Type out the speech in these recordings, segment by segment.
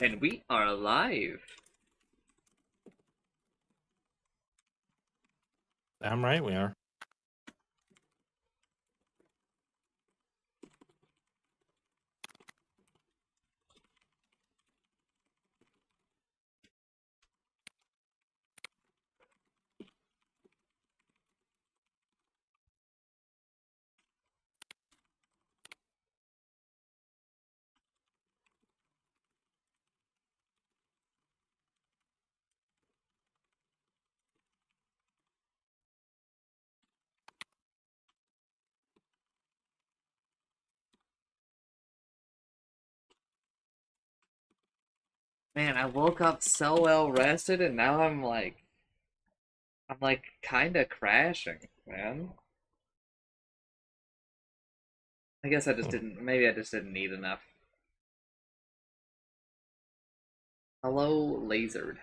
And we are live. Damn right we are. Man, I woke up so well rested and now I'm like kinda crashing, man. I guess I just didn't maybe I just didn't eat enough. Hello, lasered.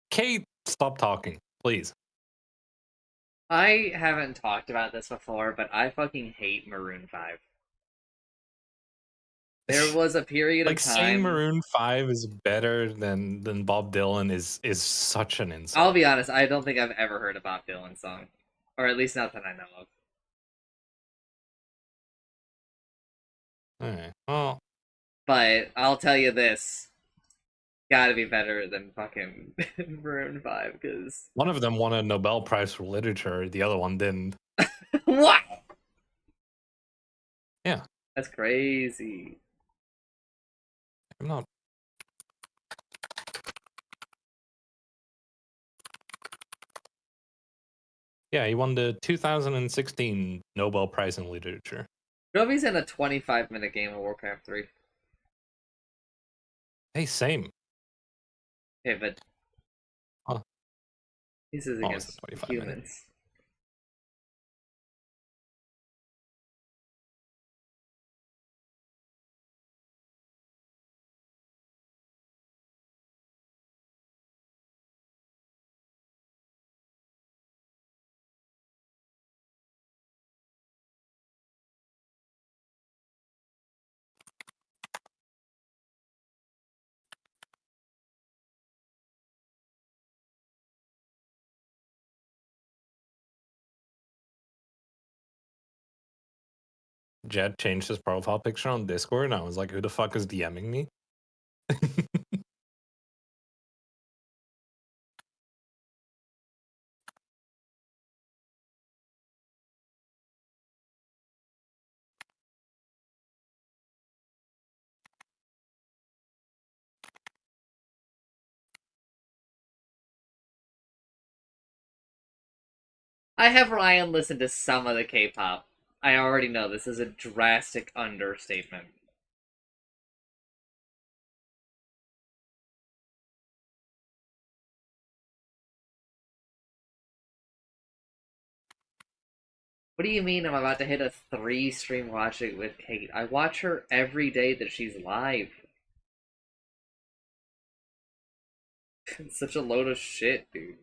Kate, stop talking, please. I haven't talked about this before, but I fucking hate Maroon 5. There was a period of Like saying time. Maroon 5 is better than Bob Dylan is such an I'll insult. be honest, I don't think I've ever heard a Bob Dylan song. Or at least not that I know of. Alright. Well, But I'll tell you this. Gotta be better than fucking Maroon 5, because one of them won a Nobel Prize for Literature, the other one didn't. what? Yeah. That's crazy. I'm not. Yeah, he won the 2016 Nobel Prize in Literature. Jovi's in a 25-minute game of Warcraft 3. Hey, same. Okay, but Huh. this is What was it, against 25 minutes? humans. Jed changed his profile picture on Discord, and I was like, who the fuck is DMing me? I have Ryan listen to some of the K-pop. I already know this is a drastic understatement. What do you mean I'm about to hit a 3 stream watching with Kate? I watch her every day that she's live. It's such a load of shit, dude.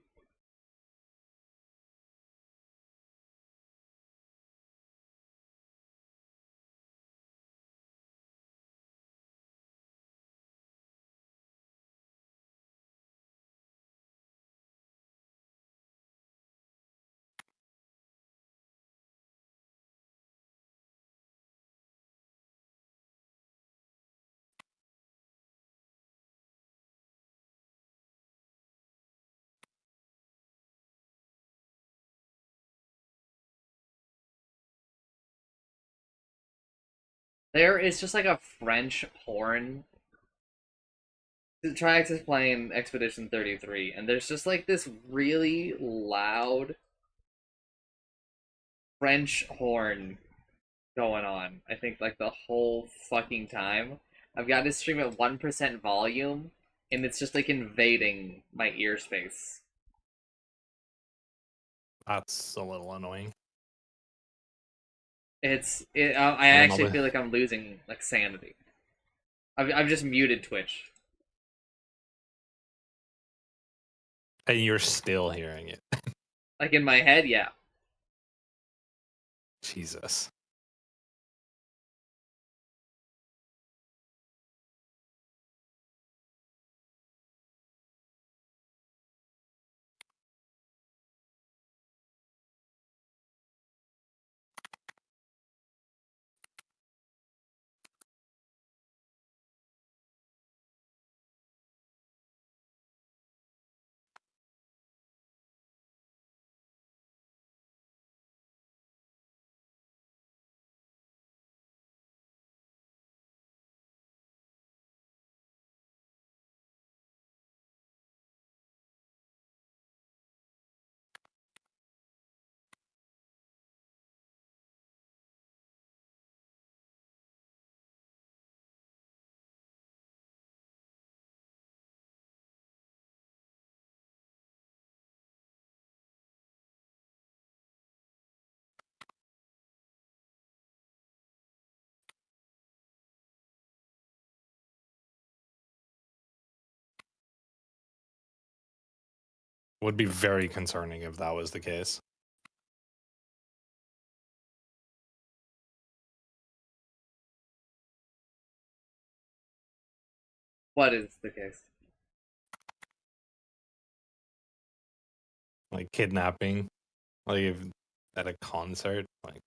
There is just like a French horn. Triax is playing Expedition 33, and there's just like this really loud French horn going on. I think like the whole fucking time. I've got to stream at 1% volume, and it's just like invading my ear space. That's a little annoying. I I don't know, actually but feel like I'm losing like sanity. I've just muted Twitch. and you're still hearing it. Like in my head, yeah. Jesus. Would be very concerning if that was the case. What is the case? Like kidnapping, like if, at a concert, like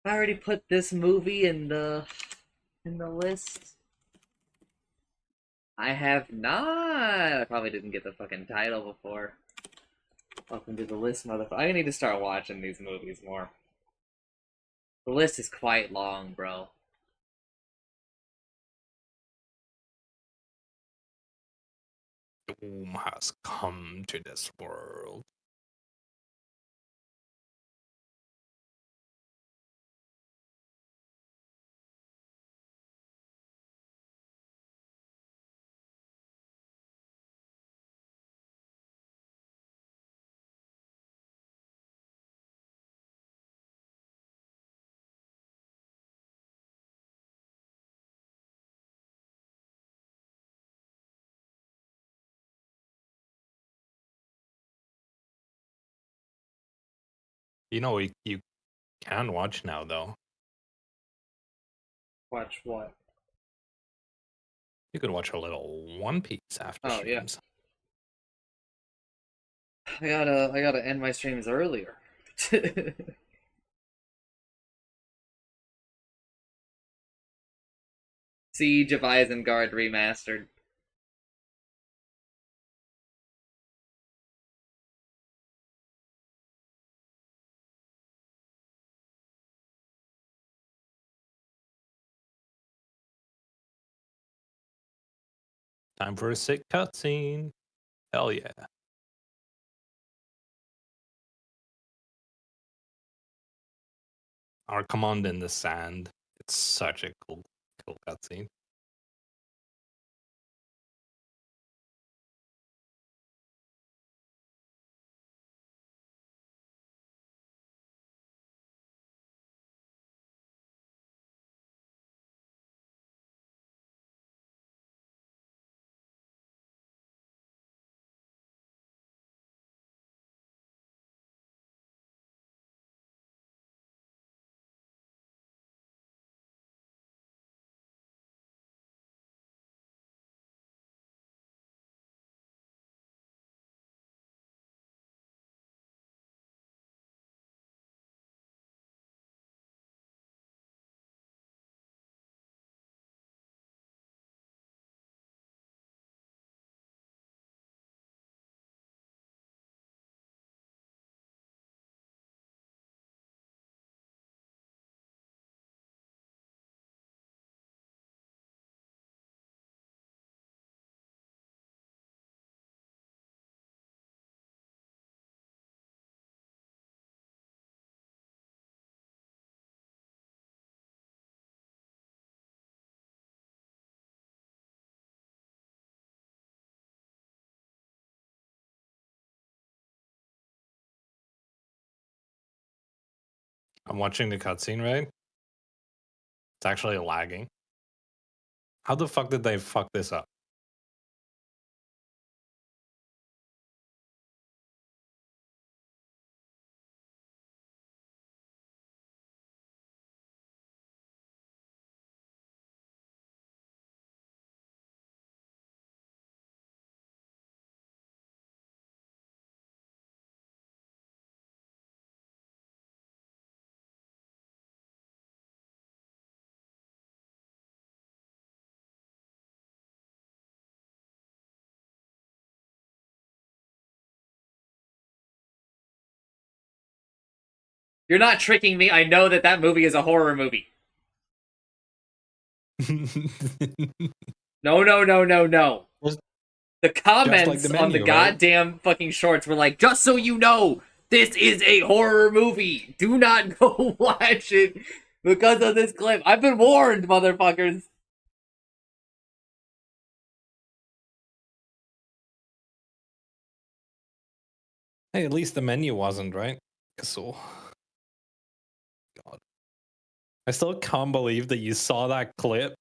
I already put this movie in the list. I have not. I probably didn't get the fucking title before. Welcome to the list, motherfucker. I need to start watching these movies more. The list is quite long, bro. Doom has come to this world. You know, you can watch now, though. Watch what? You could watch a little One Piece after Oh yeah. streams. I gotta end my streams earlier. Siege of Isengard remastered. Time for a sick cutscene. Hell yeah. Our command in the sand. It's such a cool cutscene. I'm watching the cutscene, right? It's actually lagging. How the fuck did they fuck this up? You're not tricking me. I know that that movie is a horror movie. No, no, no, no, no. Just The just like the comments on the menu, right? goddamn fucking shorts were like, just so you know, this is a horror movie. Do not go watch it because of this clip. I've been warned, motherfuckers. Hey, at least the menu wasn't, right? So, God. I still can't believe that you saw that clip,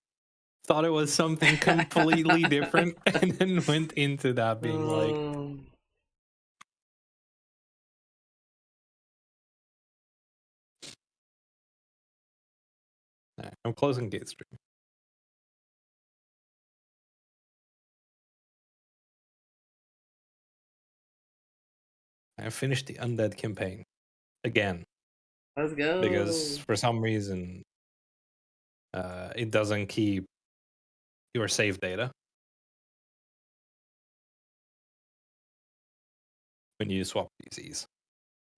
thought it was something completely different, and then went into that being like, nah, I'm closing gate stream. I have finished the undead campaign again. Let's because go. for some reason it doesn't keep your save data when you swap PCs.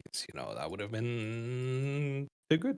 Because, you know, that would have been too good.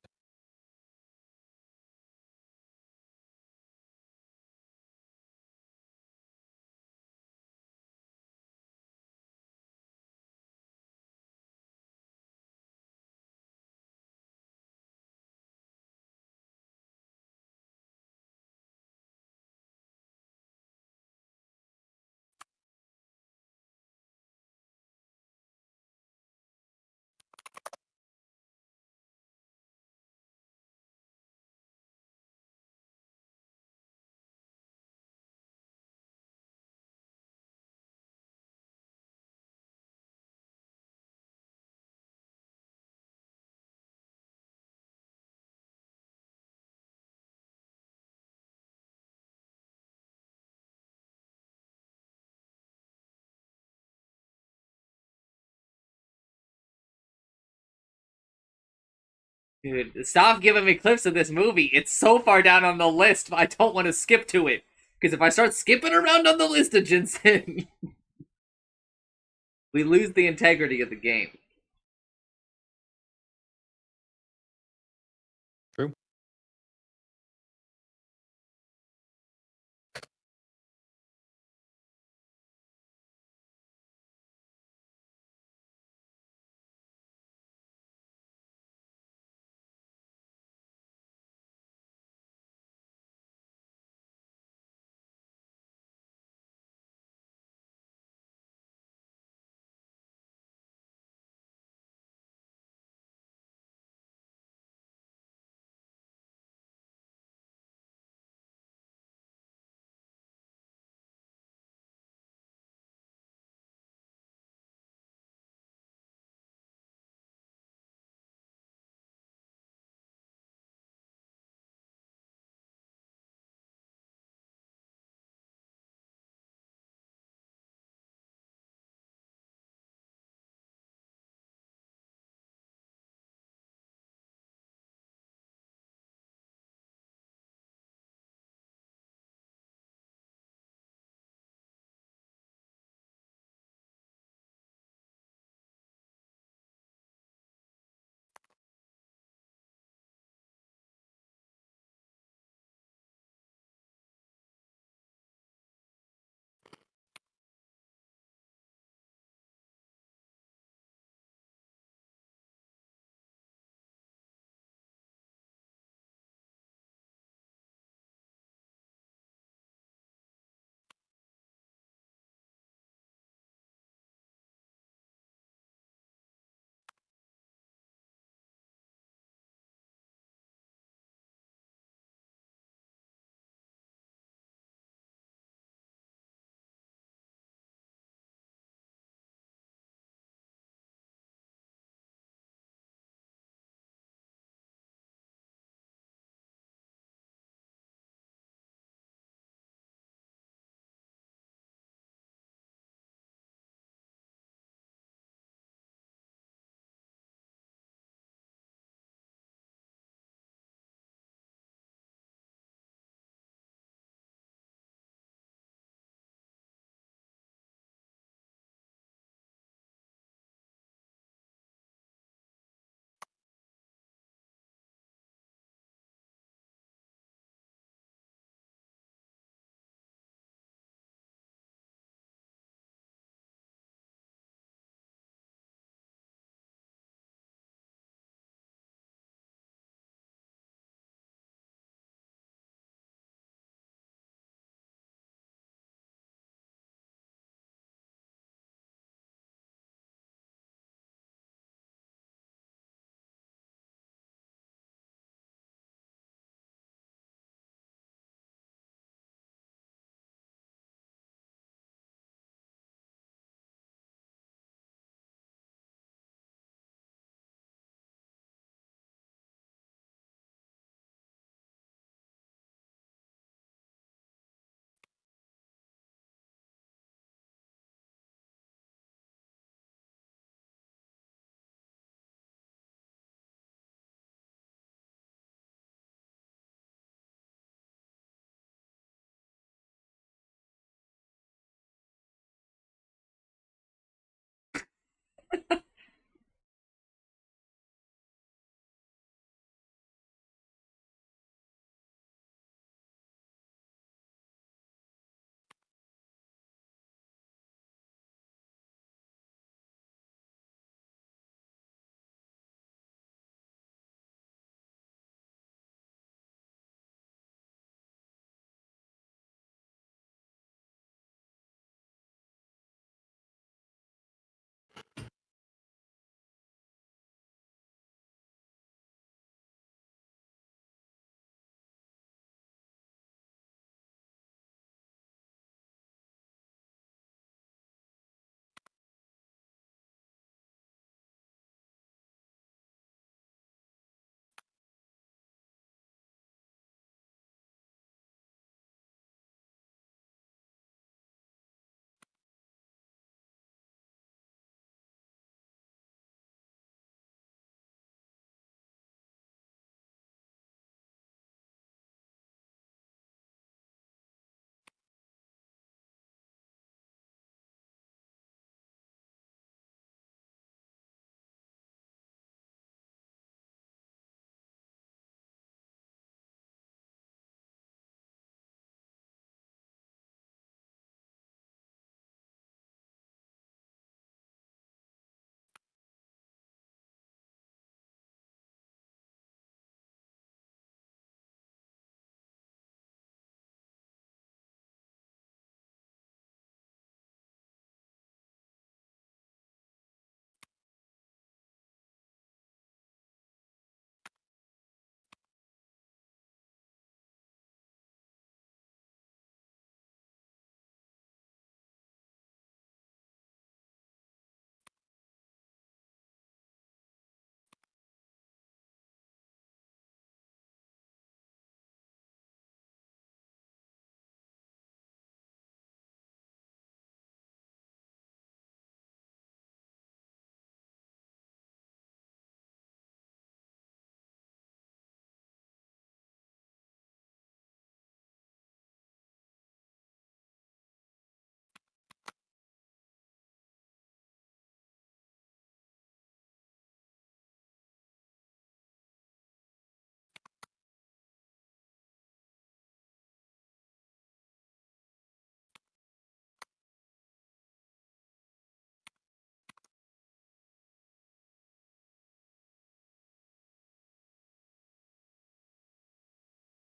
Dude, stop giving me clips of this movie. It's so far down on the list, I don't want to skip to it. Because if I start skipping around on the list of Jinsen, we lose the integrity of the game. True.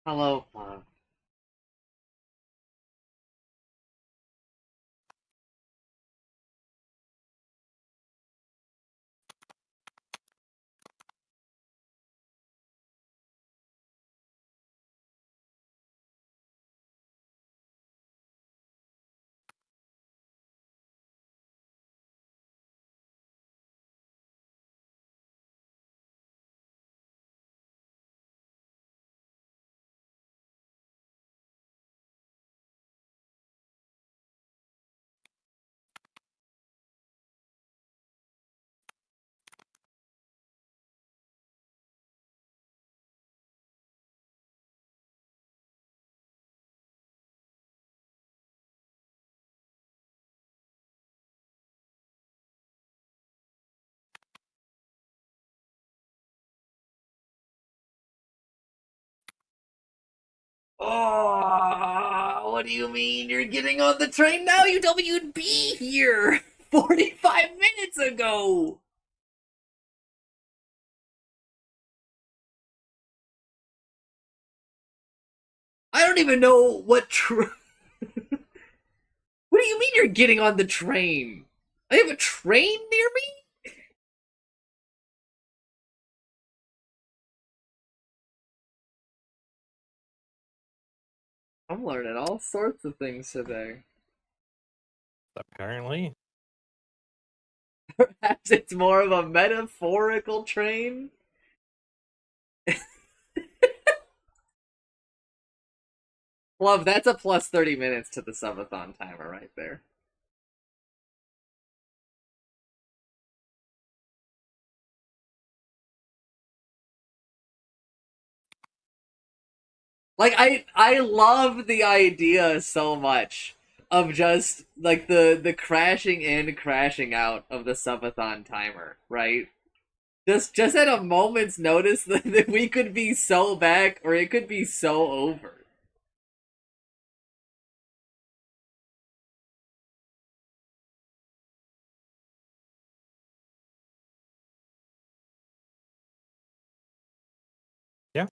Hello, love. Oh, what do you mean you're getting on the train now? You told me you'd be here 45 minutes ago. I don't even know what do you mean you're getting on the train? I have a train near me? I'm learning all sorts of things today. Apparently. Perhaps it's more of a metaphorical train? Love, that's a plus 30 minutes to the subathon timer right there. Like I love the idea so much. of just like the crashing in, crashing out of the subathon timer, right? Just at a moment's notice that we could be so back or it could be so over. Yeah.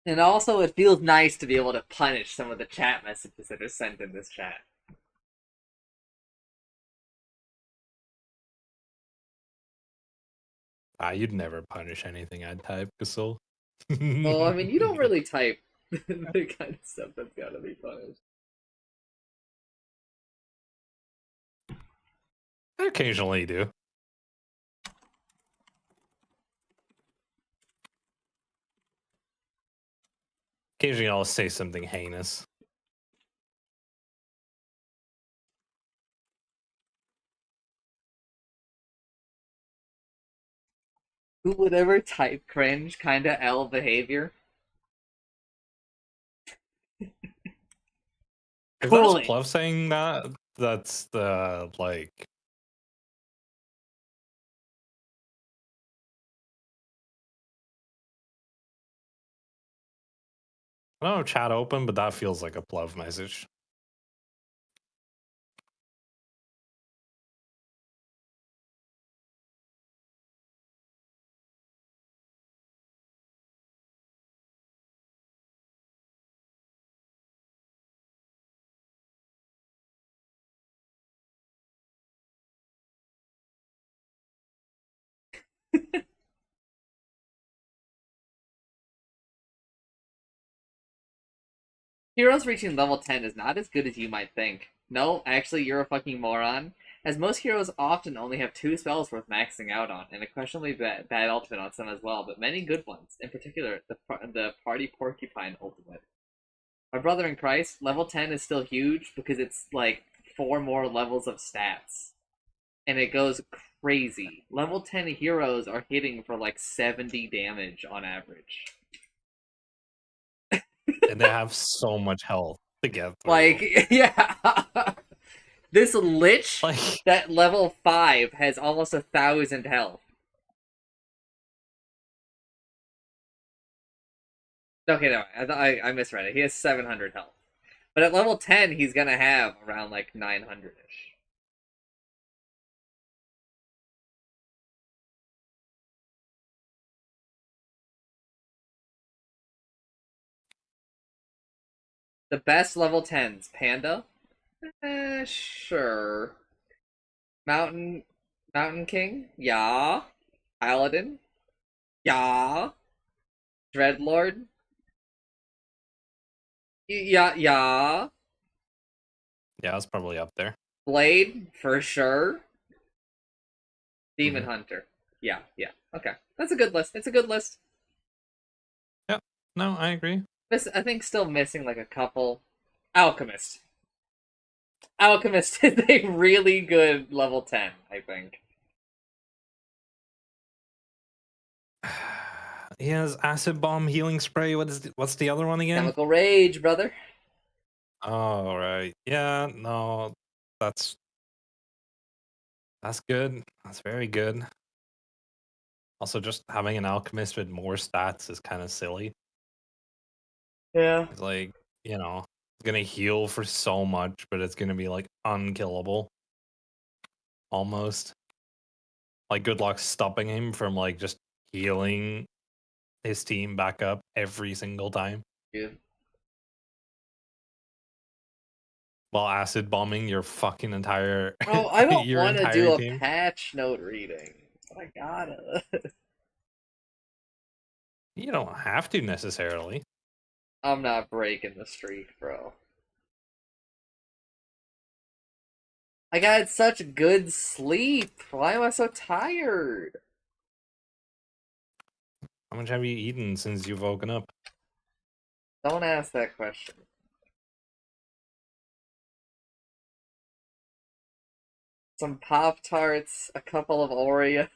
And also, it feels nice to be able to punish some of the chat messages that are sent in this chat. You'd never punish anything I'd type, Gasol. Oh, I mean, you don't really type the kind of stuff that's gotta be punished. I occasionally do. Occasionally I'll say something heinous. Who would ever type cringe kind of L behavior? If that's Cooling. Pluv saying that, that's the like. I don't have chat open, but that feels like a Pluv message. Heroes reaching level 10 is not as good as you might think. No, actually, you're a fucking moron. As most heroes often only have 2 spells worth maxing out on, and a questionably bad ultimate on some as well, but many good ones, in particular the Party Porcupine ultimate. My brother in Christ, level 10 is still huge because it's like 4 more levels of stats. And it goes crazy. Level 10 heroes are hitting for like 70 damage on average. And they have so much health to get through. Like, yeah. This Lich Like, that level 5 has almost 1,000 health. Okay, no, I misread it. He has 700 health. But at level 10, he's gonna have around like 900 ish. The best level 10s Panda? Sure. Mountain Mountain King? Yeah. Paladin? Yeah. Dreadlord? Yeah, yeah. yeah, it's probably up there. Blade? For sure. Demon Hmm. Hunter? Yeah, yeah. Okay. That's a good list. It's a good list. Yeah, no, I agree. I think still missing like a couple. Alchemist. Alchemist is a really good level 10, I think. He has acid bomb, healing spray. What's the other one again? Chemical Rage, brother. Oh right, yeah, no, that's good. That's very good. Also, just having an alchemist with more stats is kind of silly. Yeah. It's like, it's gonna heal for so much, but it's gonna be like unkillable. Almost. Like good luck stopping him from like just healing his team back up every single time. Dude. While acid bombing your fucking entire Bro, I don't your want to entire do a team. patch note reading. But I gotta. You don't have to necessarily. I'm not breaking the streak, bro. I got such good sleep. Why am I so tired? How much have you eaten since you've woken up? Don't ask that question. some Pop Tarts, a couple of Oreos.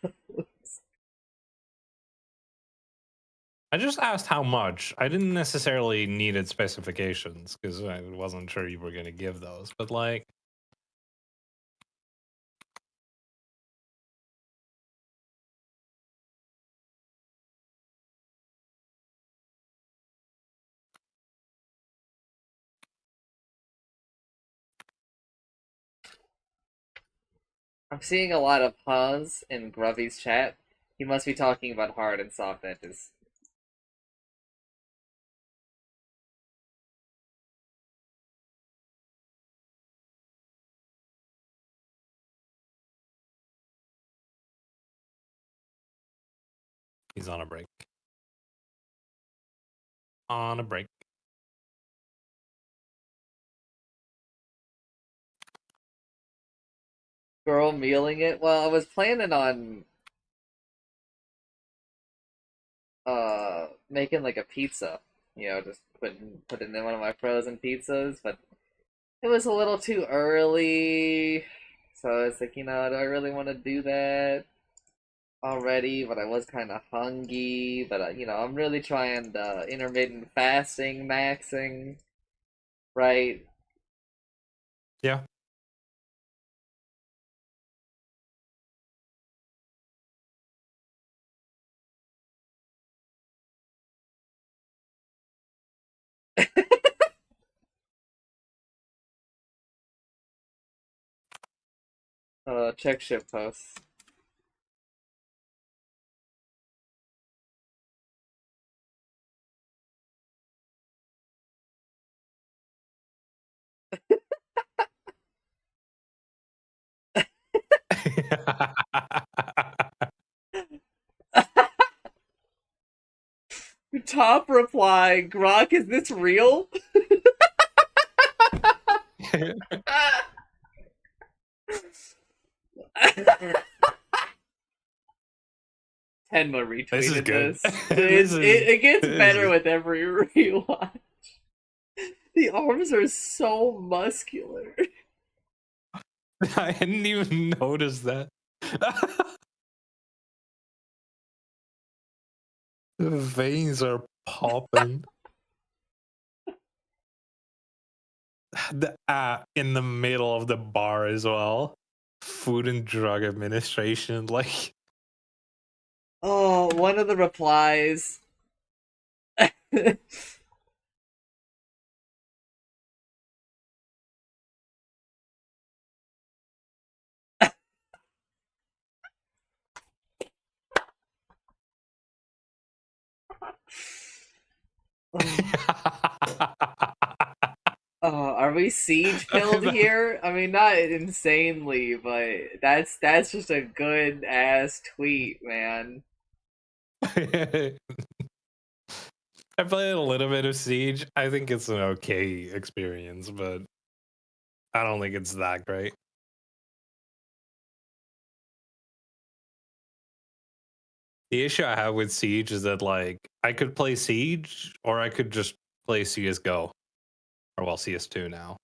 I just asked how much. I didn't necessarily needed specifications because I wasn't sure you were going to give those. But like, I'm seeing a lot of puns in Gruvy's chat. He must be talking about hard and soft edges. he's on a break. On a break. Girl mealing it. Well, I was planning on making like a pizza. Just putting in one of my frozen pizzas, but it was a little too early. So I was like, do I really want to do that already? But I was kind of hungry. But I'm really trying the intermittent fasting, maxing, right? Yeah. Check ship posts. Top reply, Grok, is this real? 10 more This is retweeted good. this. this is It gets this better is with every rewatch. The arms are so muscular. I hadn't even noticed that. The veins are popping. The in the middle of the bar as well. Food and Drug Administration, like Oh, one of the replies. Are we siege pilled here? I mean, not insanely, but that's just a good ass tweet, man. I played a little bit of Siege. I think it's an okay experience, but I don't think it's that great. The issue I have with Siege is that like I could play Siege or I could just play CS:GO, or well CS2 now.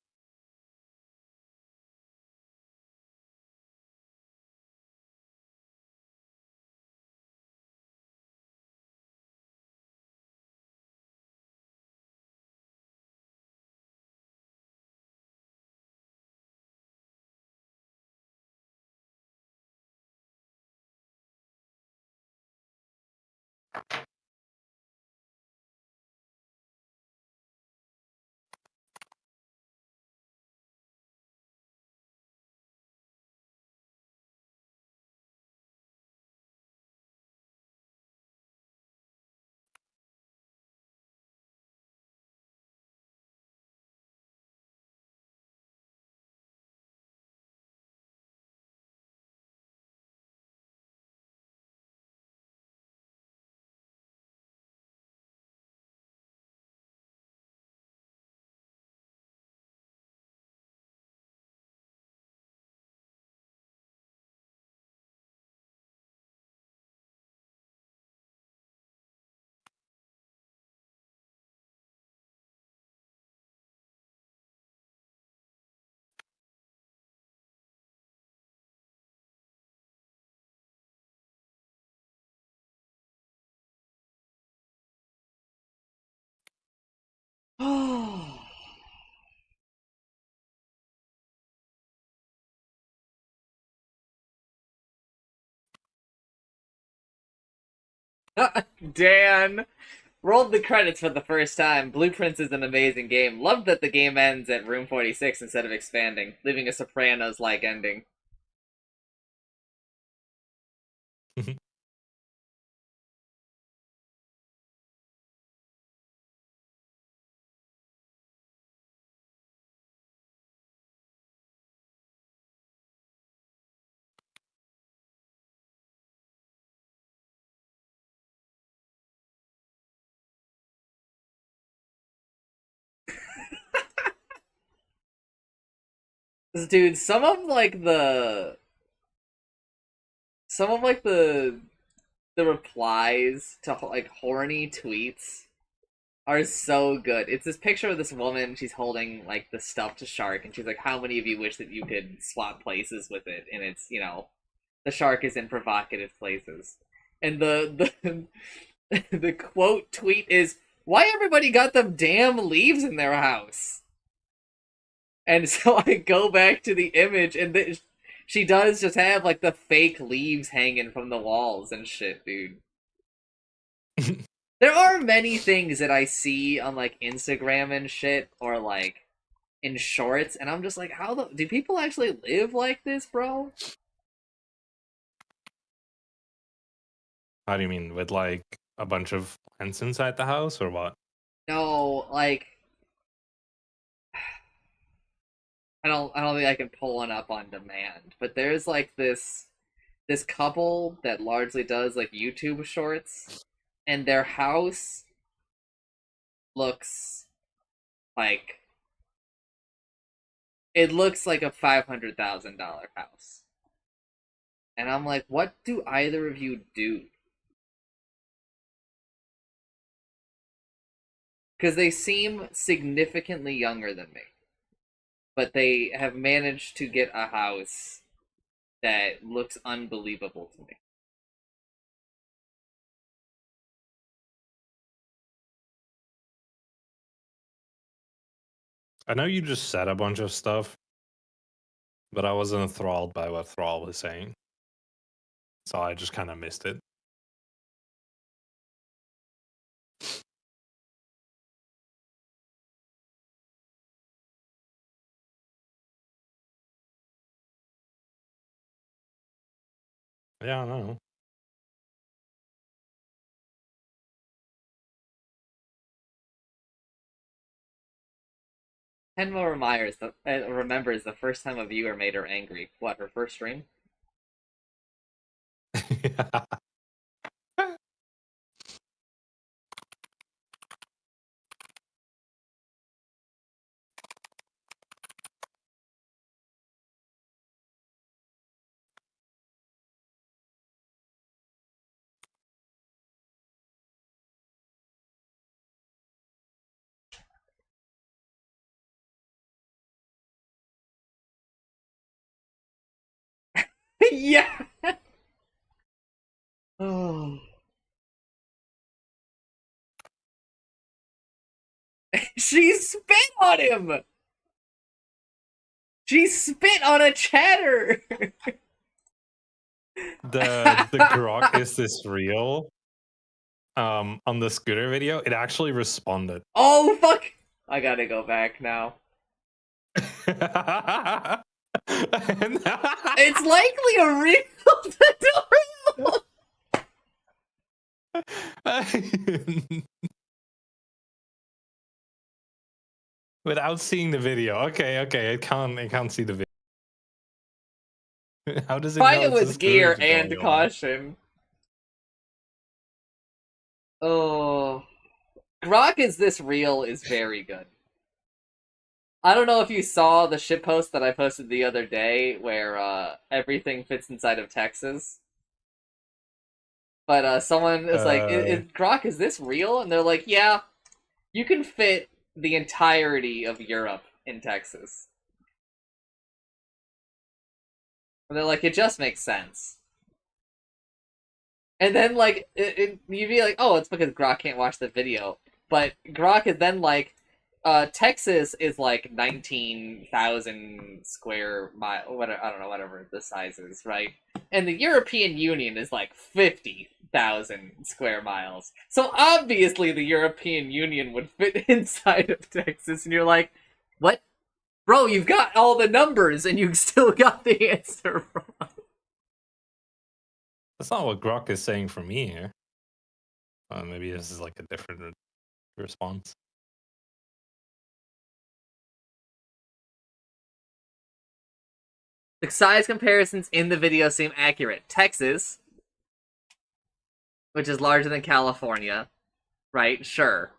Dan rolled the credits for the first time. Blueprints is an amazing game. Loved that the game ends at room 46 instead of expanding, leaving a Sopranos-like ending. Dude, some of like the replies to like horny tweets are so good. It's this picture of this woman. She's holding like the stuffed shark, and she's like, "How many of you wish that you could swap places with it?" And it's the shark is in provocative places, and the quote tweet is, "Why everybody got them damn leaves in their house?" And so I go back to the image, and she does just have like the fake leaves hanging from the walls and shit, dude. There are many things that I see on like Instagram and shit, or like in shorts, and I'm just like, do people actually live like this, bro? How do you mean, with like a bunch of plants inside the house, or what? No, like I don't think I can pull one up on demand, but there's like this couple that largely does like YouTube shorts, and their house looks like it looks like a $500,000 house. And I'm like, what do either of you do? Because they seem significantly younger than me, but they have managed to get a house that looks unbelievable to me. I know you just said a bunch of stuff, but I wasn't enthralled by what Thrall was saying, so I just kind of missed it. Yeah, I don't know. Henmo remembers the first time a viewer made her angry. What, her first stream? Yeah! Oh. She spit on him! She spit on a chatter! The grok is this real? On the scooter video, it actually responded. Oh, fuck! I gotta go back now. It's likely a real tutorial! Without seeing the video. Okay, I can't see the video. How does it Find know it it's a with scooter gear and tutorial? caution. Oh. Grok is this real is very good. I don't know if you saw the shitpost that I posted the other day where everything fits inside of Texas. But someone is like, Grok, is this real? And they're like, yeah, you can fit the entirety of Europe in Texas. And they're like, it just makes sense. And then, like, you'd be like, oh, it's because Grok can't watch the video. But Grok is then like, Texas is like 19,000 square mile, whatever, I don't know, whatever the size is, right? And the European Union is like 50. 100,000 square miles. So obviously the European Union would fit inside of Texas, and you're like, what? Bro, you've got all the numbers and you still got the answer wrong. That's not what Grok is saying for me here. Maybe this is like a different response. The size comparisons in the video seem accurate. Texas, which is larger than California, right? Sure.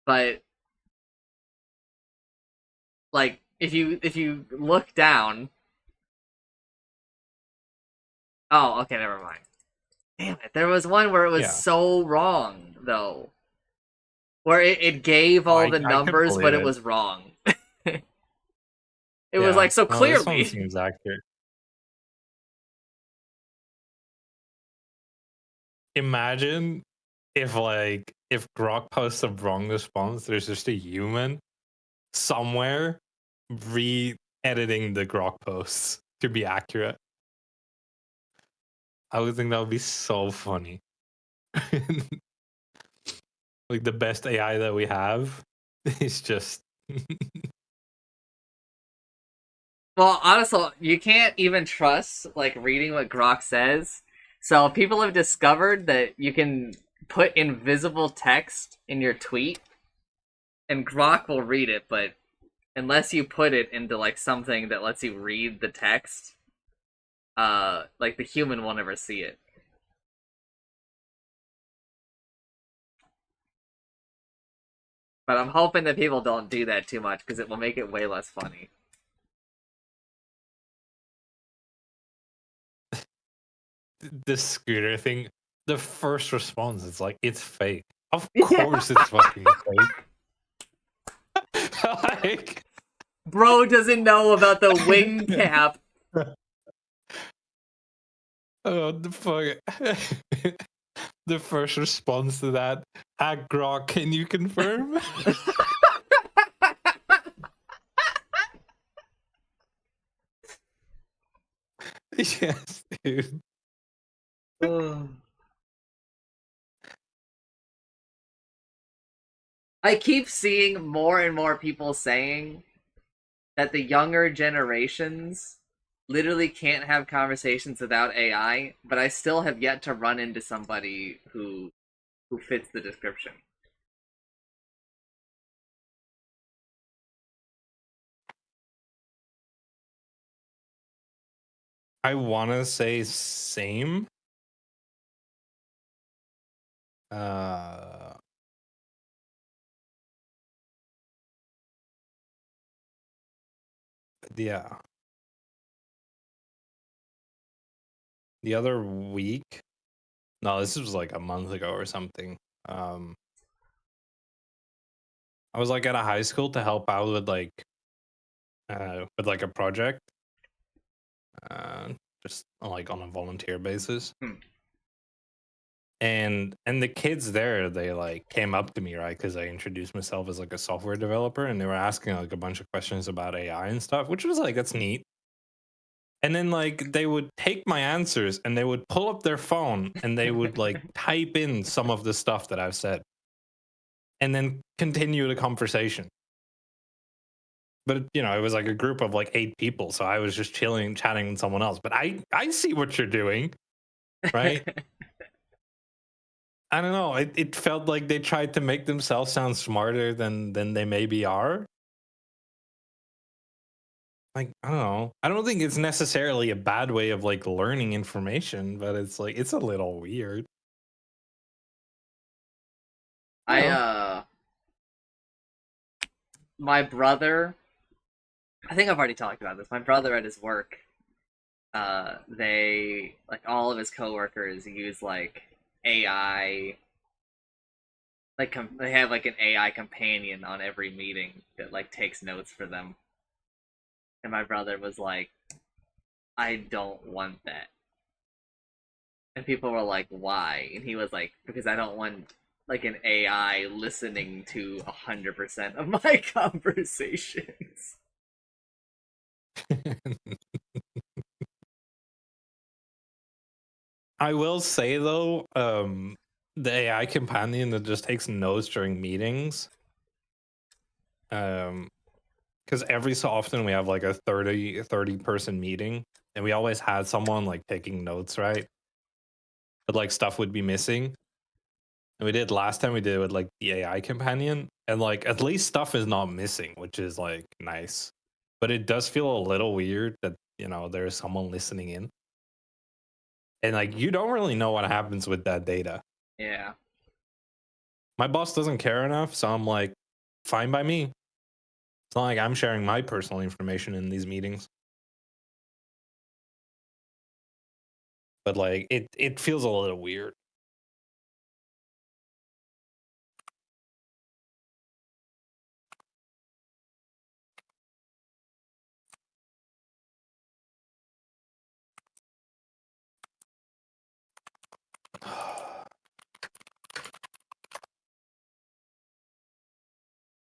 But like if you look down. Oh, okay, never mind. Damn it. There was one where it was so wrong though. Where it gave all the numbers, but it was wrong. It was like so clearly. This one seems accurate. Imagine if Grok posts a wrong response, there's just a human somewhere re-editing the Grok posts to be accurate. I would think that would be so funny. Like the best AI that we have is just Well, honestly, you can't even trust like reading what Grok says. So people have discovered that you can put invisible text in your tweet, and Grok will read it. But unless you put it into like something that lets you read the text, like the human will never see it. But I'm hoping that people don't do that too much because it will make it way less funny. The scooter thing, the first response is like, it's fake. Of course it's fucking fake. Like, bro doesn't know about the wing cap. Oh, the fuck. The first response to that, Grok, can you confirm? Yes, dude. I keep seeing more and more people saying that the younger generations literally can't have conversations without AI, but I still have yet to run into somebody who fits the description. I want to say same. Yeah. The other week, no, this was like a month ago or something. I was like at a high school to help out with like a project, just like on a volunteer basis. And the kids there, they like came up to me, right, because I introduced myself as like a software developer, and they were asking like a bunch of questions about AI and stuff, which was like, that's neat. And then like they would take my answers and they would pull up their phone and they would like type in some of the stuff that I've said and then continue the conversation. But you know, it was like a group of like 8 people, so I was just chilling, chatting with someone else. But I see what you're doing, right? I don't know. It felt like they tried to make themselves sound smarter than they maybe are. Like, I don't know. I don't think it's necessarily a bad way of like learning information, but it's like it's a little weird. My brother, I think I've already talked about this. My brother at his work, they like all of his coworkers use like AI. Like they have like an AI companion on every meeting that like takes notes for them. And my brother was like, I don't want that. And people were like, why? And he was like, because I don't want like an AI listening to 100% of my conversations. I will say though, the AI companion that just takes notes during meetings, um, because every so often we have like a 30 person meeting, and we always had someone like taking notes, right? But like stuff would be missing. And we did last time we did it with like the AI companion, and like at least stuff is not missing, which is like nice. But it does feel a little weird that there's someone listening in, and like you don't really know what happens with that data. Yeah. My boss doesn't care enough, so I'm like, fine by me. It's not like I'm sharing my personal information in these meetings. But like it feels a little weird.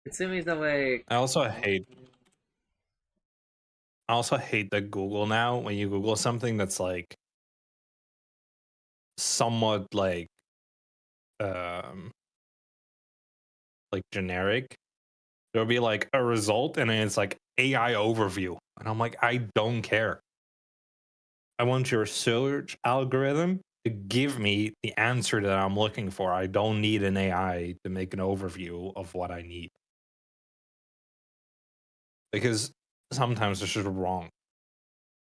Assumi's the way. I also hate that Google now, when you Google something that's somewhat um generic, there'll be like a result and then it's like AI overview. And I'm like, I don't care. I want your search algorithm to give me the answer that I'm looking for. I don't need an AI to make an overview of what I need. Because sometimes it's just wrong.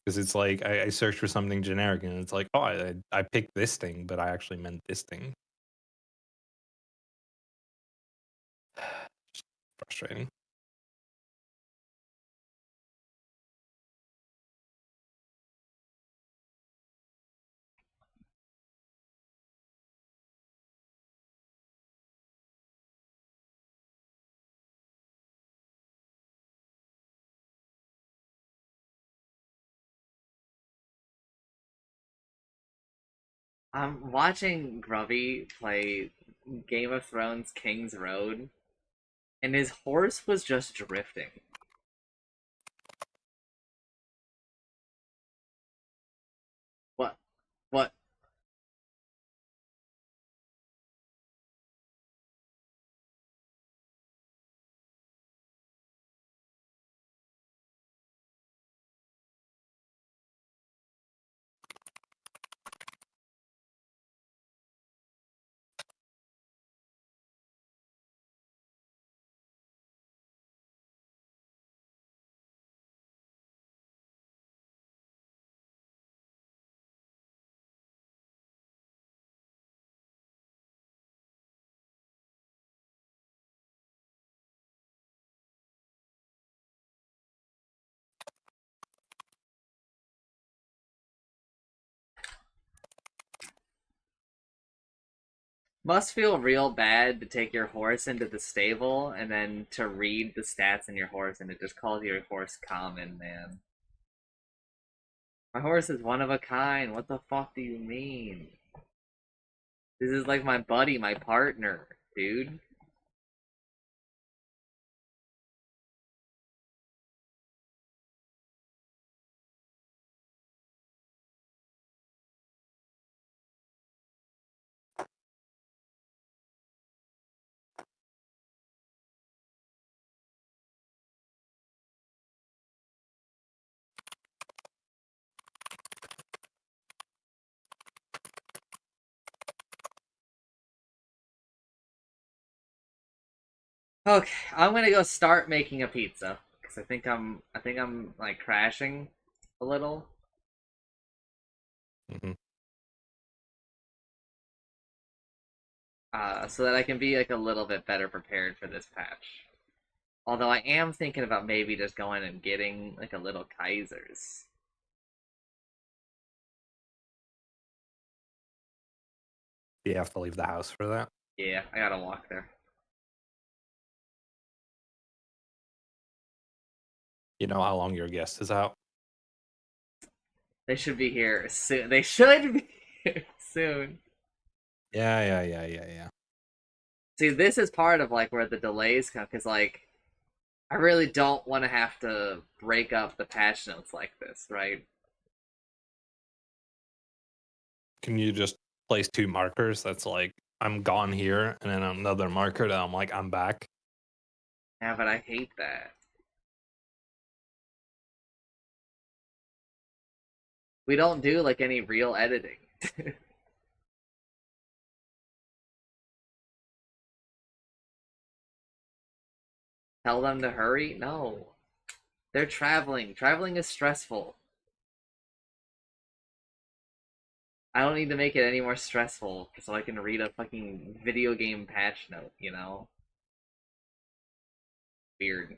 Because it's like I search for something generic and it's like, oh, I picked this thing, but I actually meant this thing. Frustrating. I'm watching Grubby play Game of Thrones King's Road, and his horse was just drifting. What? What? Must feel real bad to take your horse into the stable and then to read the stats in your horse and it just calls your horse common, man. My horse is one of a kind. What the fuck do you mean? This is like my buddy, my partner, dude. Okay, I'm gonna go start making a pizza because I think I'm like crashing a little. Mhm. So that I can be like a little bit better prepared for this patch. Although I am thinking about maybe just going and getting like a little Kaiser's. Do you have to leave the house for that? Yeah, I gotta walk there. You know how long your guest is out? They should be here soon. They should be here soon. Yeah. See, this is part of like where the delays come because like I really don't want to have to break up the patch notes like this, right? can you just place 2 markers that's like I'm gone here, and then another marker that I'm like I'm back? Yeah, but I hate that. We don't do like any real editing. Tell them to hurry? No. They're traveling. Traveling is stressful. I don't need to make it any more stressful so I can read a fucking video game patch note, you know? Weird.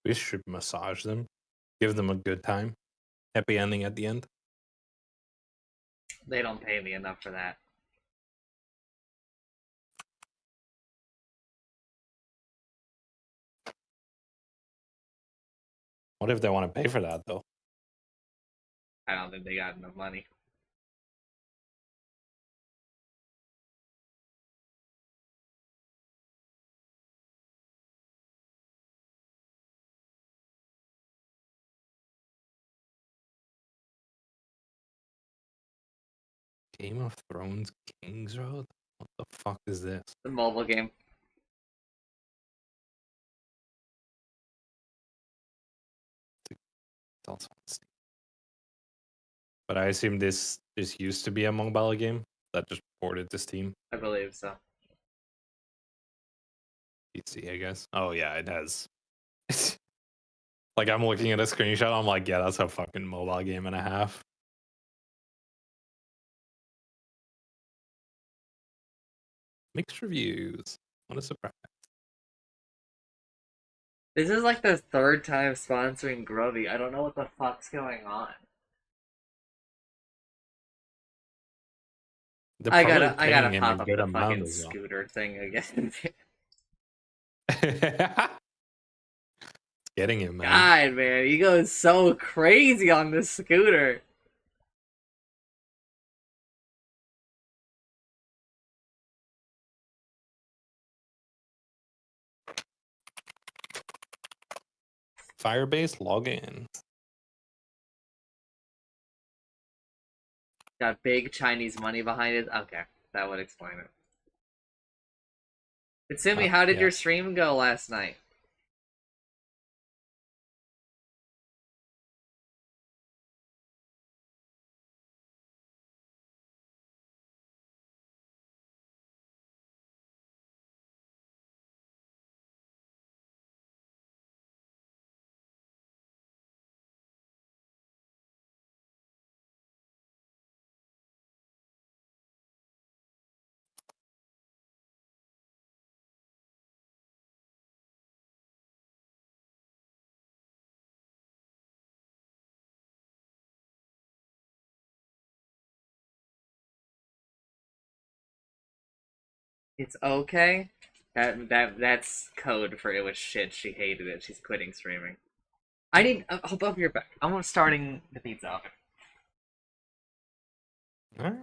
We should massage them, give them a good time, happy ending at the end. They don't pay me enough for that. What if they want to pay for that though? I don't think they got enough money. Game of Thrones Kings Road? What the fuck is this? The mobile game. It's also on Steam. But I assume this used to be a mobile game that just ported to Steam. I believe so. PC, I guess. Oh yeah, it has. Like I'm looking at a screenshot, I'm like, yeah, that's a fucking mobile game and a half. Mixed reviews. What a surprise. This is like the third time sponsoring Grovy. I don't know what the fuck's going on. They're I probably gotta paying him a pop up good the amount fucking as well. scooter thing again. Getting him, man. God, man, he goes so crazy on this scooter. Firebase login. Got big Chinese money behind it. Okay, that would explain it. Itsumi, how did Yeah. your stream go last night? It's okay. That's code for it was shit. She hated it. She's quitting streaming. I need. I'll be right back. I'm starting the pizza oven. All right.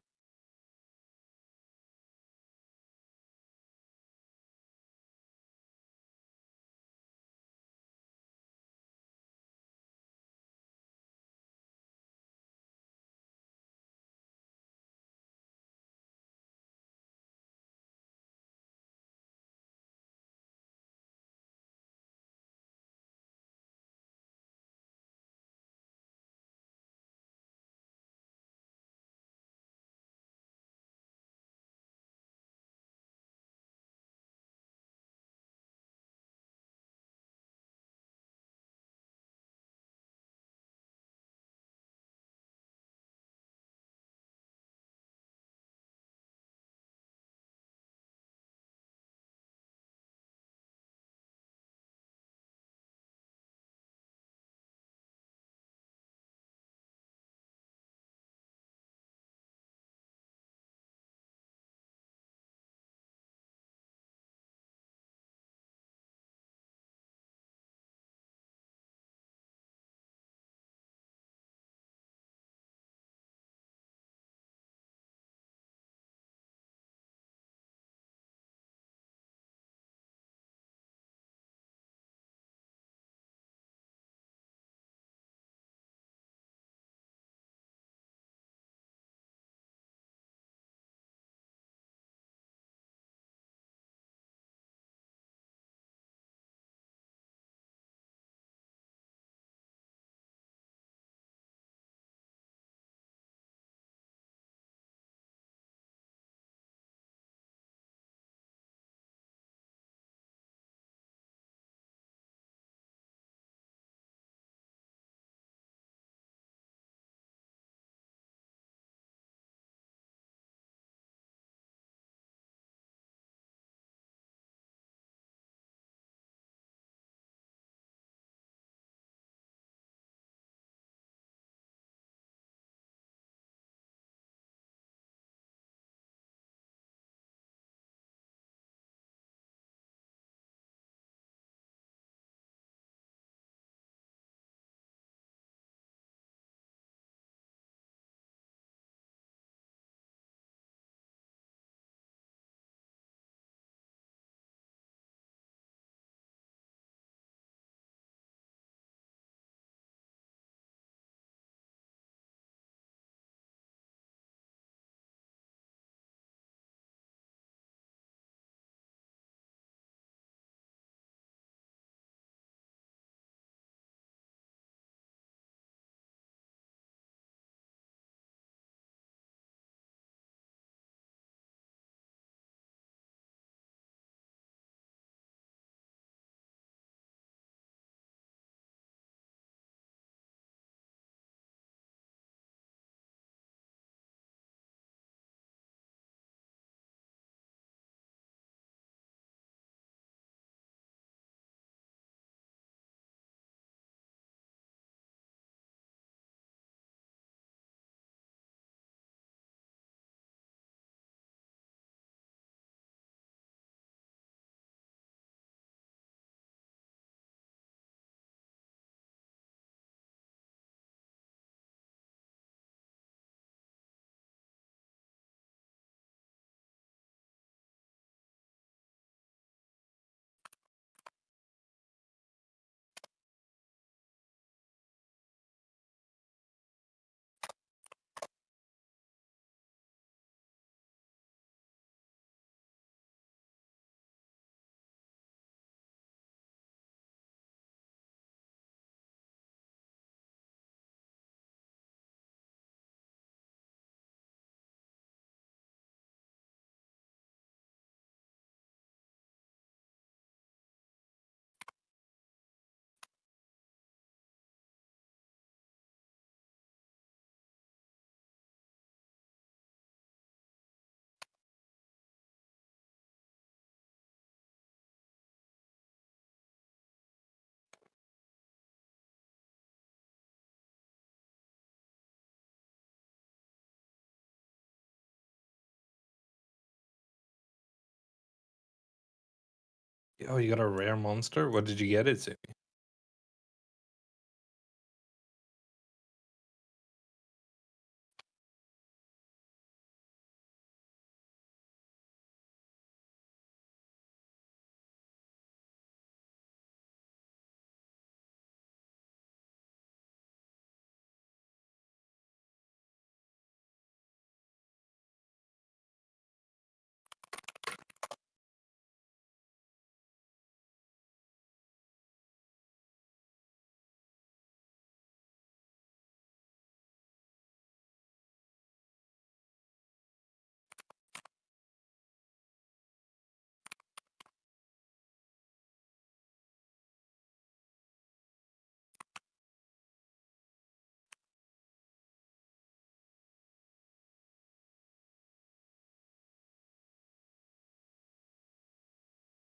Oh, you got a rare monster? What did you get it to?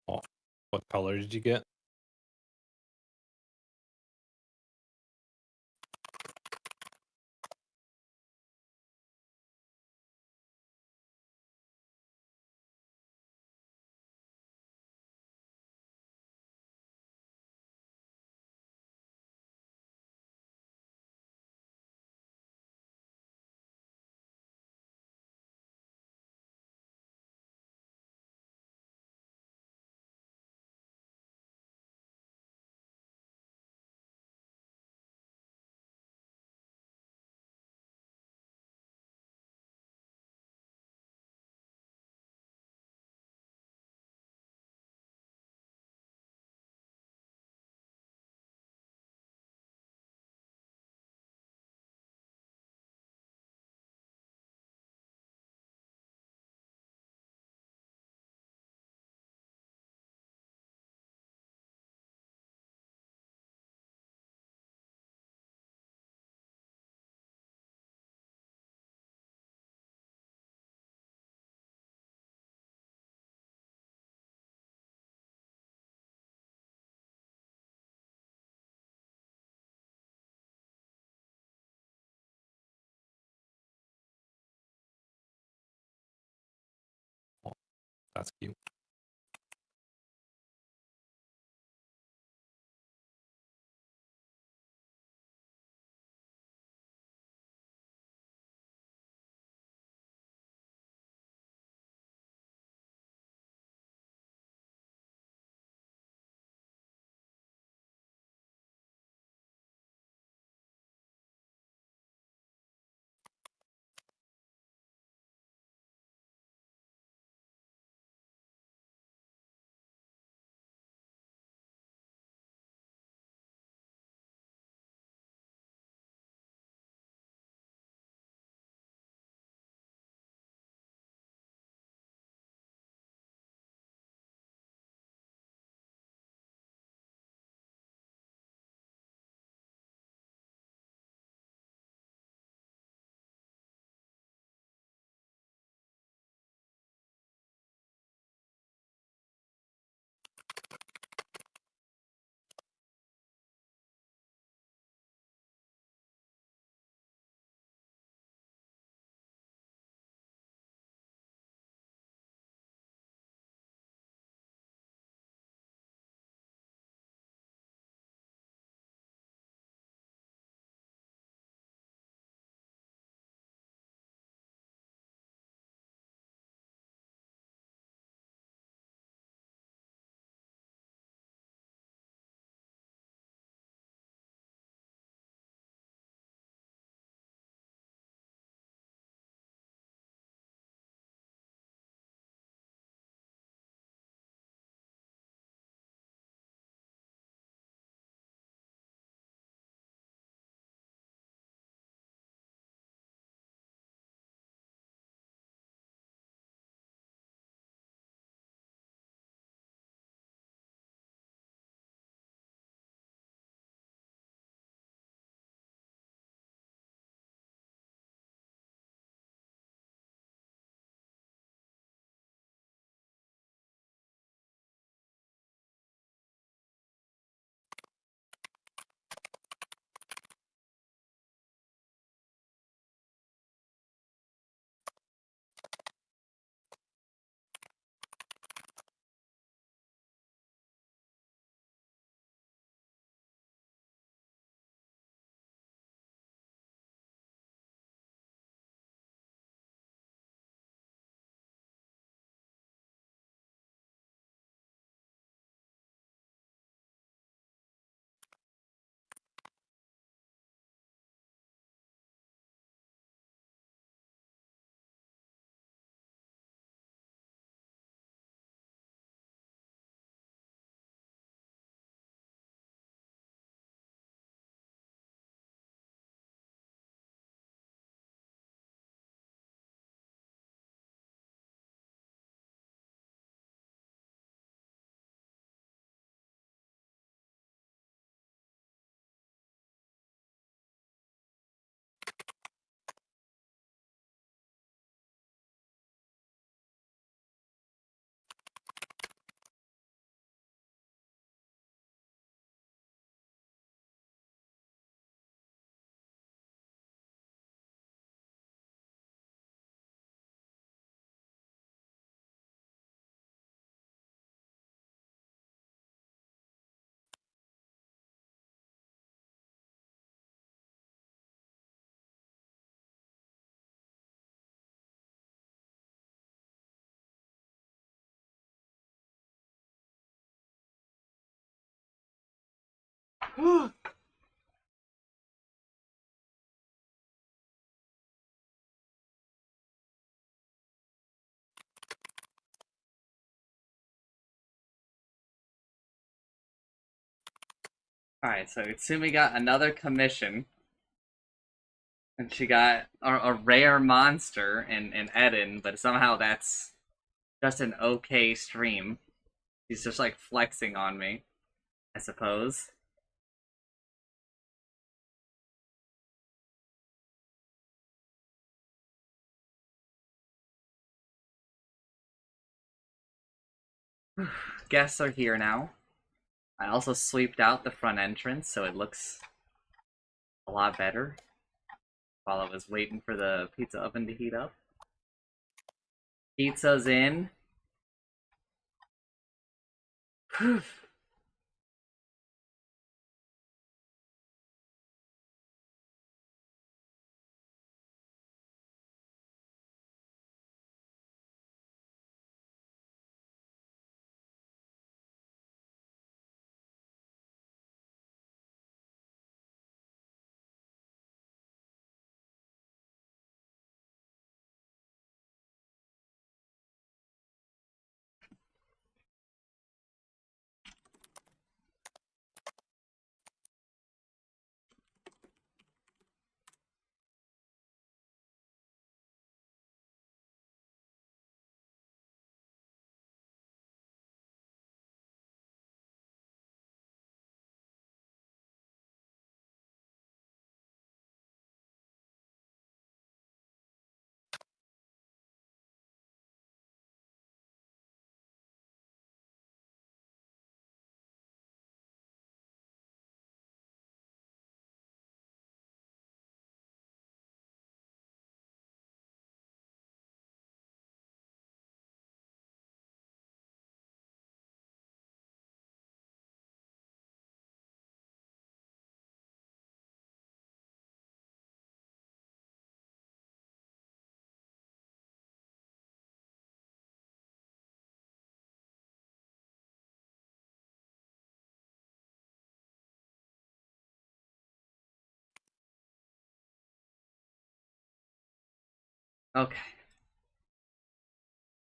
Oh, what color did you get? Oh, that's cute. Alright, so Utsumi got another commission. And she got a rare monster in Eden, but somehow that's just an okay stream. He's just like flexing on me, I suppose. Guests are here now. I also sweeped out the front entrance, so it looks a lot better while I was waiting for the pizza oven to heat up. Pizza's in. Okay.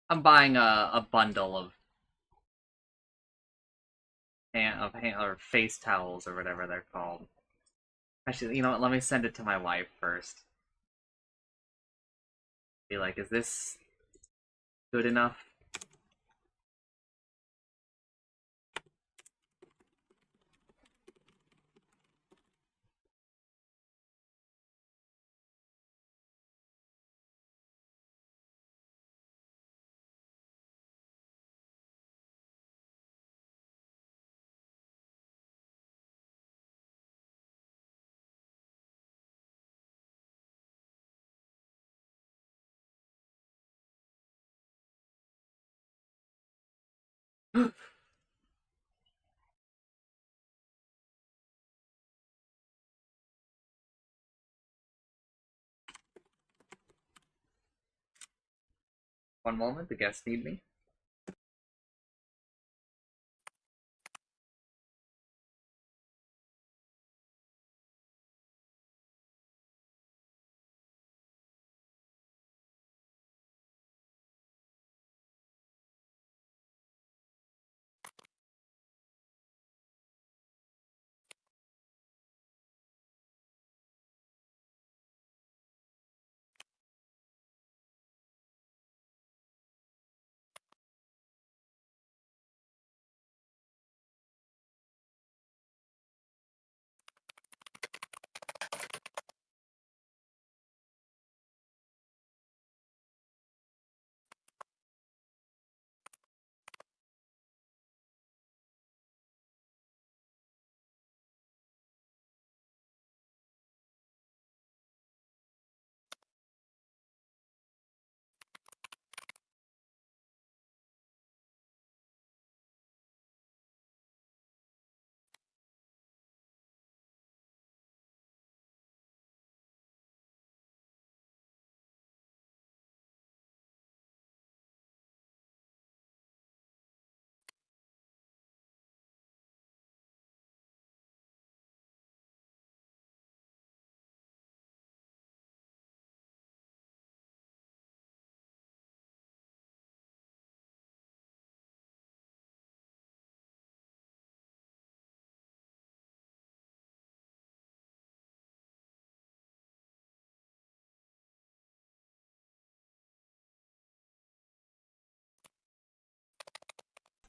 I'm buying a bundle of or face towels or whatever they're called. Actually, you know what? Let me send it to my wife first. Be like, is this good enough? One moment, the guests need me.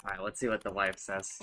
Alright, let's see what the wife says.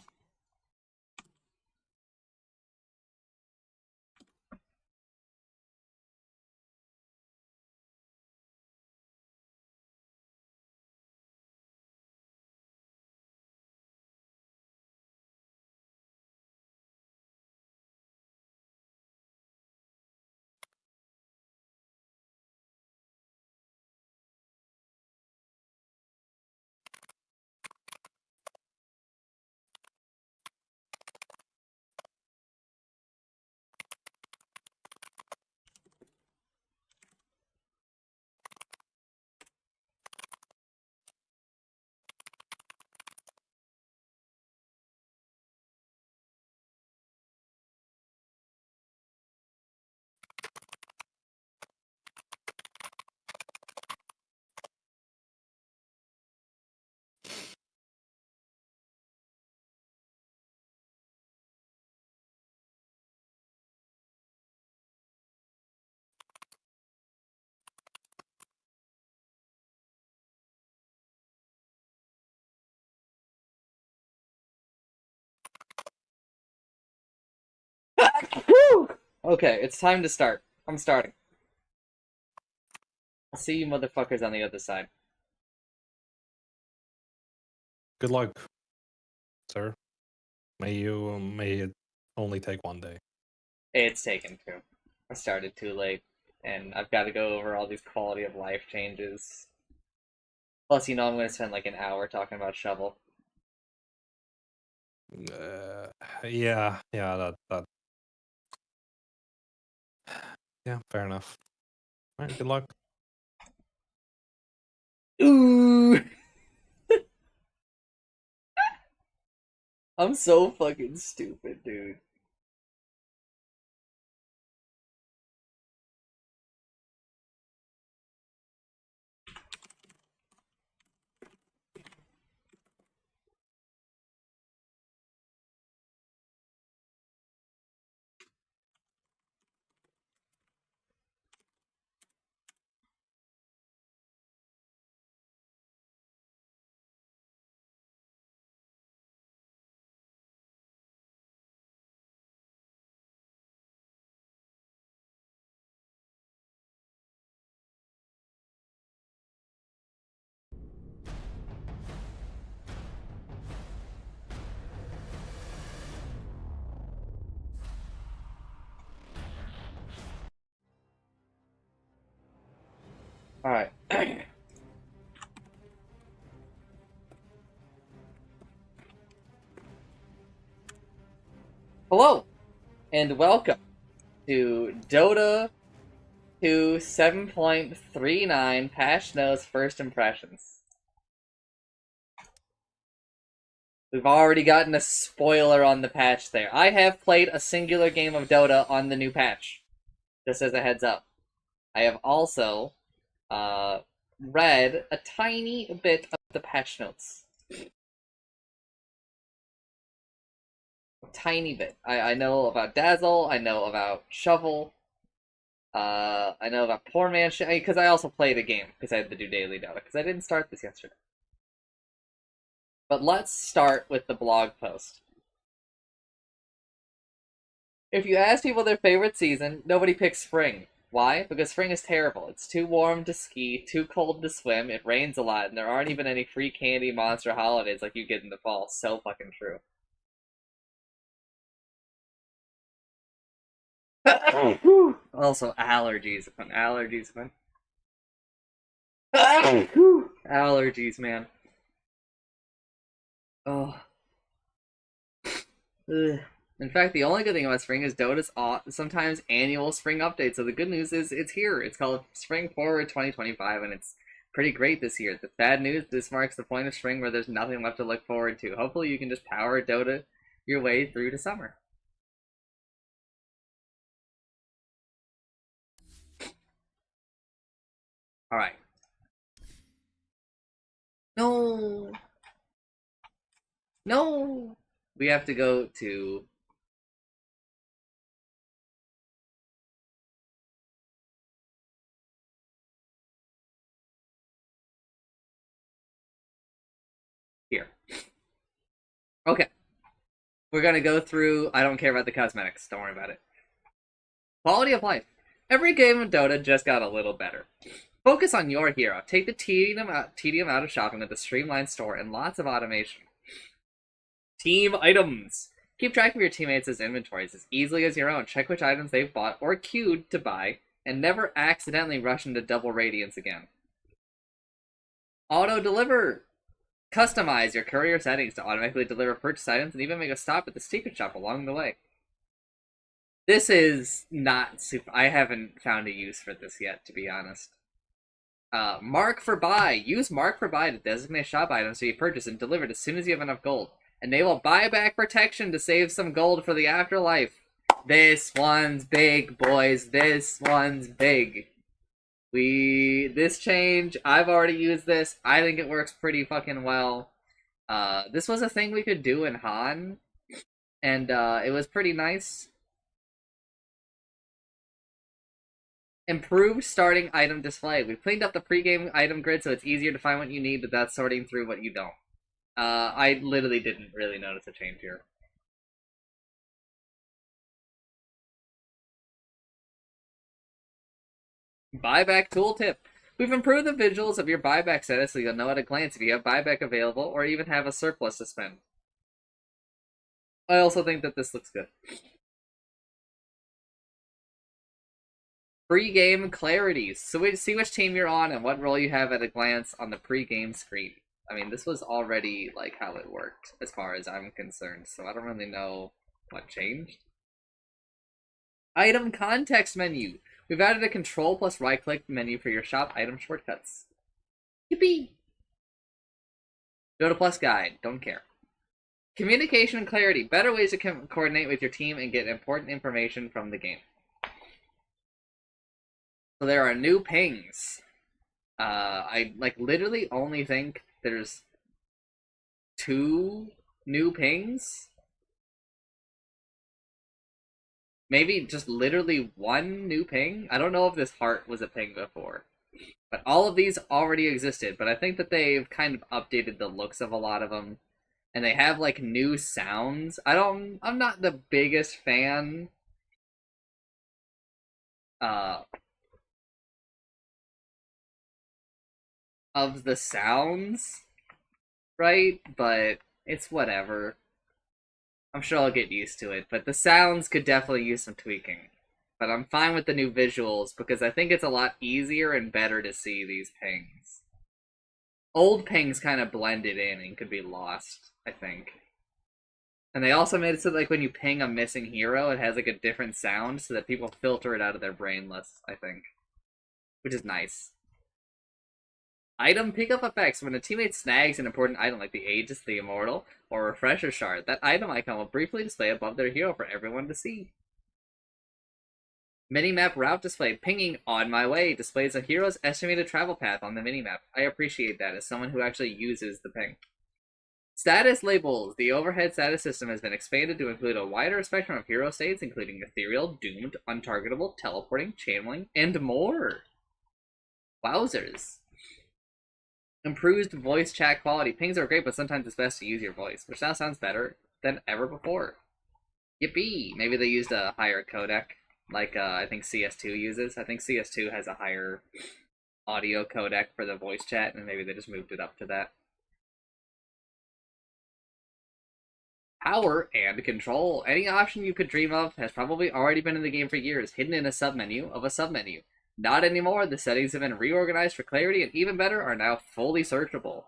Okay, it's time to start. I'm starting. I'll see you motherfuckers on the other side. Good luck, sir. May it only take one day. It's taken two. I started too late, and I've got to go over all these quality of life changes. Plus, you know I'm going to spend like an hour talking about Shovel. Yeah, that. Yeah, fair enough. All right, good luck. Ooh! I'm so fucking stupid, dude. Alright. Hello, and welcome to Dota 2 7.39 Patch Notes First Impressions. We've already gotten a spoiler on the patch there. I have played a singular game of Dota on the new patch, just as a heads up. I have also read a tiny bit of the patch notes. A tiny bit. I know about Dazzle, I know about Shovel, I know about Poor Man Shit, because I also played a game, because I had to do daily Dota, because I didn't start this yesterday. But let's start with the blog post. If you ask people their favorite season, nobody picks spring. Why? Because spring is terrible. It's too warm to ski, too cold to swim, it rains a lot, and there aren't even any free candy monster holidays like you get in the fall. So fucking true. Also, allergies. Allergies, man. Allergies, man. Oh. Ugh. In fact, the only good thing about spring is Dota's sometimes annual spring update. So the good news is it's here. It's called Spring Forward 2025, and it's pretty great this year. The bad news, this marks the point of spring where there's nothing left to look forward to. Hopefully you can just power Dota your way through to summer. Alright. No! No! We have to go to... here. Okay, we're gonna go through. I don't care about the cosmetics. Don't worry about it. Quality of life. Every game of Dota just got a little better. Focus on your hero. Take the tedium out of shopping with a streamlined store and lots of automation. Team items. Keep track of your teammates' inventories as easily as your own. Check which items they've bought or queued to buy, and never accidentally rush into double radiance again. Auto deliver. Customize your courier settings to automatically deliver purchase items and even make a stop at the secret shop along the way. This is not super. I haven't found a use for this yet, to be honest. Mark for buy. Use Mark for buy to designate shop items to be purchased and delivered as soon as you have enough gold. Enable buyback protection to save some gold for the afterlife. This one's big, boys. This one's big. This change, I've already used this. I think it works pretty fucking well. This was a thing we could do in Han, and it was pretty nice. Improved starting item display. We've cleaned up the pregame item grid so it's easier to find what you need without sorting through what you don't. I literally didn't really notice a change here. Buyback tooltip. We've improved the visuals of your buyback status so you'll know at a glance if you have buyback available or even have a surplus to spend. I also think that this looks good. Pre-game clarity. So see which team you're on and what role you have at a glance on the pre-game screen. I mean, this was already like how it worked as far as I'm concerned, so I don't really know what changed. Item context menu. We've added a control plus right click menu for your shop item shortcuts. Yippee! Dota Plus guide. Don't care. Communication and clarity. Better ways to coordinate with your team and get important information from the game. So there are new pings. I like literally only think there's 2 new pings. Maybe just literally 1 new ping. I don't know if this heart was a ping before. But all of these already existed, but I think that they've kind of updated the looks of a lot of them. And they have like new sounds. I'm not the biggest fan of the sounds, right? But it's whatever. I'm sure I'll get used to it, but the sounds could definitely use some tweaking. But I'm fine with the new visuals because I think it's a lot easier and better to see these pings. Old pings kind of blended in and could be lost, I think. And they also made it so that, like, when you ping a missing hero, it has like a different sound so that people filter it out of their brain less, I think. Which is nice. Item pickup effects. When a teammate snags an important item like the Aegis, the Immortal, or Refresher Shard, that item icon will briefly display above their hero for everyone to see. Minimap route display. Pinging on my way displays a hero's estimated travel path on the minimap. I appreciate that as someone who actually uses the ping. Status labels. The overhead status system has been expanded to include a wider spectrum of hero states, including ethereal, doomed, untargetable, teleporting, channeling, and more. Wowzers. Improved voice chat quality. Pings are great, but sometimes it's best to use your voice, which now sounds better than ever before. Yippee! Maybe they used a higher codec, like I think CS2 uses. I think CS2 has a higher audio codec for the voice chat, and maybe they just moved it up to that. Power and control. Any option you could dream of has probably already been in the game for years, hidden in a submenu of a submenu. Not anymore. The settings have been reorganized for clarity, and even better, are now fully searchable.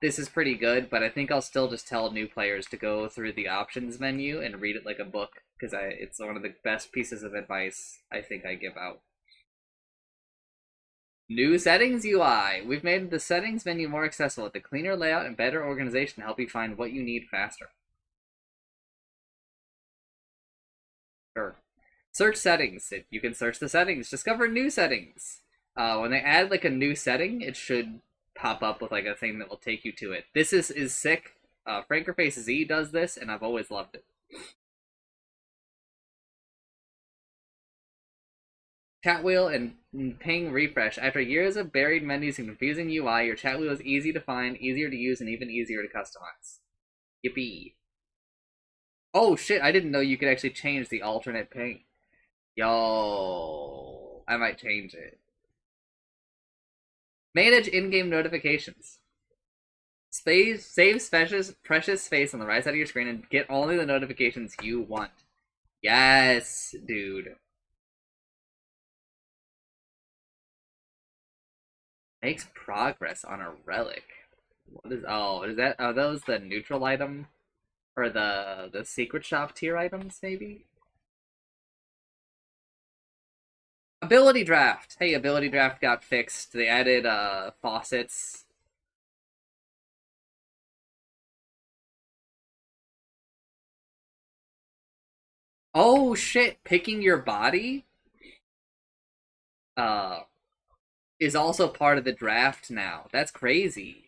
This is pretty good, but I think I'll still just tell new players to go through the options menu and read it like a book, because it's one of the best pieces of advice I think I give out. New settings UI. We've made the settings menu more accessible with a cleaner layout and better organization to help you find what you need faster. Sure. Search settings. You can search the settings. Discover new settings. When they add like a new setting, it should pop up with like a thing that will take you to it. This is sick. Frankerface Z does this, and I've always loved it. Chat wheel and ping refresh. After years of buried menus and confusing UI, your chat wheel is easy to find, easier to use, and even easier to customize. Yippee. Oh shit, I didn't know you could actually change the alternate ping. Yo, I might change it. Manage in-game notifications. Save precious space on the right side of your screen and get only the notifications you want. Yes, dude. Makes progress on a relic. What is? Oh, is that? Are those the neutral item or the secret shop tier items? Maybe. Ability draft. Hey, ability draft got fixed. They added faucets. Oh shit! Picking your body uh is also part of the draft now. That's crazy.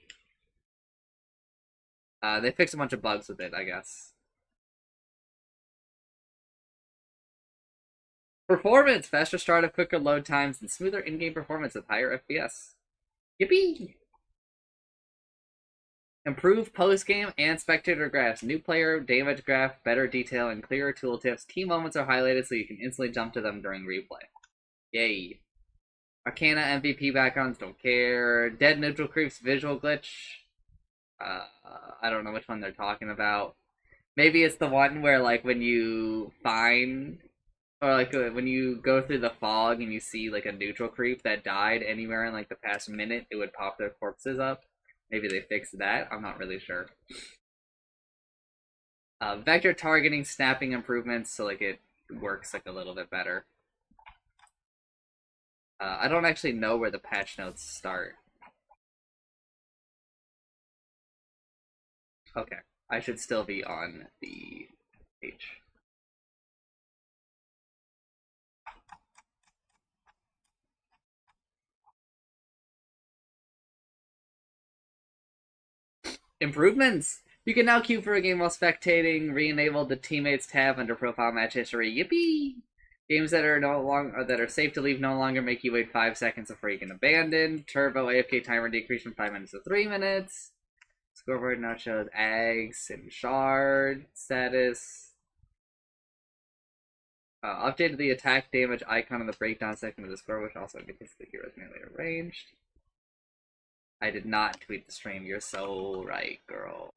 They fixed a bunch of bugs with it, I guess. Performance, faster startup, quicker load times, and smoother in-game performance with higher FPS. Yippee! Improve post-game and spectator graphs. New player damage graph, better detail, and clearer tooltips. Key moments are highlighted so you can instantly jump to them during replay. Yay. Arcana MVP backgrounds, don't care. Dead neutral creeps visual glitch. I don't know which one they're talking about. Maybe it's the one where, like, when you find, or like when you go through the fog and you see like a neutral creep that died anywhere in like the past minute, it would pop their corpses up. Maybe they fixed that. I'm not really sure. Vector targeting, snapping improvements, so like it works like a little bit better. I don't actually know where the patch notes start. Okay, I should still be on the page. Improvements! You can now queue for a game while spectating. Re-enabled the teammates tab under profile match history. Yippee! Games that are no longer that are safe to leave no longer make you wait 5 seconds before you can abandon. Turbo AFK timer decreased from 5 minutes to 3 minutes. Scoreboard now shows eggs and shard status. Updated the attack damage icon in the breakdown section of the scoreboard, which also indicates the heroes melee arranged. I did not tweet the stream. You're so right, girl.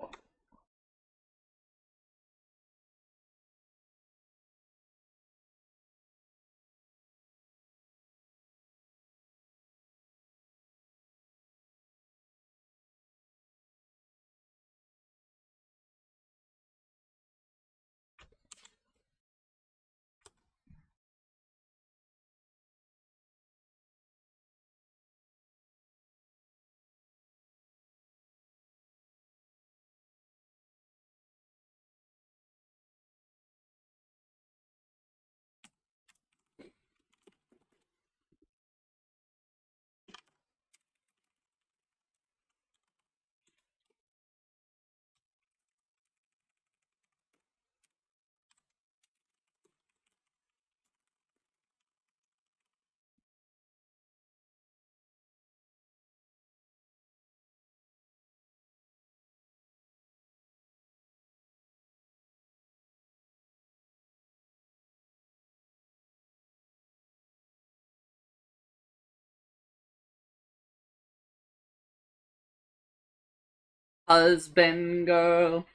Husband, girl.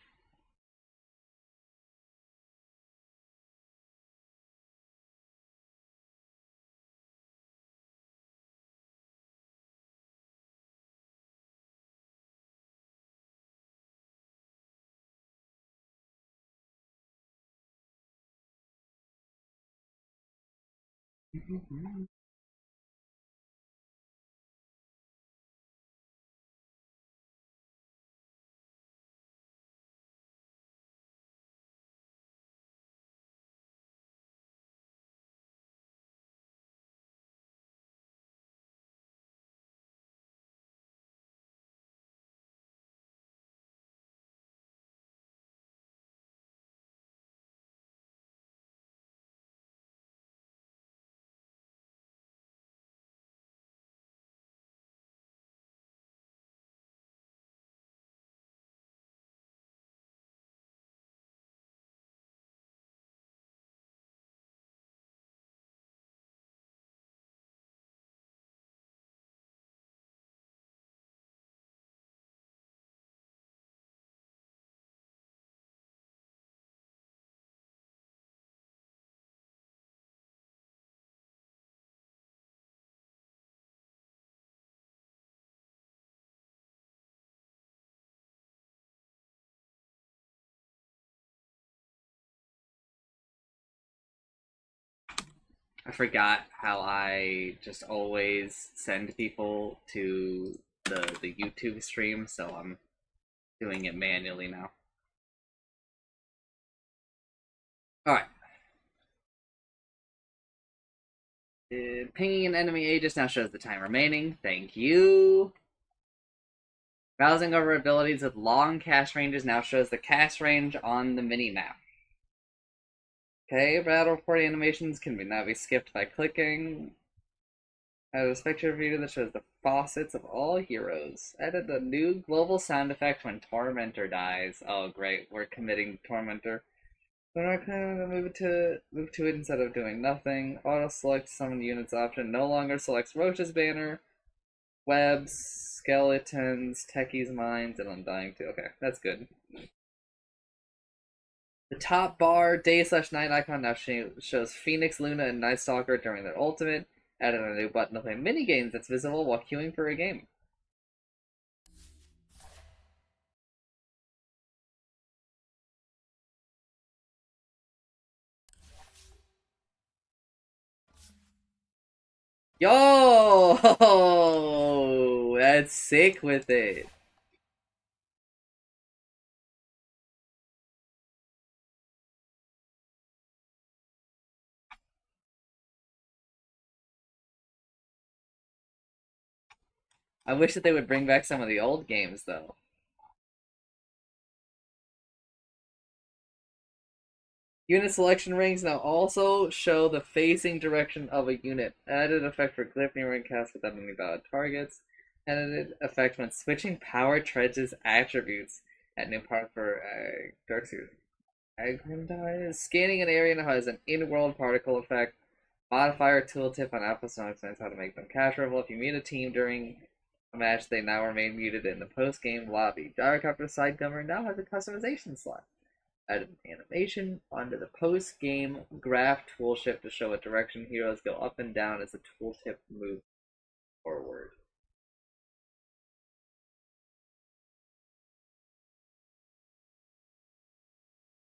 I forgot how I just always send people to the YouTube stream, so I'm doing it manually now. Alright. Pinging an enemy Aegis now shows the time remaining. Thank you. Browsing over abilities with long cast ranges now shows the cast range on the mini-map. Okay, battle reporting animations can now be skipped by clicking. Added a spectator view that shows the faucets of all heroes. Added a new global sound effect when Tormentor dies. Oh great, we're committing Tormentor. When I kind of move to it instead of doing nothing. Auto select summon units option no longer selects Roach's banner, webs, skeletons, techies, mines, and Undying too. Okay, that's good. The top bar day/night icon now shows Phoenix, Luna, and Night Stalker during their ultimate. Added a new button to play mini games that's visible while queuing for a game. Yo, that's sick with it. I wish that they would bring back some of the old games though. Unit selection rings now also show the facing direction of a unit. Added effect for glyph near cast without any valid targets. Added effect when switching power treads attributes at new part for Darkseer. Aggrandize. Scanning an area now has an in-world particle effect. Modifier tooltip on Alpha Song explains how to make them cashable. If you meet a team during a match, they now remain muted in the post-game lobby. Gyrocopter side cover now has a customization slot. Added an animation onto the post-game graph tooltip to show what direction heroes go up and down as the tooltip moves forward.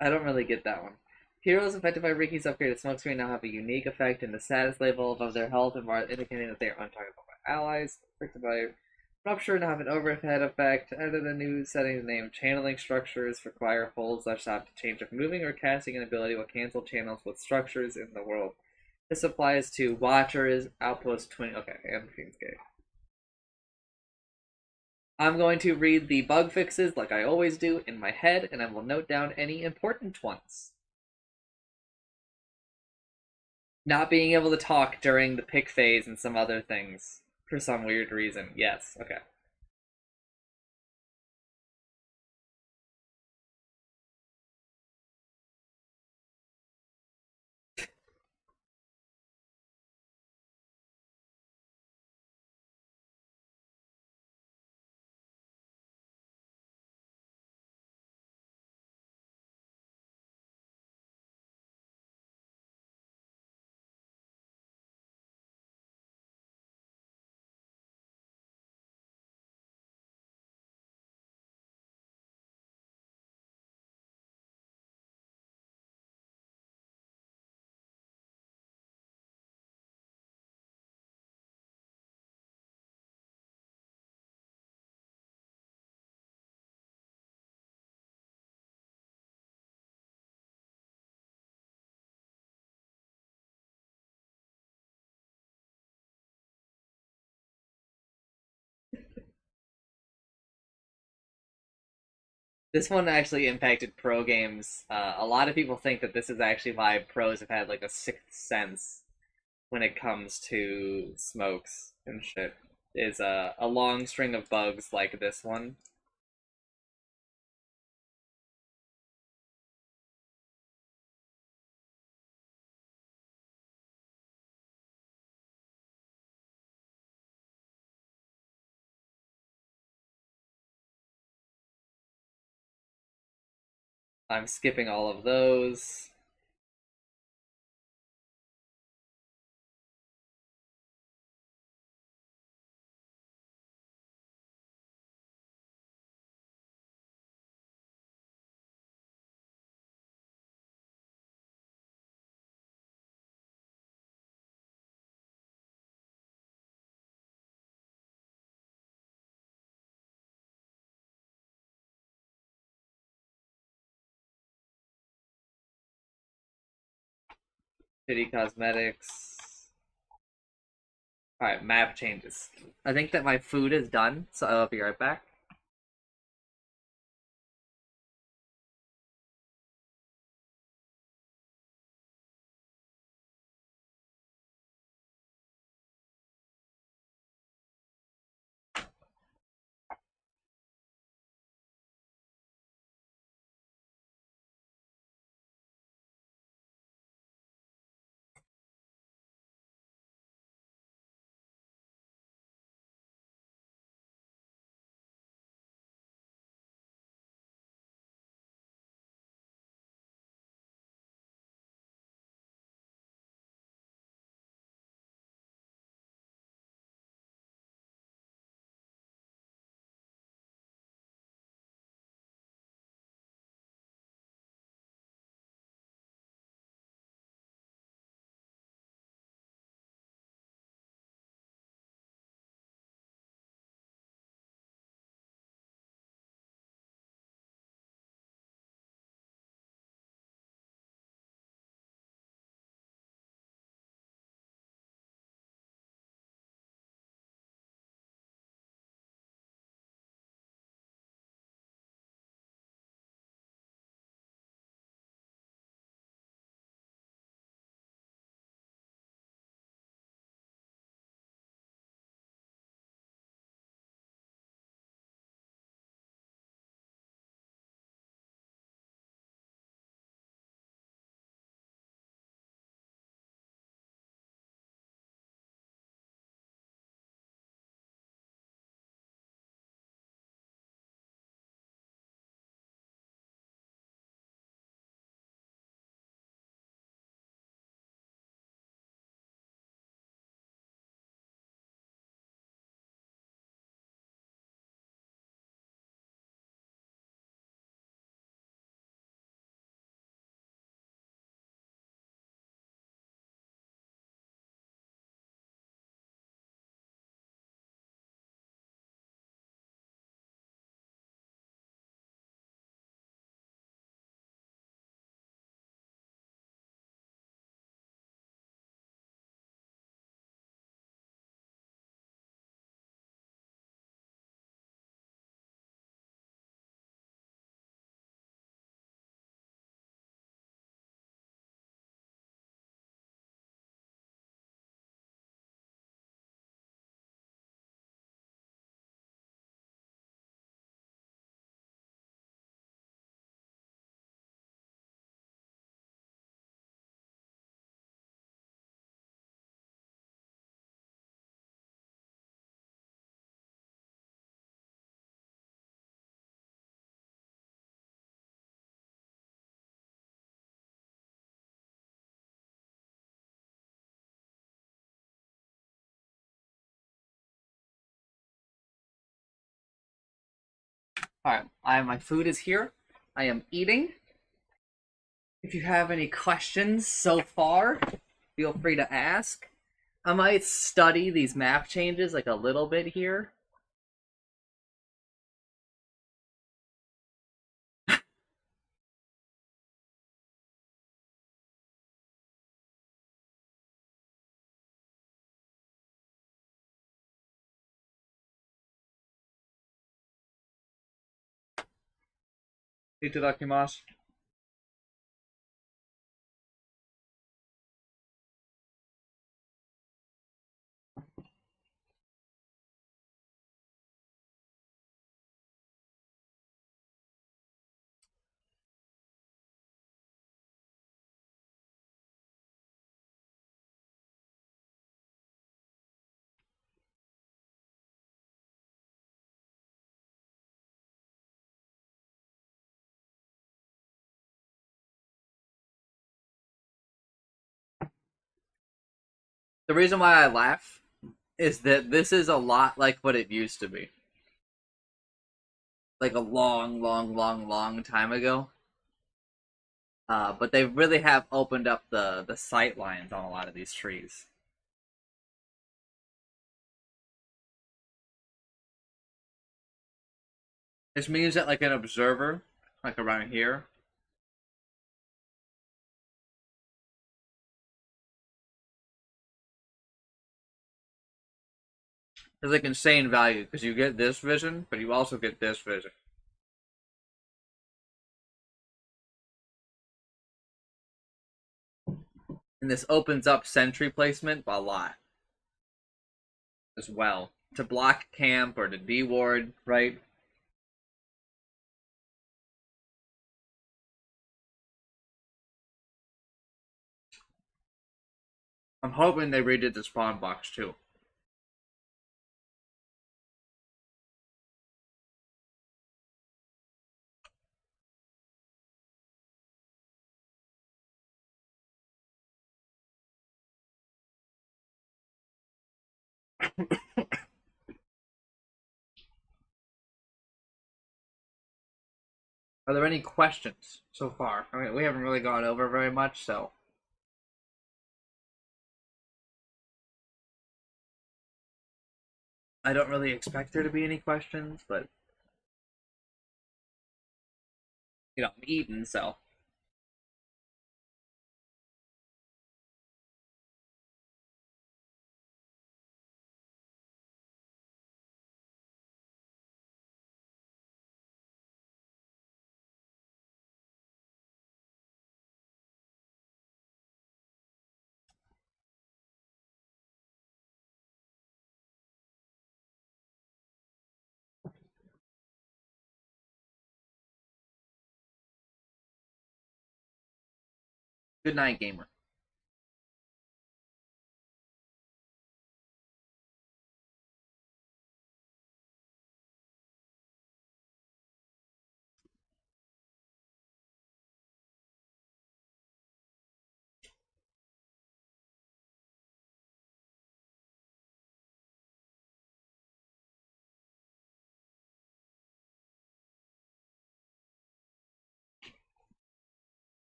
I don't really get that one. Heroes affected by Ricky's upgraded smokescreen now have a unique effect in the status label above their health and bar, indicating that they are untargetable by allies. Affected by Rupture now have an overhead effect. Added a new setting named Channeling Structures. Require hold/stop to change if moving or casting an ability will cancel channels with structures in the world. This applies to Watchers, Outpost 20. Okay, and Fiend's Gate. I'm going to read the bug fixes like I always do in my head, and I will note down any important ones. Not being able to talk during the pick phase and some other things for some weird reason. Yes, okay. This one actually impacted pro games. A lot of people think that this is actually why pros have had like a sixth sense when it comes to smokes and shit. Is a long string of bugs like this one. I'm skipping all of those. City cosmetics. Alright, map changes. I think that my food is done, so I'll be right back. Alright, my food is here. I am eating. If you have any questions so far, feel free to ask. I might study these map changes like a little bit here. Itadakimasu. The reason why I laugh is that this is a lot like what it used to be. Like a long, long, long, long time ago. But they really have opened up the sight lines on a lot of these trees. This means that like an observer, like around here, It's like insane value because you get this vision, but you also get this vision. And this opens up sentry placement a lot as well. To block camp or to D-ward, right? I'm hoping they redid the spawn box too. Are there any questions so far? I mean, we haven't really gone over very much, so I don't really expect there to be any questions, but I'm eating, so good night, gamer.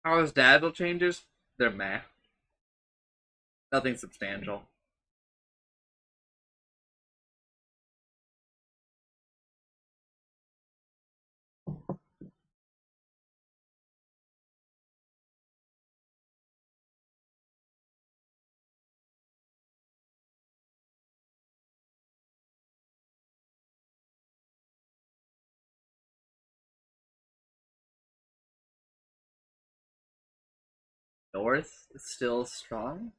How his dad will changes? They're meh. Nothing substantial. North is still strong.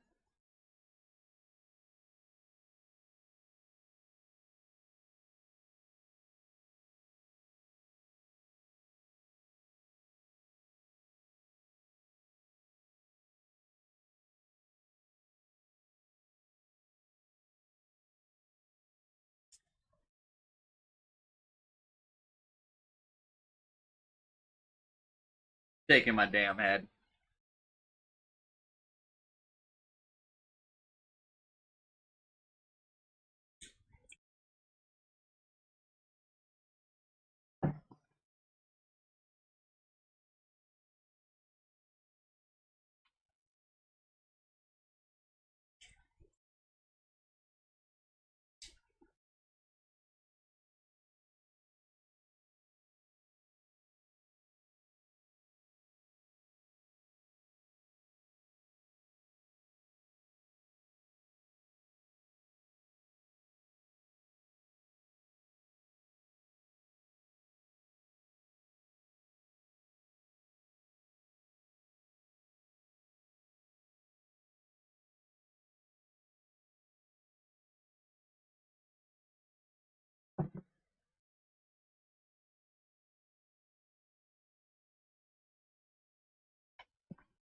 Shaking my damn head.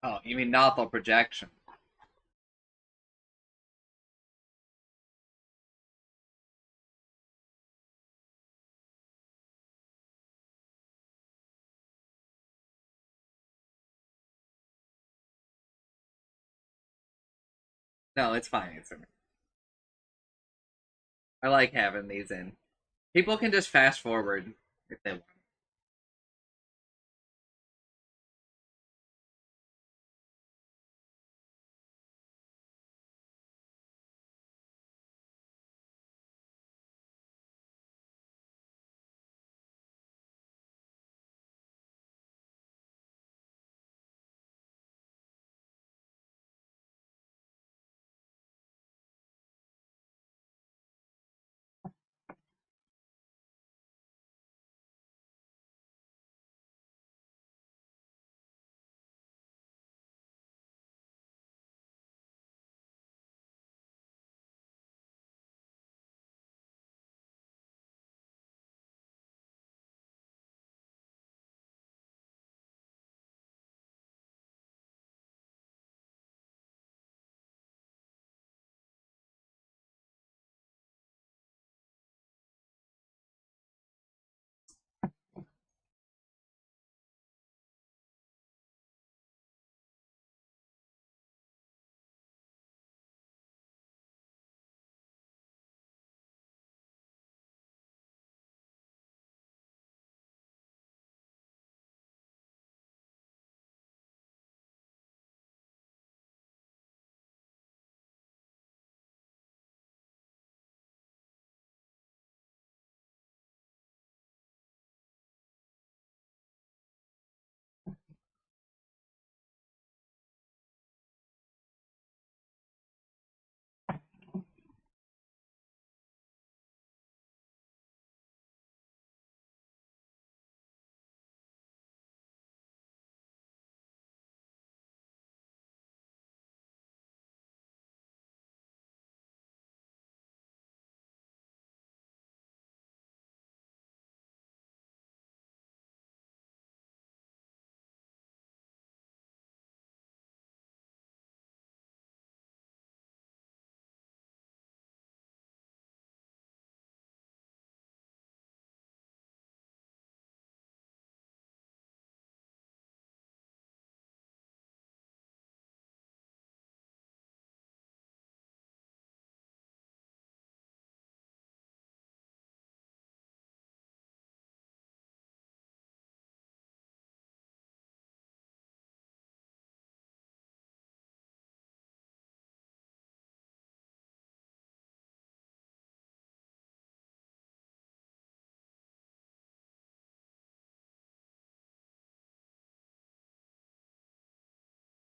Oh, you mean novel projection? No, it's fine. I like having these in. People can just fast forward if they want.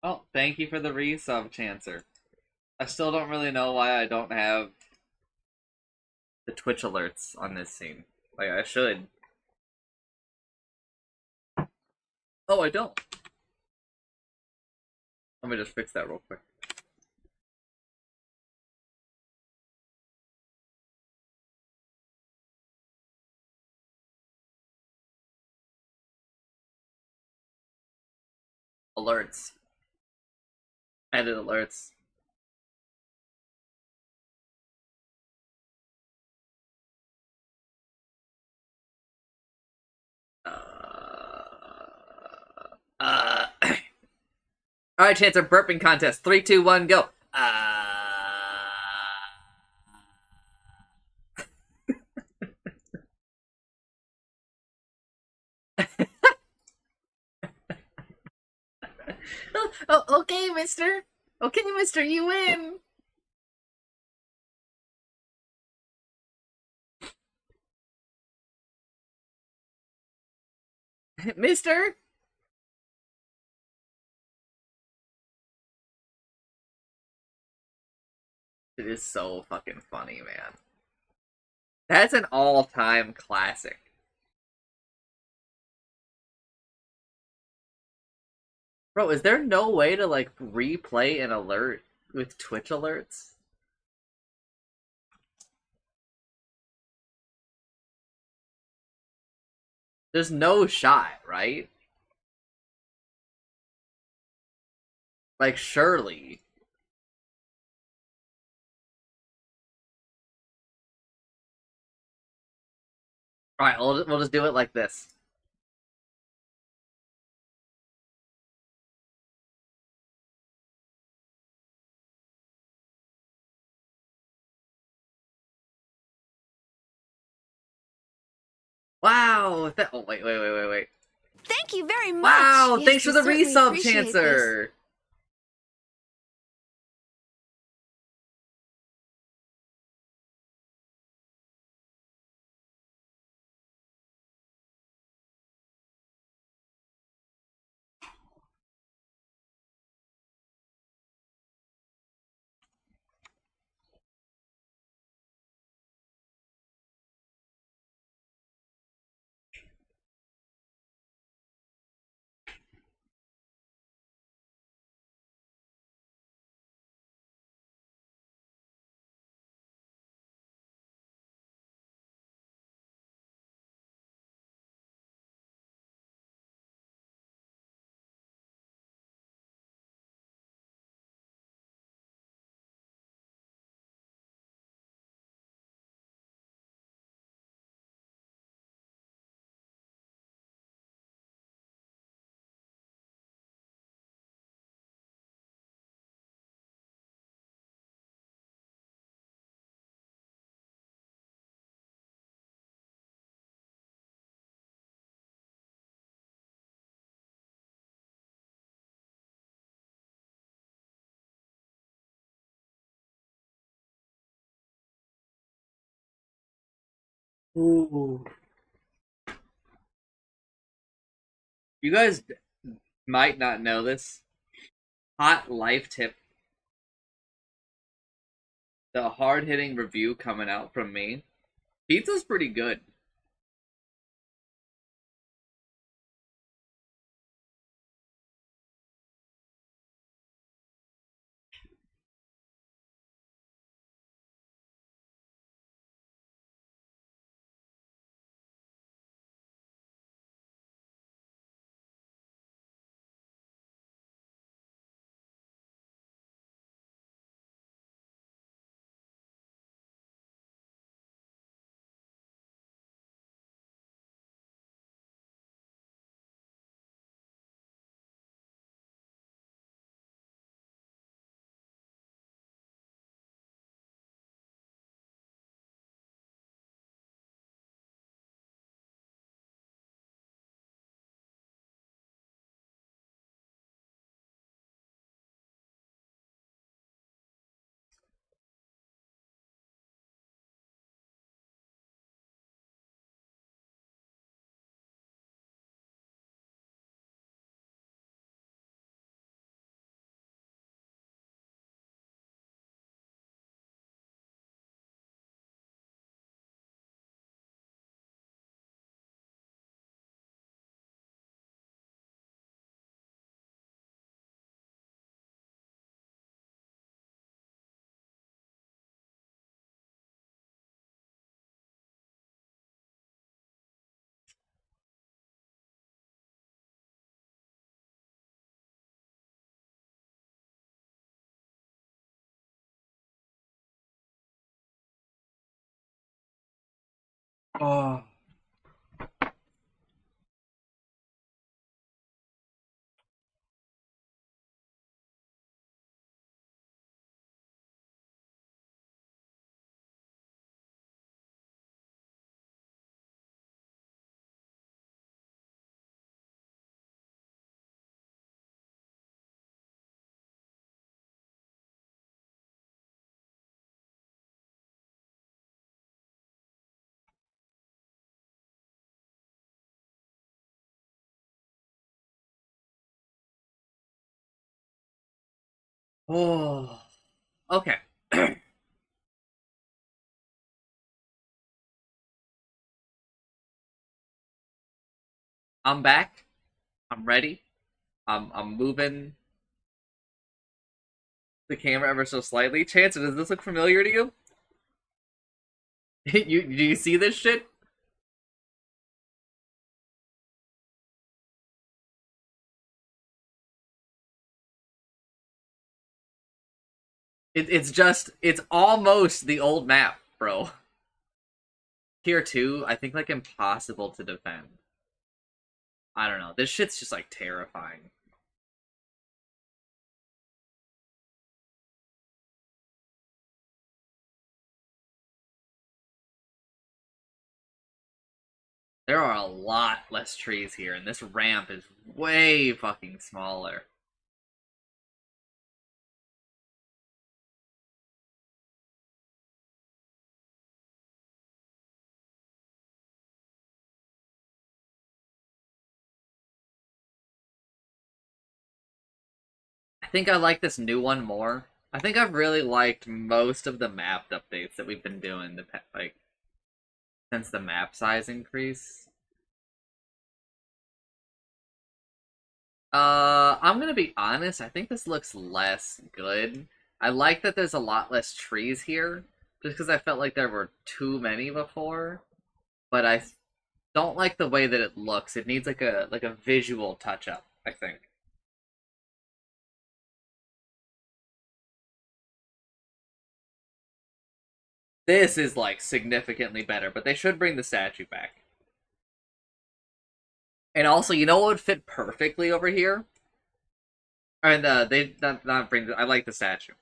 Well, thank you for the resub, Chancer. I still don't really know why I don't have the Twitch alerts on this scene. Like, I should. Oh, I don't. Let me just fix that real quick. Alerts. Edit alerts. Uh, All right, Chancer, burping contest. 3, 2, 1, go. Okay, mister. Okay, mister, you win. Mister? It is so fucking funny, man. That's an all-time classic. Bro, is there no way to, like, replay an alert with Twitch alerts? There's no shot, right? Like, surely. Alright, we'll just do it like this. Wow! Oh, wait. Thank you very much. Wow! Yes, Thanks for we the certainly resub, appreciate this. Chancer! Ooh. You guys might not know this. Hot life tip. The hard hitting review coming out from me. Pizza's pretty good. Oh. Oh. Okay. I'm back. I'm ready. I'm moving the camera ever so slightly. Chance, does this look familiar to you? Do you see this shit? It's almost the old map, bro. Tier 2, I think like impossible to defend. I don't know. This shit's just like terrifying. There are a lot less trees here, and this ramp is way fucking smaller. I think I like this new one more. I think I've really liked most of the map updates that we've been doing like since the map size increase. I'm gonna be honest, I think this looks less good. I like that there's a lot less trees here, just because I felt like there were too many before. But I don't like the way that it looks. It needs like a visual touch up, I think. This is like significantly better, but they should bring the statue back. And also, you know what would fit perfectly over here? And they not bring. I like the statue.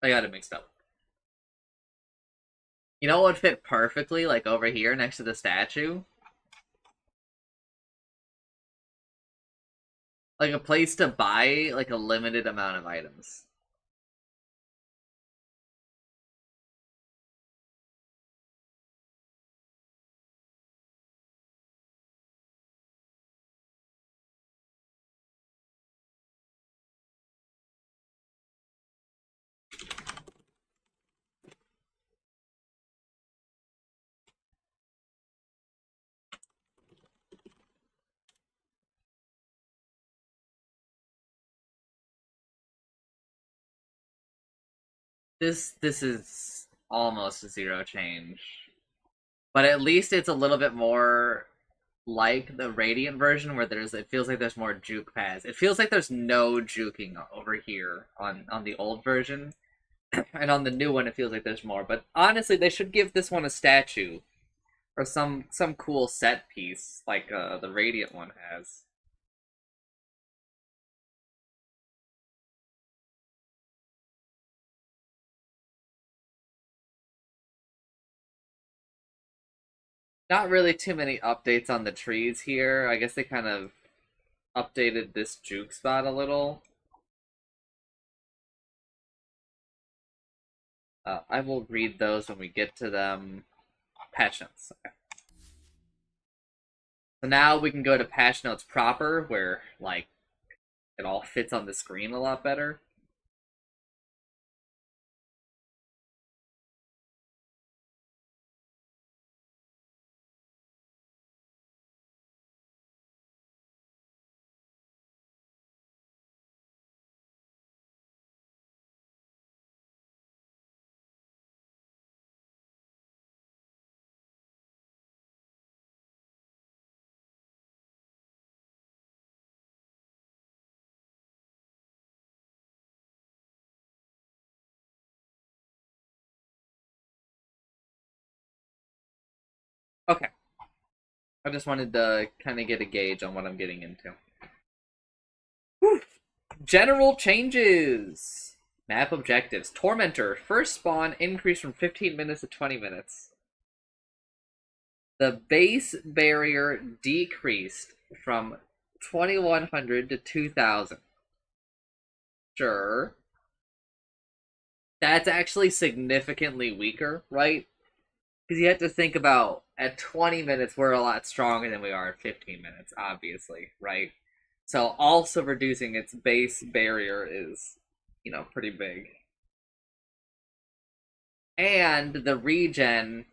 I got it mixed up. You know what would fit perfectly, like over here next to the statue? Like a place to buy like a limited amount of items. This is almost a zero change. But at least it's a little bit more like the Radiant version where it feels like there's more juke pads. It feels like there's no juking over here on the old version. And on the new one it feels like there's more. But honestly, they should give this one a statue or some cool set piece like the Radiant one has. Not really too many updates on the trees here. I guess they kind of updated this juke spot a little. I will read those when we get to them. Patch notes. Okay. So now we can go to patch notes proper, where like it all fits on the screen a lot better. Okay. I just wanted to kind of get a gauge on what I'm getting into. Whew. General changes. Map objectives. Tormentor. First spawn increased from 15 minutes to 20 minutes. The base barrier decreased from 2100 to 2000. Sure. That's actually significantly weaker, right? Because you have to think about at 20 minutes, we're a lot stronger than we are at 15 minutes, obviously, right? So also reducing its base barrier is, pretty big. And the regen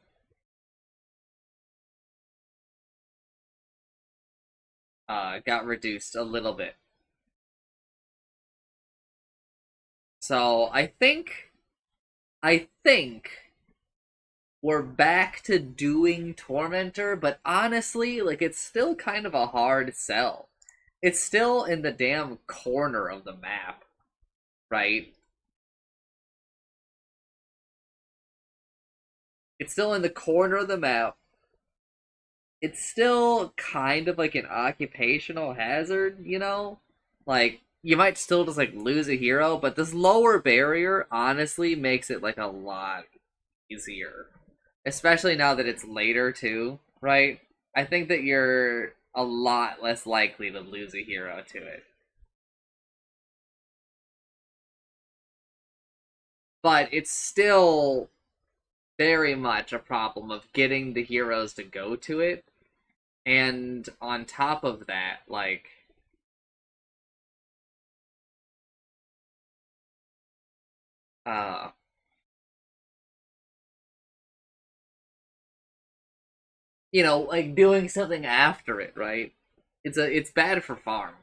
got reduced a little bit. So I think we're back to doing Tormentor, but honestly, like it's still kind of a hard sell. It's still in the damn corner of the map, right? It's still in the corner of the map. It's still kind of like an occupational hazard, Like you might still just like lose a hero, but this lower barrier honestly makes it like a lot easier. Especially now that it's later too, right? I think that you're a lot less likely to lose a hero to it. But it's still very much a problem of getting the heroes to go to it. And on top of that, like, uh, like doing something after it, right? It's bad for farm.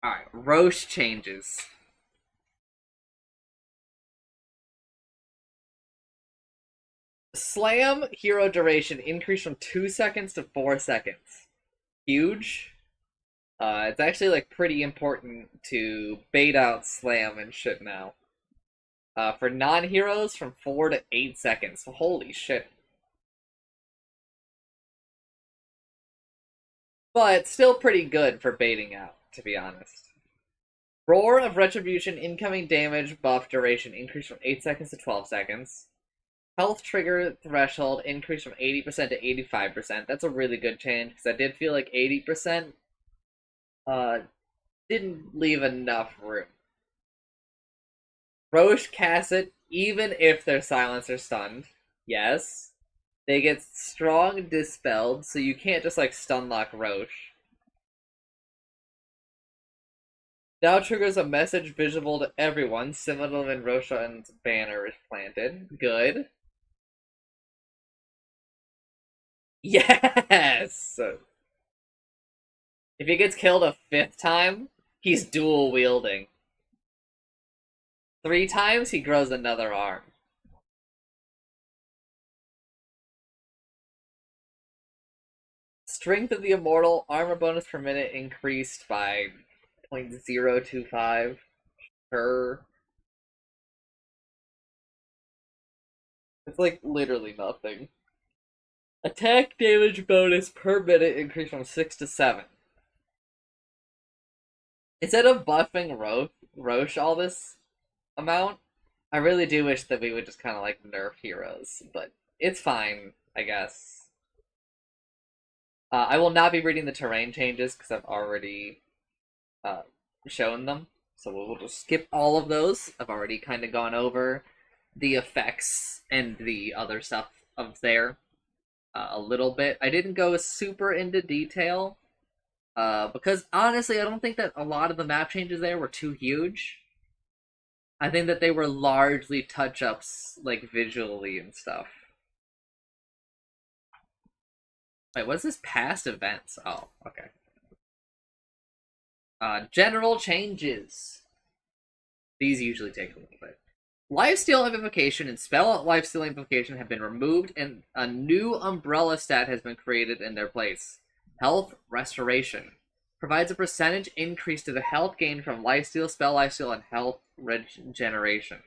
All right, Roche changes. Slam hero duration increased from 2 seconds to 4 seconds. Huge. It's actually like pretty important to bait out slam and shit now. For non-heroes, from 4 to 8 seconds. Holy shit! But still pretty good for baiting out, to be honest. Roar of Retribution incoming damage buff duration increased from 8 seconds to 12 seconds. Health trigger threshold increased from 80% to 85%. That's a really good change, because I did feel like 80% didn't leave enough room. Roche casts it even if their silencer stunned. Yes. They get strong dispelled, so you can't just like stun lock Roche. Now triggers a message visible to everyone, similar to when Roshan's banner is planted. Good. Yes! If he gets killed a 5th time, he's dual wielding. 3 times, he grows another arm. Strength of the Immortal, armor bonus per minute increased by 0.025. Sure. It's like literally nothing. Attack damage bonus per minute increased from 6 to 7. Instead of buffing Roche all this amount, I really do wish that we would just kind of like nerf heroes, but it's fine, I guess. I will not be reading the terrain changes because I've already shown them, so we'll just skip all of those. I've already kind of gone over the effects and the other stuff of there a little bit. I didn't go super into detail because honestly, I don't think that a lot of the map changes there were too huge. I think that they were largely touch-ups, like visually and stuff. Wait, what's this past events? Oh, okay. General changes. These usually take a little bit. Lifesteal Amplification and Spell Lifesteal Amplification have been removed, and a new umbrella stat has been created in their place. Health Restoration provides a percentage increase to the health gained from lifesteal, spell lifesteal, and health regeneration.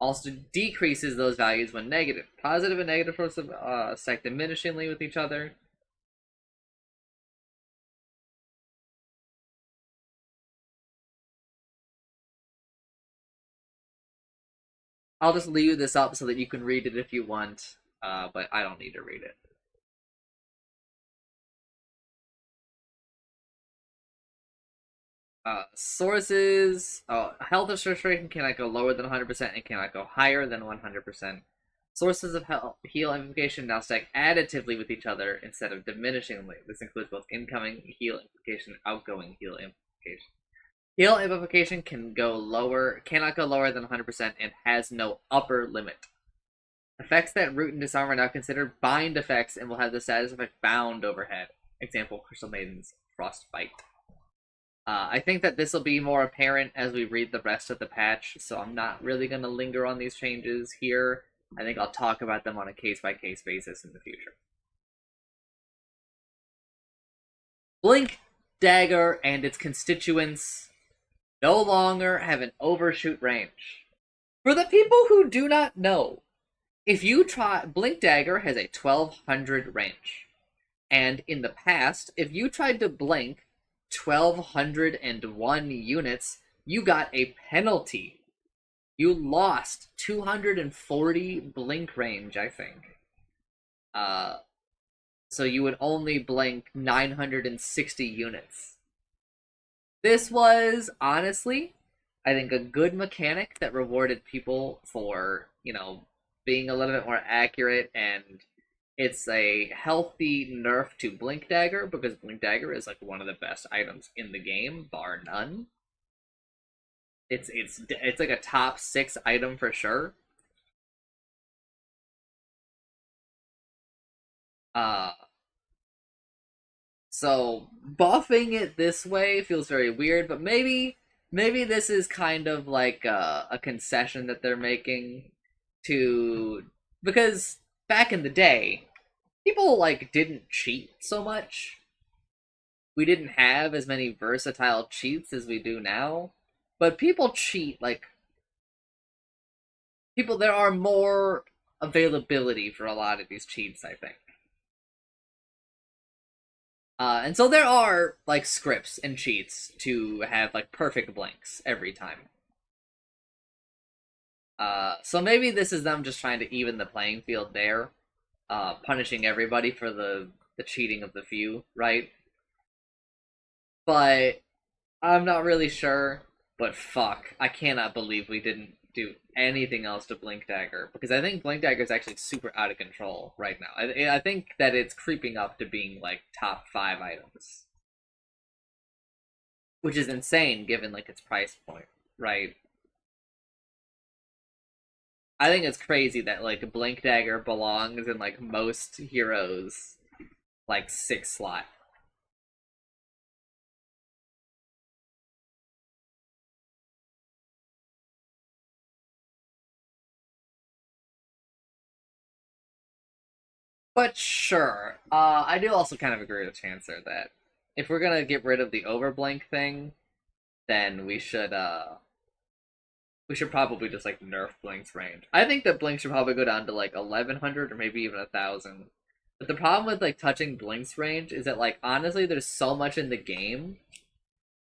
Also decreases those values when negative. Positive and negative force stack diminishingly with each other. I'll just leave this up so that you can read it if you want, but I don't need to read it. Sources. Health restoration cannot go lower than 100% and cannot go higher than 100%. Sources of heal amplification now stack additively with each other instead of diminishingly. This includes both incoming heal amplification and outgoing heal amplification. Heal amplification cannot go lower than 100% and has no upper limit. Effects that root and disarm are now considered bind effects and will have the status effect bound overhead. Example, Crystal Maiden's Frostbite. I think that this will be more apparent as we read the rest of the patch, so I'm not really going to linger on these changes here. I think I'll talk about them on a case-by-case basis in the future. Blink Dagger and its constituents no longer have an overshoot range. For the people who do not know, if you try, Blink Dagger has a 1200 range. And in the past, if you tried to blink 1201 units, you got a penalty. You lost 240 blink range, I think. Uh, so you would only blink 960 units. This was, honestly, I think a good mechanic that rewarded people for, being a little bit more accurate, and it's a healthy nerf to Blink Dagger because Blink Dagger is like one of the best items in the game, bar none. It's like a top 6 item for sure. Uh so buffing it this way feels very weird, but maybe this is kind of like a concession that they're making to, because back in the day, people like didn't cheat so much. We didn't have as many versatile cheats as we do now, but people cheat like people. There are more availability for a lot of these cheats, I think. And so there are like scripts and cheats to have like perfect blinks every time. So maybe this is them just trying to even the playing field there, punishing everybody for the cheating of the few, right? But I'm not really sure. But fuck, I cannot believe we didn't do anything else to Blink Dagger, because I think Blink Dagger is actually super out of control right now. I think that it's creeping up to being like top 5 items, which is insane given like its price point, right? I think it's crazy that like Blink Dagger belongs in like most heroes like 6 slot. But sure, I do also kind of agree with Chancer that if we're gonna get rid of the overblink thing, then we should probably just like nerf Blink's range. I think that Blink should probably go down to like 1100 or maybe even 1000. But the problem with like touching Blink's range is that like honestly, there's so much in the game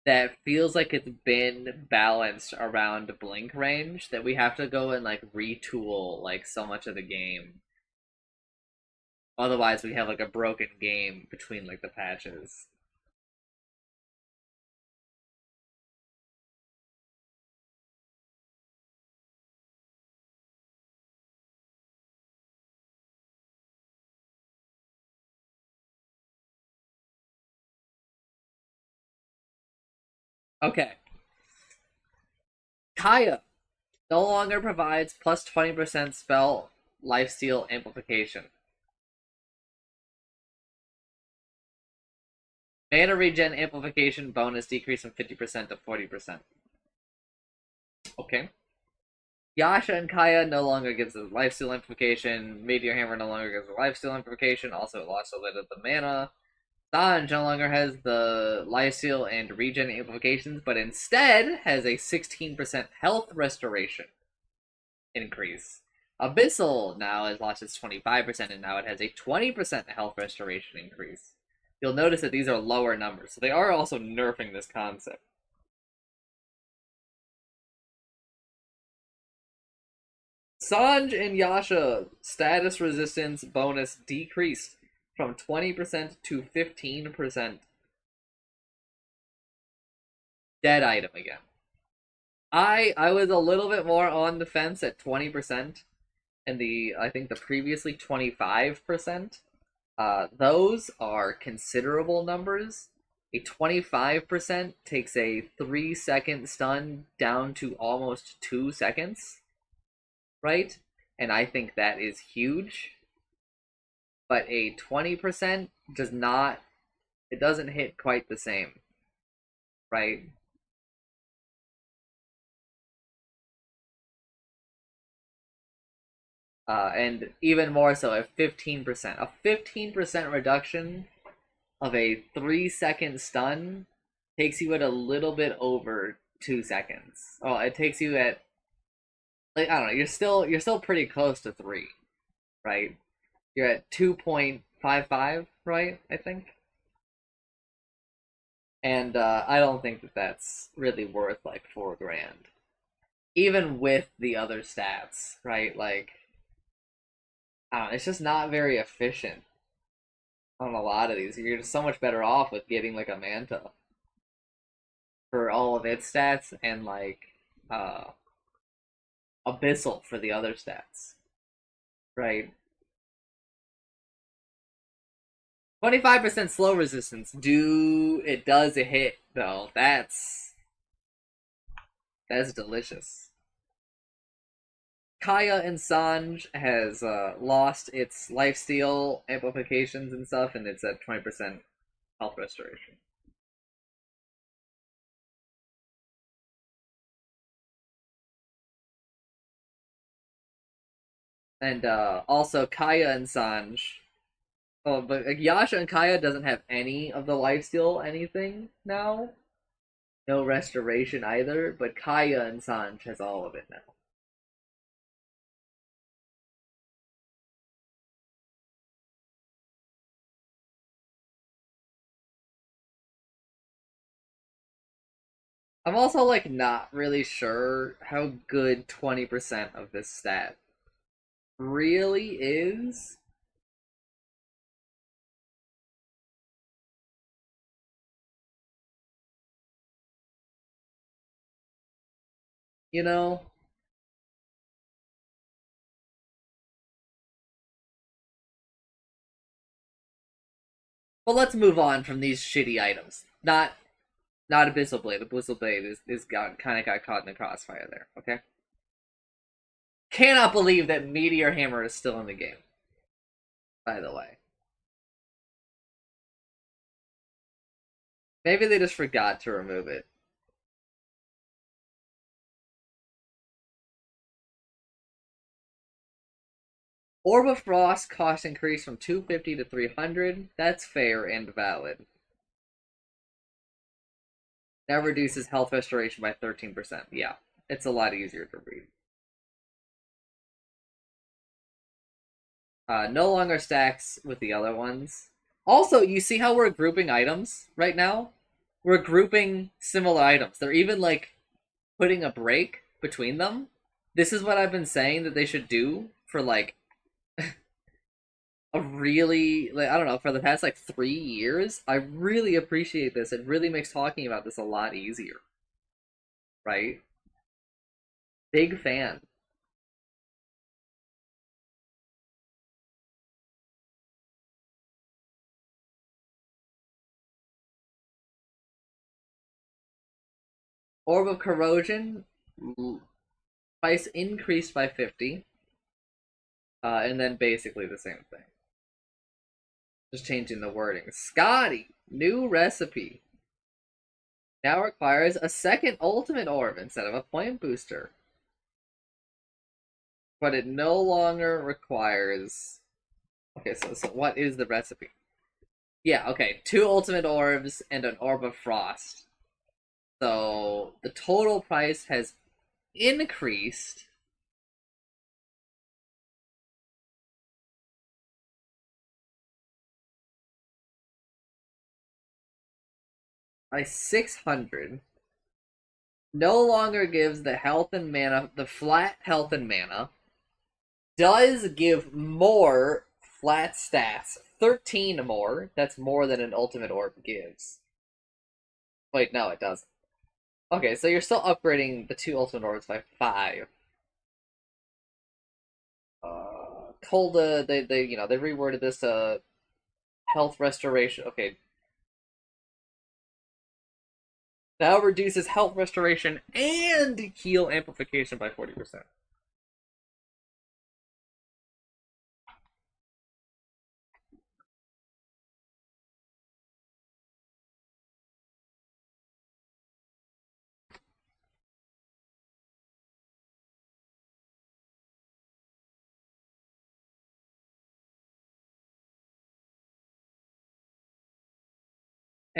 that feels like it's been balanced around Blink range that we have to go and like retool like so much of the game. Otherwise, we have like a broken game between like the patches. Okay, Kaya no longer provides plus 20% spell lifesteal amplification. Mana regen amplification bonus decrease from 50% to 40%. Okay. Yasha and Kaya no longer gives a lifesteal amplification. Meteor Hammer no longer gives a lifesteal amplification. Also, it lost a bit of the mana. Sanj no longer has the lifesteal and regen amplifications, but instead has a 16% health restoration increase. Abyssal now has lost its 25%, and now it has a 20% health restoration increase. You'll notice that these are lower numbers, so they are also nerfing this concept. Sanj and Yasha status resistance bonus decreased from 20% to 15%. Dead item again. I was a little bit more on the fence at 20%, and I think the previously 25%. Those are considerable numbers. A 25% takes a 3-second stun down to almost 2 seconds, right? And I think that is huge. But a 20% does not, it doesn't hit quite the same, right? And even more so, a 15%. A 15% reduction of a 3-second stun takes you at a little bit over 2 seconds. Oh, it takes you at, like, I don't know. You're still pretty close to 3, right? You're at 2.55, right? I think. And I don't think that that's really worth like 4 grand. even with the other stats, right? Like, I don't know, it's just not very efficient on a lot of these. You're just so much better off with getting like a Manta for all of its stats and like uh Abyssal for the other stats, right? 25% slow resistance. It does a hit though. That's delicious. Kaya and Sanj has lost its lifesteal amplifications and stuff, and it's at 20% health restoration. And also Kaya and Sanj. Oh, but like, Yasha and Kaya doesn't have any of the lifesteal anything now. No restoration either, but Kaya and Sanj has all of it now. I'm also like not really sure how good 20% of this stat really is. You know? Well, let's move on from these shitty items. Not Abyssal Blade. Abyssal Blade is kind of got caught in the crossfire there. Okay. Cannot believe that Meteor Hammer is still in the game. By the way, maybe they just forgot to remove it. Orb of Frost cost increase from 250 to 300. That's fair and valid. That reduces health restoration by 13%. Yeah, it's a lot easier to read. No longer stacks with the other ones. Also, you see how we're grouping items right now? We're grouping similar items. They're even like putting a break between them. This is what I've been saying that they should do for like a really, like, I don't know, for the past like 3 years. I really appreciate this. It really makes talking about this a lot easier. Right? Big fan. Orb of Corrosion, price increased by 50. And then basically the same thing. Just changing the wording. Scotty, new recipe. Now requires a second ultimate orb instead of a point booster. But it no longer requires... Okay, so what is the recipe? Yeah, okay. 2 ultimate orbs and an orb of frost. So the total price has increased by 600. No longer gives the health and mana, the flat health and mana. Does give more flat stats. 13 more. That's more than an ultimate orb gives. Wait, no, it doesn't. Okay, so you're still upgrading the 2 ultimate orbs by 5. Colda, they they reworded this health restoration. Okay. Now reduces health restoration and heal amplification by 40%.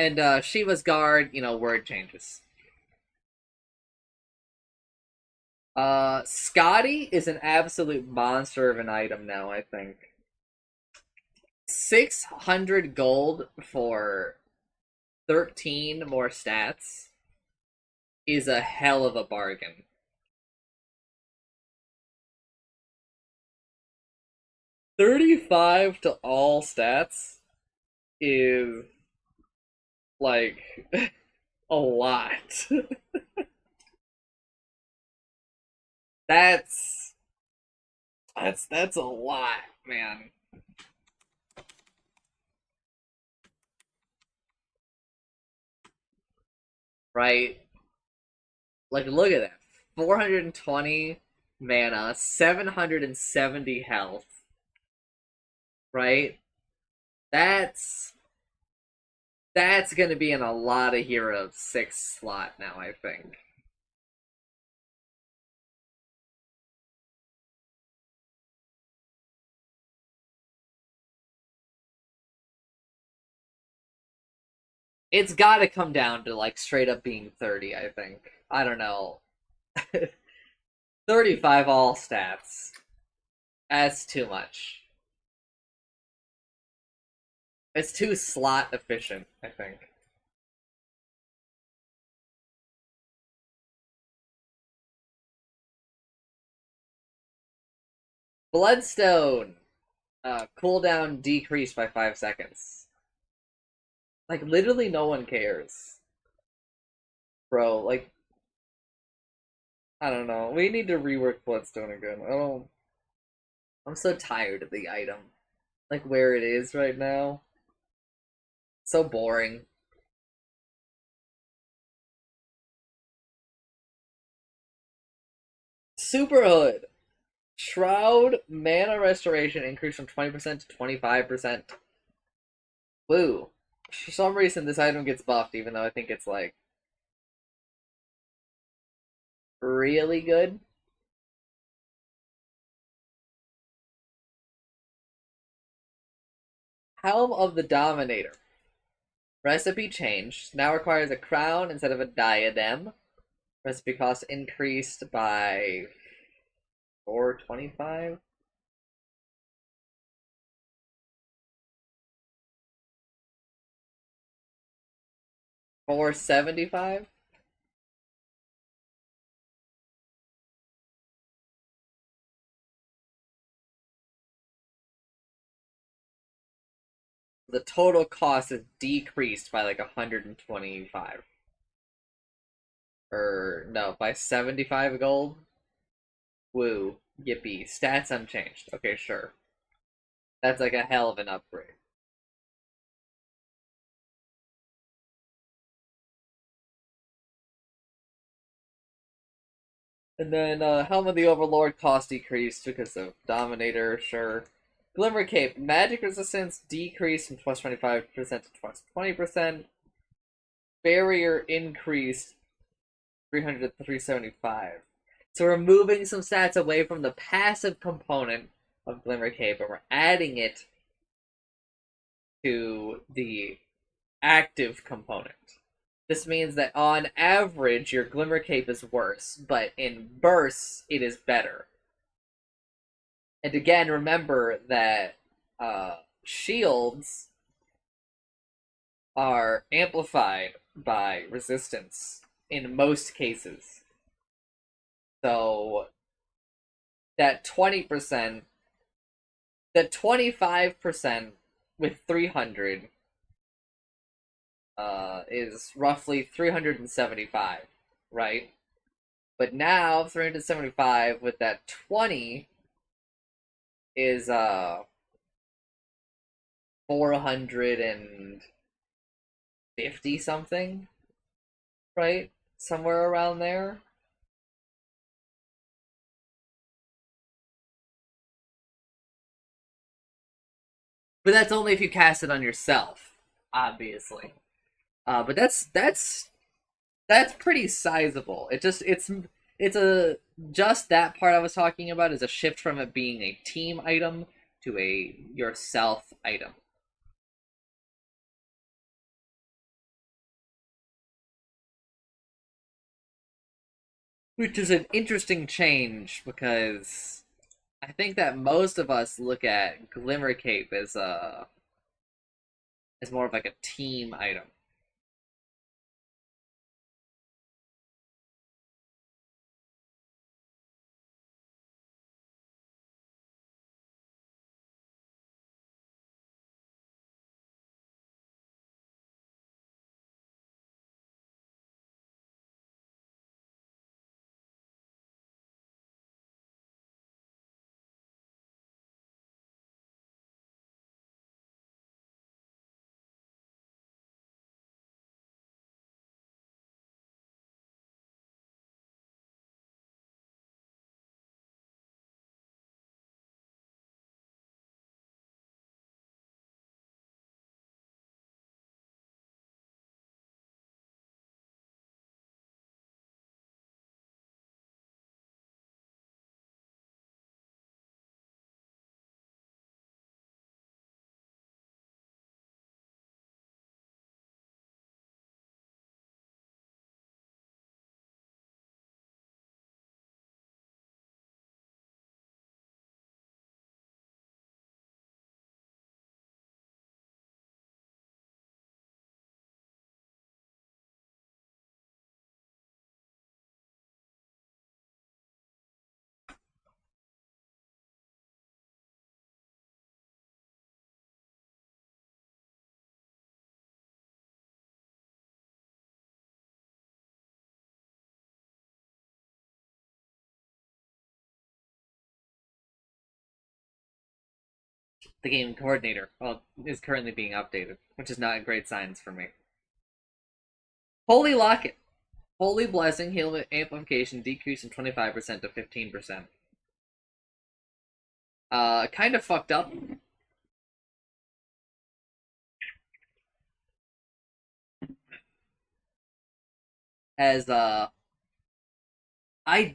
And Shiva's guard, word changes. Scotty is an absolute monster of an item now, I think. 600 gold for 13 more stats is a hell of a bargain. 35 to all stats is like a lot. that's that's a lot, man. Right? Like look at that. 420 mana, 770 health, right? That's that's gonna be in a lot of heroes 6 slot now, I think. It's got to come down to like straight up being 30, I think. I don't know. 35 all stats. That's too much. It's too slot efficient, I think. Bloodstone. Cooldown decreased by 5 seconds. Like, literally no one cares. Bro, like, I don't know. We need to rework Bloodstone again. I don't. I'm so tired of the item. Like, where it is right now. So boring. Superhood. Shroud mana restoration increased from 20% to 25%. Woo. For some reason, this item gets buffed, even though I think it's like really good. Helm of the Dominator. Recipe changed. Now requires a crown instead of a diadem. Recipe cost increased by 425. 475. The total cost is decreased by like 125. Or no, by 75 gold. Woo. Yippee. Stats unchanged. Okay, sure. That's like a hell of an upgrade. And then Helm of the Overlord cost decreased because of Dominator, sure. Glimmer Cape, magic resistance decreased from plus 25% to plus 20%. Barrier increased 300 to 375. So we're moving some stats away from the passive component of Glimmer Cape and we're adding it to the active component. This means that on average, your Glimmer Cape is worse, but in bursts, it is better. And again, remember that shields are amplified by resistance in most cases. So that 20%, that 25% with 300 is roughly 375, right? But now 375 with that 20 is 450 something, right? Somewhere around there. But that's only if you cast it on yourself, obviously. But that's pretty sizable. It's a just that part I was talking about is a shift from it being a team item to a yourself item. Which is an interesting change because I think that most of us look at Glimmer Cape as more of like a team item. the game coordinator, well, is currently being updated, which is not great signs for me. Holy Locket. Holy Blessing, heal amplification decreased from 25% to 15%. Kind of fucked up. As, I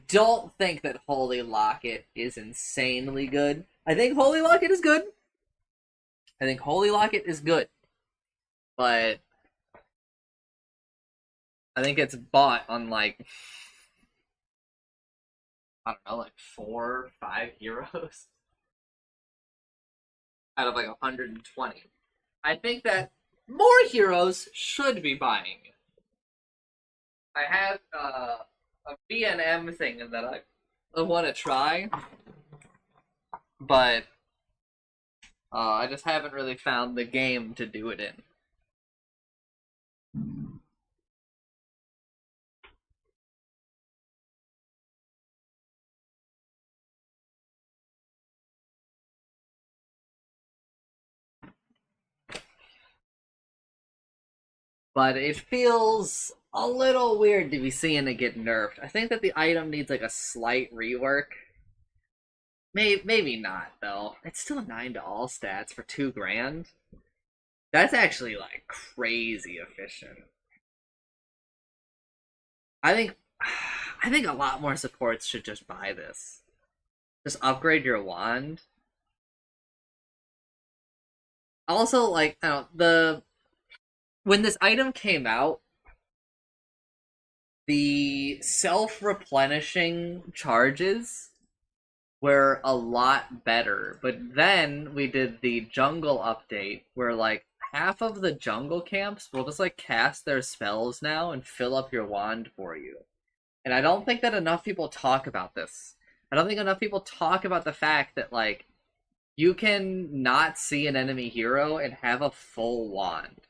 don't think that Holy Locket is insanely good. I think Holy Locket is good. I think Holy Locket is good. But I think it's bought on, like, I don't know, like 4 or 5 heroes out of like 120. I think that more heroes should be buying it. I have a BNM thing that I want to try, but I just haven't really found the game to do it in. But it feels a little weird to be seeing it get nerfed. I think that the item needs like a slight rework. Maybe not though. It's still 9 to all stats for 2 grand. That's actually like crazy efficient. I think I think a lot more supports should just buy this. Just upgrade your wand. Also, like I don't know, when this item came out, the self-replenishing charges were a lot better. But then we did the jungle update where like half of the jungle camps will just like cast their spells now and fill up your wand for you. And I don't think that enough people talk about this. I don't think enough people talk about the fact that like you can not see an enemy hero and have a full wand.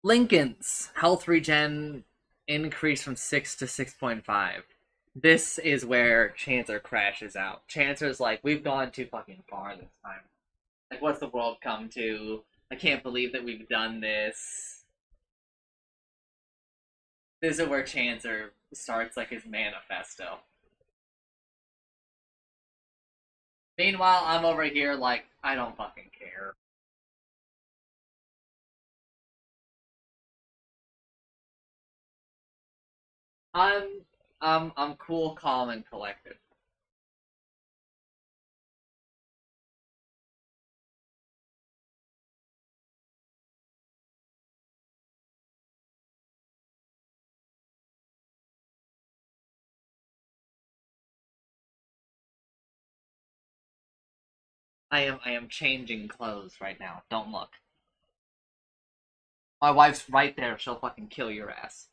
Lincoln's health regen increase from 6 to 6.5. This is where Chancer crashes out. Chancer's like, we've gone too fucking far this time. Like, what's the world come to? I can't believe that we've done this. This is where Chancer starts like his manifesto. Meanwhile, I'm over here like, I don't fucking care. I'm I'm cool, calm, and collected. I am changing clothes right now. Don't look. My wife's right there. She'll fucking kill your ass.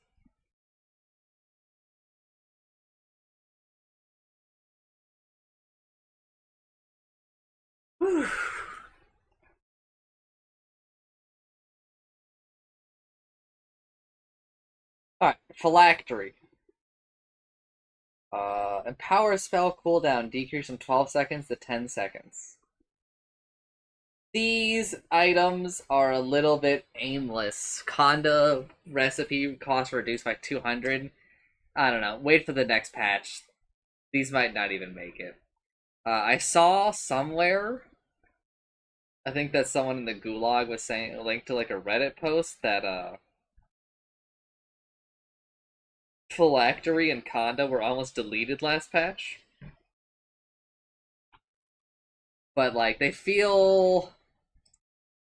Alright, phylactery. Empower spell cooldown decrease from 12 seconds to 10 seconds. These items are a little bit aimless. Conda recipe cost reduced by 200. I don't know. Wait for the next patch. These might not even make it. I saw somewhere, I think that someone in the Gulag was saying, a link to like a Reddit post that phylactery and Conda were almost deleted last patch. But like they feel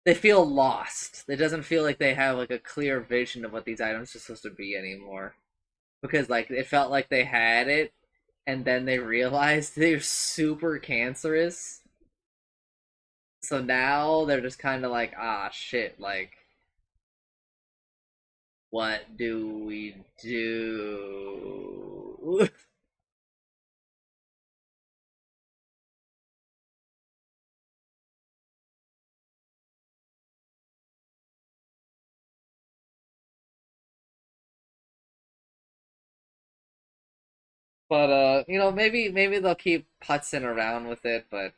lost. It doesn't feel like they have like a clear vision of what these items are supposed to be anymore. Because like it felt like they had it and then they realized they're super cancerous. So now they're just kind of like, ah, shit, like, what do we do? But you know, maybe they'll keep putzing around with it, but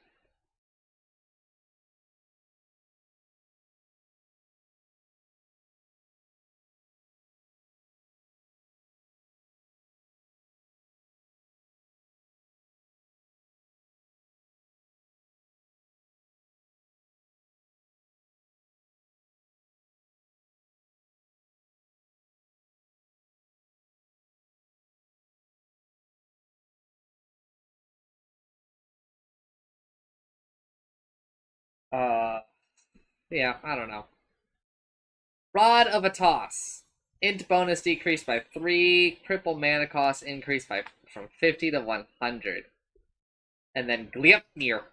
uh, yeah, I don't know. Rod of a Toss. Int bonus decreased by 3. Cripple mana cost increased by from 50 to 100. And then Gleipnir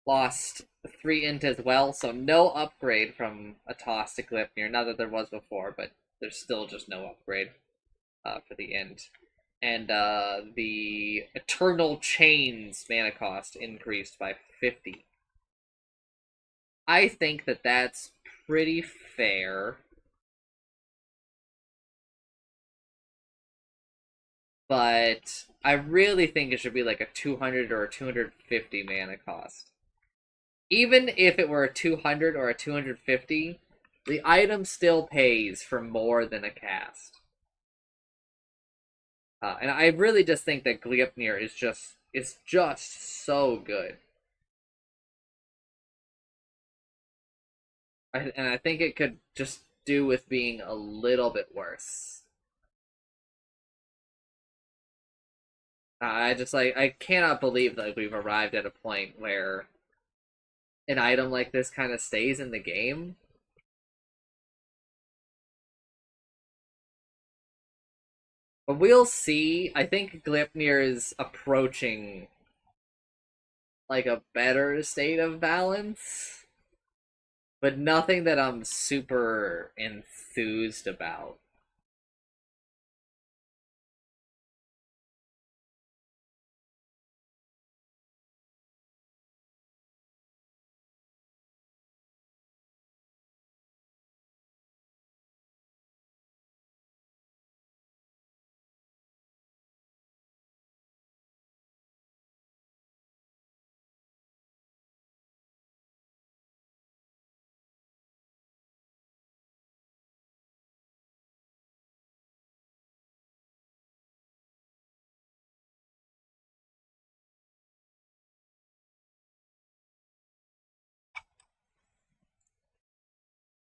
lost 3 int as well, so no upgrade from a Toss to Gleipnir. Not that there was before, but there's still just no upgrade for the int. And the Eternal Chains mana cost increased by 50. I think that that's pretty fair. But I really think it should be like a 200 or a 250 mana cost. Even if it were a 200 or a 250, the item still pays for more than a cast. And I really just think that Gleipnir is just so good. And I think it could just do with being a little bit worse. I cannot believe that we've arrived at a point where an item like this kind of stays in the game. But we'll see. I think Gleipnir is approaching like a better state of balance, but nothing that I'm super enthused about.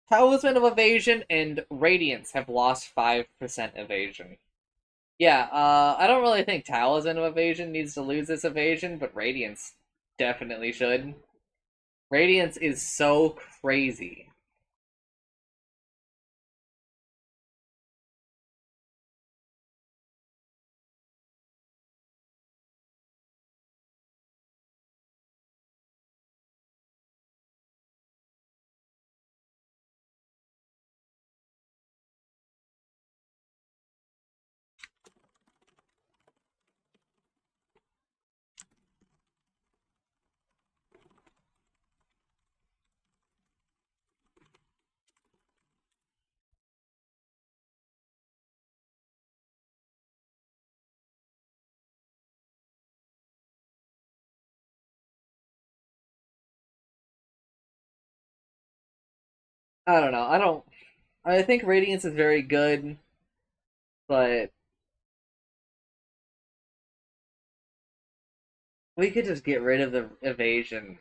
Talisman of Evasion and Radiance have lost 5% evasion. Yeah, I don't really think Talisman of Evasion needs to lose this evasion, but Radiance definitely should. Radiance is so crazy. I don't know. I think Radiance is very good, but we could just get rid of the evasion.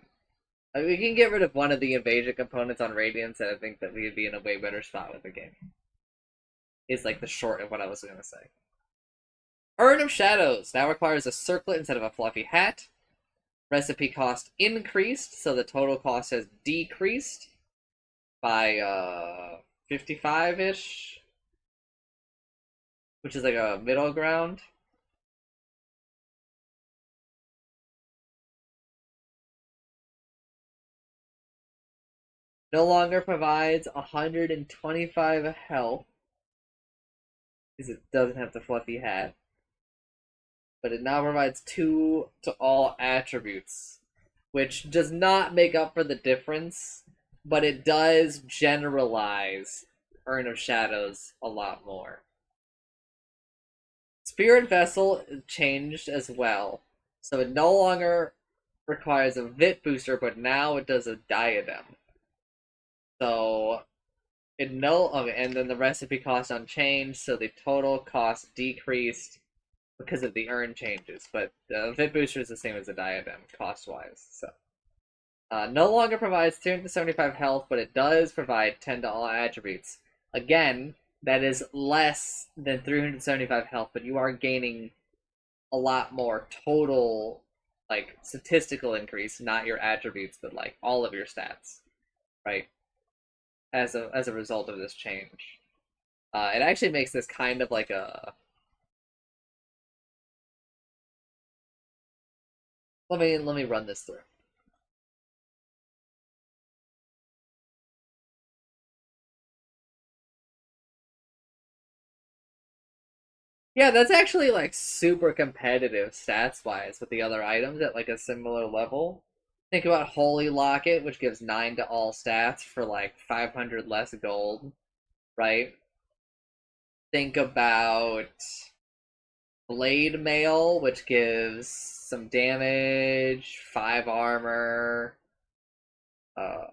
We can get rid of one of the evasion components on Radiance, and I think that we'd be in a way better spot with the game. Is like the short of what I was going to say. Urn of Shadows now requires a circlet instead of a fluffy hat. Recipe cost increased, so the total cost has decreased by 55-ish, which is like a middle ground. No longer provides 125 health, because it doesn't have the fluffy hat. But it now provides 2 to all attributes, which does not make up for the difference, but it does generalize Urn of Shadows a lot more. Spirit Vessel changed as well, so it no longer requires a Vit booster, but now it does a Diadem. So it no okay, and then the recipe cost unchanged, so the total cost decreased because of the urn changes, but the Vit booster is the same as the Diadem cost wise. So no longer provides 375 health, but it does provide 10 to all attributes. Again, that is less than 375 health, but you are gaining a lot more total, like, statistical increase, not your attributes, but like all of your stats, right? As a result of this change, it actually makes this kind of like a. Let me run this through. Yeah, that's actually like super competitive stats wise with the other items at like a similar level. Think about Holy Locket, which gives 9 to all stats for like 500 less gold, right? Think about Blade Mail, which gives some damage, 5 armor, a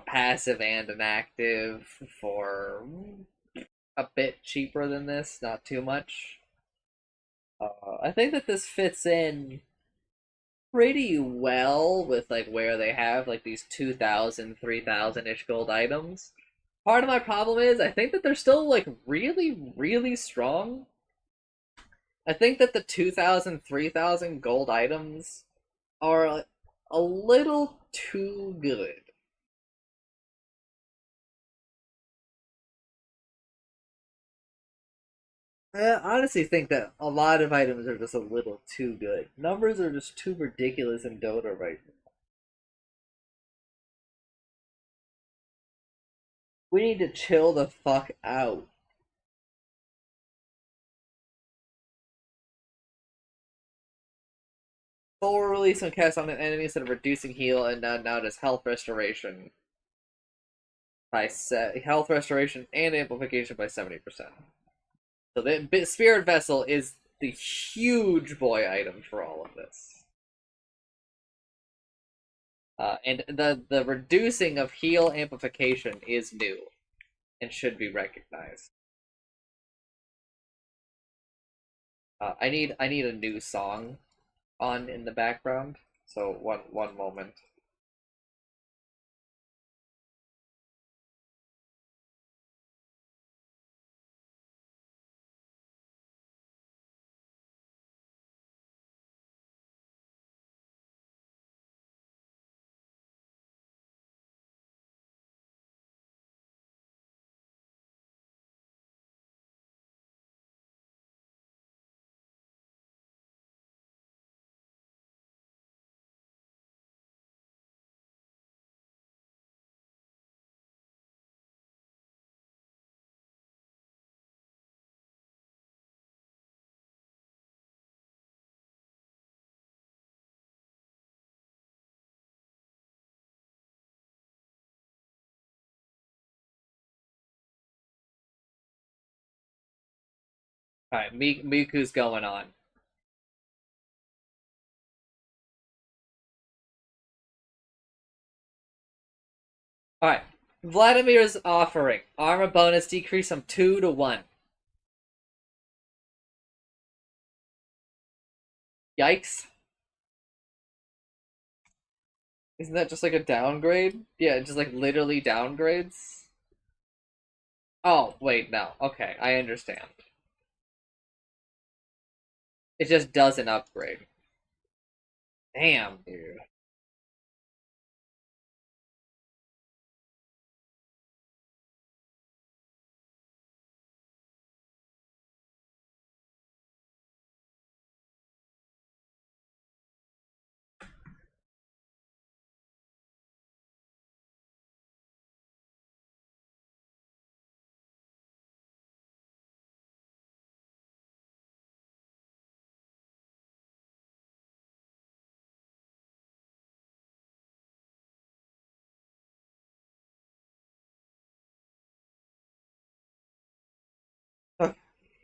passive and an active for a bit cheaper than this, not too much. I think that this fits in pretty well with like where they have like these 2,000, 3,000 ish gold items. Part of my problem is I think that they're still like really, really strong. I think that the 2,000, 3,000 gold items are a little too good. I honestly think that a lot of items are just a little too good. Numbers are just too ridiculous in Dota right now. We need to chill the fuck out. Full release when cast on an enemy instead of reducing heal, and now does health restoration by health restoration and amplification by 70%. So the Spirit Vessel is the huge boy item for all of this. And the reducing of heal amplification is new and should be recognized. I need a new song on in the background. So one moment. All right, Miku's going on. All right, Vladimir's offering armor bonus decrease from 2 to 1. Yikes! Isn't that just like a downgrade? Yeah, just like literally downgrades. Oh wait, no. Okay, I understand. It just doesn't upgrade. Damn, dude.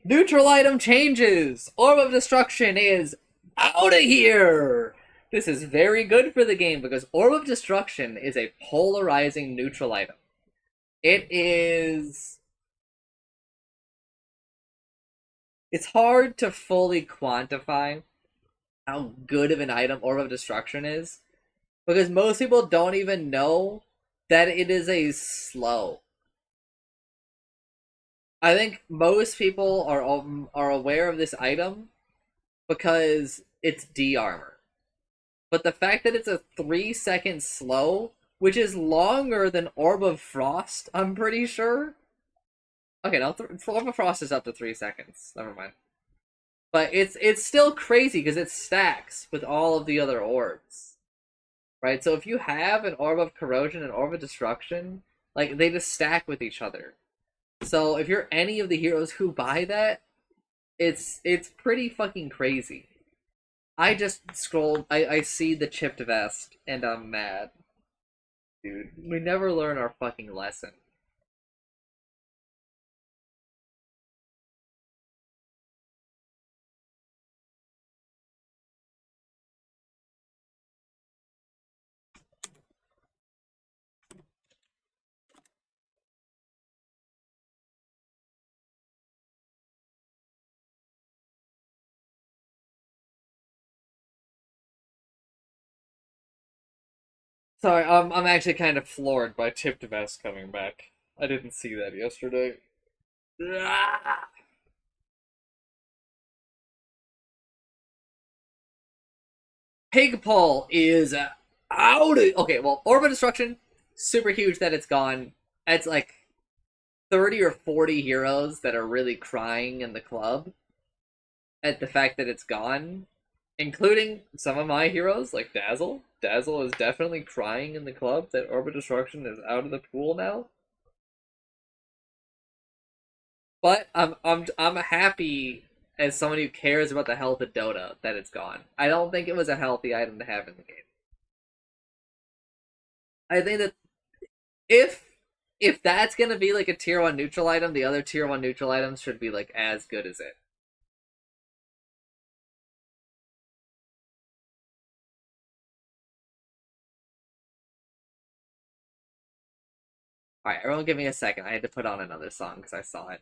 Neutral item changes! Orb of Destruction is out of here! This is very good for the game because Orb of Destruction is a polarizing neutral item. It is... It's hard to fully quantify how good of an item Orb of Destruction is because most people don't even know that it is a slow. I think most people are aware of this item because it's D-armor. But the fact that it's a 3-second slow, which is longer than Orb of Frost, I'm pretty sure. Okay, no, Orb of Frost is up to 3 seconds. Never mind. But it's still crazy because it stacks with all of the other orbs. Right? So if you have an Orb of Corrosion and Orb of Destruction, like, they just stack with each other. So if you're any of the heroes who buy that, it's pretty fucking crazy. I just scrolled, I see the chipped vest, and I'm mad. Dude, we never learn our fucking lesson. Sorry, I'm actually kind of floored by chipped vest coming back. I didn't see that yesterday. Ah! Pigpole is out of... Okay, well, Orb of Destruction, super huge that it's gone. It's like 30 or 40 heroes that are really crying in the club at the fact that it's gone, including some of my heroes like Dazzle. Dazzle is definitely crying in the club that Orb of Destruction is out of the pool now. But I'm happy as someone who cares about the health of Dota that it's gone. I don't think it was a healthy item to have in the game. I think that if that's gonna be like a tier 1 neutral item, the other tier 1 neutral items should be like as good as it. Alright, everyone give me a second. I had to put on another song because I saw it.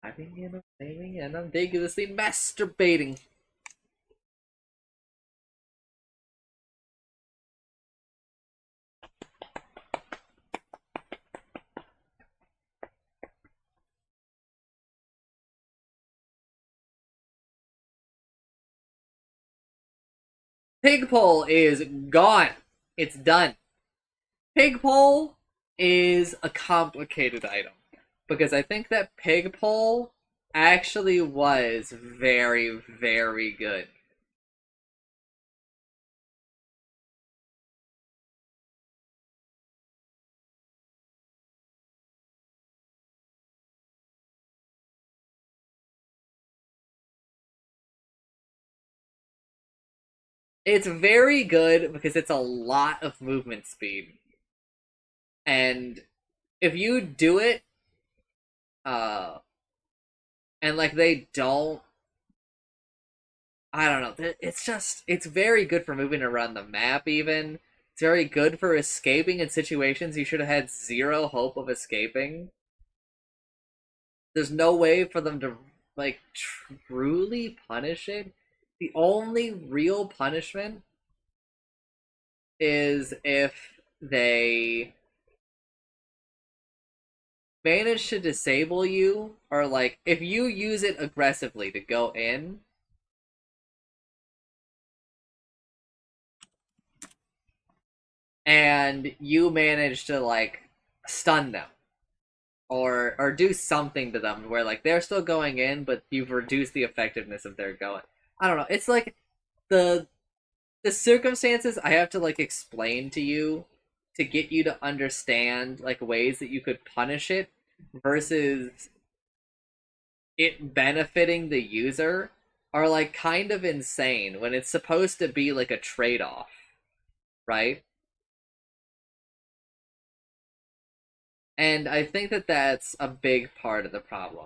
I'm aiming and I'm vigorously masturbating. Pigpole is gone. It's done. Pigpole is a complicated item because I think that Pigpole actually was very, very good. It's very good because it's a lot of movement speed. And if you do it, uh, and like they don't, I don't know, it's very good for moving around the map, even. It's very good for escaping in situations you should have had zero hope of escaping. There's no way for them to, like, truly punish it. The only real punishment is if they manage to disable you, or like if you use it aggressively to go in and you manage to like stun them or do something to them where like they're still going in but you've reduced the effectiveness of their going. I don't know, it's like the circumstances I have to like explain to you to get you to understand like ways that you could punish it versus it benefiting the user are like kind of insane when it's supposed to be like a trade-off, right? And I think that that's a big part of the problem.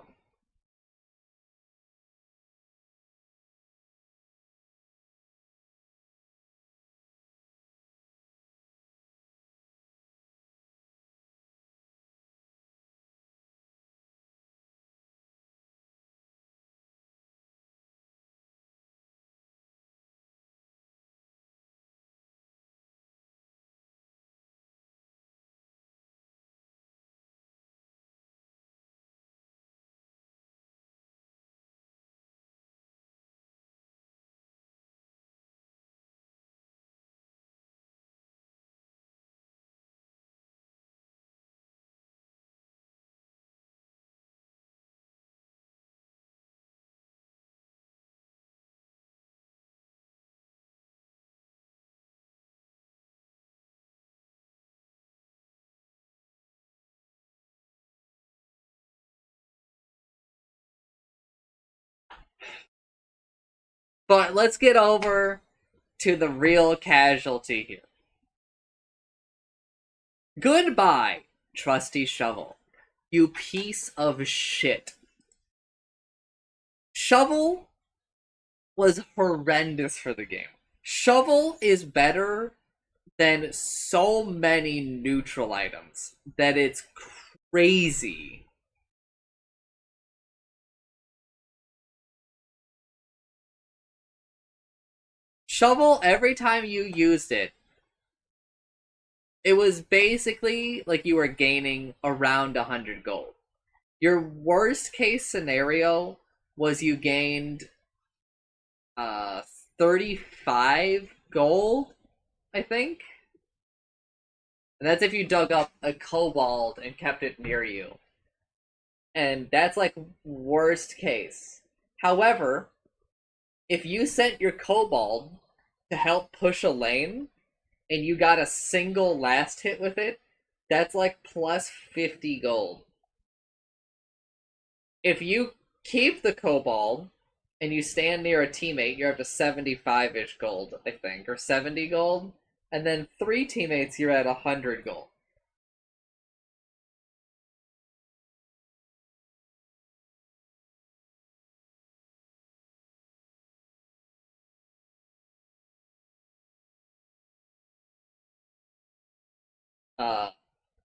But let's get over to the real casualty here. Goodbye, trusty Shovel. You piece of shit. Shovel was horrendous for the game. Shovel is better than so many neutral items that it's crazy. Shovel, every time you used it, it was basically like you were gaining around 100 gold. Your worst case scenario was you gained 35 gold, I think. And that's if you dug up a kobold and kept it near you. And that's like worst case. However, if you sent your kobold to help push a lane and you got a single last hit with it, that's like plus 50 gold. If you keep the kobold and you stand near a teammate, you're up to 75-ish gold, I think, or 70 gold. And then 3 teammates, you're at 100 gold.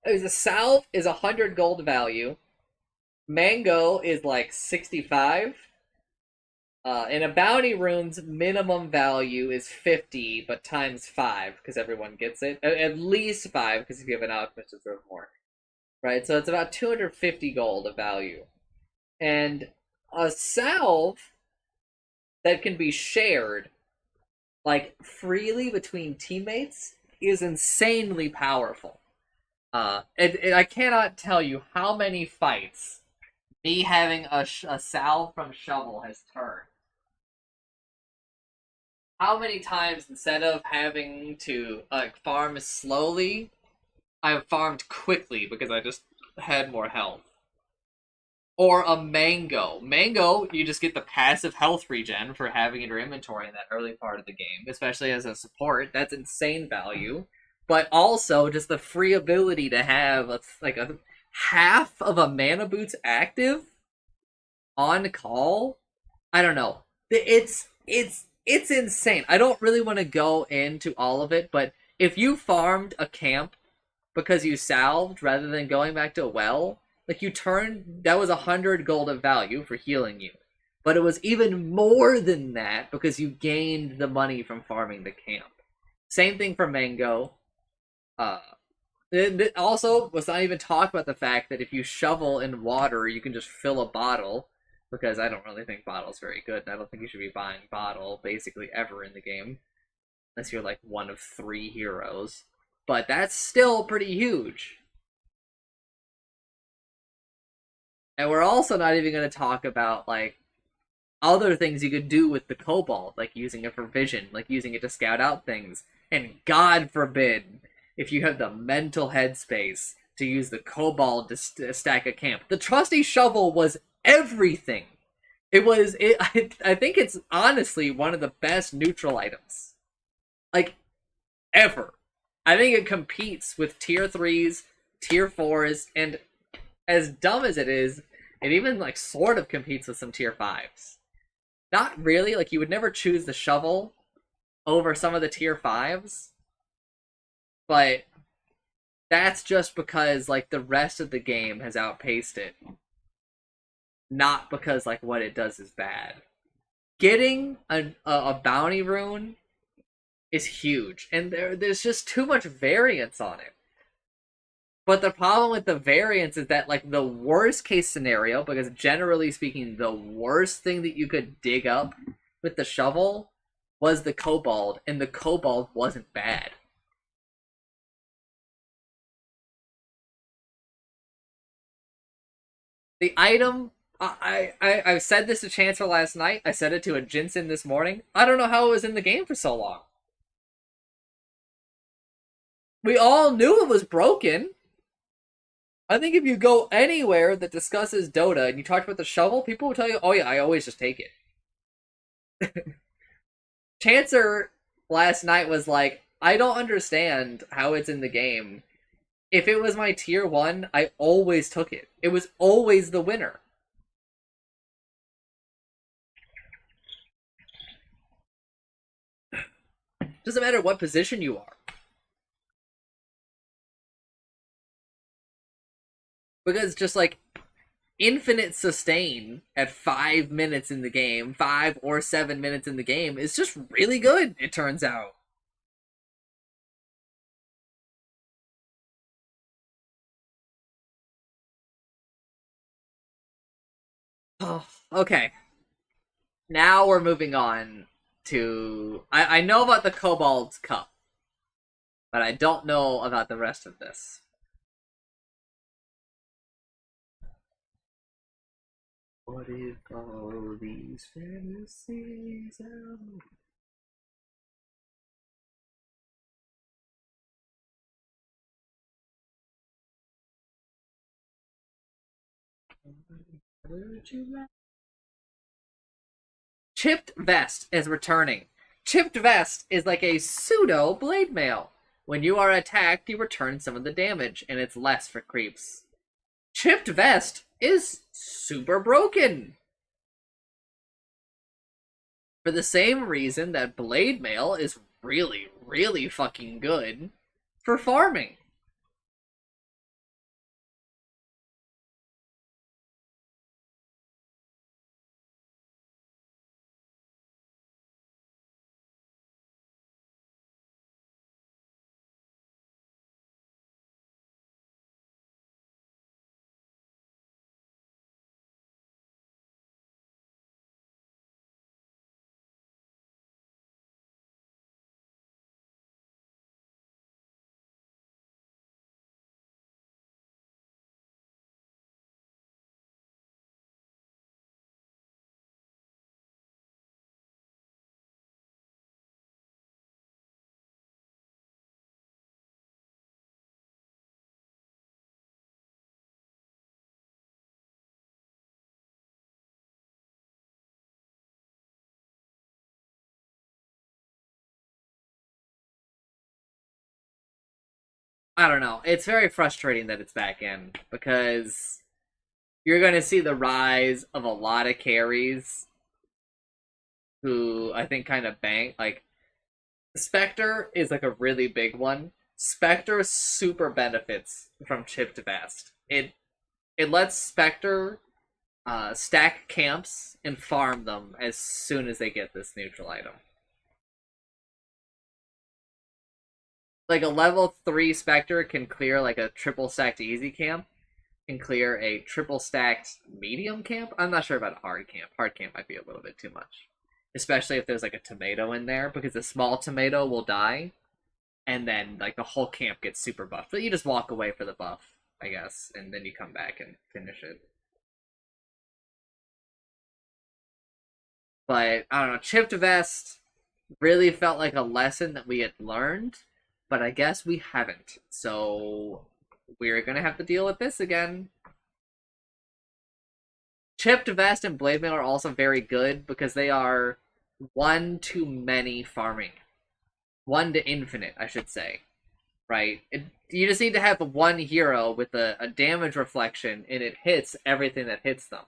A salve is 100 gold value. Mango is like 65. And a bounty rune's minimum value is 50, but times 5, because everyone gets it. At least 5, because if you have an alchemist, it's worth more. Right, so it's about 250 gold of value. And a salve that can be shared, like, freely between teammates is insanely powerful. I cannot tell you how many fights me having a salve from Shovel has turned. How many times, instead of having to farm slowly, I have farmed quickly because I just had more health. Or a mango. Mango, you just get the passive health regen for having in your inventory in that early part of the game, especially as a support. That's insane value. But also just the free ability to have a half of a mana boots active on call. I don't know. It's insane. I don't really want to go into all of it, but if you farmed a camp because you salved rather than going back to a well, like you turned, that was 100 gold of value for healing you. But it was even more than that because you gained the money from farming the camp. Same thing for Mango. Also, let's not even talk about the fact that if you shovel in water, you can just fill a bottle. Because I don't really think bottle's very good, and I don't think you should be buying bottle basically ever in the game. Unless you're like one of 3 heroes. But that's still pretty huge. And we're also not even going to talk about, like, other things you could do with the kobold, like using it for vision, like using it to scout out things. And God forbid, if you have the mental headspace to use the kobold to stack a camp. The trusty shovel was everything. I think it's honestly one of the best neutral items. Like, ever. I think it competes with tier 3's tier 4s, and as dumb as it is, it even like sort of competes with some tier 5s. Not really, like you would never choose the shovel over some of the tier 5s, but that's just because like the rest of the game has outpaced it. Not because like what it does is bad. Getting a bounty rune is huge, and there's just too much variance on it. But the problem with the variance is that like the worst case scenario, because generally speaking, the worst thing that you could dig up with the shovel was the kobold, and the kobold wasn't bad. The item, I've said this to Chancellor last night. I said it to a Jinsen this morning. I don't know how it was in the game for so long. We all knew it was broken. I think if you go anywhere that discusses Dota and you talk about the shovel, people will tell you, oh yeah, I always just take it. Chancellor last night was like, I don't understand how it's in the game. If it was my tier 1, I always took it. It was always the winner. Doesn't matter what position you are. Because just like infinite sustain at 5 minutes in the game, 5 or 7 minutes in the game, is just really good, it turns out. Oh, okay. Now we're moving on to... I know about the Kobold's Cup, but I don't know about the rest of this. What if all these fantasies are... Chipped Vest is returning. Chipped Vest is like a pseudo blade mail. When you are attacked, you return some of the damage, and it's less for creeps. Chipped Vest is super broken. For the same reason that blade mail is really, really fucking good for farming. I don't know. It's very frustrating that it's back in, because you're going to see the rise of a lot of carries who I think kind of bank. Like, Spectre is like a really big one. Spectre super benefits from Chipped Vest. It lets Spectre stack camps and farm them as soon as they get this neutral item. Like a level 3 Spectre can clear like a triple stacked easy camp, can clear a triple stacked medium camp. I'm not sure about a hard camp. Hard camp might be a little bit too much. Especially if there's like a tomato in there, because a small tomato will die, and then like the whole camp gets super buffed. But you just walk away for the buff, I guess, and then you come back and finish it. But I don't know, Chipped Vest really felt like a lesson that we had learned, but I guess we haven't. So we're gonna have to deal with this again. Chipped Vest and Blade Mail are also very good because they are one to many farming. One to infinite, I should say. right? You just need to have one hero with a damage reflection, and it hits everything that hits them.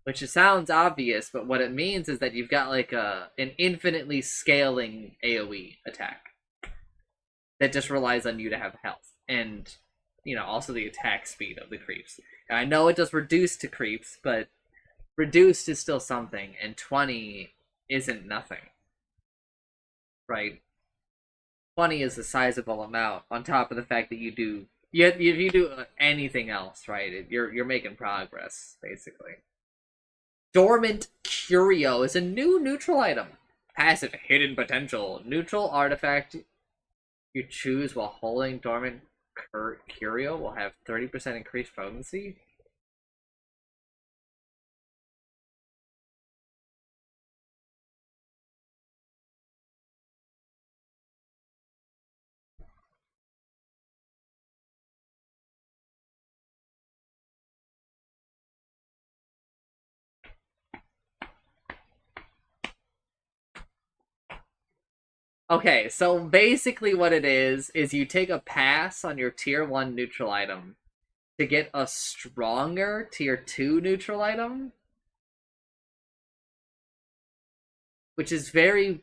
Which sounds obvious, but what it means is that you've got like an infinitely scaling AoE attack that just relies on you to have health, and also the attack speed of the creeps. And I know it does reduce to creeps, but reduced is still something, and 20 isn't nothing, right? 20 is a sizable amount on top of the fact that if you do anything else, right, you're making progress basically. Dormant Curio is a new neutral item. Passive hidden potential. Neutral artifact you choose while holding Dormant Curio will have 30% increased potency. Okay, so basically what it is you take a pass on your tier 1 neutral item to get a stronger tier 2 neutral item, which is very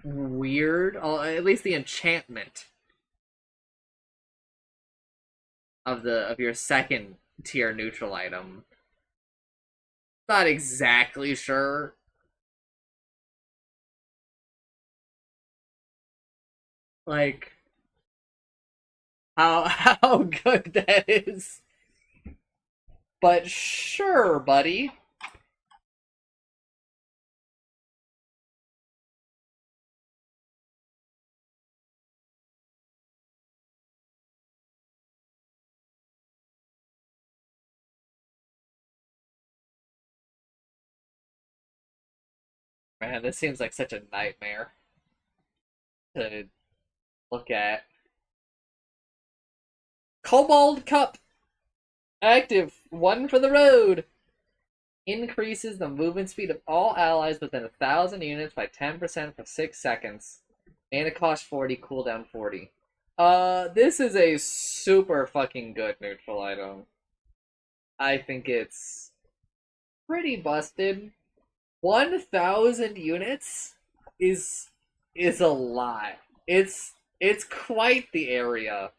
weird. At least the enchantment of your second tier neutral item. Not exactly sure. Like how good that is. But sure, buddy. Man, this seems like such a nightmare to look at. Cobalt Cup active. One for the road. Increases the movement speed of all allies within 1,000 units by 10% for 6 seconds. And it costs 40, cooldown 40. This is a super fucking good neutral item. I think it's pretty busted. 1,000 units is a lot. It's quite the area.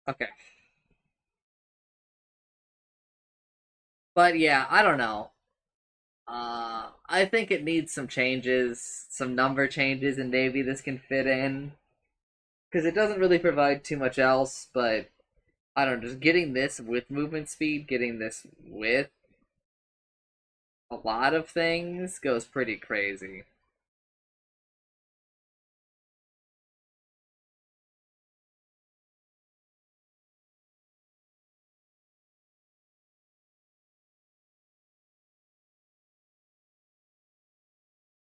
Okay. But yeah, I don't know. I think it needs some changes, some number changes, and maybe this can fit in. Because it doesn't really provide too much else, but I don't know, just getting this with movement speed, getting this with a lot of things goes pretty crazy.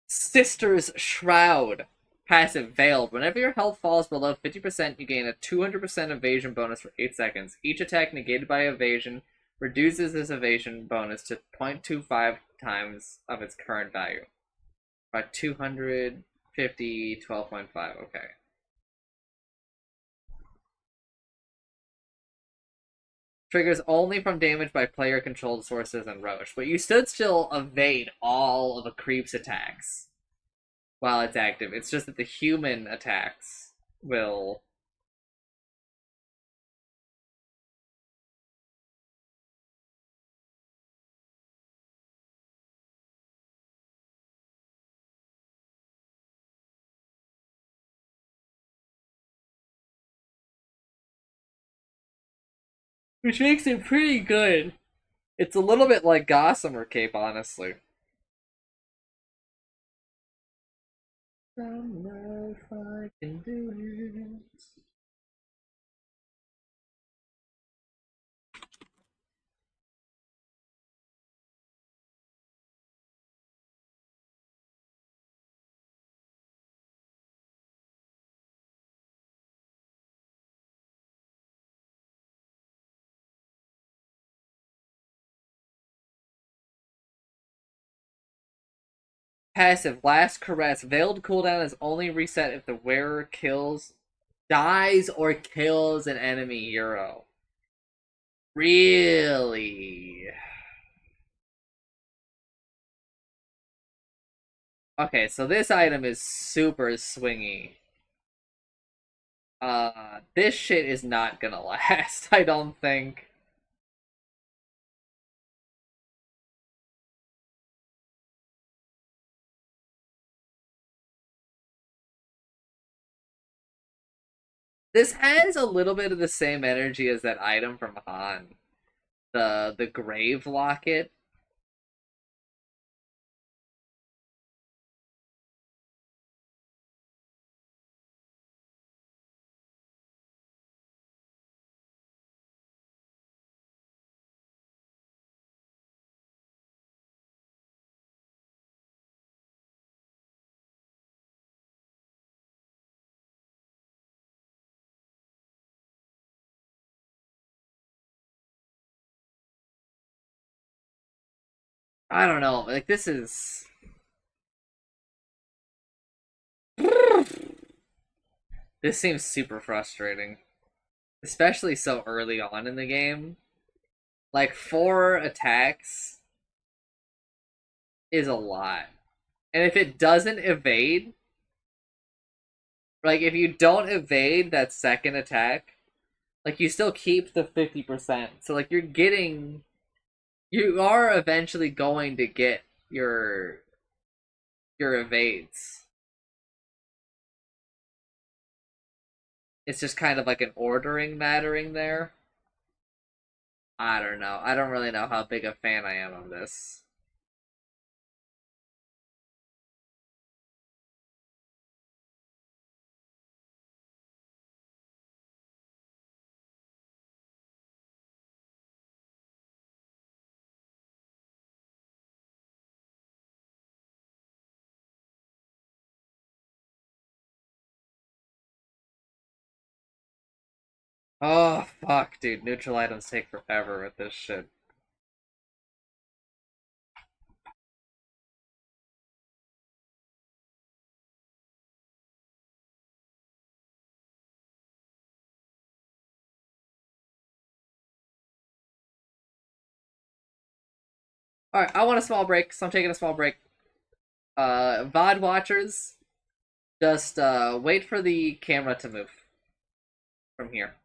Sister's Shroud. Passive Veiled. Whenever your health falls below 50%, you gain a 200% evasion bonus for 8 seconds. Each attack negated by evasion reduces this evasion bonus to 0.25 times of its current value. By 250, 12.5. Okay. Triggers only from damage by player-controlled sources and Roche, but you should still evade all of a creep's attacks while it's active. It's just that the human attacks will... Which makes it pretty good. It's a little bit like Gossamer Cape, honestly. Don't know if I can do it. Passive, Last Caress. Veiled cooldown is only reset if the wearer dies or kills an enemy hero. Really? Okay, so this item is super swingy. This shit is not gonna last, I don't think. This has a little bit of the same energy as that item from Han. The Grave Locket. I don't know, like this is this seems super frustrating. Especially so early on in the game. Like 4 attacks is a lot. And if it doesn't evade, like if you don't evade that second attack, like you still keep the 50%. So like you are eventually going to get your evades. It's just kind of like an ordering mattering there. I don't know. I don't really know how big a fan I am of this. Oh fuck, dude. Neutral items take forever with this shit. Alright, I want a small break, so I'm taking a small break. VOD watchers, just wait for the camera to move from here.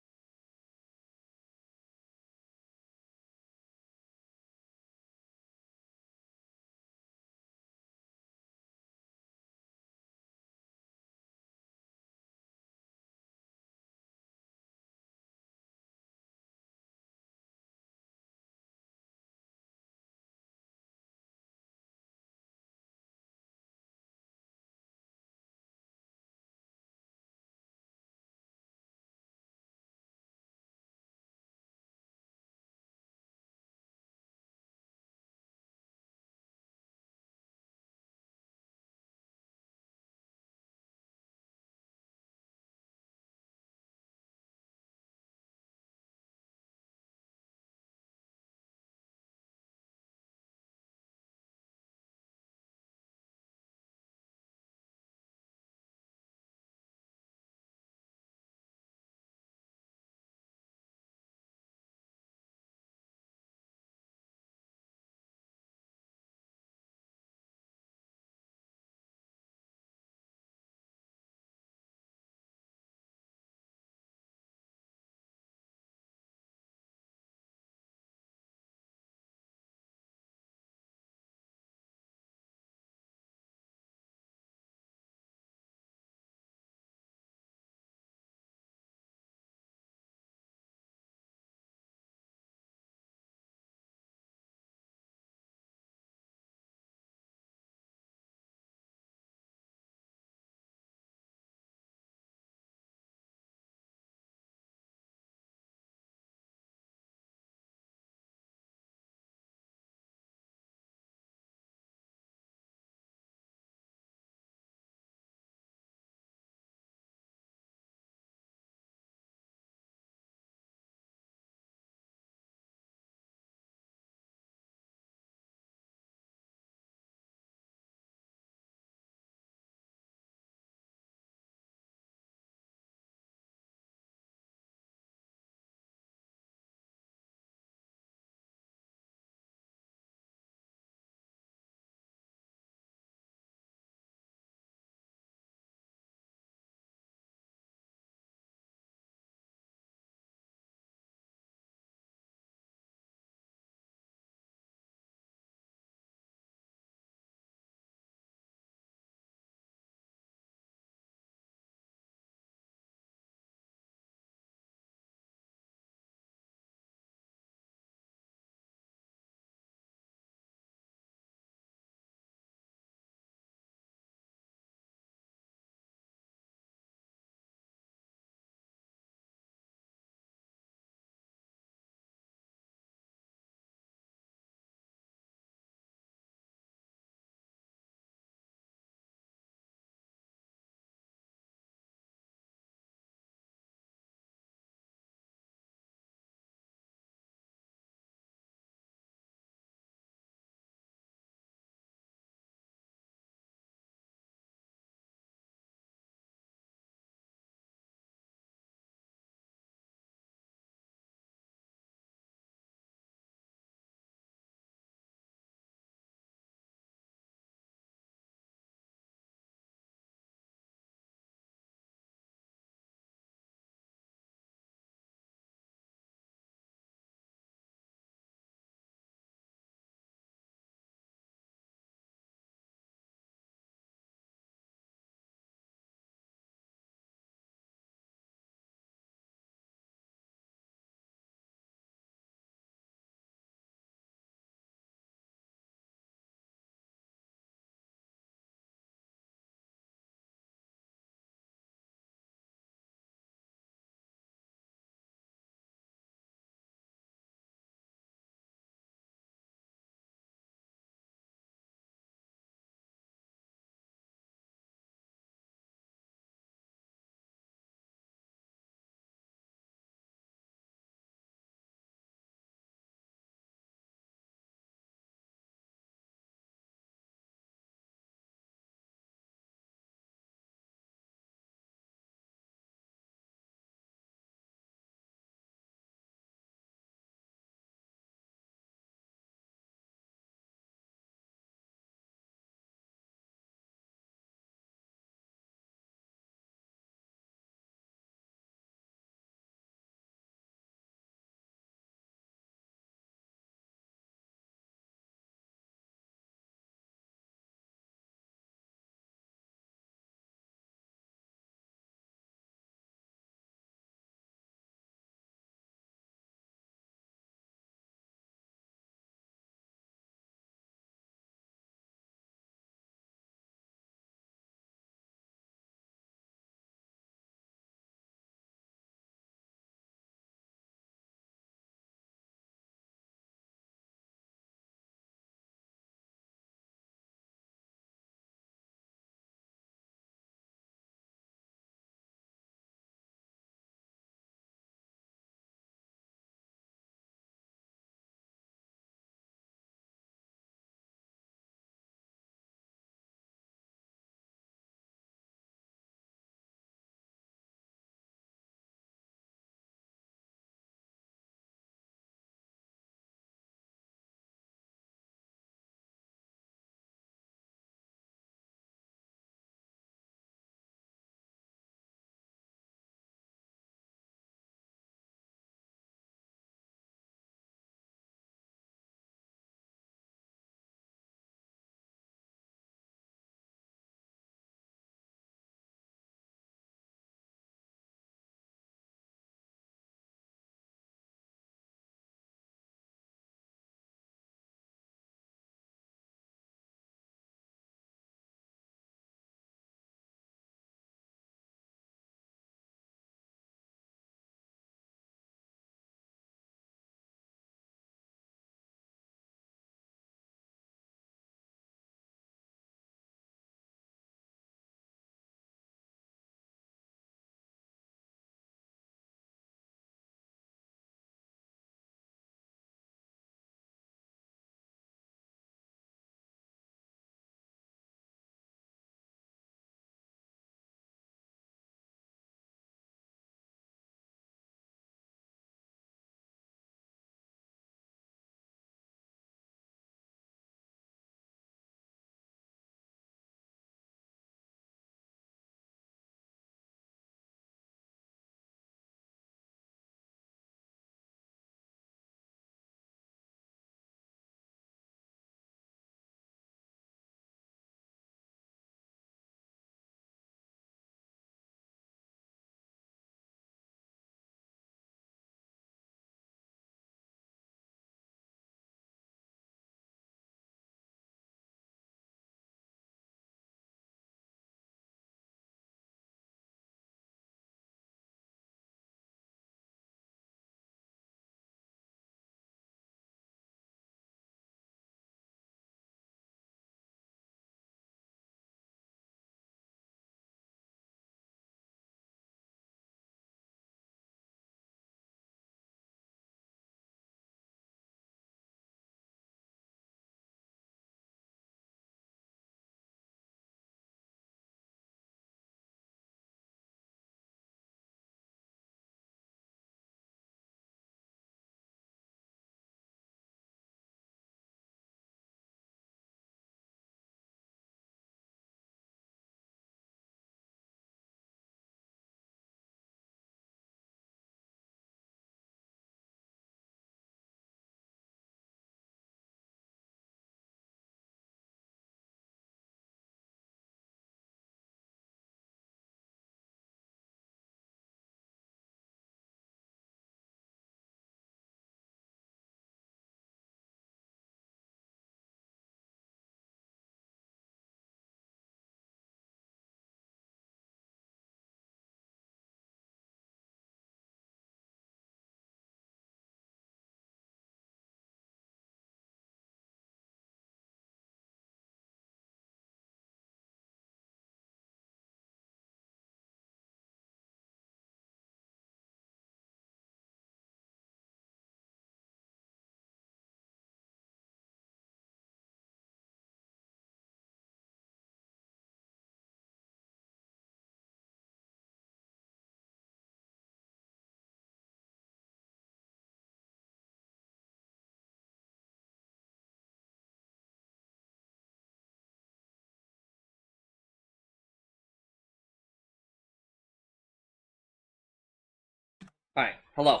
Alright, hello.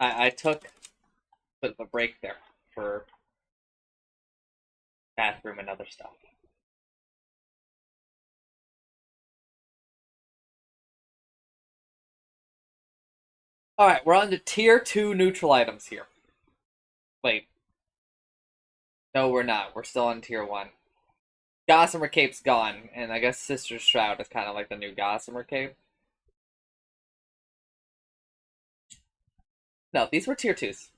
I took a bit of a break there for bathroom and other stuff. Alright, we're on to tier 2 neutral items here. Wait. No, we're not. We're still on tier 1. Gossamer Cape's gone, and I guess Sister's Shroud is kind of like the new Gossamer Cape. No, these were tier 2s.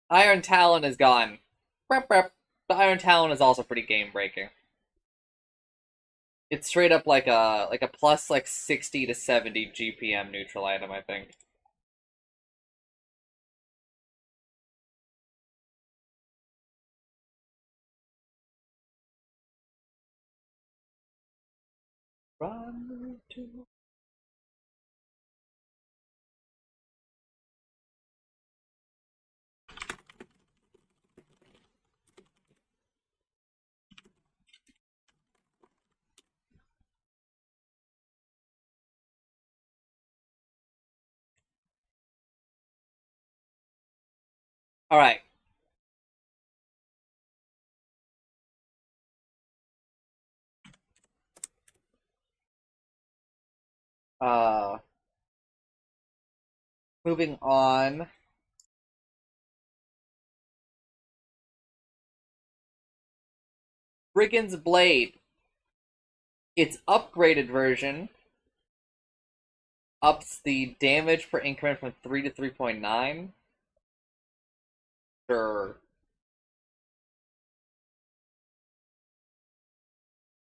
Iron Talon is gone. Brep, brep. The Iron Talon is also pretty game breaking. It's straight up like a plus like 60 to 70 GPM neutral item, I think. Run to... Alright. Uh, Moving on. Brigand's Blade. Its upgraded version ups the damage per increment from 3 to 3.9. Sure.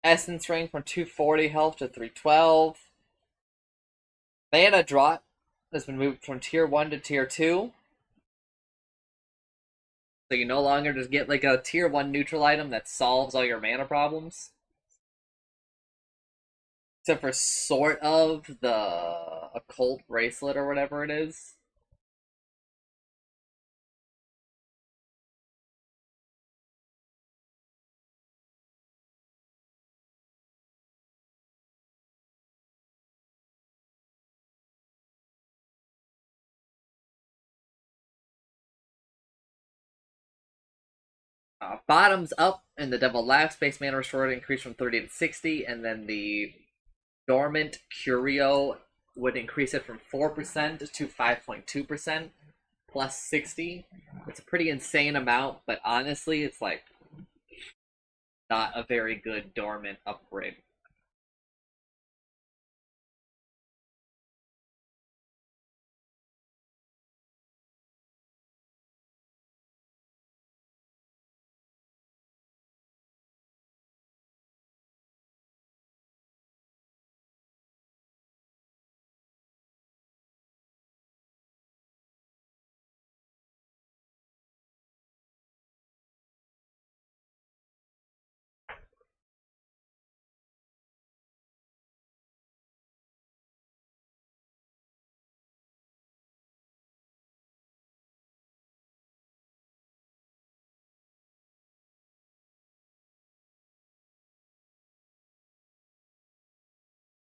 Essence range from 240 health to 312. Mana Drop has been moved from tier 1 to tier 2. So you no longer just get like a tier 1 neutral item that solves all your mana problems. Except for sort of the occult bracelet or whatever it is. Bottoms up, and the Devil Laughs base mana restored increased from 30 to 60, and then the Dormant Curio would increase it from 4% to 5.2%, plus 60. It's a pretty insane amount, but honestly, it's like not a very good Dormant upgrade.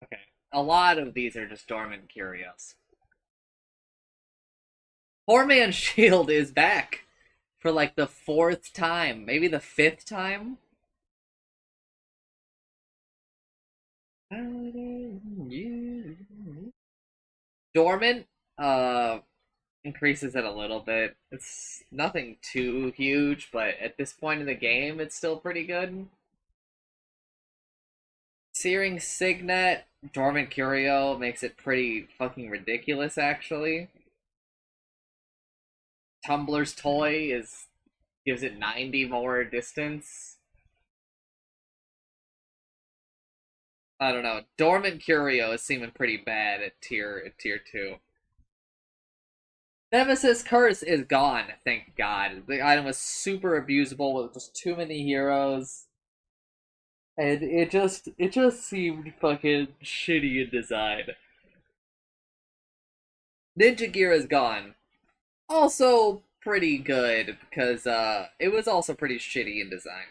Okay. A lot of these are just Dormant Curios. Poor Man's Shield is back for like the 4th time, maybe the 5th time. Dormant increases it a little bit. It's nothing too huge, but at this point in the game, it's still pretty good. Searing Signet, Dormant Curio makes it pretty fucking ridiculous, actually. Tumbler's Toy gives it 90 more distance. I don't know. Dormant Curio is seeming pretty bad at tier 2. Nemesis Curse is gone, thank God. The item was super abusable with just too many heroes. And it just seemed fucking shitty in design. Ninja Gear is gone. Also pretty good, because it was also pretty shitty in design.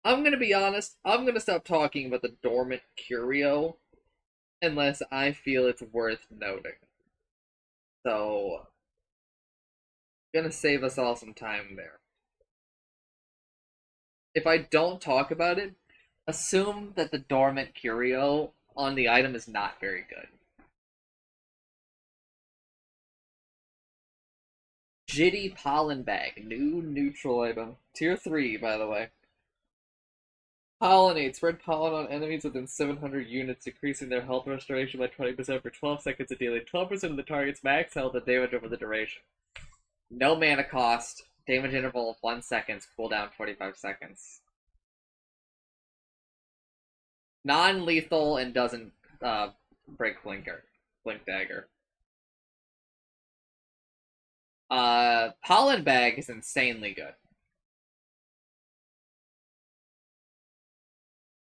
I'm gonna be honest, I'm gonna stop talking about the Dormant Curio unless I feel it's worth noting. So, gonna save us all some time there. If I don't talk about it, assume that the dormant curio on the item is not very good. Jitty Pollen Bag, new neutral item. Tier 3, by the way. Pollinate, spread pollen on enemies within 700 units, decreasing their health restoration by 20% for 12 seconds and dealing 12% of the target's max health and damage over the duration. No mana cost, damage interval of 1 second, cooldown 45 seconds. Non-lethal and doesn't break Blink Dagger. Pollen Bag is insanely good.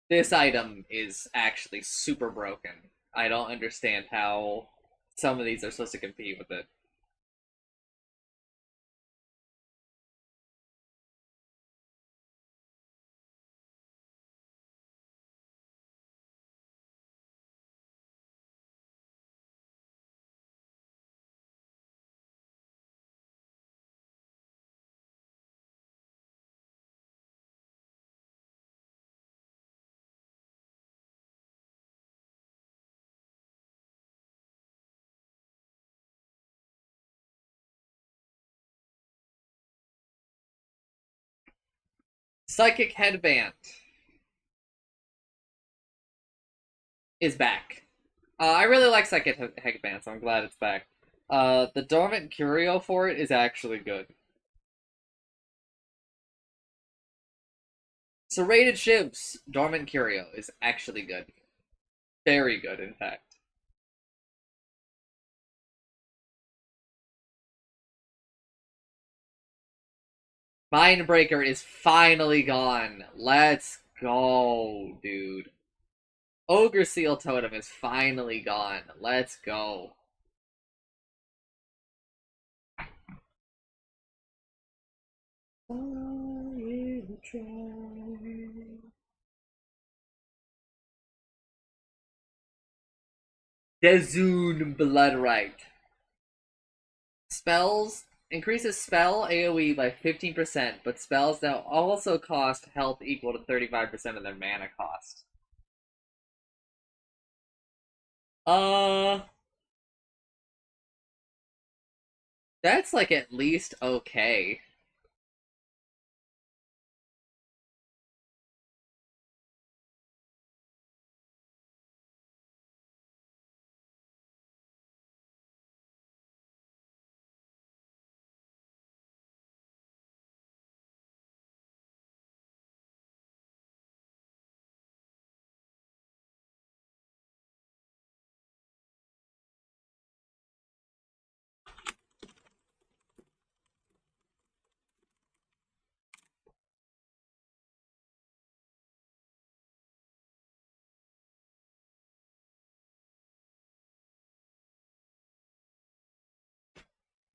This item is actually super broken. I don't understand how some of these are supposed to compete with it. Psychic Headband is back. I really like Psychic Headband, so I'm glad it's back. The Dormant Curio for it is actually good. Serrated Shivs, Dormant Curio is actually good. Very good, in fact. Mindbreaker is finally gone. Let's go, dude. Ogre Seal Totem is finally gone. Let's go. I will try. Dezoon Bloodright. Spells increases spell AoE by 15%, but spells now also cost health equal to 35% of their mana cost. That's like at least okay.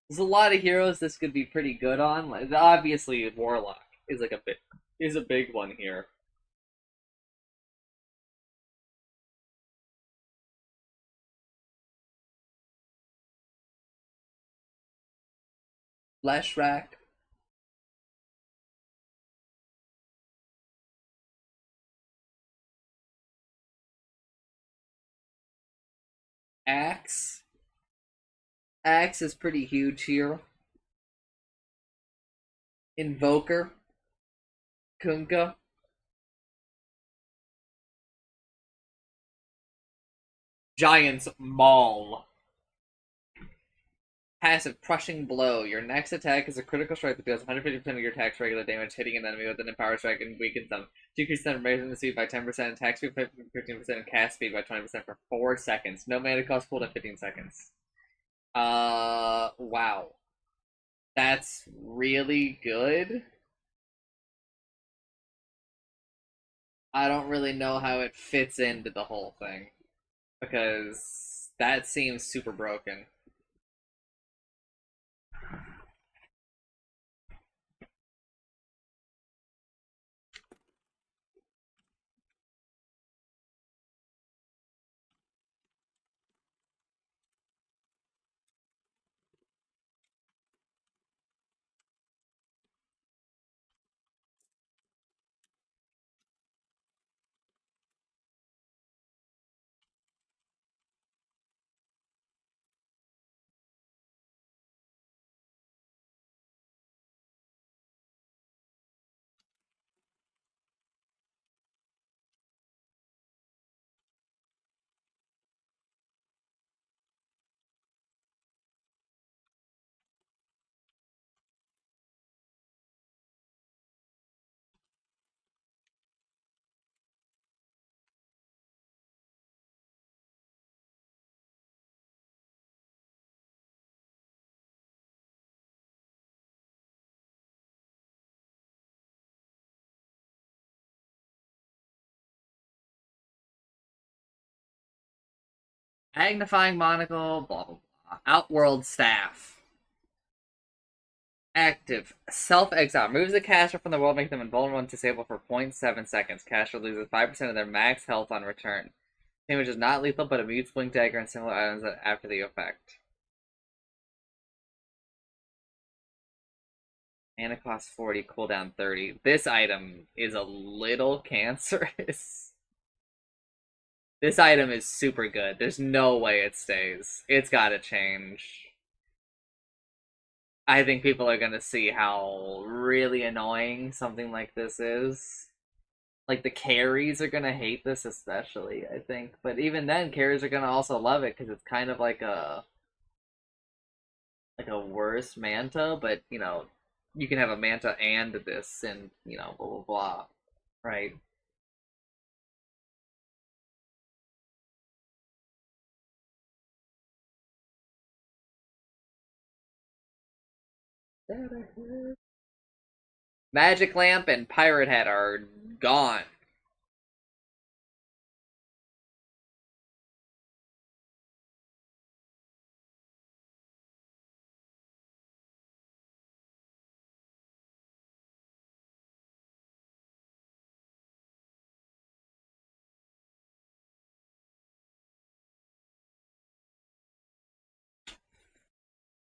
There's a lot of heroes this could be pretty good on. Like, obviously, Warlock is like a big one here. Fleshrack. Axe. Axe is pretty huge here. Invoker. Kunkka. Giant's Maul. Passive Crushing Blow. Your next attack is a critical strike that deals 150% of your attack's regular damage, hitting an enemy with an empower strike and weakens them. Decrease them raising the speed by 10%, attack speed by 15%, and cast speed by 20% for 4 seconds. No mana cost cooldown 15 seconds. Wow. That's really good. I don't really know how it fits into the whole thing. Because that seems super broken. Magnifying monocle, blah blah blah. Outworld staff. Active. Self-exile. Removes the caster from the world, making them invulnerable and disabled for 0.7 seconds. Caster loses 5% of their max health on return. Damage is not lethal, but immutes Blink Dagger and similar items after the effect. Mana cost 40, cooldown 30. This item is a little cancerous. This item is super good. There's no way it stays. It's gotta change. I think people are gonna see how really annoying something like this is. Like, the carries are gonna hate this especially, I think. But even then, carries are gonna also love it, because it's kind of like a worse Manta, but, you know, you can have a Manta and this, and, you know, blah blah blah. Right? Magic Lamp and Pirate Head are gone.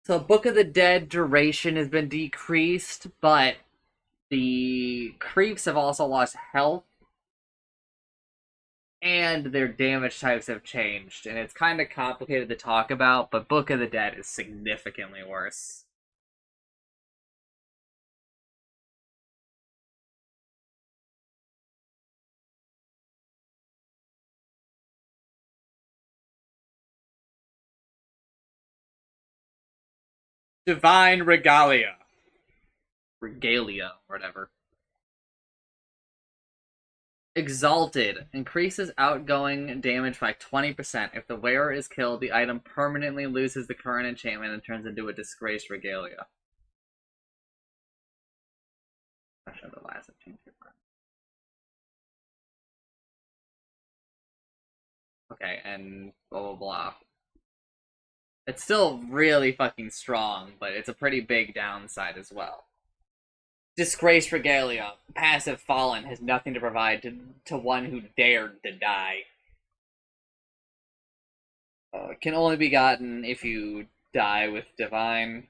So Book of the Dead duration has been decreased, but the creeps have also lost health, and their damage types have changed, and it's kind of complicated to talk about, but Book of the Dead is significantly worse. Divine Regalia. Regalia, or whatever. Exalted. Increases outgoing damage by 20%. If the wearer is killed, the item permanently loses the current enchantment and turns into a disgraced regalia. I should have the last change. Okay, and blah blah blah. It's still really fucking strong, but it's a pretty big downside as well. Disgraced Regalia. Passive Fallen has nothing to provide to one who dared to die. Can only be gotten if you die with Divine.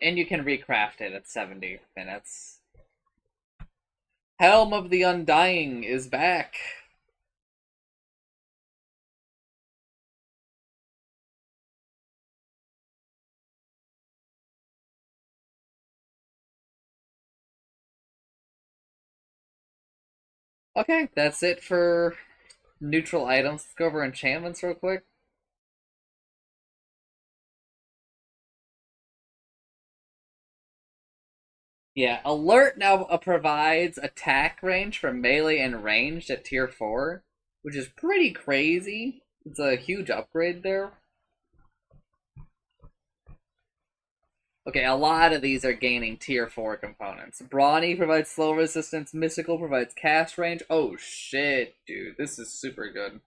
And you can recraft it at 70 minutes. Helm of the Undying is back. Okay, that's it for neutral items. Let's go over enchantments real quick. Yeah, Alert now provides attack range for melee and ranged at tier 4, which is pretty crazy. It's a huge upgrade there. Okay, a lot of these are gaining tier 4 components. Brawny provides slow resistance, Mystical provides cast range. Oh shit, dude, this is super good.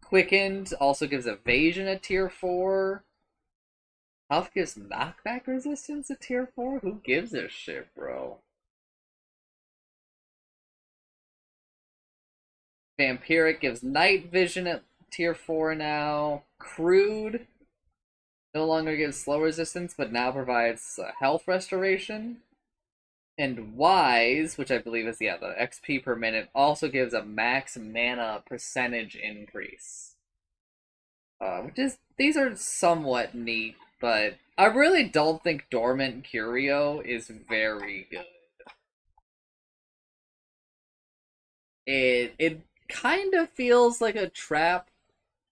Quickened also gives evasion at tier 4. Health gives knockback resistance at tier 4? Who gives a shit, bro? Vampiric gives night vision at tier 4 now. Crude no longer gives slow resistance, but now provides health restoration. And Wise, which I believe is, yeah, the XP per minute, also gives a max mana percentage increase. These are somewhat neat, but I really don't think Dormant Curio is very good. It kind of feels like a trap.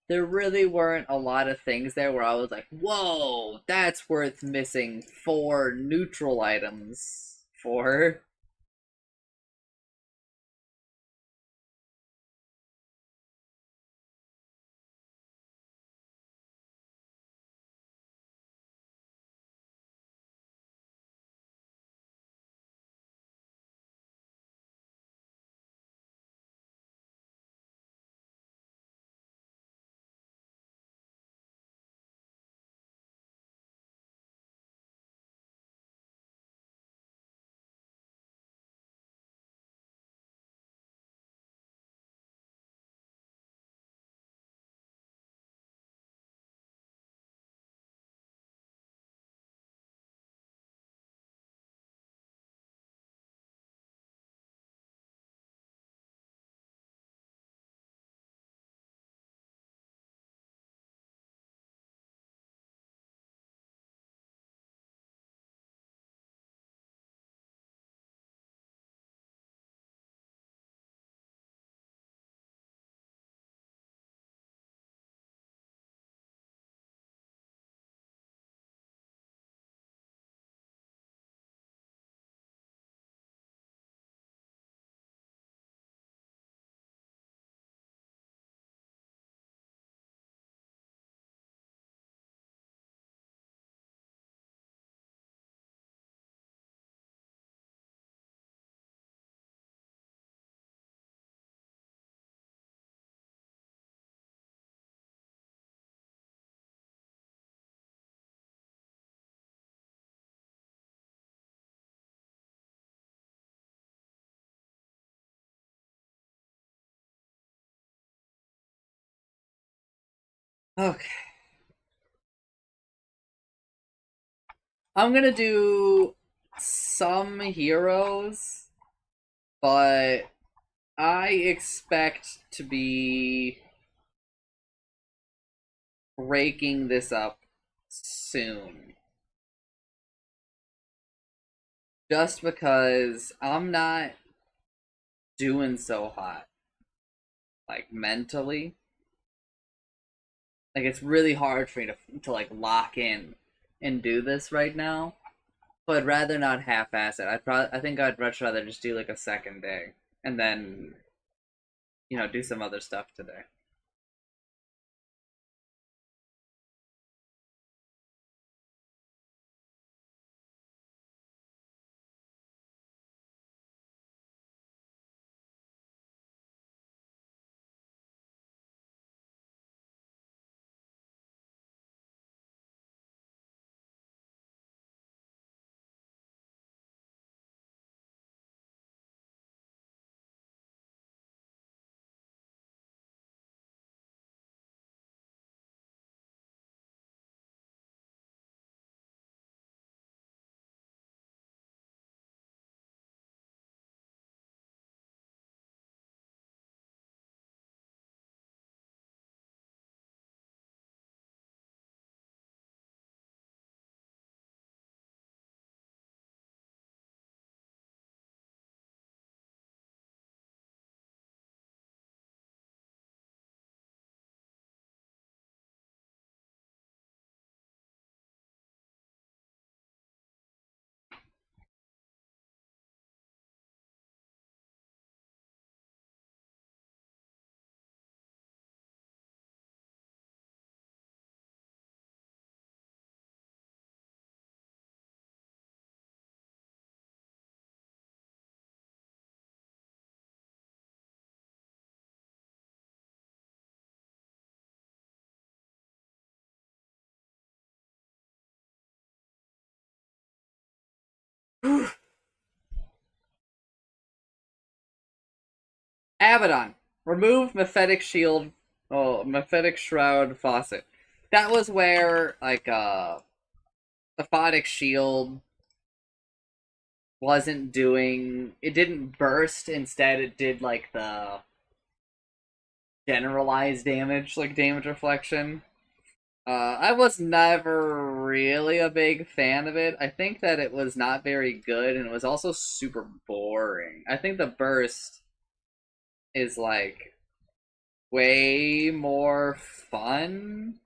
There really weren't a lot of things there where I was like, whoa, that's worth missing 4 neutral items for. Okay. I'm gonna do some heroes, but I expect to be breaking this up soon. Just because I'm not doing so hot, like mentally. Like it's really hard for me to like lock in and do this right now. So I'd rather not half-ass it. I think I'd much rather just do like a second day and then do some other stuff today. Abaddon. Remove Mephetic Shield. Oh, Mephetic Shroud Faucet. That was where, like, the Photic Shield wasn't doing. It didn't burst. Instead, it did, like, the generalized damage, like damage reflection. I was never really a big fan of it. I think that it was not very good, and it was also super boring. I think the burst is, like, way more fun.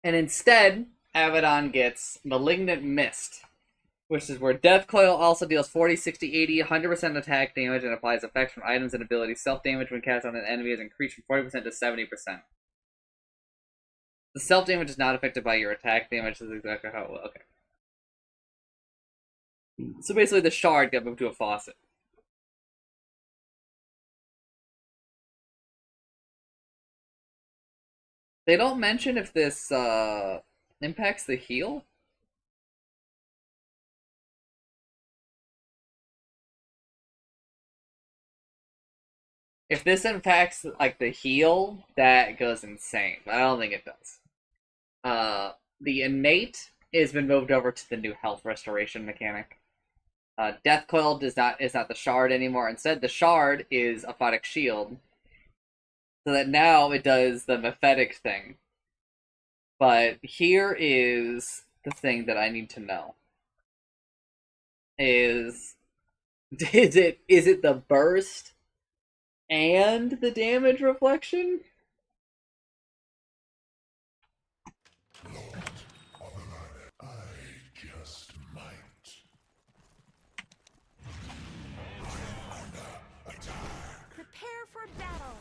And instead, Abaddon gets Malignant Mist, which is where Death Coil also deals 40, 60, 80, 100% attack damage and applies effects from items and abilities. Self damage when cast on an enemy is increased from 40% to 70%. The self damage is not affected by your attack damage. This is exactly how it will. Okay. So basically, the shard got moved to a faucet. They don't mention if this impacts the heal. If this impacts like the heal, that goes insane. But I don't think it does. The innate has been moved over to the new health restoration mechanic. Death Coil is not the shard anymore. Instead, the shard is a Photic Shield, so that now it does the Mephetic thing. But here is the thing that I need to know: is is it the burst and the damage reflection? Prepare for battle.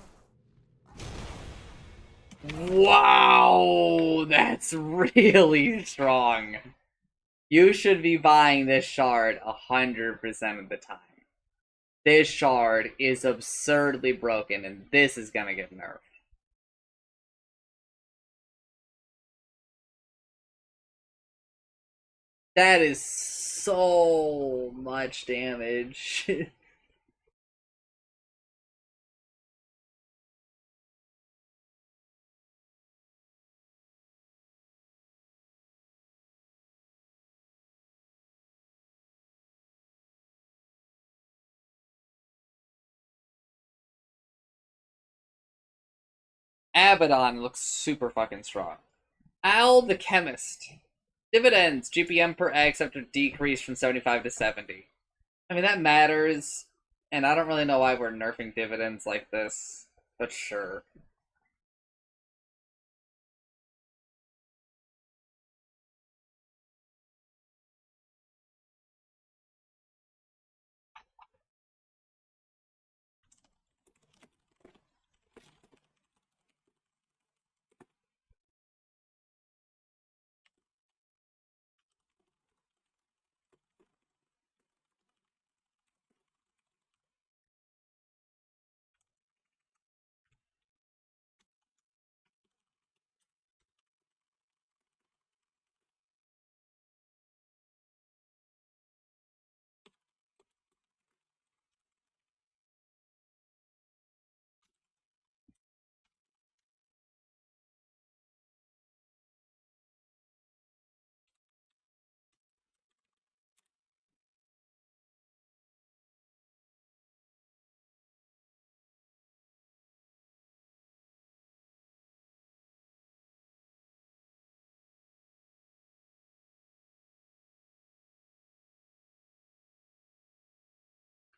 Wow, that's really strong. You should be buying this shard 100% of the time. This shard is absurdly broken, and this is gonna get nerfed. That is so much damage. Abaddon looks super fucking strong. Al the Chemist. Dividends, GPM per X after decrease from 75 to 70. I mean, that matters, and I don't really know why we're nerfing dividends like this, but sure.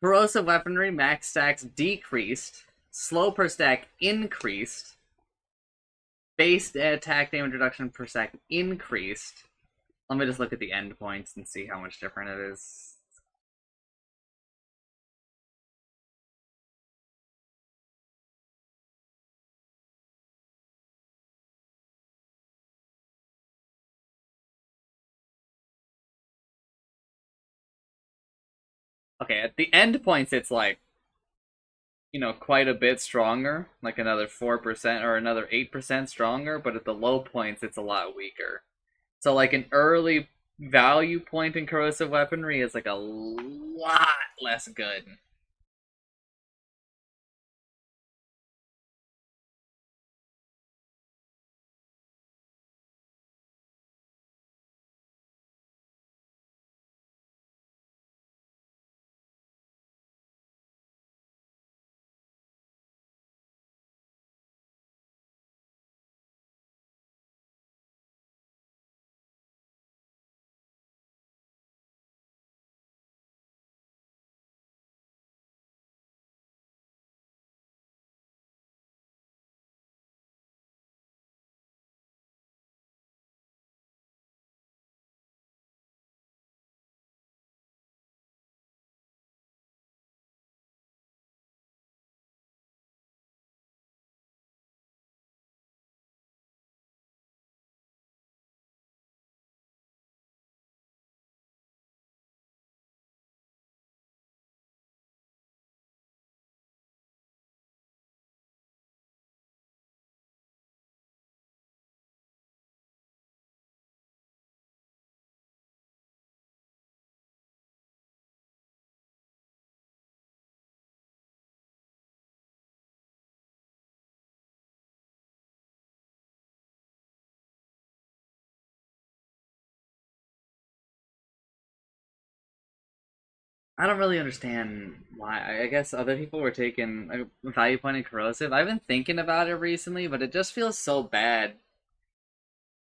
Corrosive weaponry max stacks decreased, slow per stack increased, base attack damage reduction per stack increased. Let me just look at the endpoints and see how much different it is. Okay, at the endpoints, it's like, quite a bit stronger, like another 4% or another 8% stronger, but at the low points, it's a lot weaker. So, like, an early value point in corrosive weaponry is like a lot less good. I don't really understand why. I guess other people were taking value point and corrosive. I've been thinking about it recently, but it just feels so bad,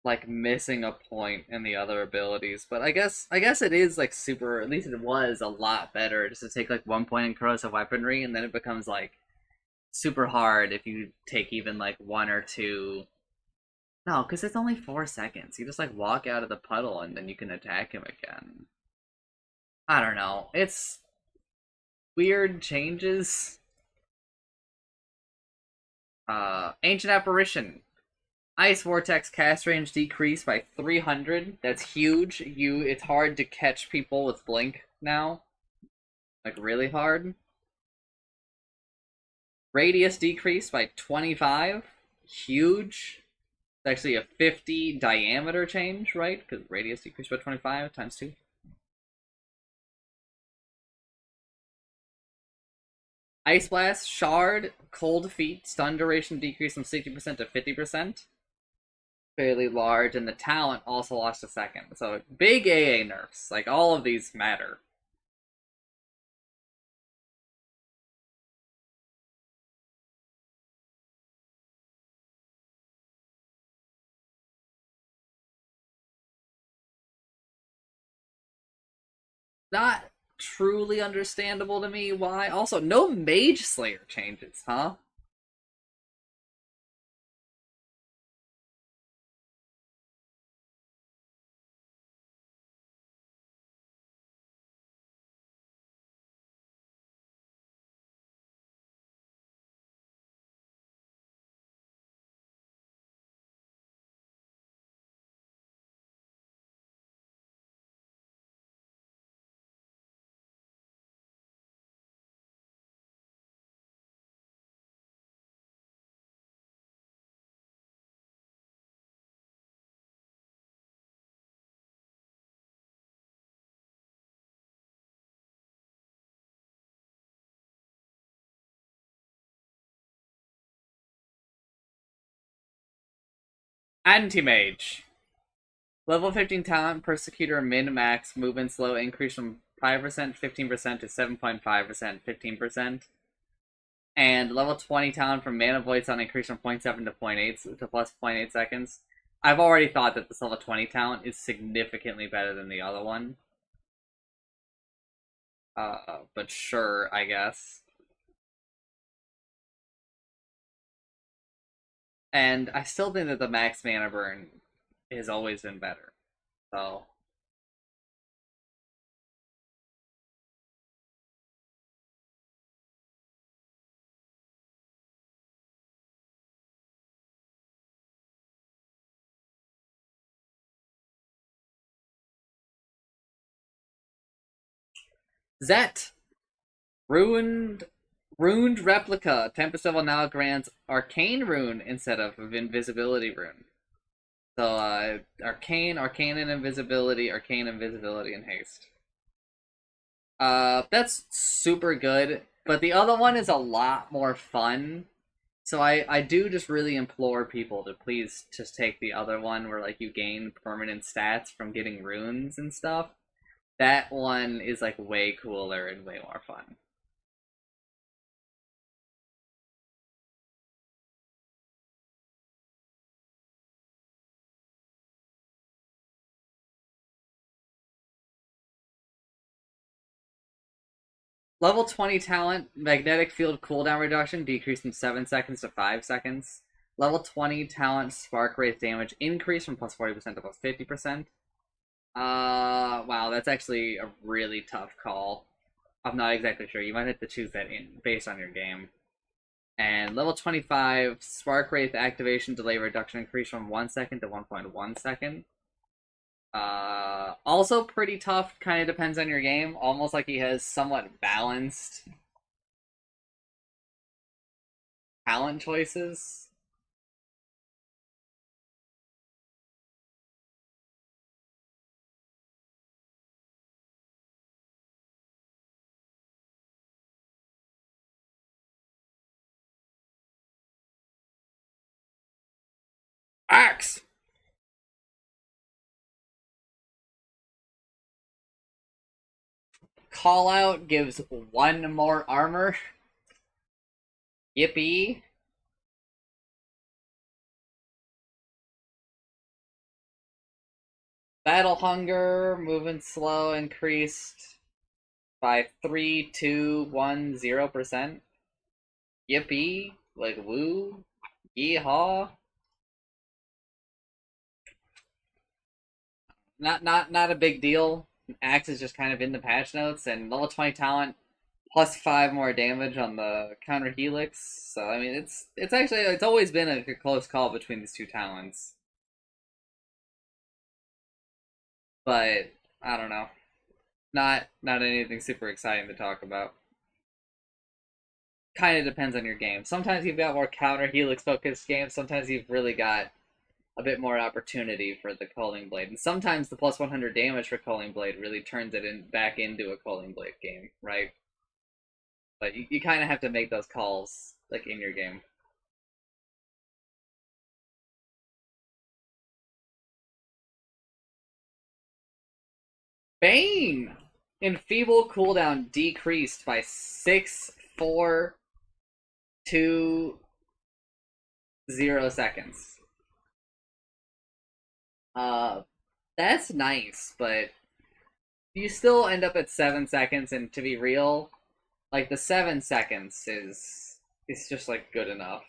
like missing a point in the other abilities. But I guess it is like super. At least it was a lot better just to take like 1 point in corrosive weaponry, and then it becomes like super hard if you take even like one or two. No, because it's only 4 seconds. You just like walk out of the puddle and then you can attack him again. I don't know. It's weird changes. Ancient Apparition. Ice Vortex cast range decreased by 300. That's huge. It's hard to catch people with Blink now. Like, really hard. Radius decreased by 25. Huge. It's actually a 50 diameter change, right? Because radius decreased by 25 times 2. Ice Blast, Shard, Cold Feet, stun duration decreased from 60% to 50%. Fairly large, and the talent also lost a second. So big AA nerfs. Like, all of these matter. Not truly understandable to me why. Also, no Mage Slayer changes, huh? Anti-Mage. Level 15 talent, Persecutor, min-max, movement slow, increase from 5%, 15% to 7.5%, 15%. And level 20 talent from Mana Void Sun increase from 0.7 to 0.8 to plus zero point 0.8 seconds. I've already thought that this level 20 talent is significantly better than the other one. But sure, I guess. And I still think that the max mana burn has always been better. So Zet ruined replica. Tempest level now grants arcane rune instead of invisibility rune. So arcane and invisibility, and haste. That's super good, but the other one is a lot more fun. So I do just really implore people to please just take the other one where like you gain permanent stats from getting runes and stuff. That one is like way cooler and way more fun. Level 20 talent, magnetic field cooldown reduction decreased from 7 seconds to 5 seconds. Level 20 talent, spark wraith damage increased from plus 40% to plus 50%. Wow, that's actually a really tough call. I'm not exactly sure. You might have to choose that in based on your game. And level 25, Spark Wraith activation delay reduction increased from 1 second to 1.1 second. Also pretty tough, kind of depends on your game. Almost like he has somewhat balanced talent choices. Axe! Call Out gives 1 more armor. Yippee. Battle Hunger, moving slow, increased by 3, 2, 1, 0%. Yippee. Like, woo. Yeehaw. Not a big deal. Axe is just kind of in the patch notes, and level 20 talent plus 5 more damage on the counter helix. So I mean, it's actually it's always been a close call between these two talents, but I don't know, not anything super exciting to talk about. Kind of depends on your game. Sometimes you've got more counter helix focused games. Sometimes you've really got a bit more opportunity for the Culling Blade, and sometimes the plus 100 damage for Culling Blade really turns it back into a Culling Blade game, right? But you kind of have to make those calls like in your game. Bane! Enfeeble cooldown decreased by 6, 4, 2, 0 seconds. That's nice, but you still end up at 7 seconds, and to be real, like the 7 seconds is just like good enough.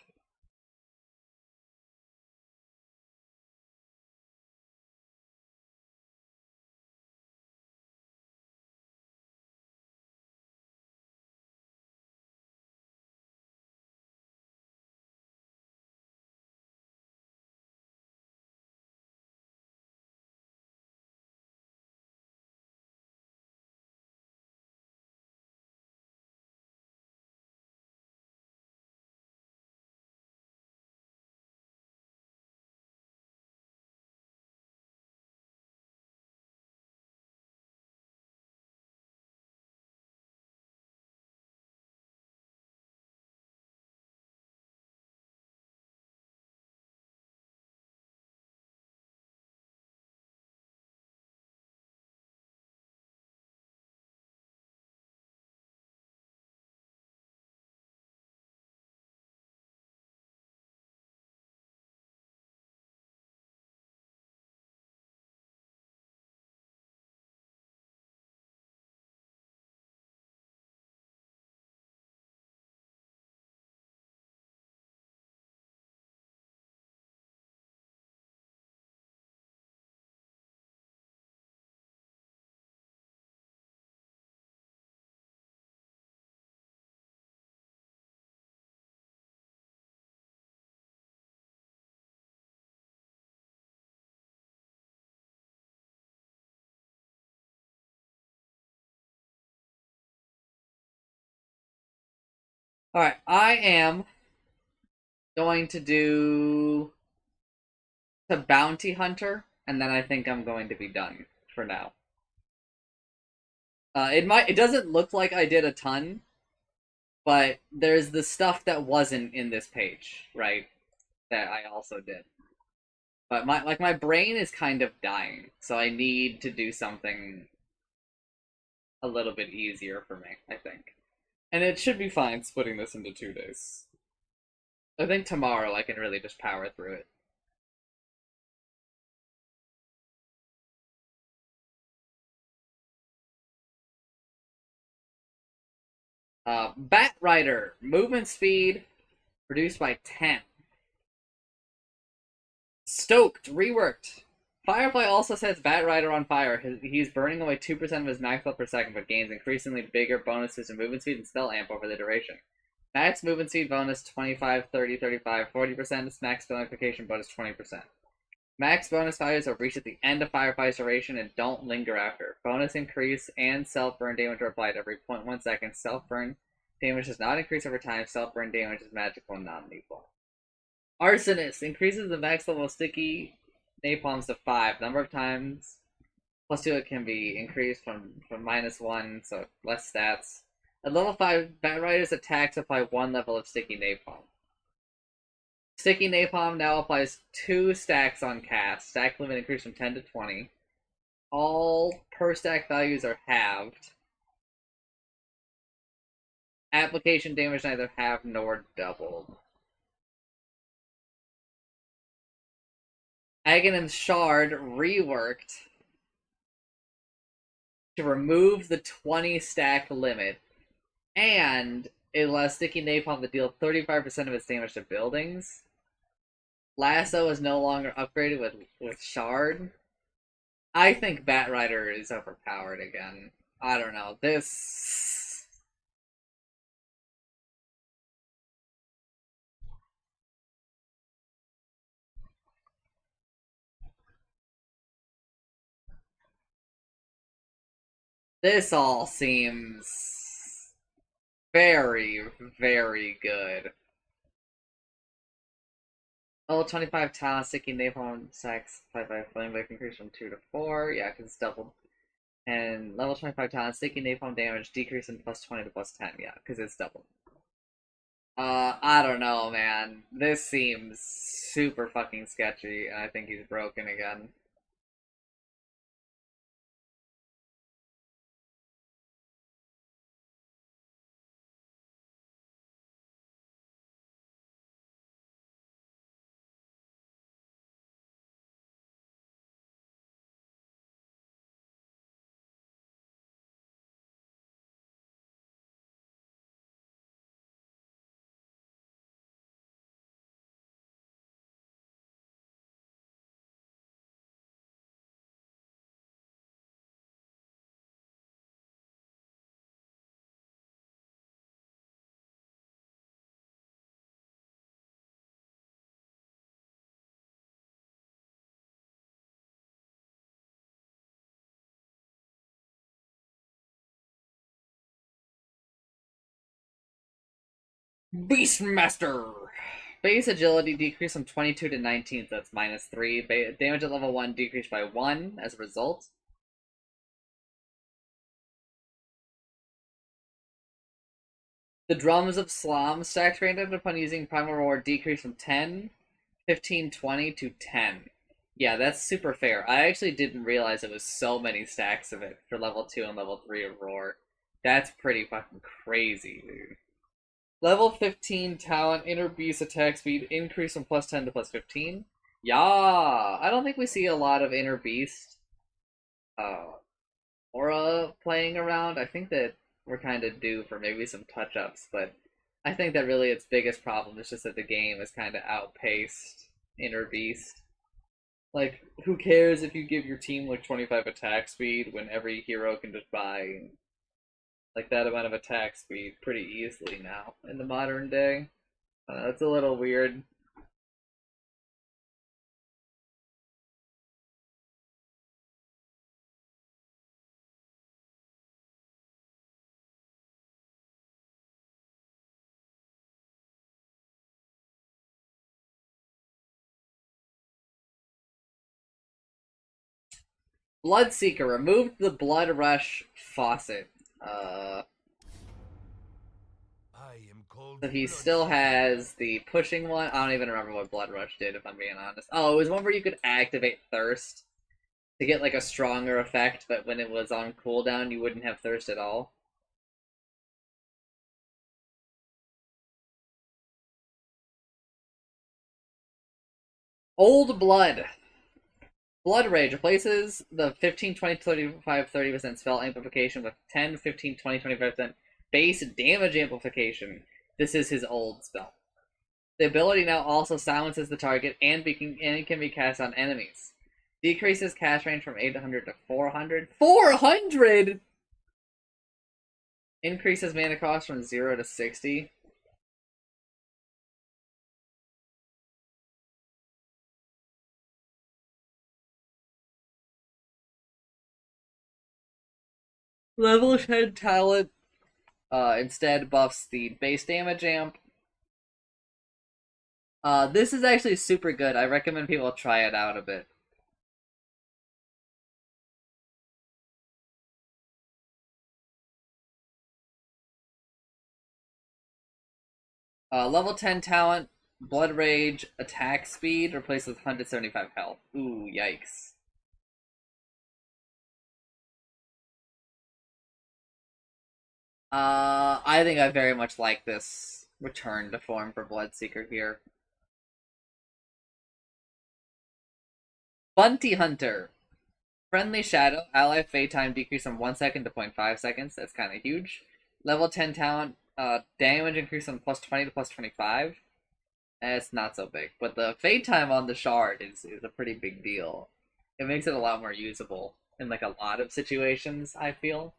Alright, I am going to do the bounty hunter, and then I think I'm going to be done for now. It doesn't look like I did a ton, but there's the stuff that wasn't in this page, right? That I also did. But my brain is kind of dying, so I need to do something a little bit easier for me, I think. And it should be fine splitting this into 2 days. I think tomorrow I can really just power through it. Bat Rider, movement speed reduced by 10. Stoked, reworked. Firefly also sets Bat Rider on fire. He's burning away 2% of his max health per second, but gains increasingly bigger bonuses in movement speed and spell amp over the duration. Max movement speed bonus 25, 30, 35, 40%. Max spell amplification bonus 20%. Max bonus values are reached at the end of Firefly's duration and don't linger after. Bonus increase and self-burn damage are applied every 0.1 seconds. Self-burn damage does not increase over time. Self-burn damage is magical and non-lethal. Arsonist increases the max level of sticky napalms to 5. Number of times plus 2 it can be increased from -1, so less stats. At level 5, Bat Rider's attacks apply 1 level of sticky napalm. Sticky Napalm now applies 2 stacks on cast. Stack limit increased from 10 to 20. All per stack values are halved. Application damage neither half nor doubled. Aghanim's Shard reworked to remove the 20 stack limit, and it allows Sticky Napalm to deal 35% of its damage to buildings. Lasso is no longer upgraded with Shard. I think Batrider is overpowered again. I don't know. This all seems very, very good. Level 25 talent, sticky napalm sex, 5 flame wave increase from 2 to 4. Yeah, because it's doubled. And level 25 talent, sticky napalm damage decrease in plus 20 to plus 10. Yeah, because it's doubled. I don't know, man. This seems super fucking sketchy, and I think he's broken again. Beastmaster! Base agility decreased from 22 to 19, so that's minus 3. Damage at level 1 decreased by 1 as a result. The Drums of Slom stack random upon using Primal Reward decreased from 10, 15, 20 to 10. Yeah, that's super fair. I actually didn't realize it was so many stacks of it for level 2 and level 3 of Roar. That's pretty fucking crazy, dude. Level 15 talent, inner beast attack speed increase from plus 10 to plus 15. Yeah, I don't think we see a lot of inner beast aura playing around. I think that we're kind of due for maybe some touch ups, but I think that really its biggest problem is just that the game is kind of outpaced inner beast. Like, who cares if you give your team like 25 attack speed when every hero can just buy like that amount of attack speed pretty easily now in the modern day? It's a little weird. Bloodseeker removed the Blood Rush faucet. So he still has the pushing one. I don't even remember what Blood Rush did, if I'm being honest. Oh, it was one where you could activate Thirst to get like a stronger effect, but when it was on cooldown, you wouldn't have Thirst at all. Old Blood. Blood Rage replaces the 15, 20, 35, 30% spell amplification with 10, 15, 20, 25% base damage amplification. This is his old spell. The ability now also silences the target and it can be cast on enemies. Decreases cast range from 800 to 400. 400! Increases mana cost from 0 to 60. Level 10 talent instead buffs the base damage amp. This is actually super good. I recommend people try it out a bit. Level 10 talent, Blood Rage, attack speed, replaced with 175 health. Ooh, yikes. I think I very much like this return to form for Bloodseeker here. Bounty Hunter. Friendly Shadow. Ally Fade time decrease from 1 second to 0.5 seconds. That's kind of huge. Level 10 talent. Damage increase from plus 20 to plus 25. It's not so big. But the Fade time on the Shard is a pretty big deal. It makes it a lot more usable in like a lot of situations, I feel.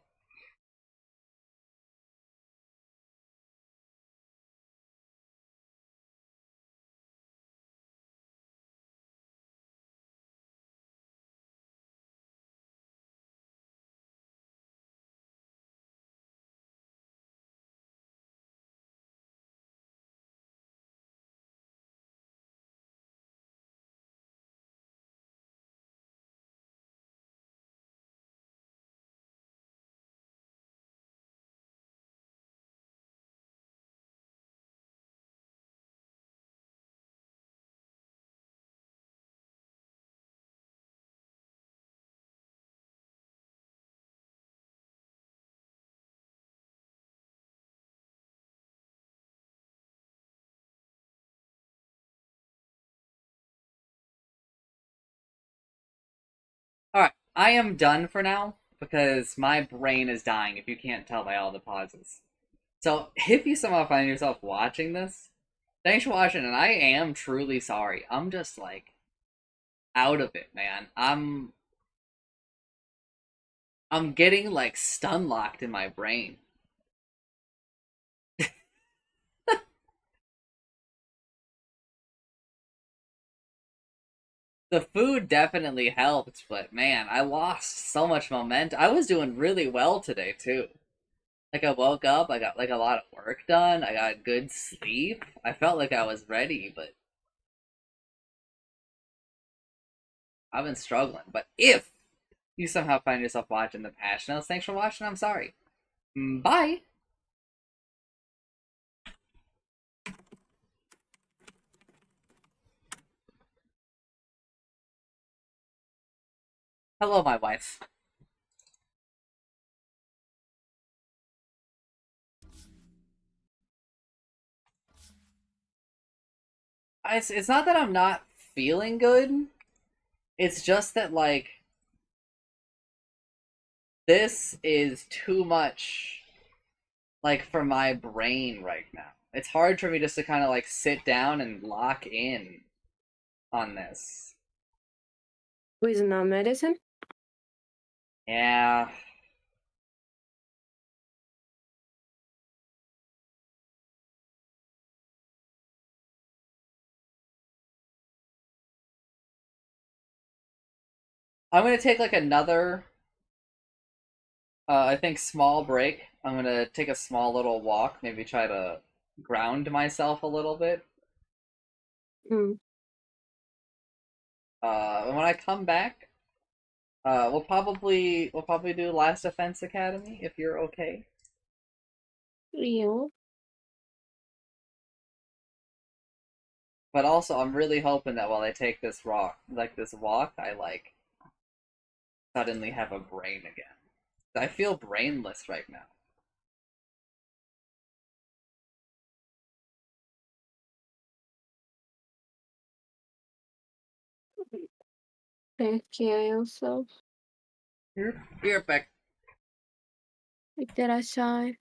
Alright, I am done for now because my brain is dying if you can't tell by all the pauses. So, if you somehow find yourself watching this, thanks for watching, and I am truly sorry. I'm just like out of it, man. I'm getting like stun locked in my brain. The food definitely helped, but man, I lost so much momentum. I was doing really well today too. Like I woke up, I got like a lot of work done, I got good sleep. I felt like I was ready, but I've been struggling. But if you somehow find yourself watching the patch notes, thanks for watching. I'm sorry. Bye. Hello, my wife. It's not that I'm not feeling good. It's just that like this is too much like for my brain right now. It's hard for me just to kind of like sit down and lock in on this. With no medicine? Yeah. I'm gonna take like another I think small break. I'm gonna take a small little walk, maybe try to ground myself a little bit. Mm. And when I come back, we'll probably do Last Defense Academy if you're okay. You? But also, I'm really hoping that while I take this walk, I like suddenly have a brain again. I feel brainless right now. Take care yourself. You're back. いってらっしゃい。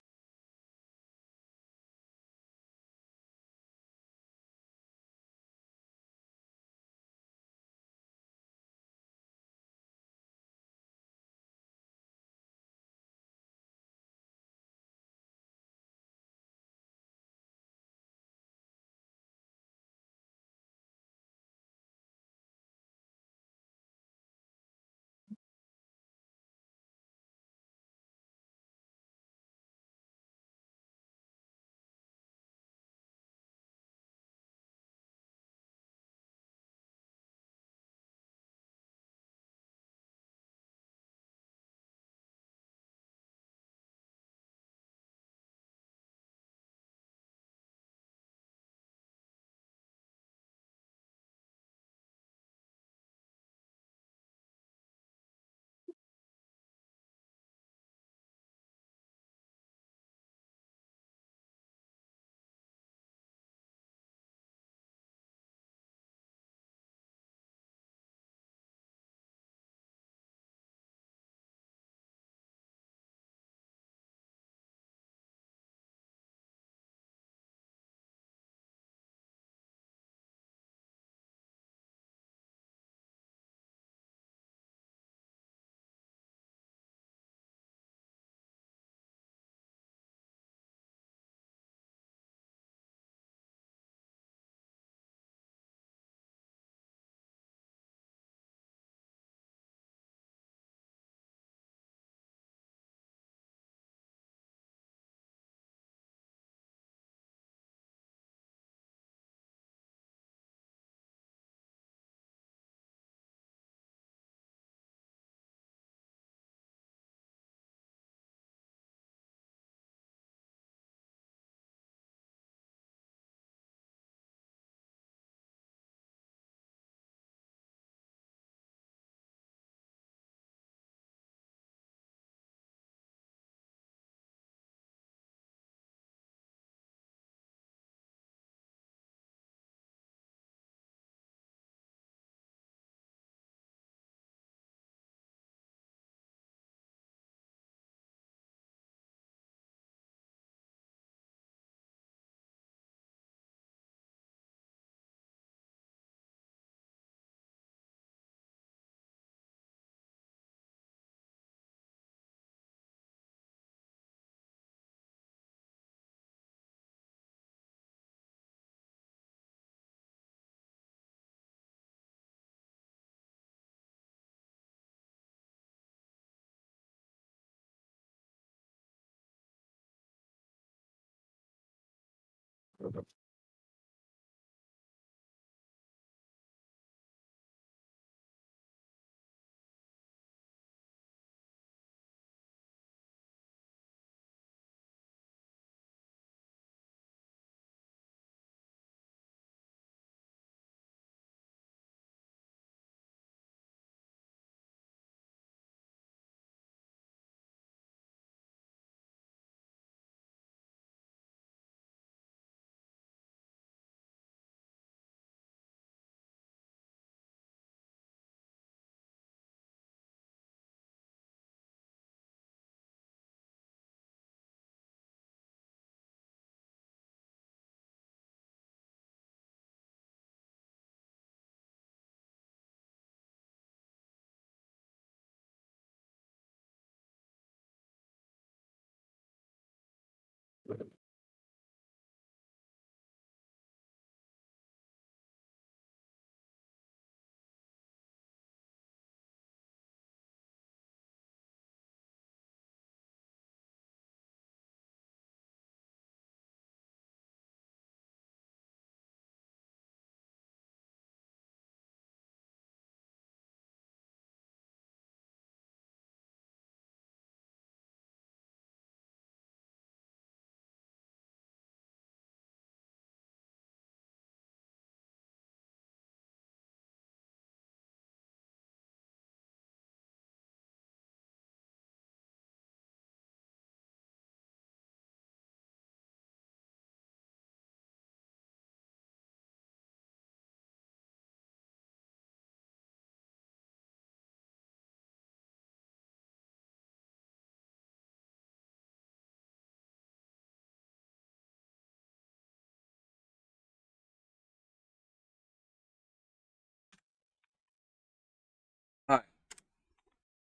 Alright,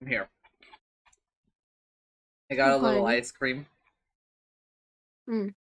I'm here. I got a little Okay. ice cream. Mm.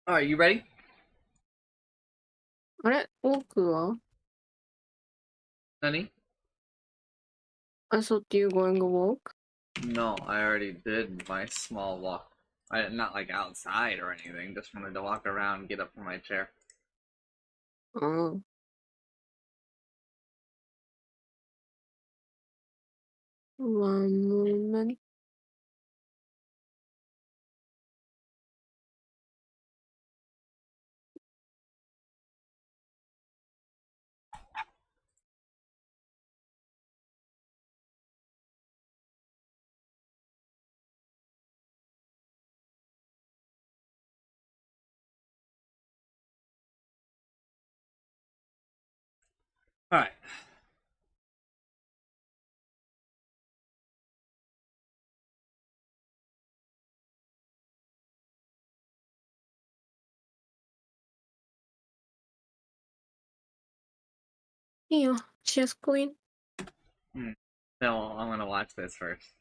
Alright, you ready? あれ奥は Nani? I thought you going to walk? No, I already did my small walk. Not like outside or anything, just wanted to walk around and get up from my chair. Oh. One moment. Alright. Yeah, chess queen. No, I'm gonna watch this first.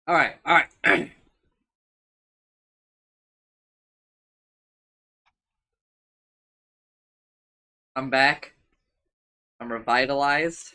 Alright. I'm back. I'm revitalized.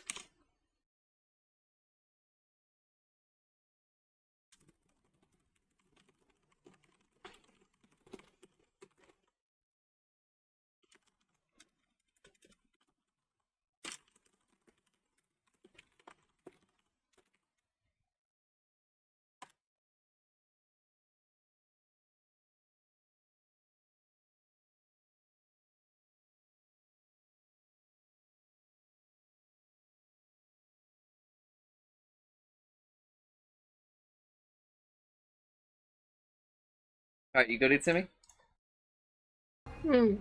Alright, you good, Itsumi? Hmm.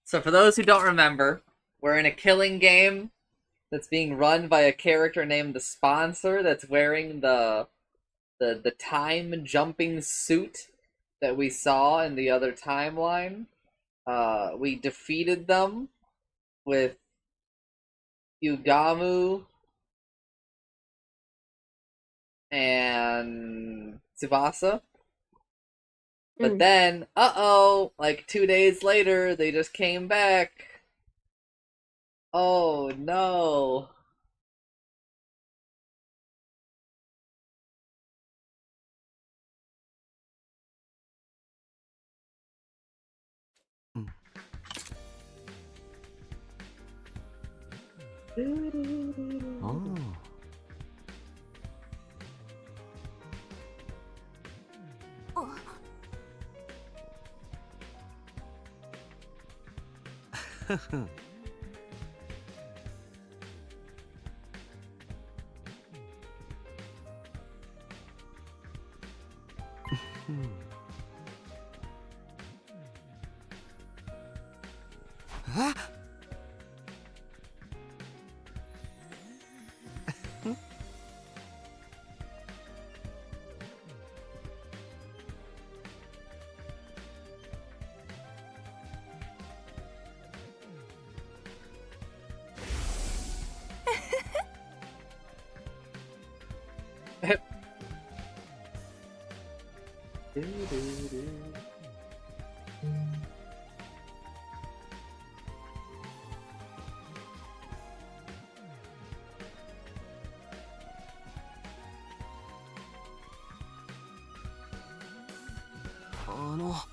So for those who don't remember, we're in a killing game that's being run by a character named the Sponsor that's wearing the time jumping suit that we saw in the other timeline. We defeated them with Yugamu and Tsubasa. But Mm. then, like 2 days later, they just came back. Oh no. Oh. Oh, Huh? Oh.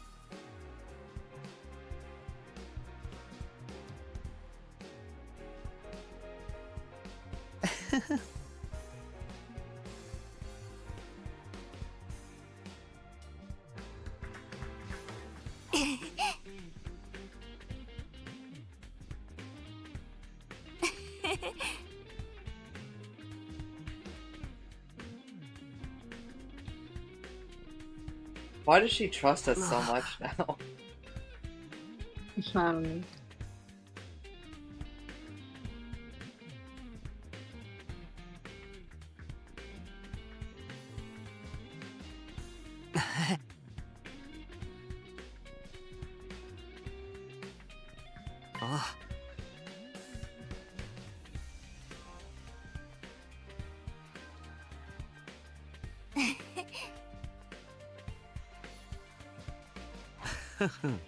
Why does she trust us so much now? I don't know. Ah. Mm.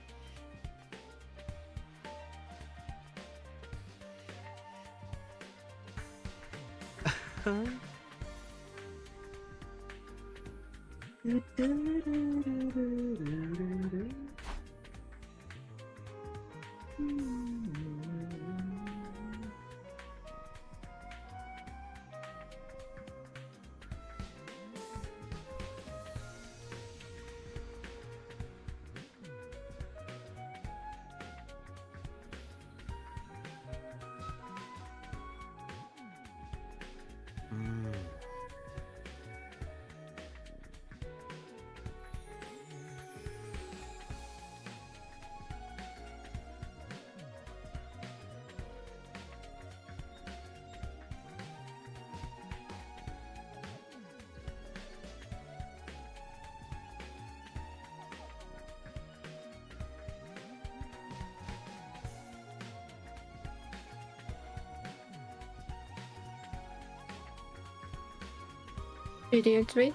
Idiot wait.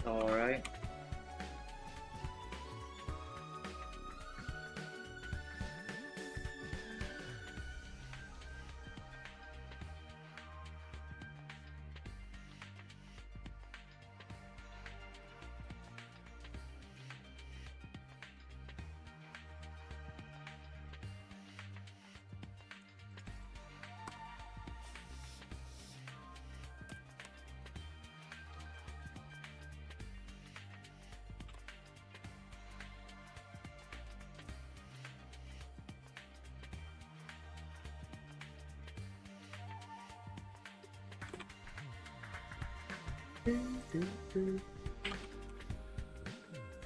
Alright.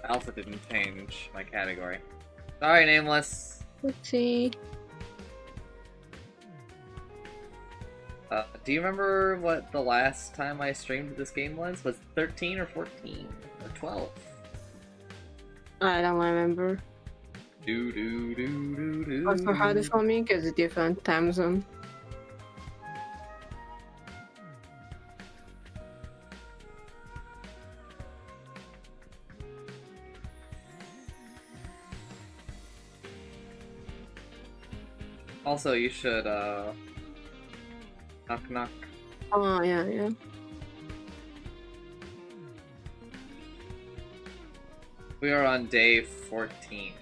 I also didn't change my category. Sorry, Nameless. Let's see. Do you remember what the last time I streamed this game was? Was it 13 or 14 or 12? I don't remember. Do do do do do. Also hard for me because it's different time zone. Also, you should, knock knock. Oh, yeah, yeah. We are on day 14.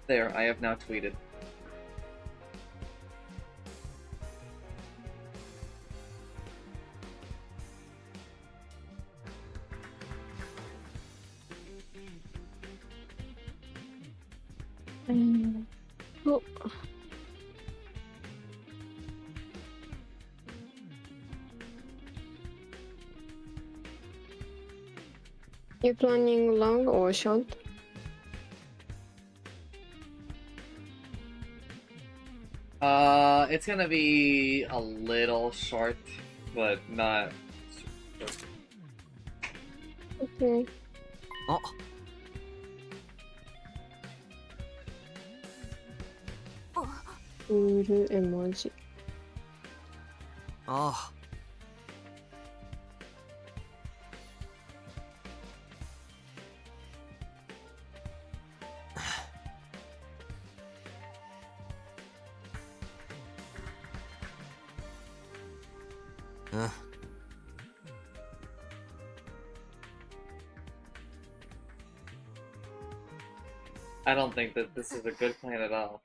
There, I have now tweeted. Oh. You planning long or short? It's gonna be a little short, but not. Okay. あ、 Uru emoji. ああ、 うん。 I don't think that this is a good plan at all.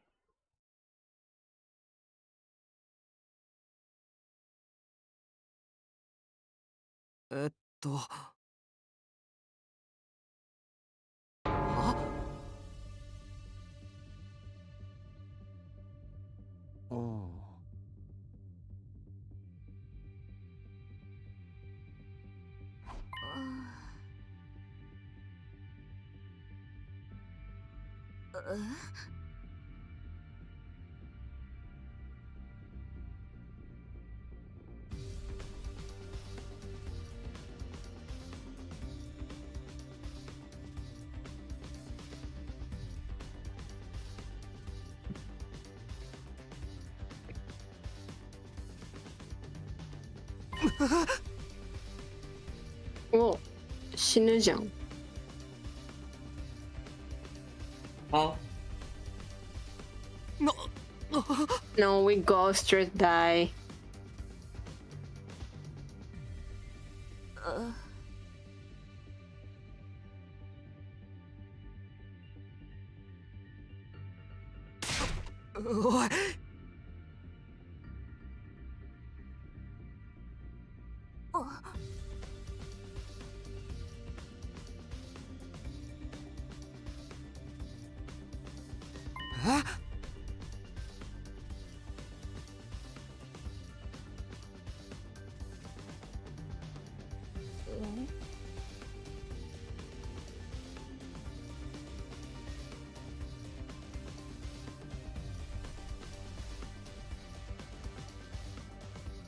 えっと。あ、うん。 お、死ぬじゃん。Huh? No, we go straight die. Uh, おい。え？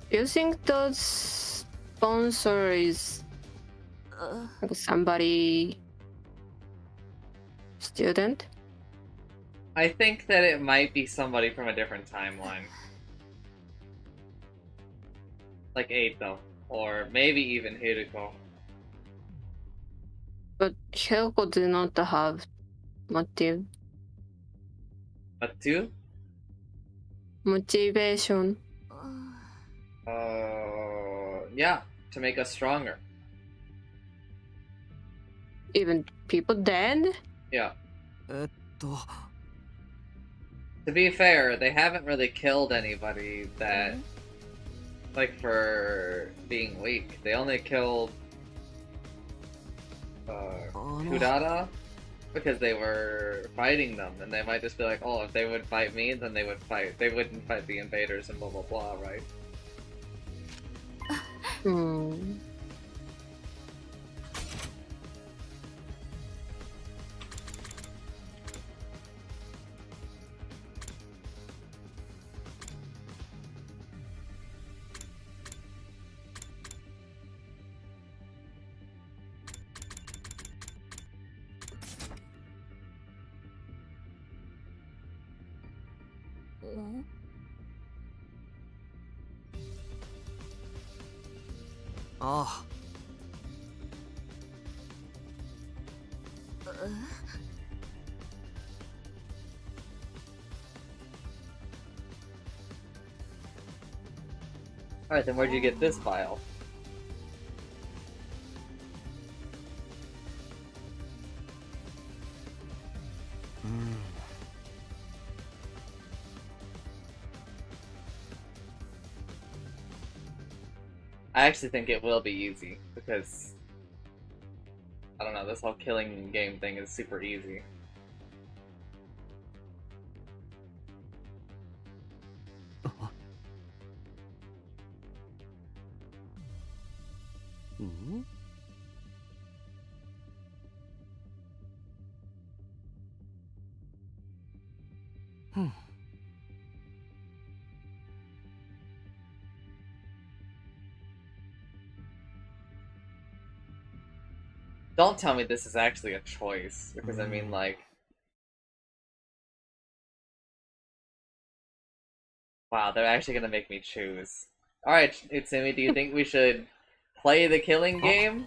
Do you think the sponsor is like somebody student? I think that it might be somebody from a different timeline. Like 8 though. Or maybe even Hiruko. But Hiroko do not have motive. But 2? Motivation. Yeah, to make us stronger. Even people dead? Yeah. えっと。To be fair, they haven't really killed anybody that, like, for being weak. They only killed Kudata because they were fighting them, and they might just be like, oh, if they would fight me, then they would fight. They wouldn't fight the invaders and blah blah blah, right? Hmm. Ah. Alright, then where'd you get this file? I actually think it will be easy, because I don't know, this whole killing game thing is super easy. Hmm? Don't tell me this is actually a choice, because I mean, like... Wow, they're actually gonna make me choose. Alright, Itsumi, do you think we should play the killing game?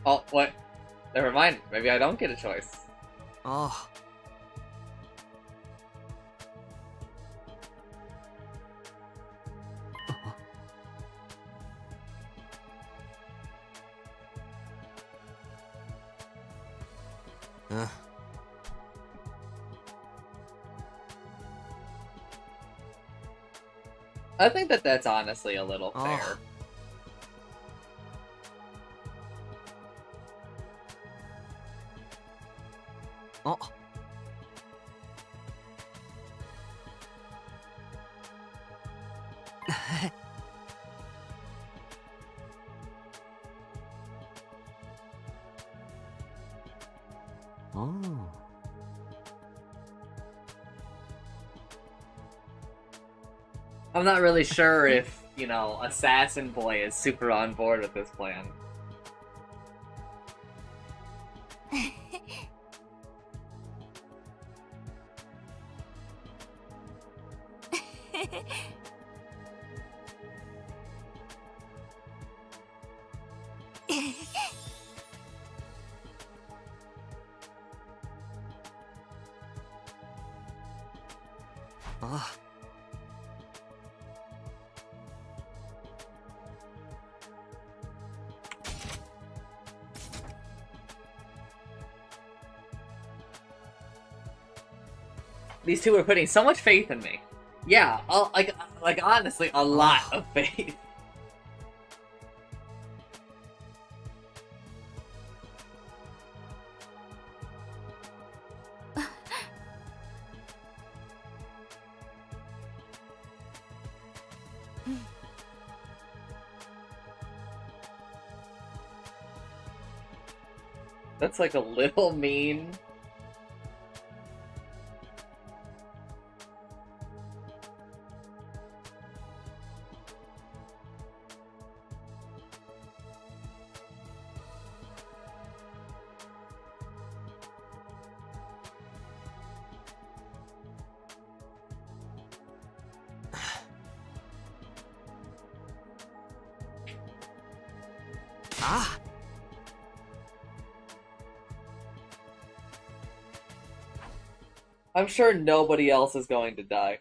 Oh, what? Never mind, maybe I don't get a choice. Ah. I think that that's honestly a little fair. Oh. Oh. I'm not really sure if, you know, Assassin Boy is super on board with this plan. Ah. These two are putting so much faith in me. Yeah, like honestly, a lot of faith. That's like a little mean. Ah. I'm sure nobody else is going to die.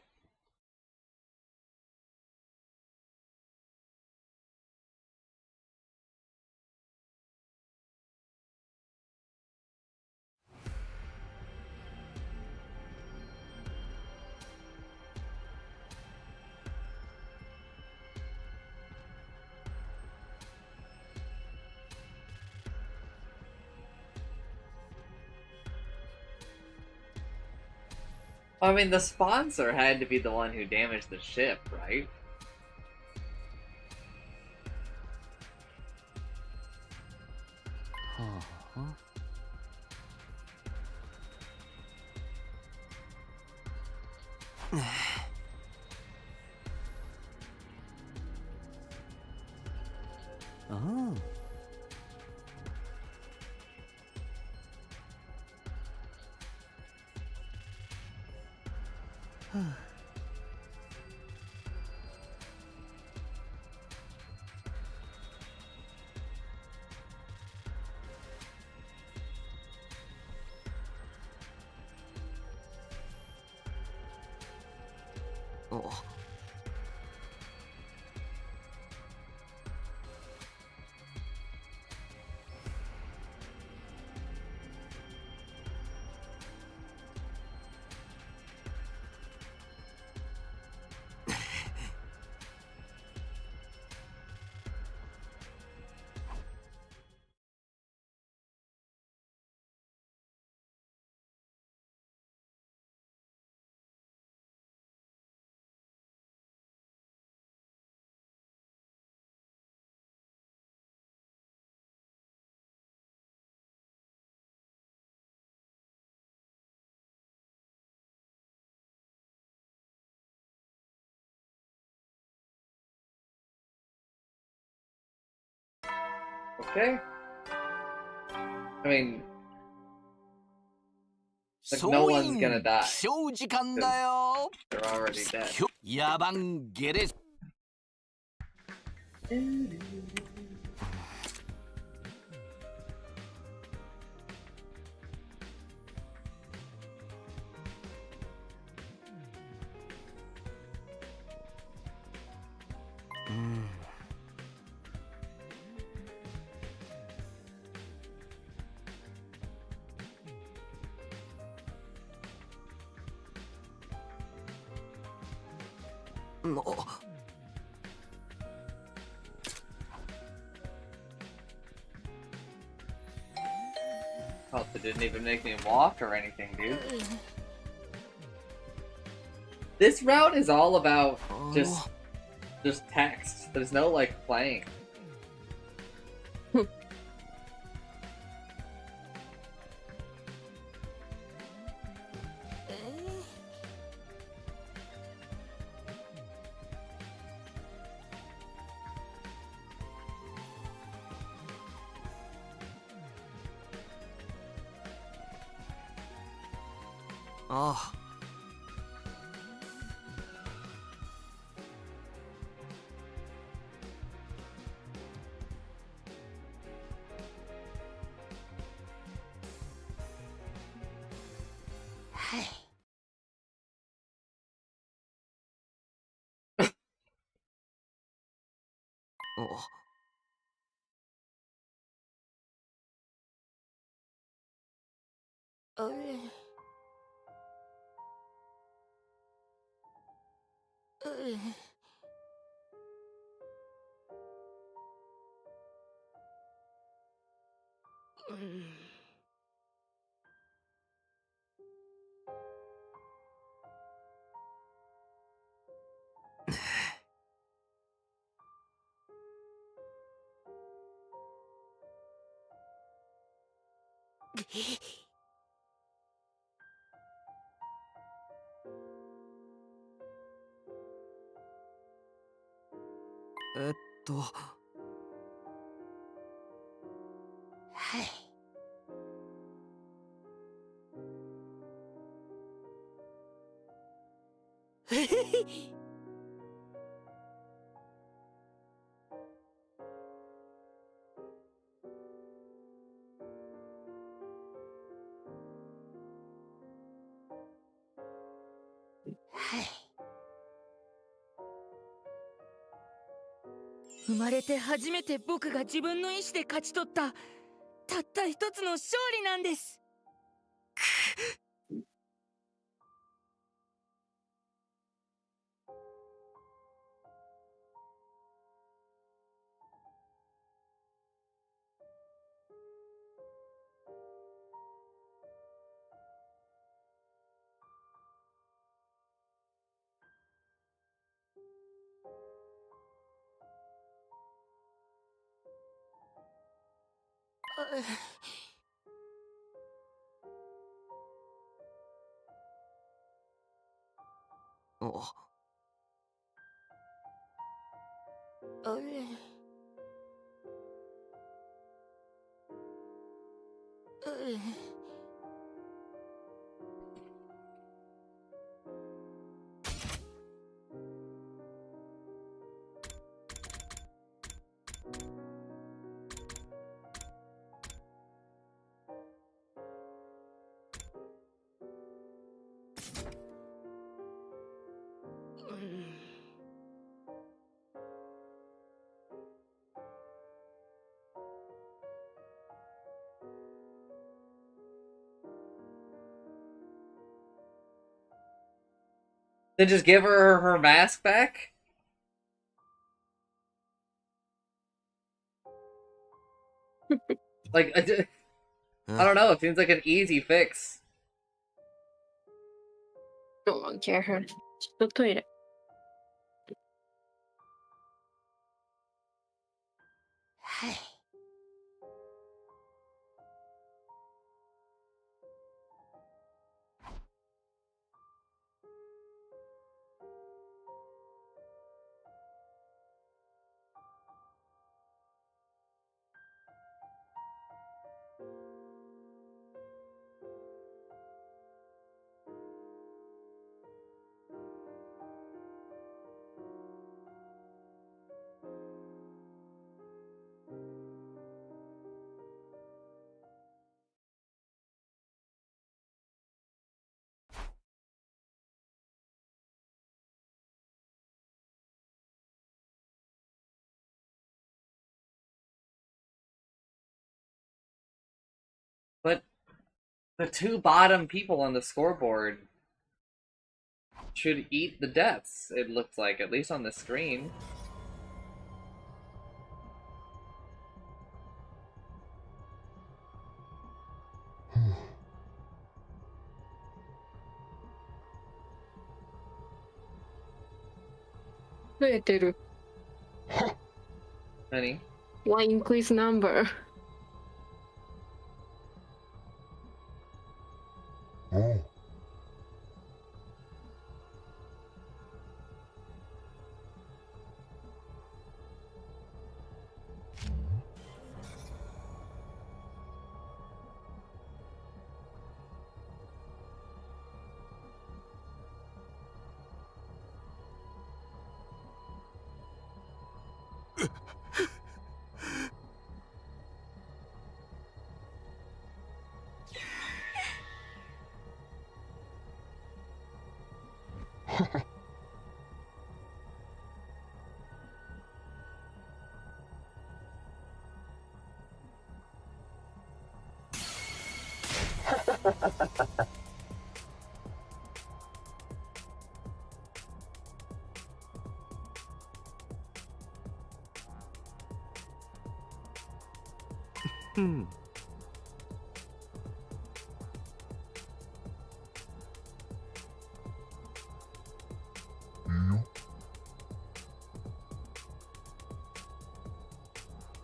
I mean, the sponsor had to be the one who damaged the ship, right? Huh? Oh. Oh. Okay. I mean, like, no one's gonna die. 起床時間だよ They're already dead. 野蛮ゲレ Oh, they didn't even make me walk or anything, dude. This route is all about just text. There's no, like, playing. Ah. Oh. あれえっと。はい。はい。生まれて初めて僕が自分の意志で勝ち取ったたった一つの勝利なんです。おThen just give her mask back? Like, I don't know, it seems like an easy fix. No one care her. ちょっとトイレ。はい。But the two bottom people on the scoreboard should eat the deaths, it looks like, at least on the screen.増えてる。Honey? Why increase number?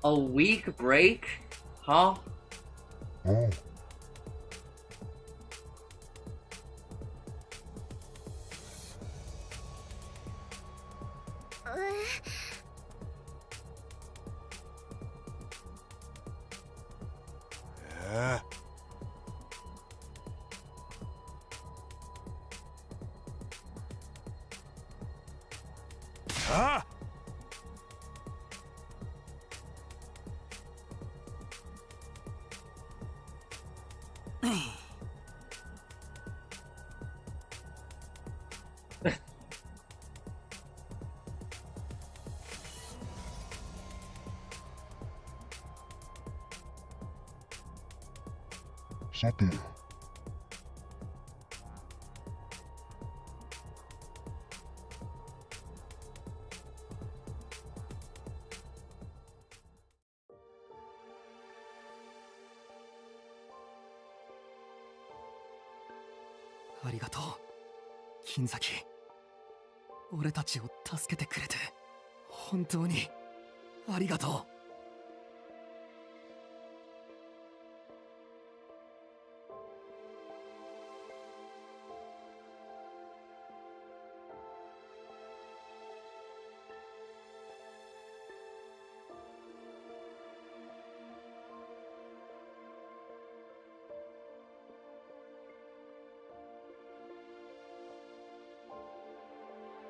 A week break? Huh?ありがとう金崎。俺たちを助けてくれて本当にありがと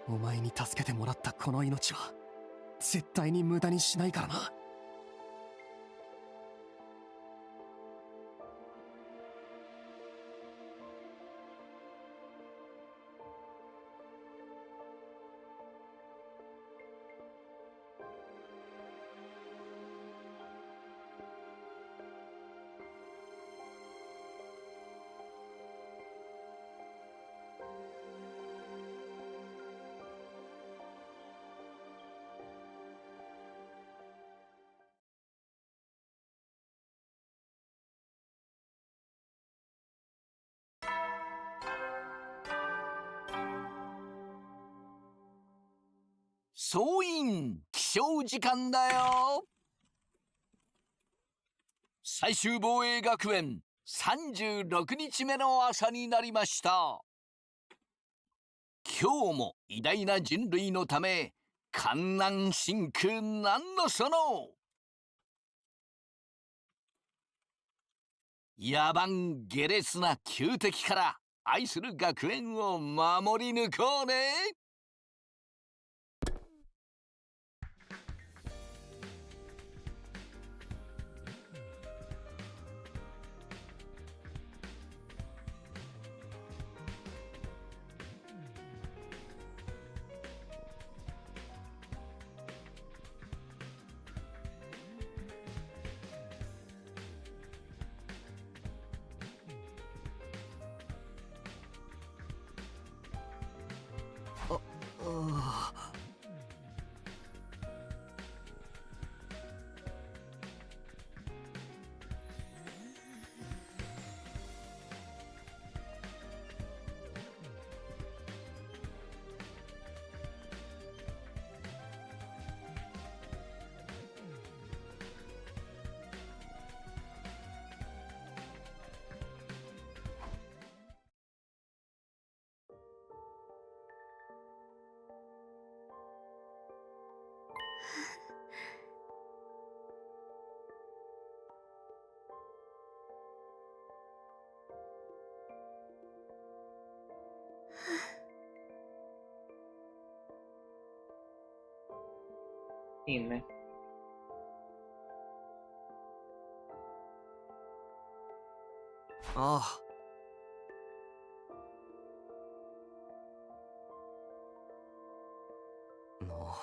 お前に助けてもらったこの命は絶対に無駄にしないからな。総員起床時間だよ。最終防衛学園36日目の朝になりました。今日も偉大な人類のため観南真空なんのその野蛮下劣な旧敵から愛する学園を守り抜こうね。いいね。ああ。も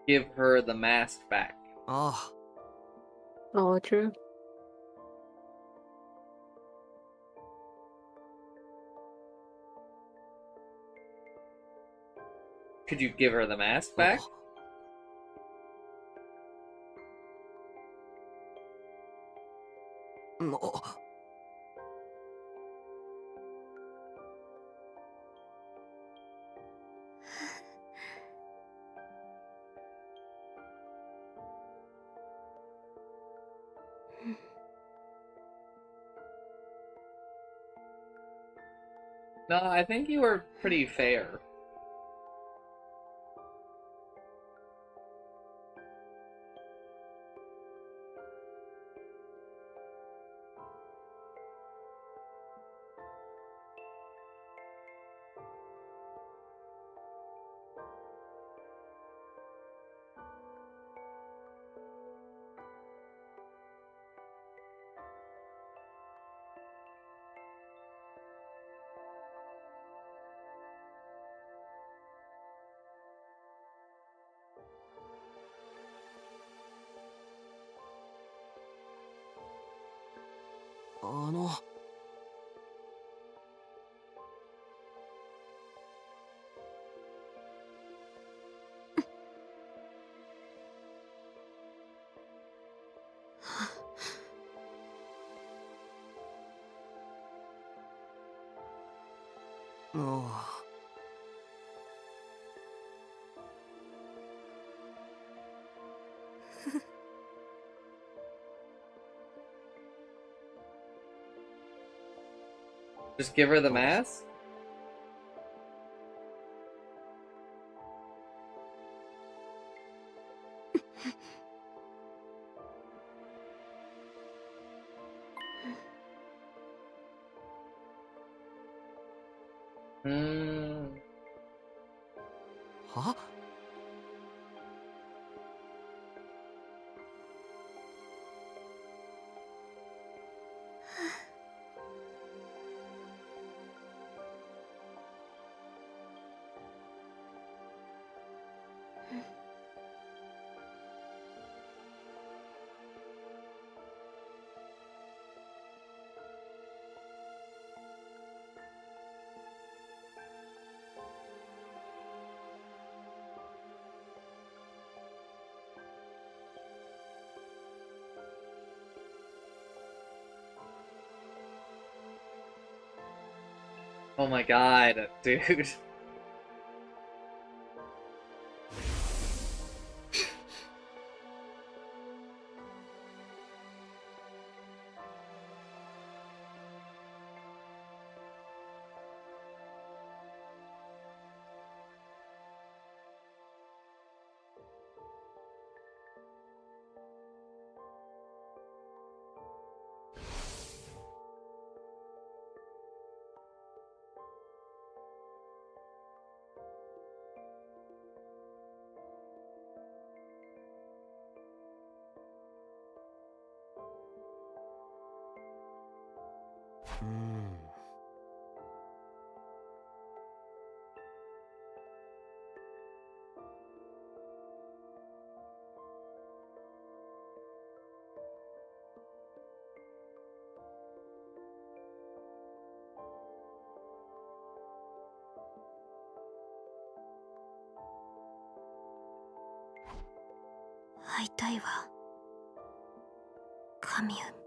Give her the mask back. あ Oh, true. Could you give her the mask あ。 back?も No, I think you were pretty fair. Just give her the mask? は？Oh my god, dude. Hmm. 会いたいわカミュン。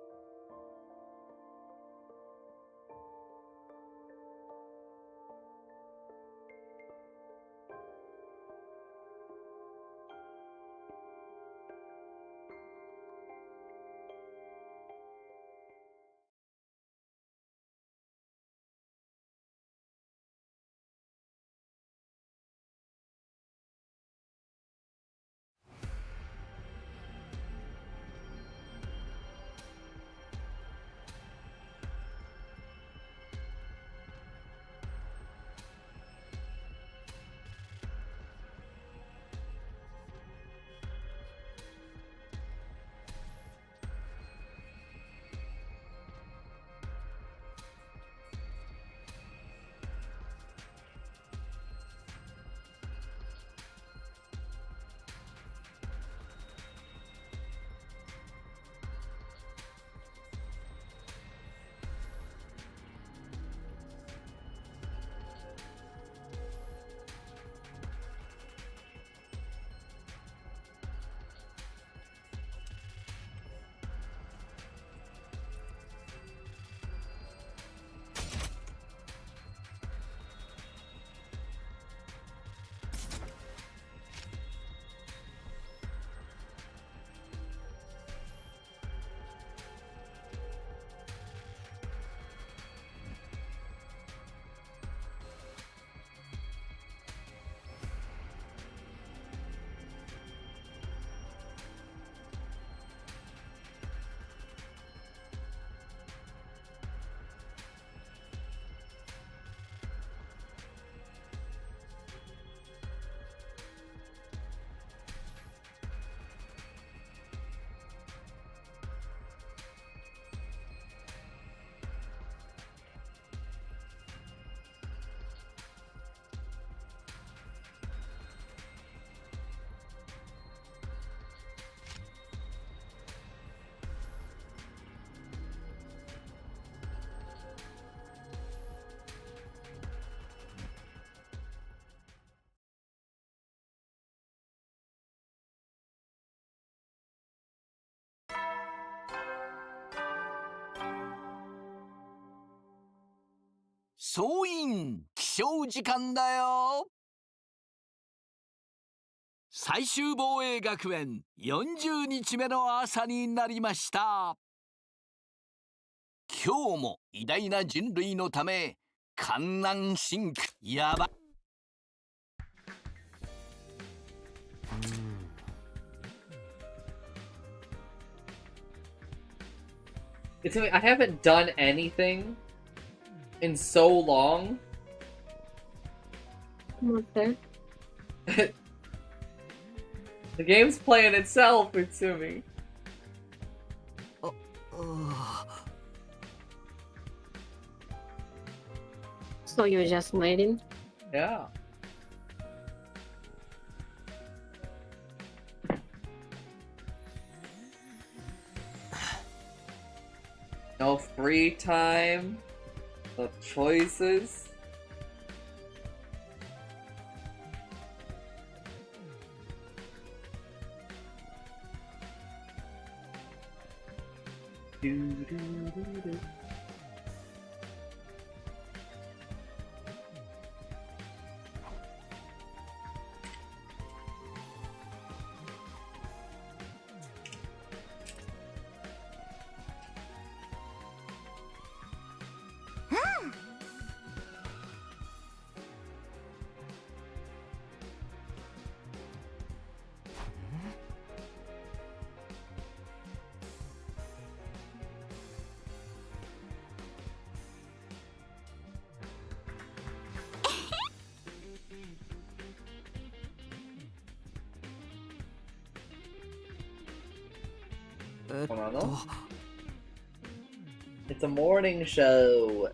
総員起床時間だよ。最終防衛学園40日目の朝になりました。今日も偉大な人類のため観覧シンクやば。I haven't done anything in so long 待って。The game's playing itself, Utsumi. So you're just waiting? Yeah. No free time. No choices. Do. It's a morning show.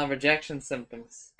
Rejection symptoms.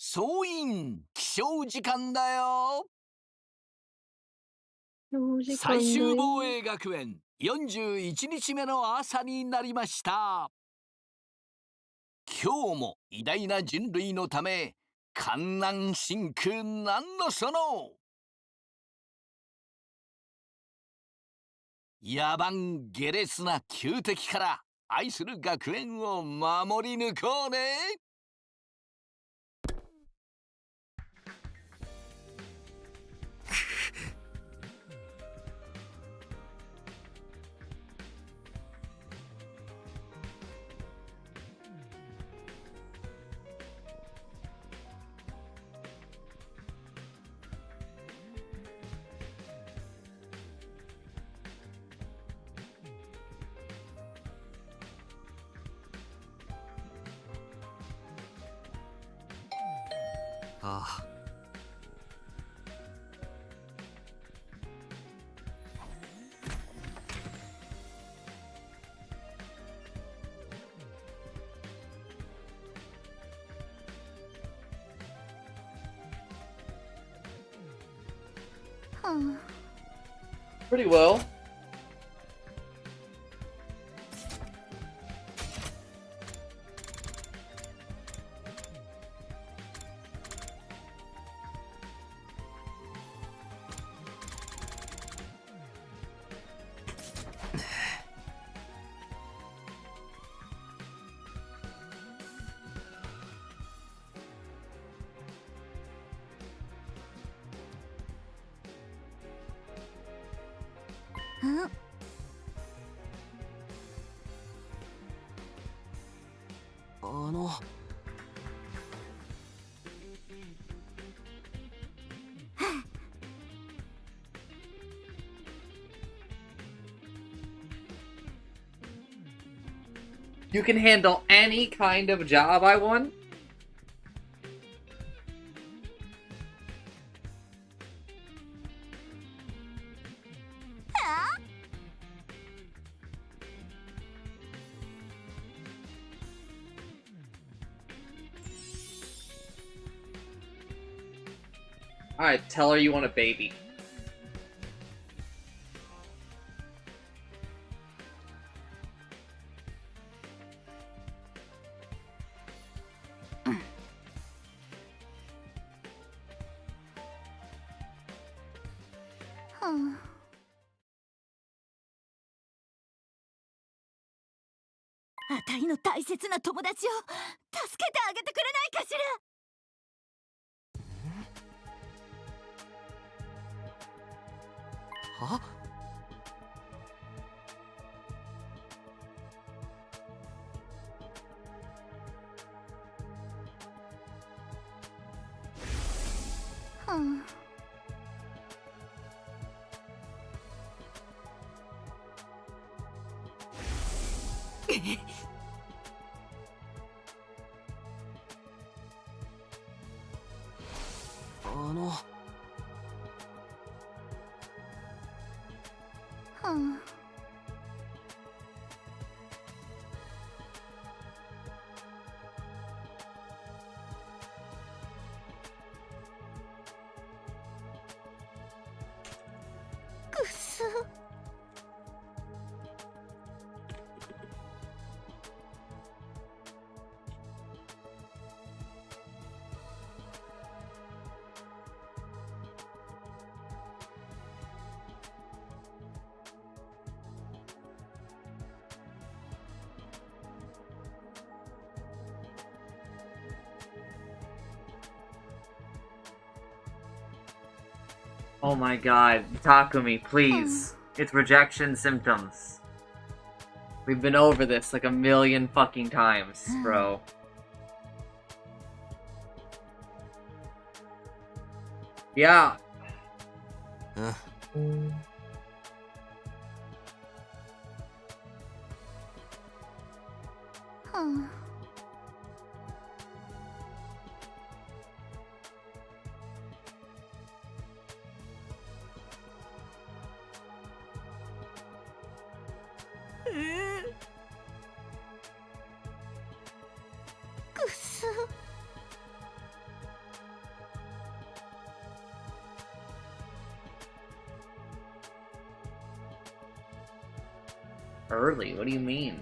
総員起床時間だよ。最終防衛学園41日目の朝になりました。今日も偉大な人類のため観覧深空なんのその野蛮下劣な旧敵から愛する学園を守り抜こうね。ああ。Pretty well. You can handle any kind of job I want? Alright, tell her you want a baby. Hmm. あたいの大切な友達を助けてあげてくれないかしら。は？くす。Oh my god, Takumi, please. It's rejection symptoms. We've been over this like a million fucking times, bro. Yeah. Early? What do you mean?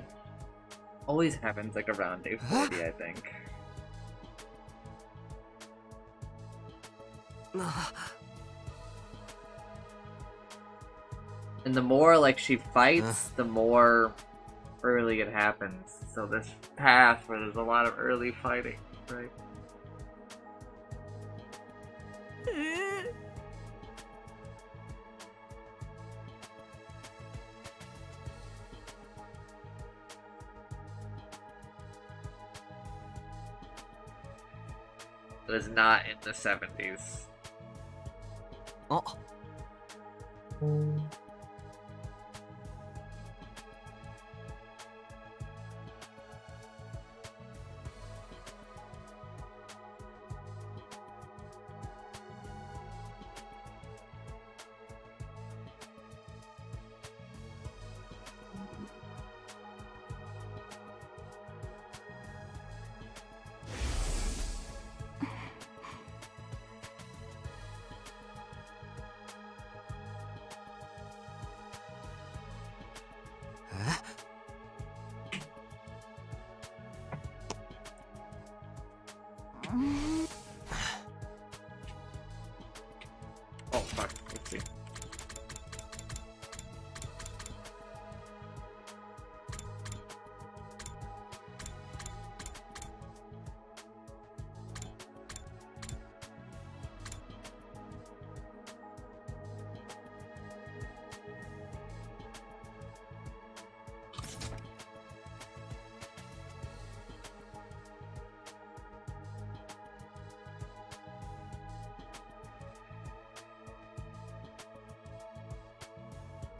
Always happens like around day 40, I think. And the more like she fights, the more early it happens. So this path where there's a lot of early fighting, right? It was not in the 70s. あ Oh fuck, let's see.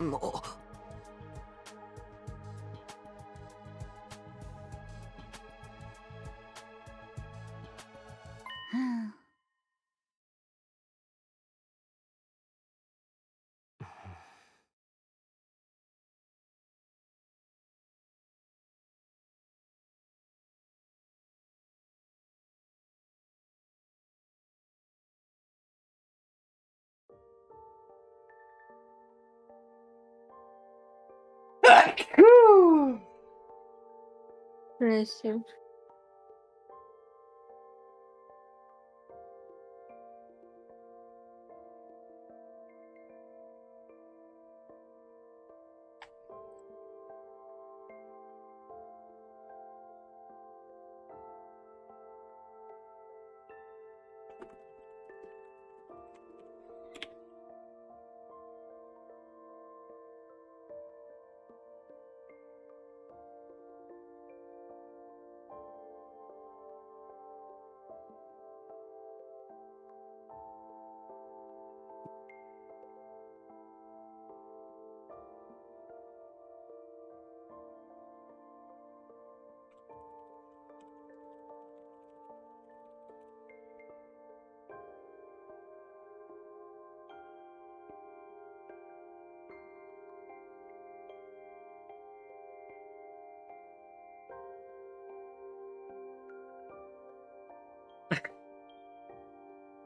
も Bless you.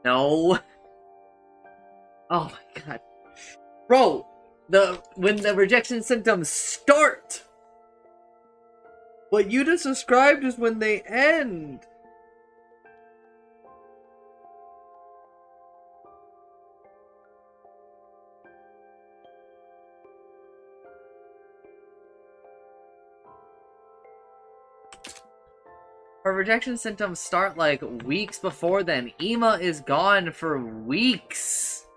No. Oh my god. Bro, when the rejection symptoms start, what you just described is when they end. Her rejection symptoms start like weeks before then. Ema is gone for weeks.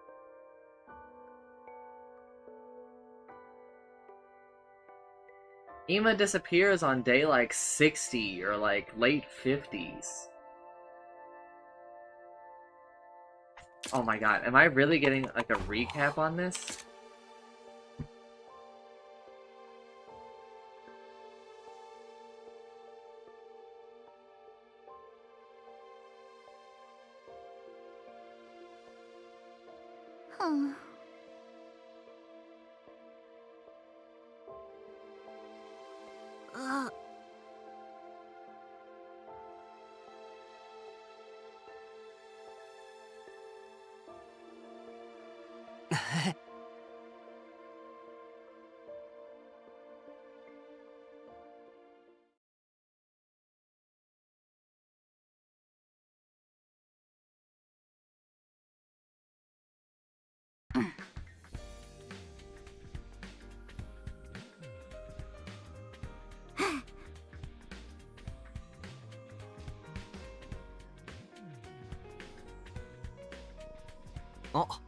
Ema disappears on day like 60 or like late 50s. Oh my god, am I really getting like a recap on this? あ、あ、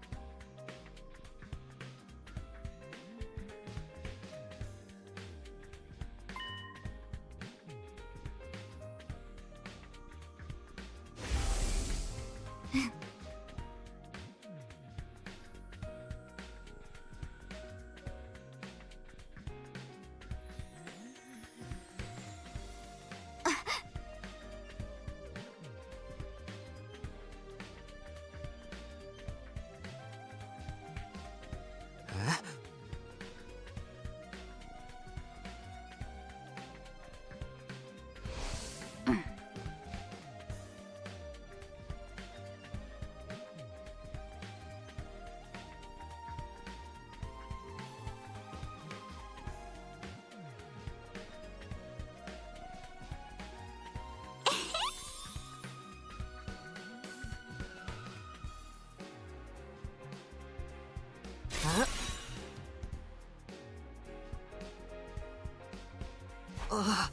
あ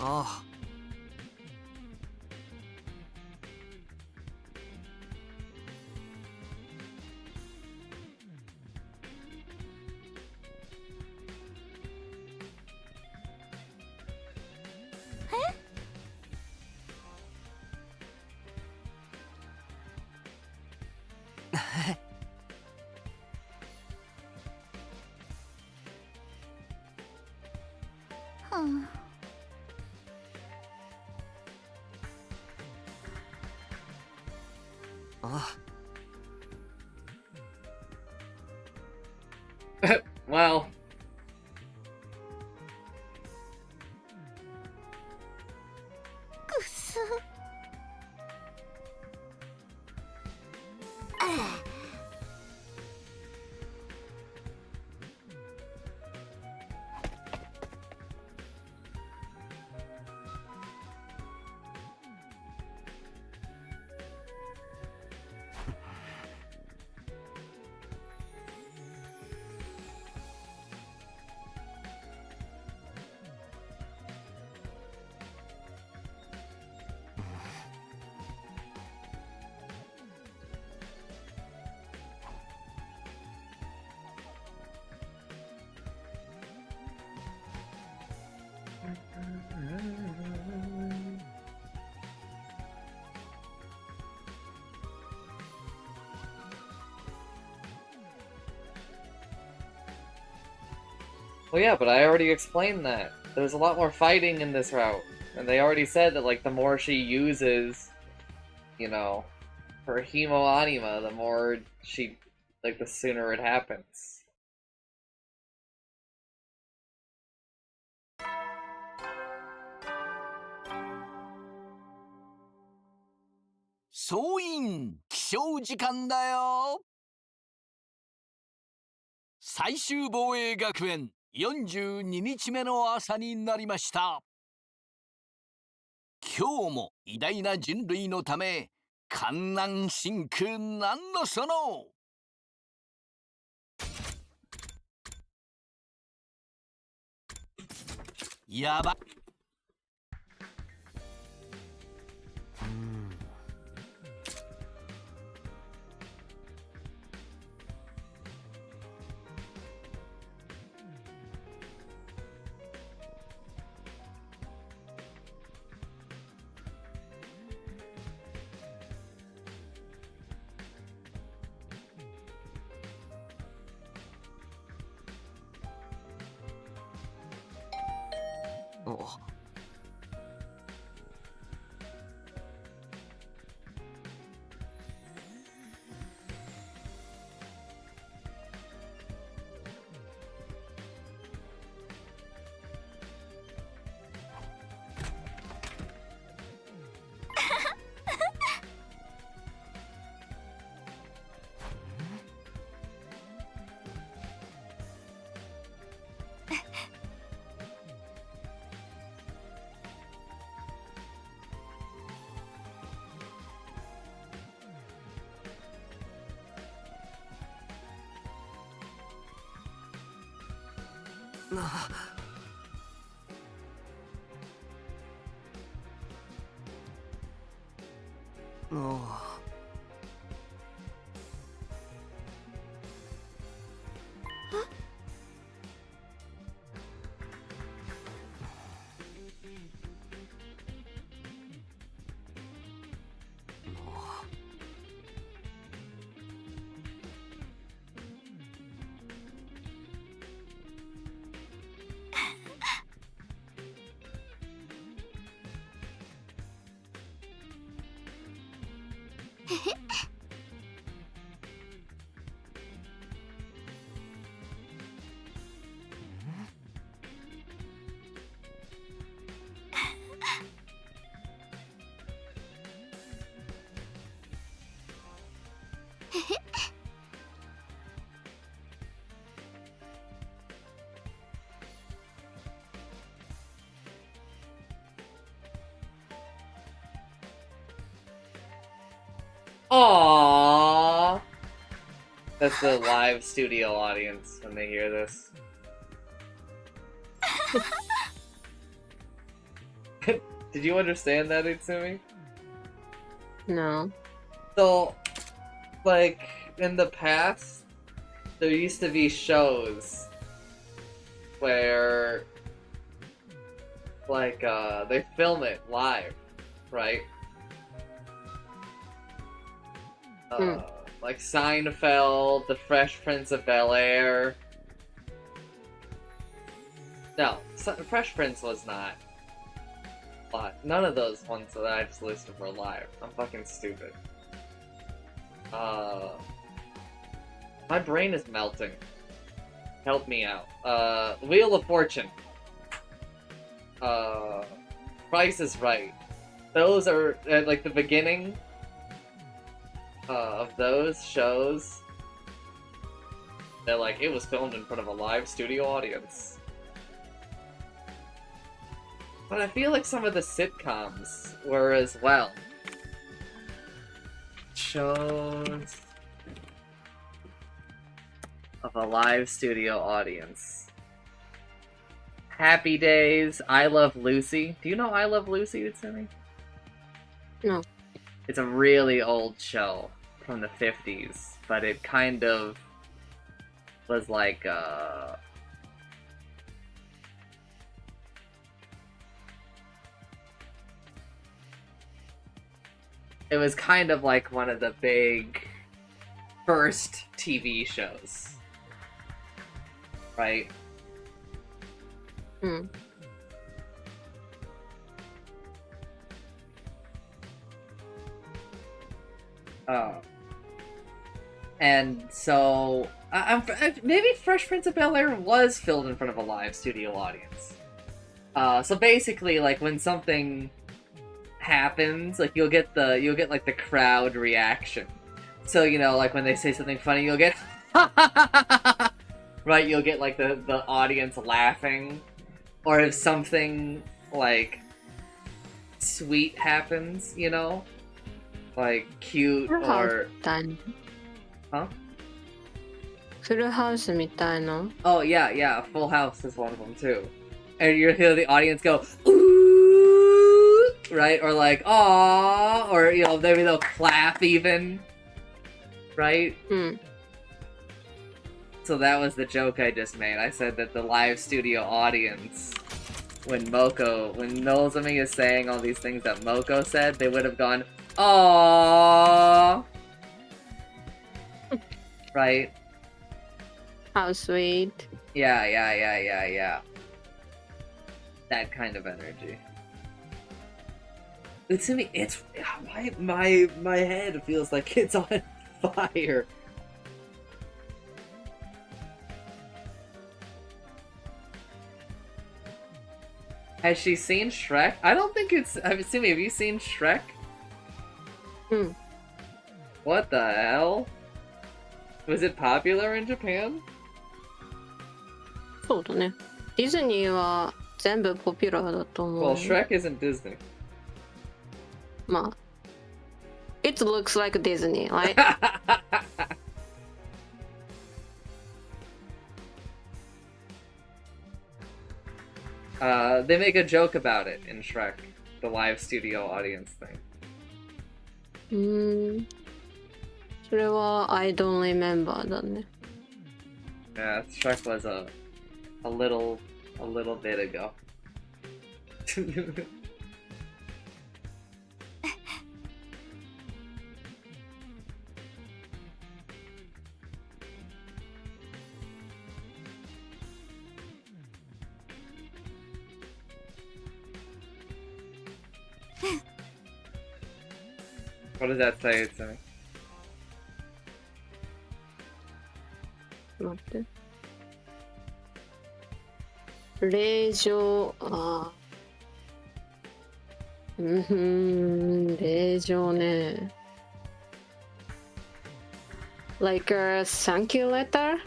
あ。あ、 Well, くすwell, yeah, but I already explained that. There's a lot more fighting in this route. And they already said that, like, the more she uses, you know, her Hemo Anima, the more she, like, the sooner it happens. 総員起床時間だよ。最終防衛学園42日目の朝になりました。今日も偉大な人類のため観覧真空なんのその。やば。お、あAww. That's the live studio audience when they hear this. Did you understand that, Itsumi? No. So, like, in the past, there used to be shows where, like, they film it live, right? Like Seinfeld, The Fresh Prince of Bel-Air. No, Fresh Prince was not. But none of those ones that I just listed were live. I'm fucking stupid. My brain is melting. Help me out. Wheel of Fortune. Price is Right. Those are, at, like, the beginning of those shows. They're like, it was filmed in front of a live studio audience. But I feel like some of the sitcoms were as well. Shows of a live studio audience. Happy Days, I Love Lucy. Do you know I Love Lucy, Utsumi? No. It's a really old show from the 50s, but it kind of was like, it was kind of like one of the big first TV shows. Right? Hmm. And so, maybe Fresh Prince of Bel-Air was filmed in front of a live studio audience. So basically, like, when something happens, like, you'll get like the crowd reaction. So, you know, like when they say something funny, you'll get right, you'll get like the audience laughing. Or if something like sweet happens, you know? Like cute or みたいな huh? フルハウスみたいな Oh yeah, Full House is one of them too. And you hear the audience go, ooh, right? Or like, aww, or, you know, maybe they'll clap even, right? うん So that was the joke I just made. I said that the live studio audience, when Nozomi is saying all these things that Moko said, they would have gone, aww, right? How sweet. Yeah. That kind of energy. Utsumi, it's my head feels like it's on fire. Has she seen Shrek? I don't think it's. Utsumi, have you seen Shrek? Hmm. What the hell? Was it popular in Japan? そうだね。ディズニーは全部ポピュラーだと思う。 Well, Shrek isn't Disney. まあ。It looks like Disney, right? They make a joke about it in Shrek, the live studio audience thing. それは I don't remember だね。 Yeah, Shrek was a little bit ago. What does that say to me? 待って。令状、あー。令状ね。Like a thank you letter?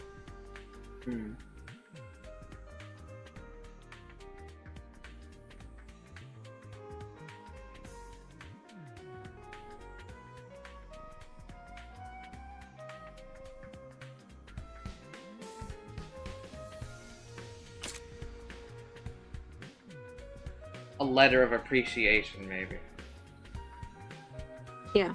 A letter of appreciation, maybe. Yeah.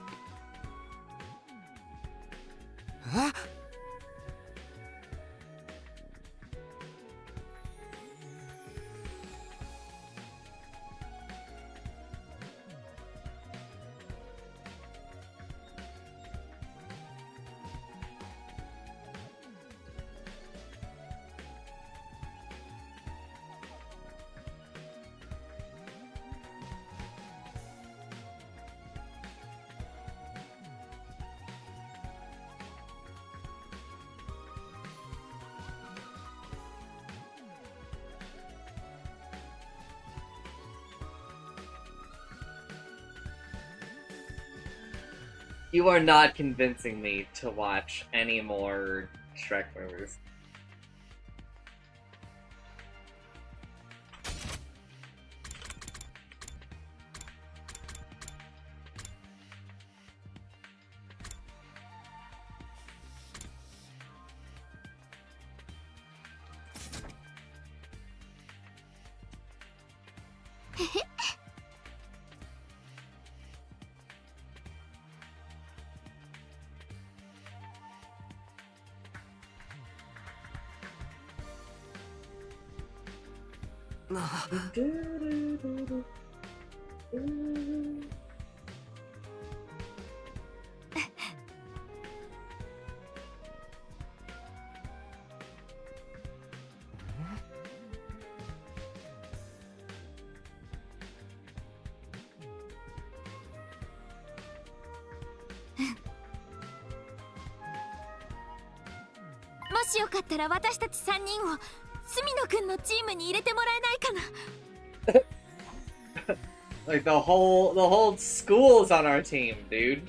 'You are not convincing me to watch any more Shrek movies. Hehe. もしよかったら私たち3人を隅野くんのチームに入れてもらえないかな。 Like the whole school's on our team, dude.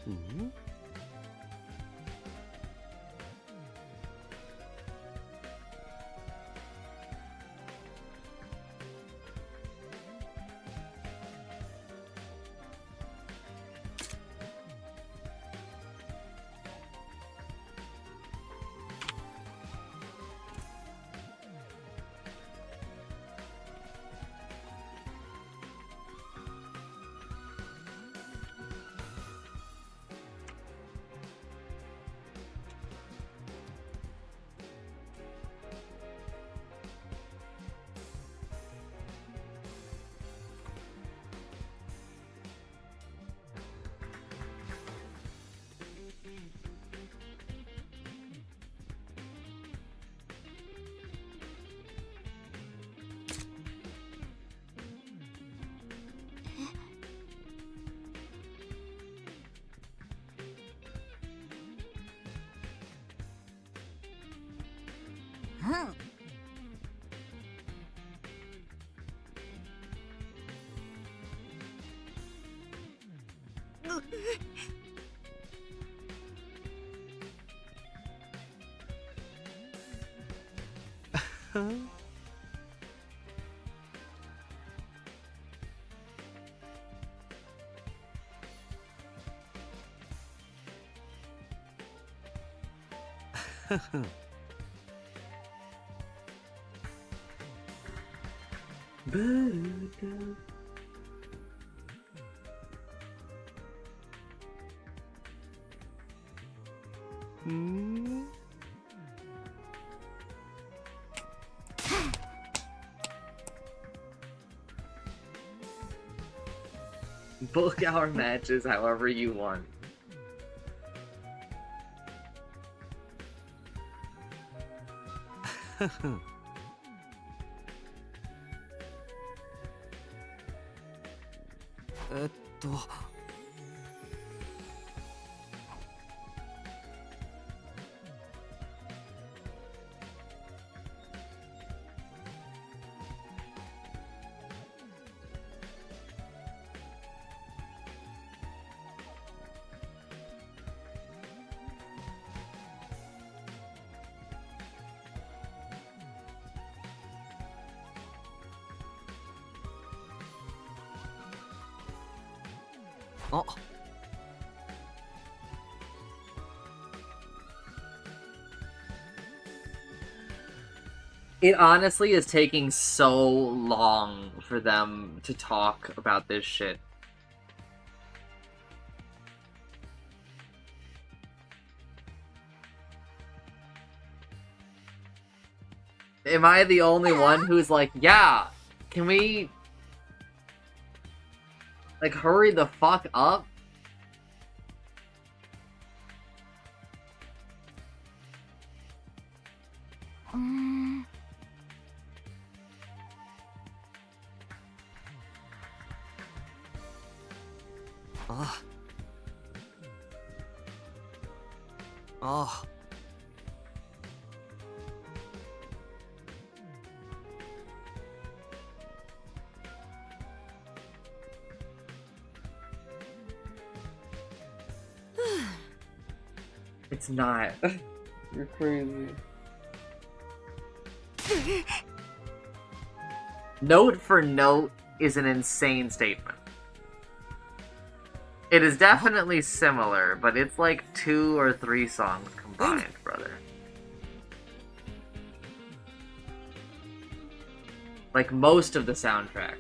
Mm-hmm. Book our matches however you want. It honestly is taking so long for them to talk about this shit. Am I the only one who's like, yeah, can we, like, hurry the fuck up? It's not. You're crazy. Note for note is an insane statement. It is definitely similar, but it's like 2 or 3 songs combined, brother. Like most of the soundtrack.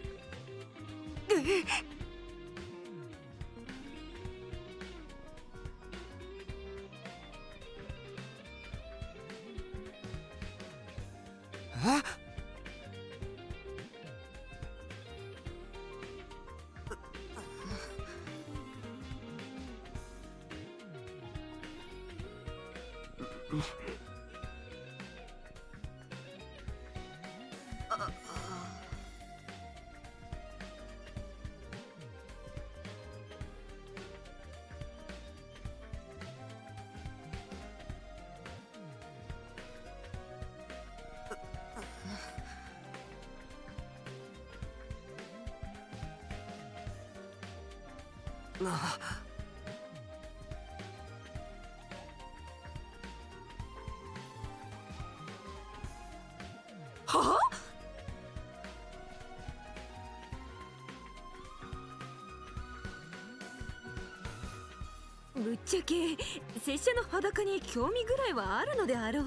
ぶっちゃけ拙者の裸に興味ぐらいはあるのであろう。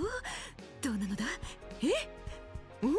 どうなのだ。え？ん？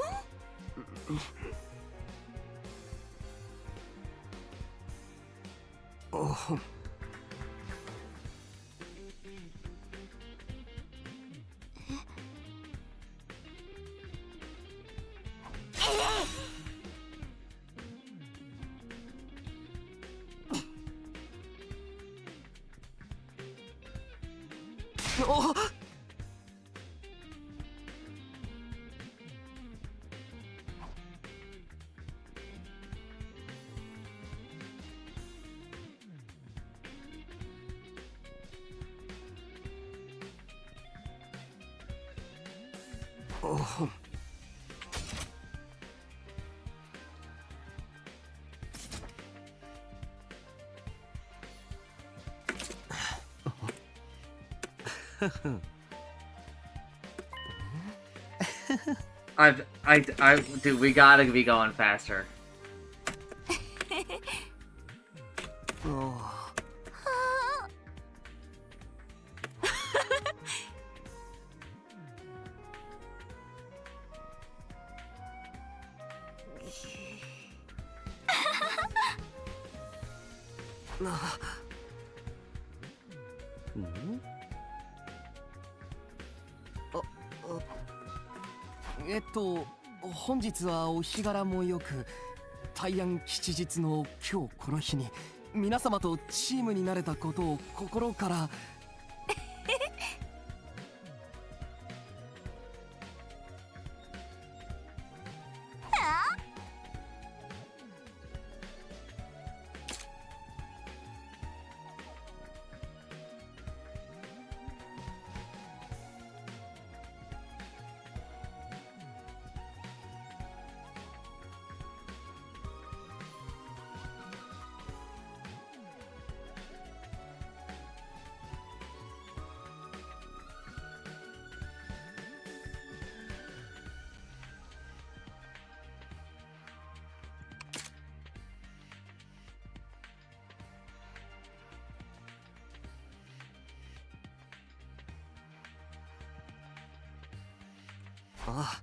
Dude, we gotta be going faster. 本日はお日柄もよく、大安吉日の今日この日に皆様とチームになれたことを心から。あ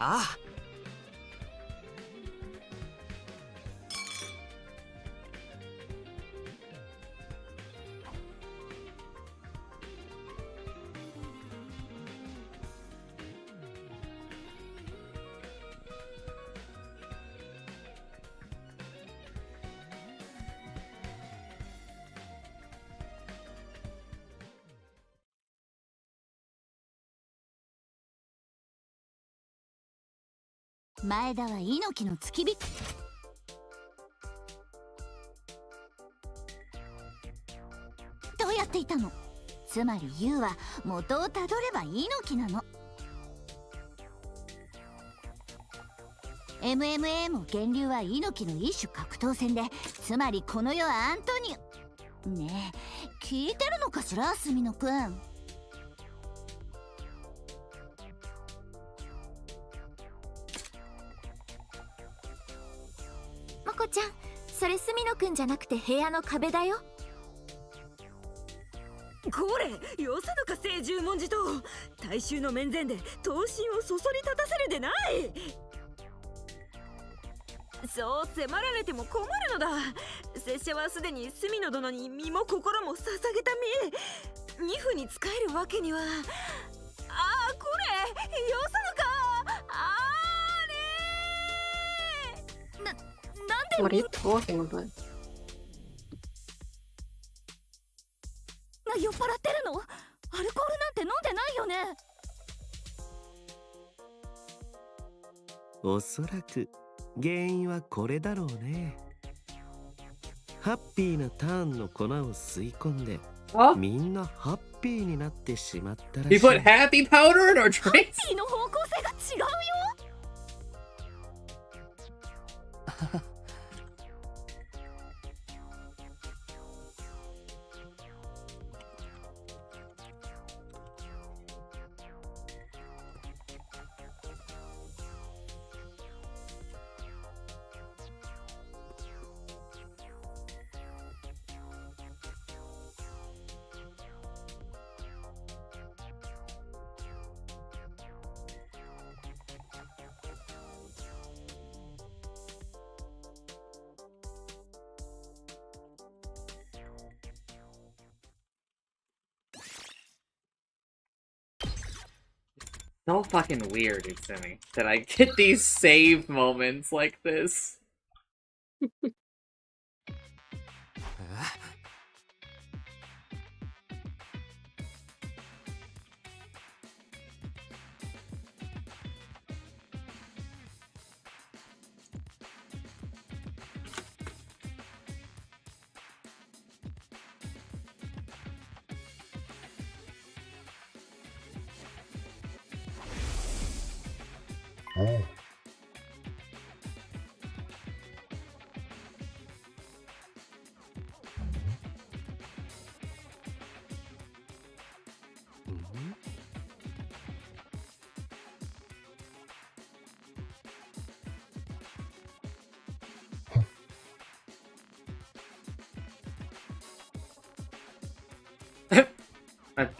ああ前田は猪木の付き人。どうやっていたの？つまりユウは元をたどれば猪木なの。 MMA も源流は猪木の一種格闘戦で、つまりこの世はアントニオ。ねえ、聞いてるのかしら墨野くん。まこちゃん、それ墨野くんじゃなくて部屋の壁だよ。これよさぬか聖十文字と大衆の面前で刀身をそそり立たせるでない。そう迫られても困るのだ。拙者はすでに墨野殿に身も心も捧げた身。二夫に仕えるわけには。ああ、これよさぬか。なんで What are you talking about? 酔っ払ってるの？アルコールなんて飲んでないよね。おそらく原因はこれだろうね。ハッピーなターンの粉を吸い込んで、みんなハッピーになってしまったらしい。He put happy powder in our drinks? ハッピーの方向性が違うよ。So fucking weird, Utsumi, that I get these save moments like this.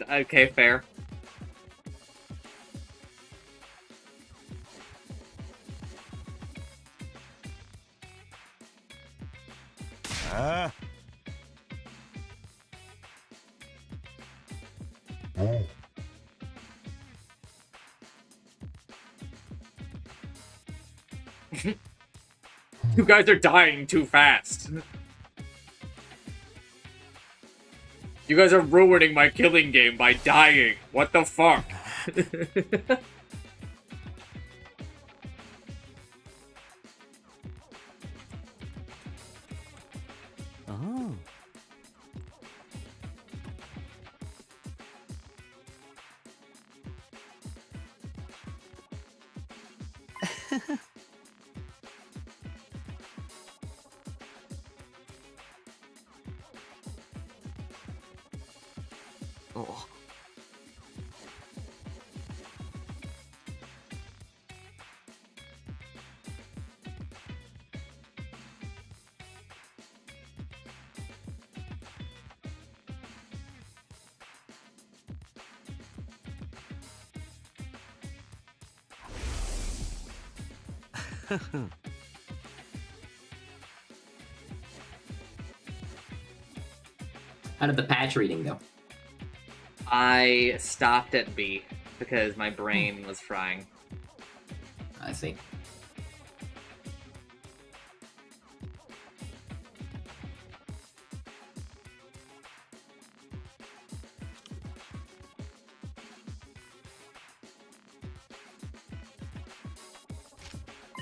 Okay, fair. You guys are dying too fast. You guys are ruining my killing game by dying. What the fuck? Oh. Oh. How did the patch reading go? I stopped at B because my brain was frying. I see.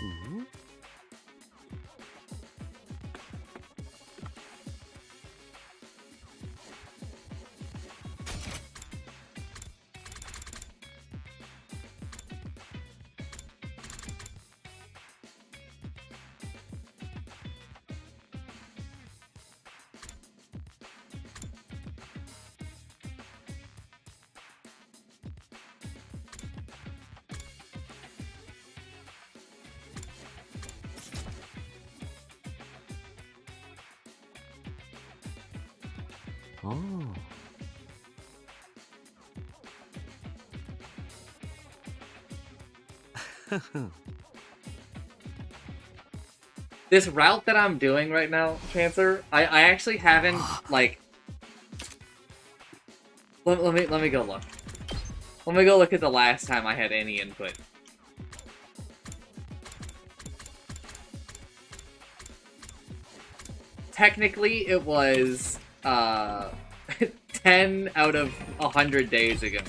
Mhm. Oh. This route that I'm doing right now, Chancer, I actually haven't, like... Let me go look. Let me go look at the last time I had any input. Technically, it was, 10 out of 100 days ago.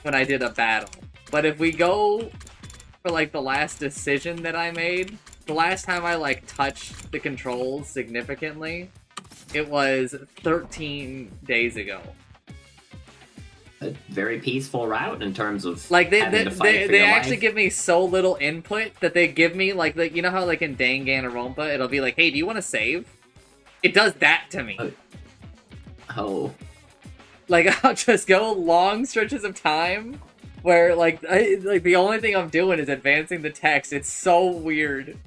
When I did a battle. But if we go for, like, the last decision that I made, the last time I, like, touched the controls significantly, it was 13 days ago. A very peaceful route in terms of Like, they having to fight for they your actually life. give me so little input that they give me, like, you know how, like, in Danganronpa, it'll be like, hey, do you want to save? It does that to me. Oh. Like, I'll just go long stretches of time where, like, the only thing I'm doing is advancing the text. It's so weird.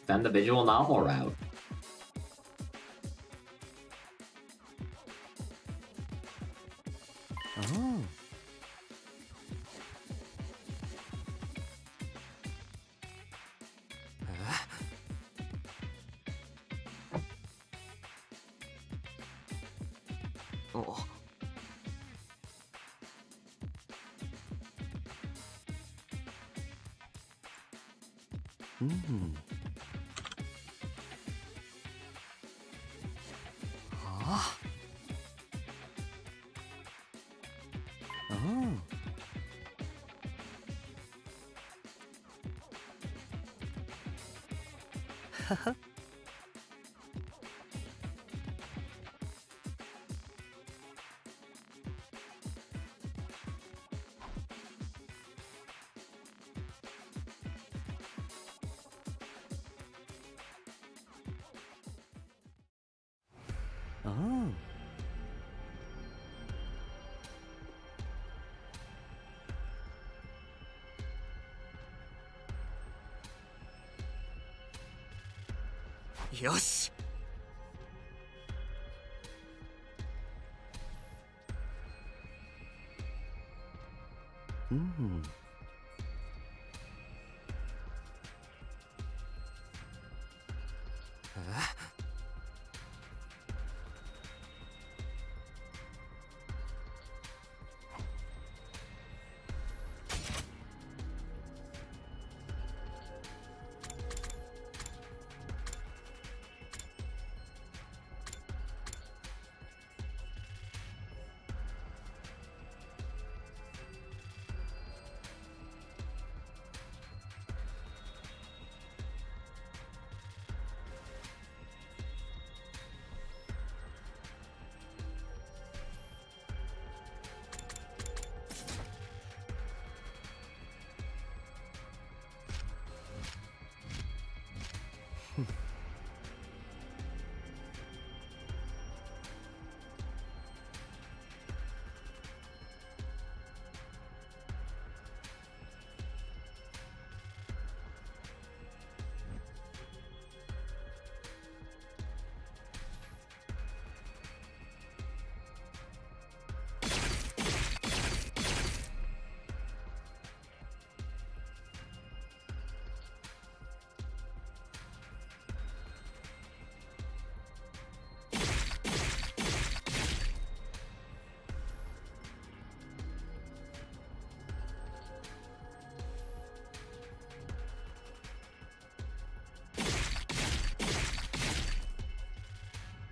Found the visual novel route. Oh. Oh. うんあああははああよし。うん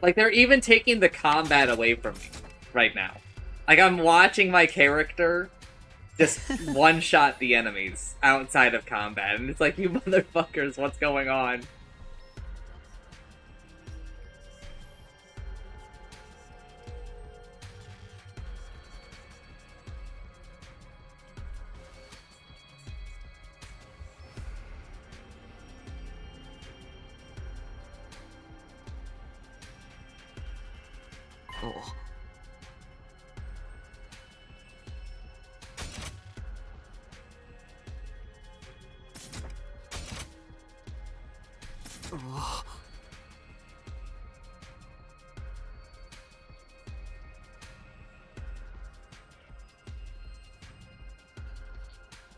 Like, they're even taking the combat away from me right now. Like, I'm watching my character just one-shot the enemies outside of combat, and it's like, you motherfuckers, what's going on?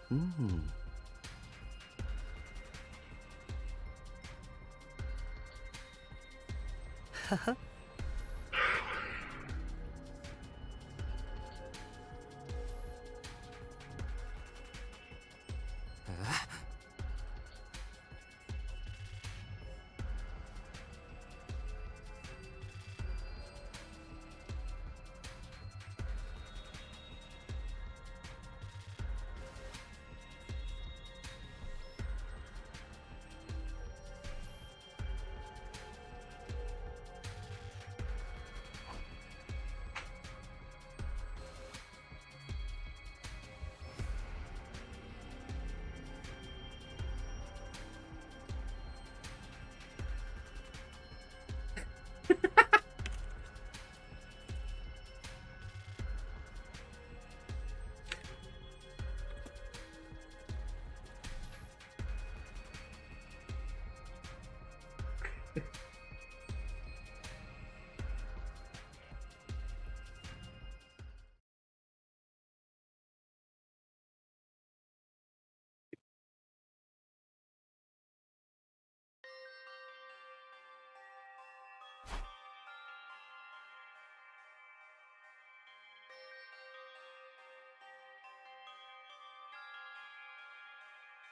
うんはは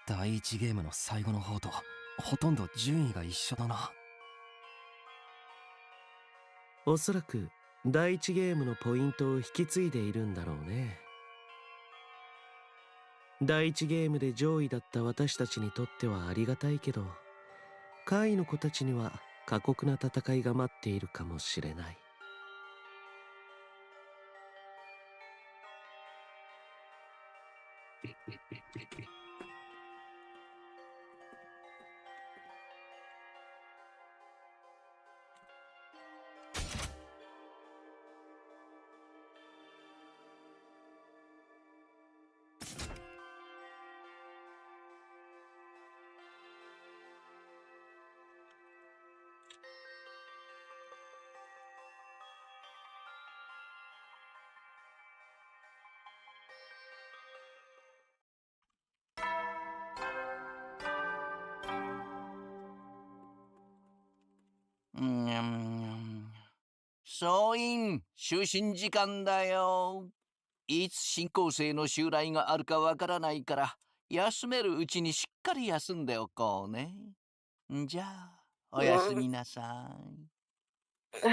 第1ゲームの最後の方とほとんど順位が一緒だな。おそらく第1ゲームのポイントを引き継いでいるんだろうね。第1ゲームで上位だった私たちにとってはありがたいけど、下位の子たちには過酷な戦いが待っているかもしれない。総員就寝時間だよ。いつ進行生の襲来があるかわからないから、休めるうちにしっかり休んでおこうね。じゃあおやすみなさい。は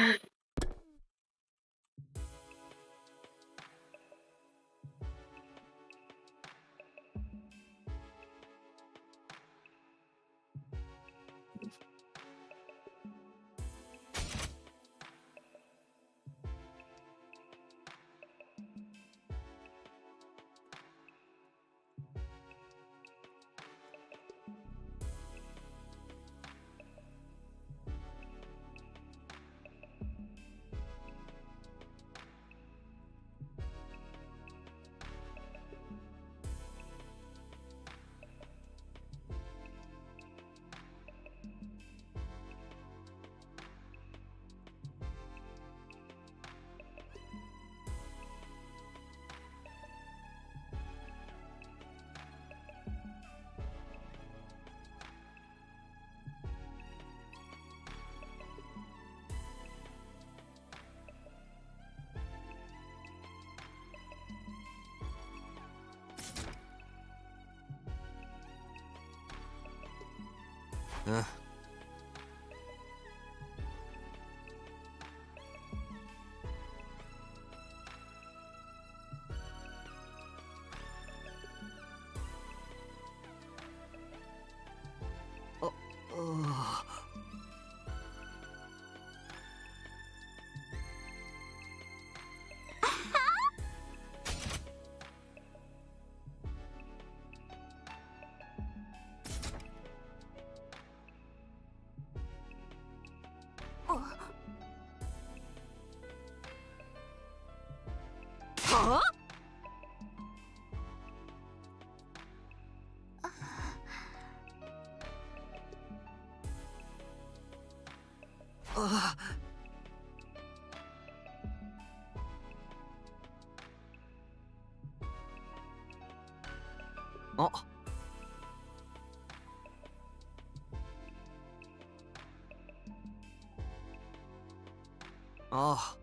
あ？ああ。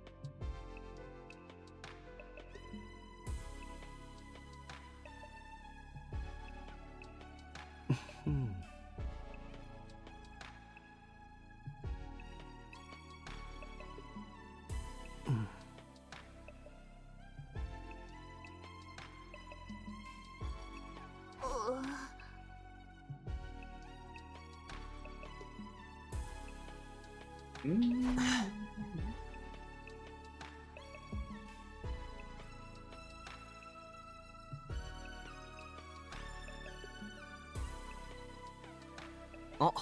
うんあ。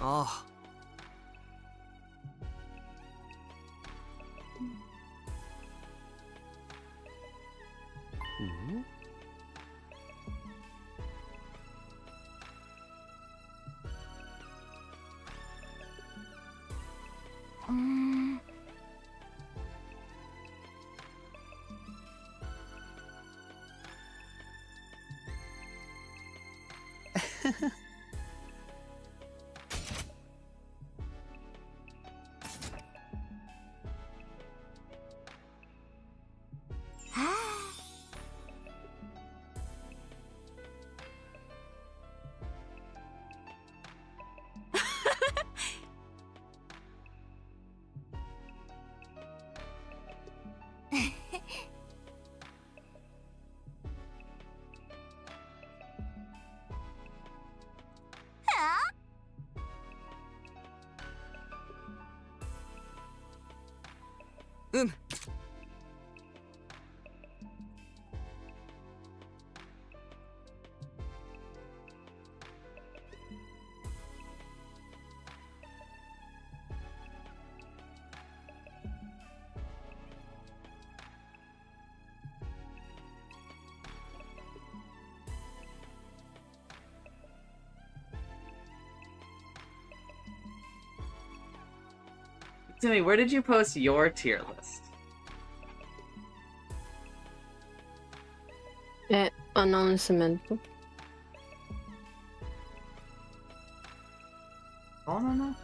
ああ。ん？うむ。Timmy, where did you post your tier list? アナウンスメント。Oh, no, no.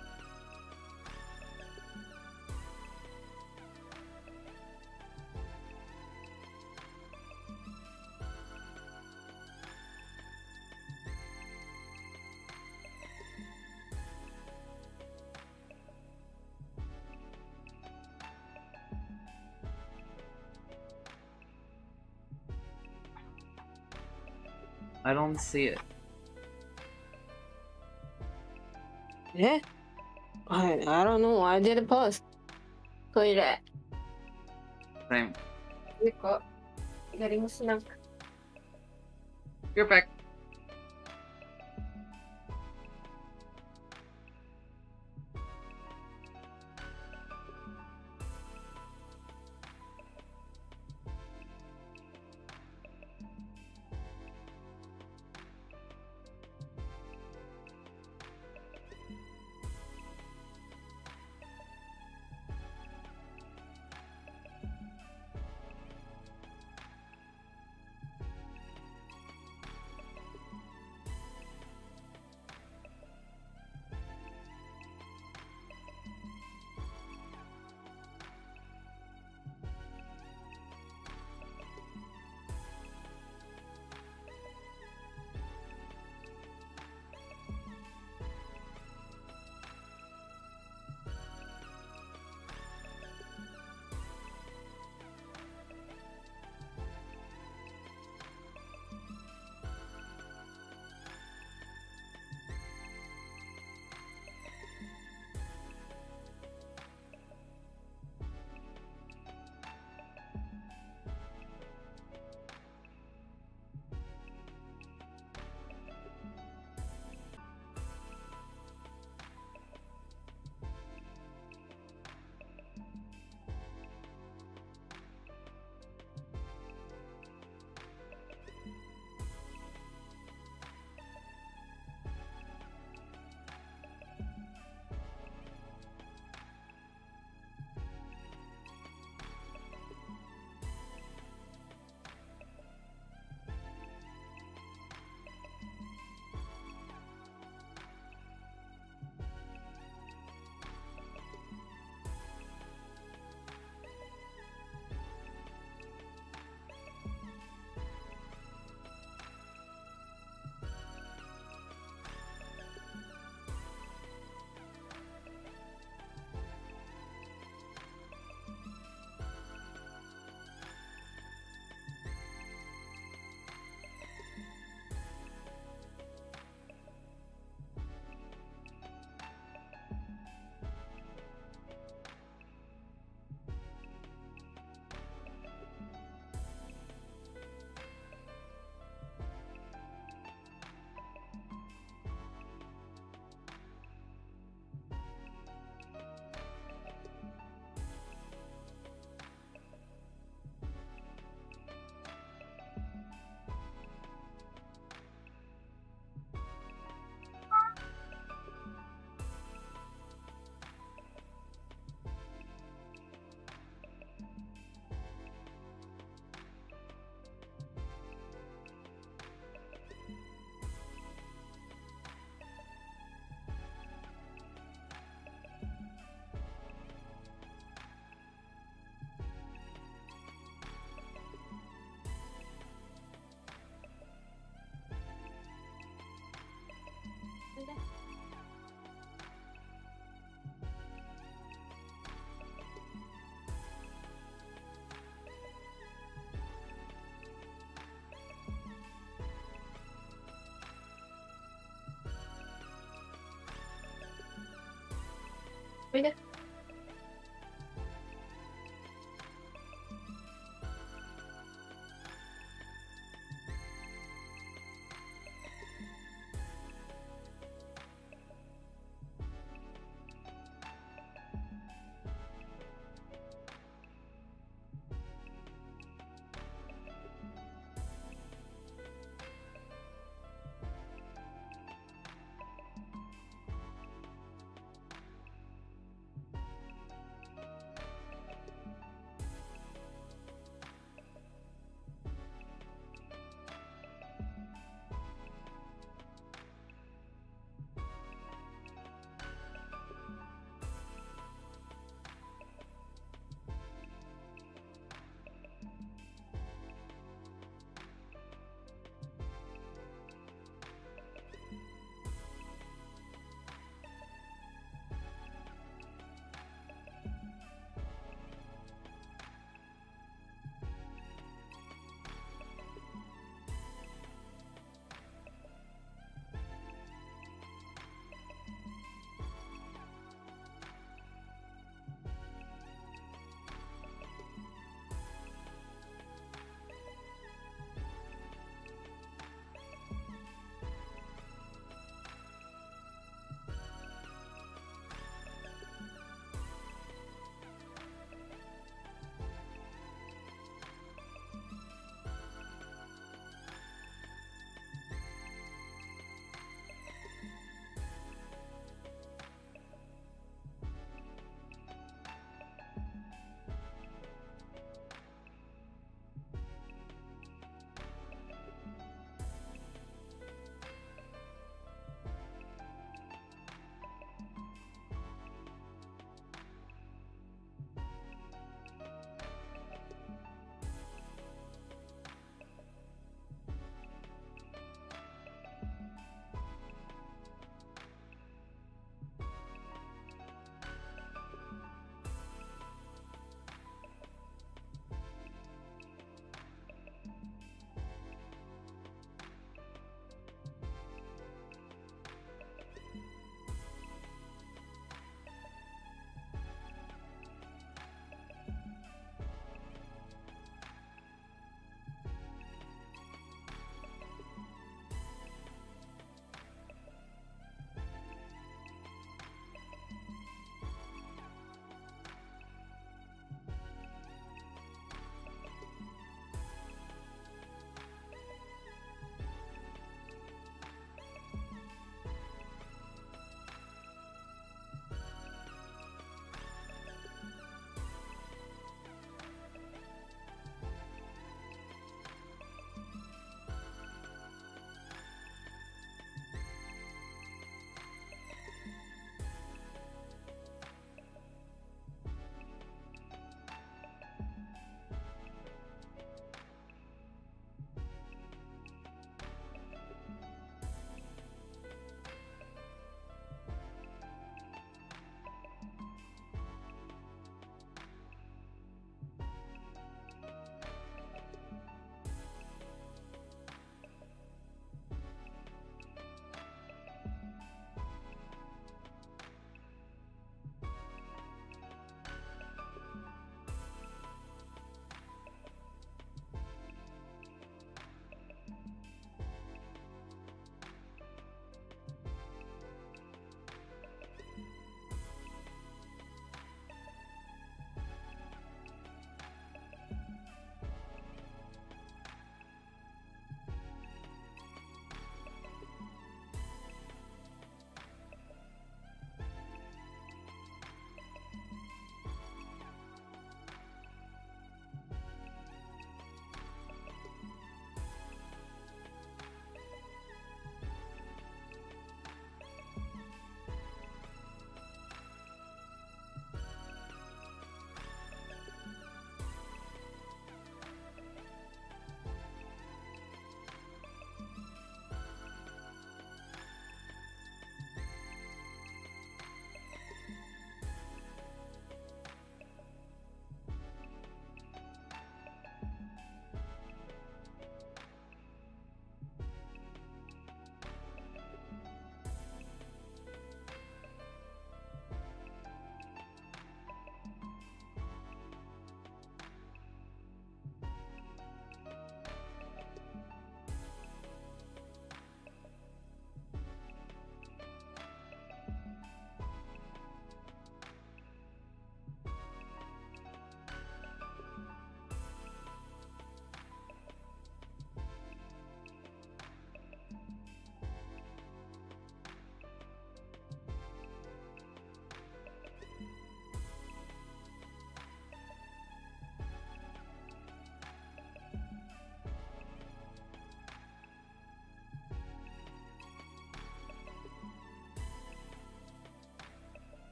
I don't see it. I don't know. I did post. トイレ。 Same. てか、やりますなんか。 You're back. おいで。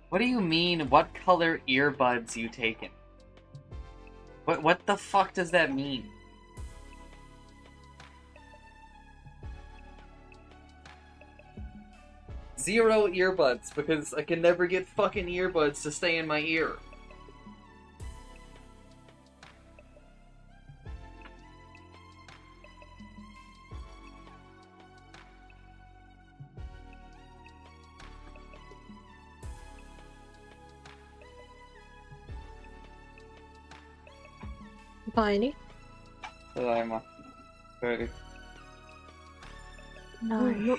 What do you mean, what color earbuds you taken? What the fuck does that mean? Zero earbuds, because I can never get fucking earbuds to stay in my ear. Tiny. ただいま。Ready. No.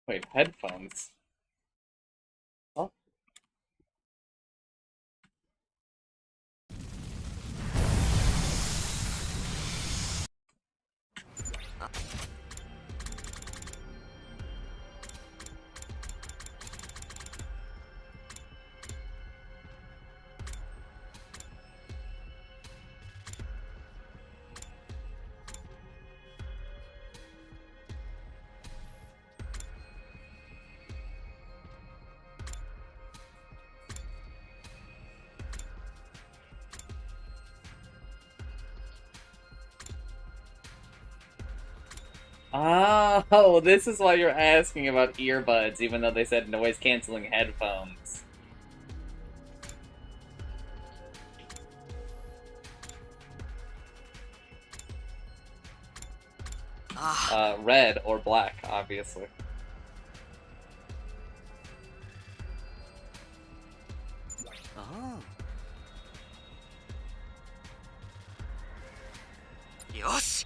Wait, headphones? Oh. Oh, this is why you're asking about earbuds, even though they said noise-canceling headphones. Red or black, obviously. Ah. Yoshi!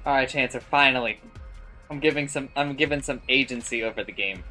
Alright, Chancer, finally. I'm given some agency over the game.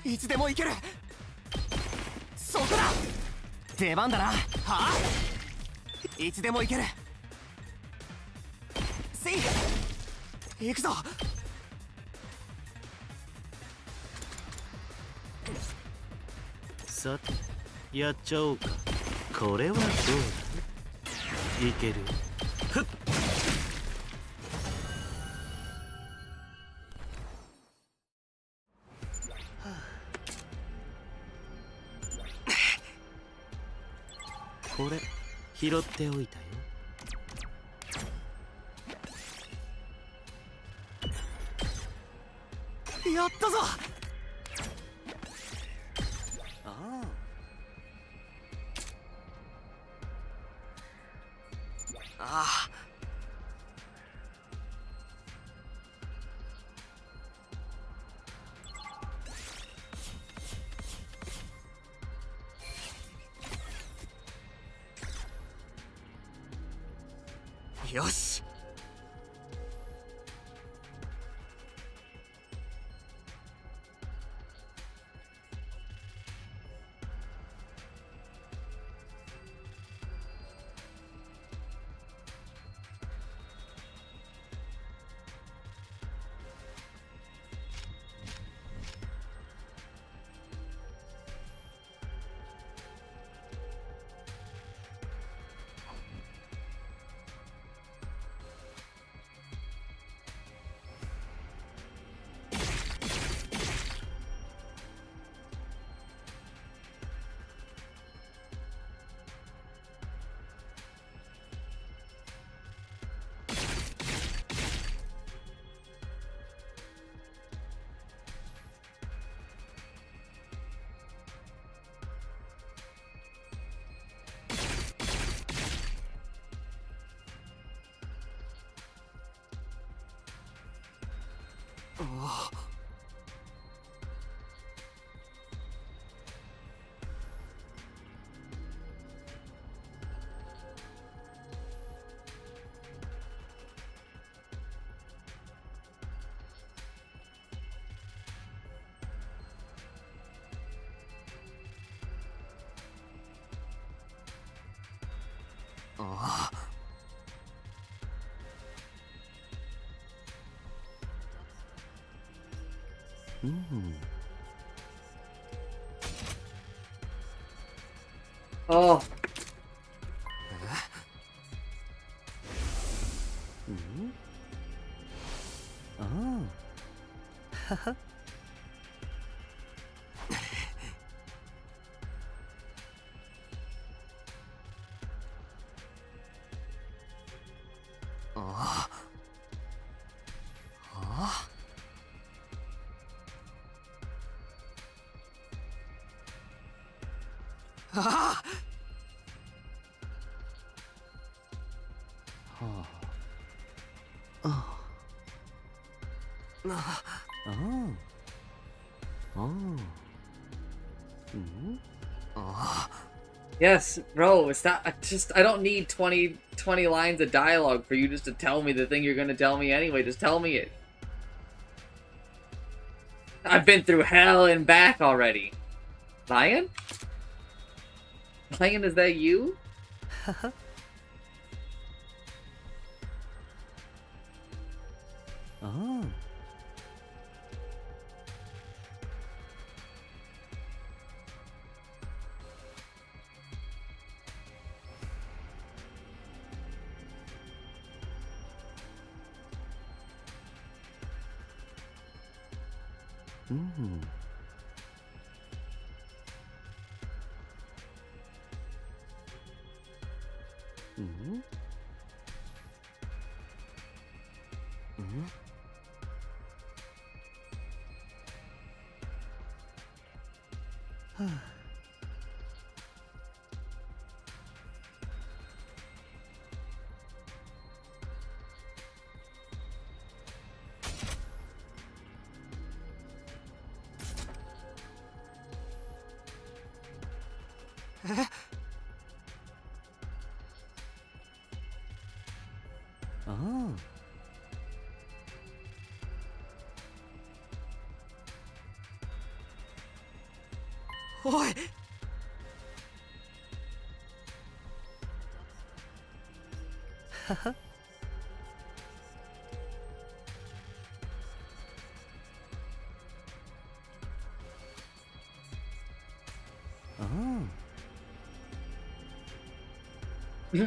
いつでも行ける。そこだ。出番だな。はあ？いつでも行ける。せい。行くぞ。さて、やっちゃおうか。これはどうだ？いける。ふっ。これ拾っておいたよ。やったぞ。ああ。よし。ああ。うん。Oh. うん。ああ。はは。ああ。ああ。ああ。はあ。ああ。ああ。ああ。うん。ああ。 Yes, bro, stop. I don't need 20 lines of dialogue for you just to tell me the thing you're gonna tell me anyway. Just tell me it. I've been through hell and back already. Lion? Lion, is that you? Ah. Mm. Mm. Mm. Ah. おい。はは。ああ。う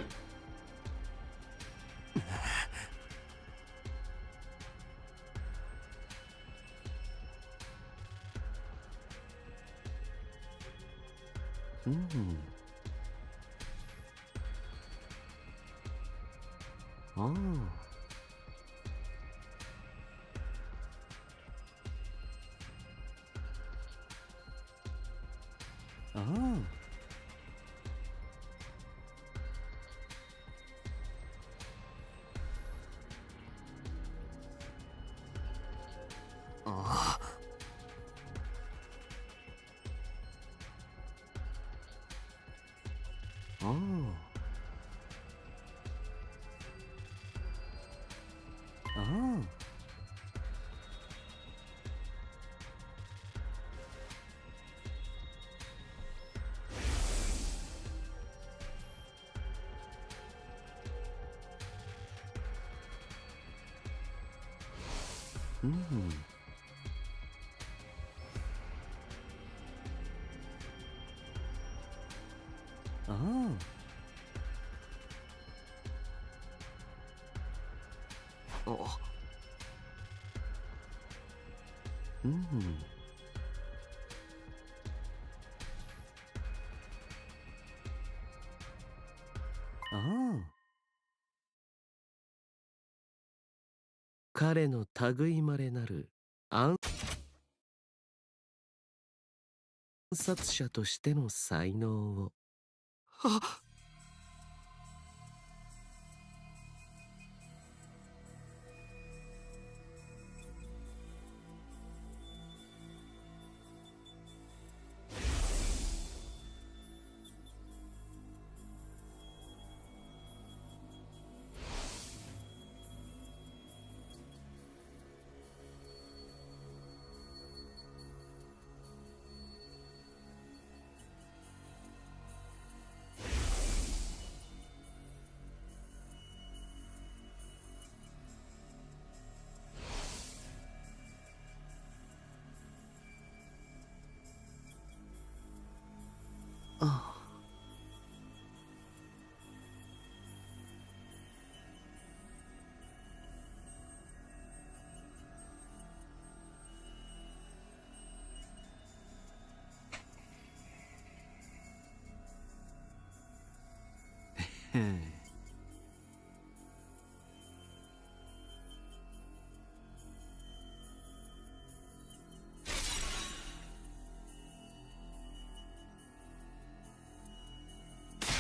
んあああああ。ああ。ああ。うん。ああ。あうん。ああ。彼の類いまれなる暗殺者としての才能を。あああ。へえ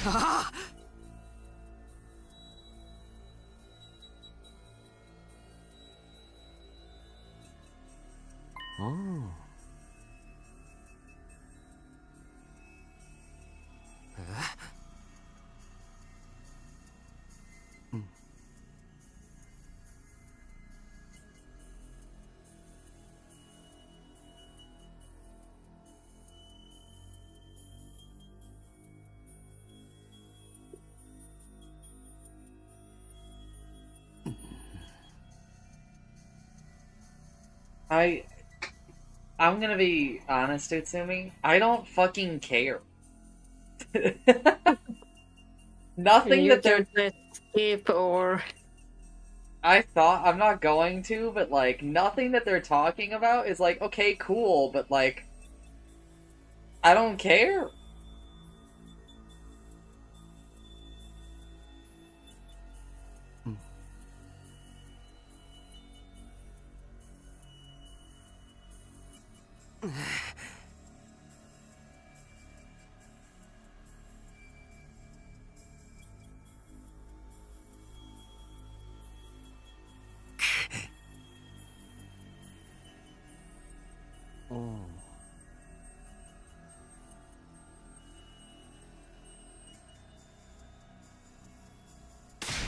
あああ。I I'm gonna be honest, Utsumi. I don't fucking care. Nothing You that they're. can just skip or I thought I'm not going to, but like nothing that they're talking about is like okay, cool, but like I don't care.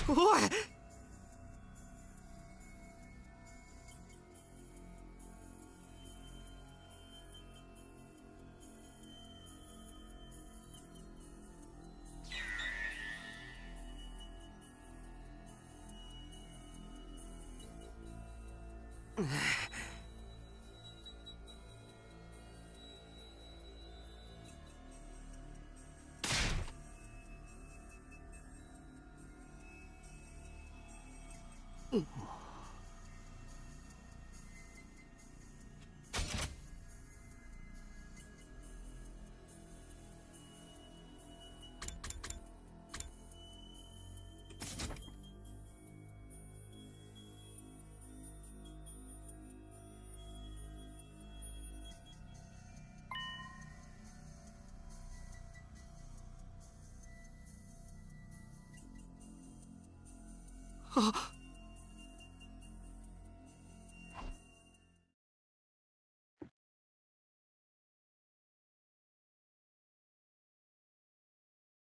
おい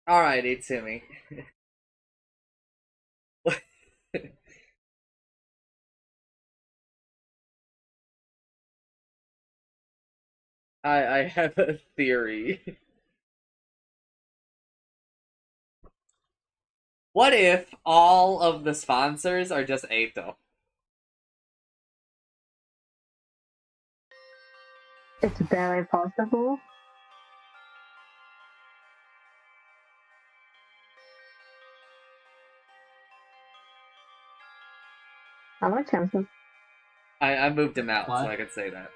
Alright, Itsumi. I have a theory. What if all of the sponsors are just Eito? It's very possible. I like chances. I moved him out What? so I could say that.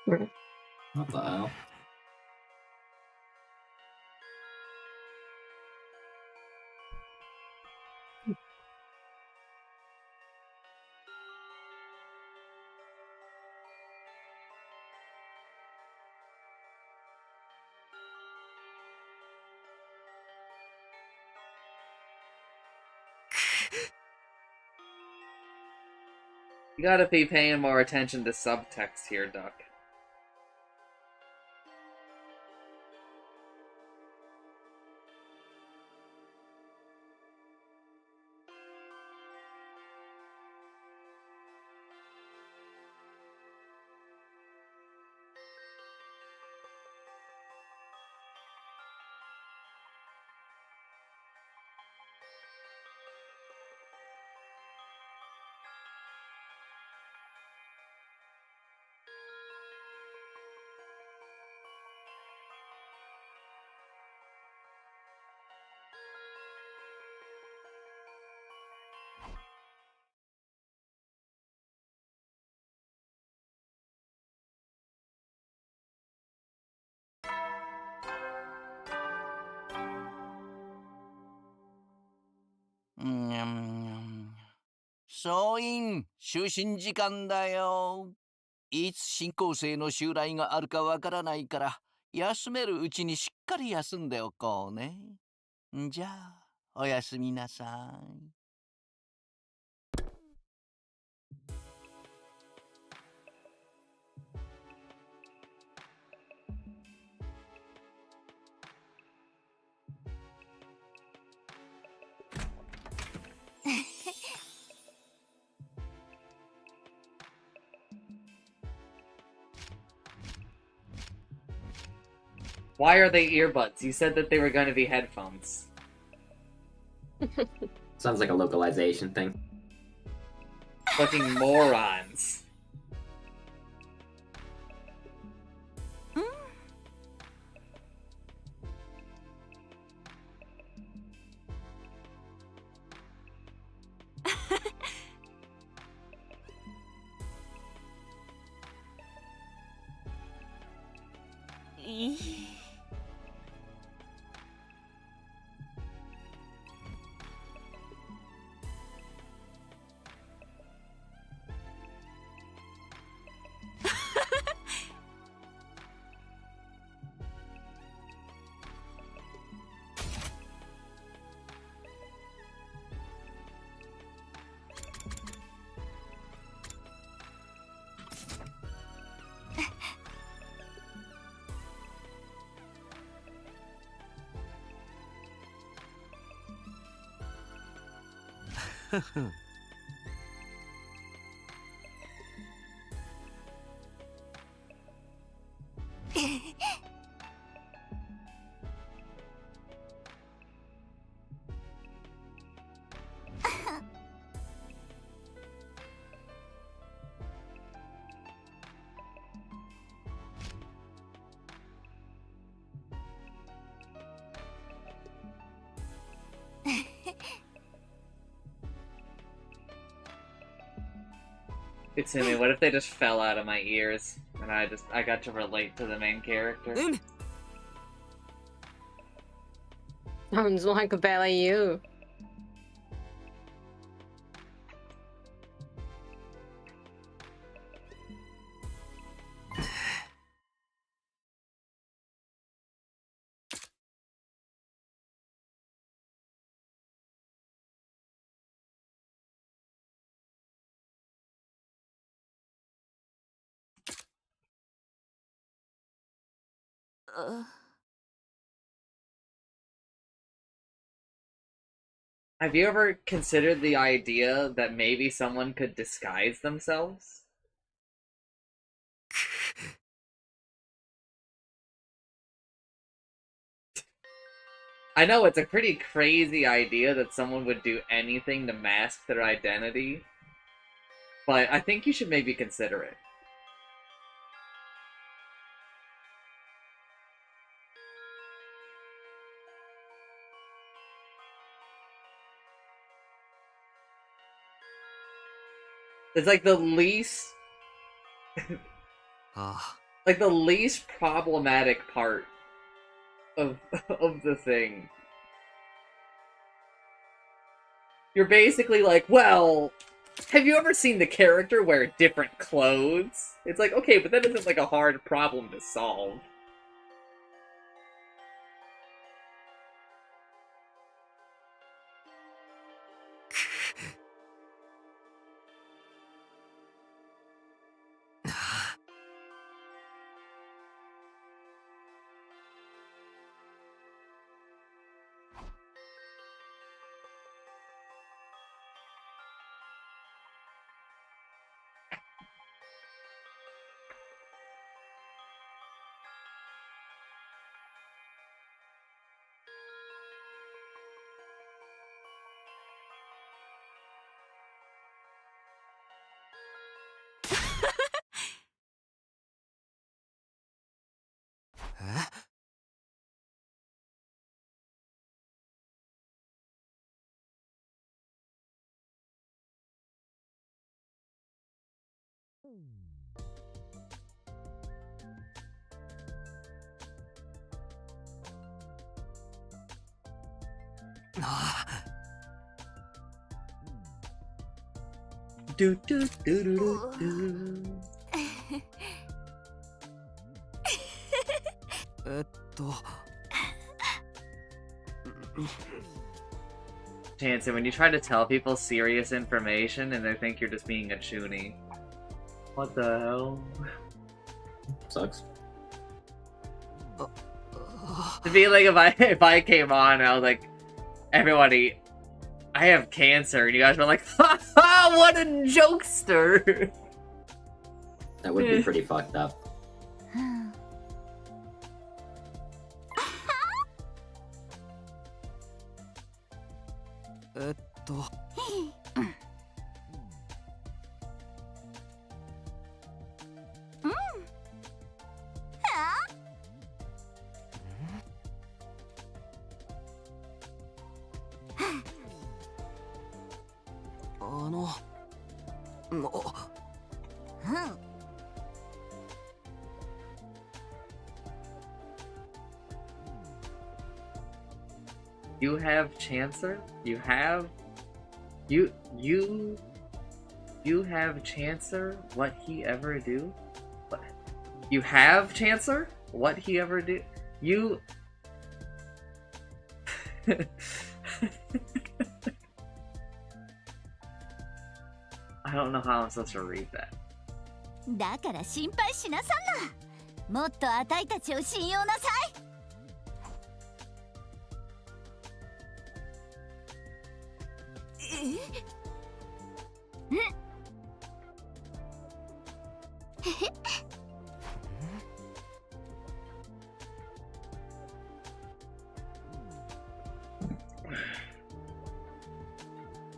What the hell? You gotta be paying more attention to subtext here, Duck.総員、就寝時間だよ。いつ新校生の襲来があるかわからないから、休めるうちにしっかり休んでおこうね。じゃあ、おやすみなさい。Why are they earbuds? You said that they were going to be headphones. Sounds like a localization thing. Fucking morons. Itsumi, what if they just fell out of my ears and I got to relate to the main character? Sounds like barely you. Have you ever considered the idea that maybe someone could disguise themselves? I know it's a pretty crazy idea that someone would do anything to mask their identity, but I think you should maybe consider it. It's like the least like the least problematic part of of the thing. You're basically like, well, have you ever seen the character wear different clothes? It's like, okay, but that isn't like a hard problem to solve. Do do do do do. えっと Chance, when you try to tell people serious information and they think you're just being a chuny. What the hell? Sucks. To be like, if I came on and I was like, everybody, I have cancer, and you guys were like, ha ha, what a jokester! That would be pretty fucked up. えっと You have Chancer? You have Chancer? What he ever do? What? You have Chancer? What he ever do? You I don't know how I'm supposed to read that. だから心配しなさんな。もっとあたいたちを信用なさい。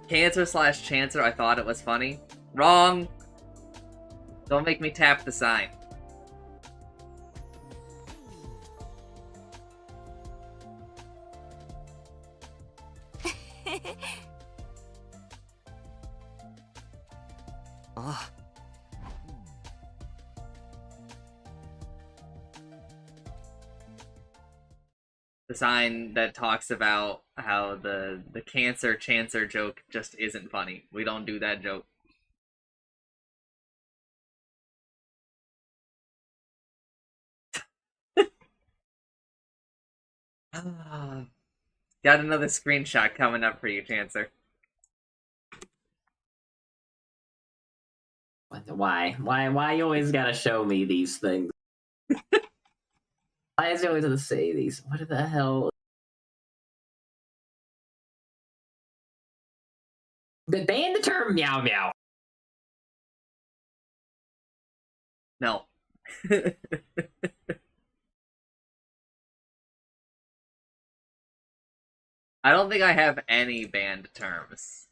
Cancer slash Chancer, I thought it was funny. Wrong! Don't make me tap the sign. The sign that talks about how the cancer Chancer joke just isn't funny. We don't do that joke. Got another screenshot coming up for you, Chancer. Why? Why you always gotta show me these things? Why is it always to say these? What the hell? But ban the term meow meow. No. I don't think I have any banned terms.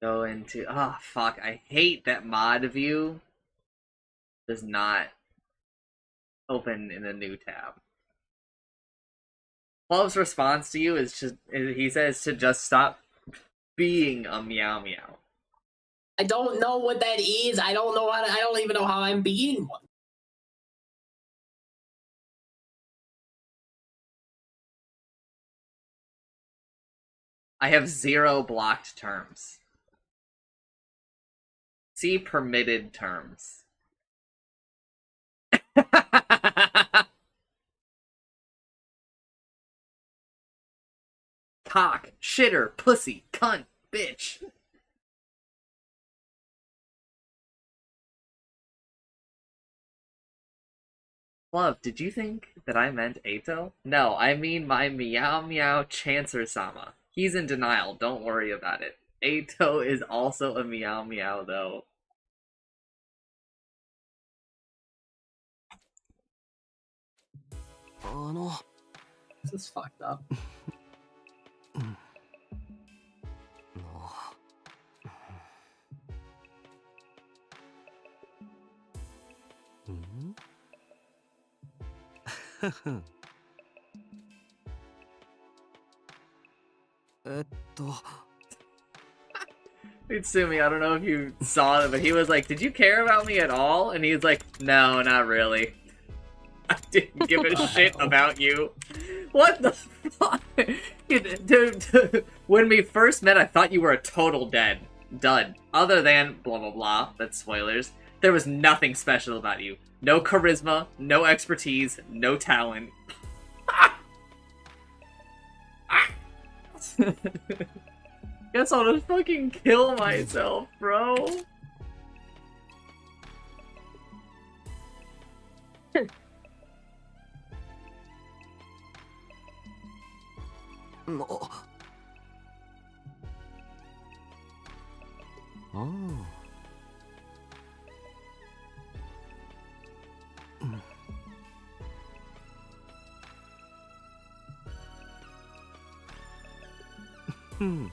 Go into... Oh, fuck. I hate that mod view does not open in a new tab. Club's response to you is just... He says to just stop being a meow meow. I don't know what that is. I don't know how to, I don't even know how I'm being one. I have 0 blocked terms. See permitted terms. Cock, shitter, pussy, cunt, bitch. Love, did you think that I meant Ato? No, I mean my meow meow Chancer-sama. He's in denial, don't worry about it. Ato is also a meow meow, though. This is fucked up. Utsumi, I don't know if you saw it, but he was like, did you care about me at all? And he was like, no, not really. I didn't give a shit about you. What the fuck? Dude, when we first met, I thought you were a total dud. Other than blah blah blah, that's spoilers. There was nothing special about you. No charisma, no expertise, no talent. Guess I'll just fucking kill myself, bro. Oh. Hmm.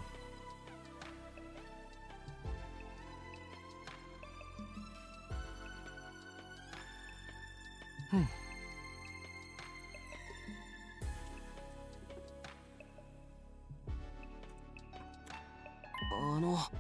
Oh.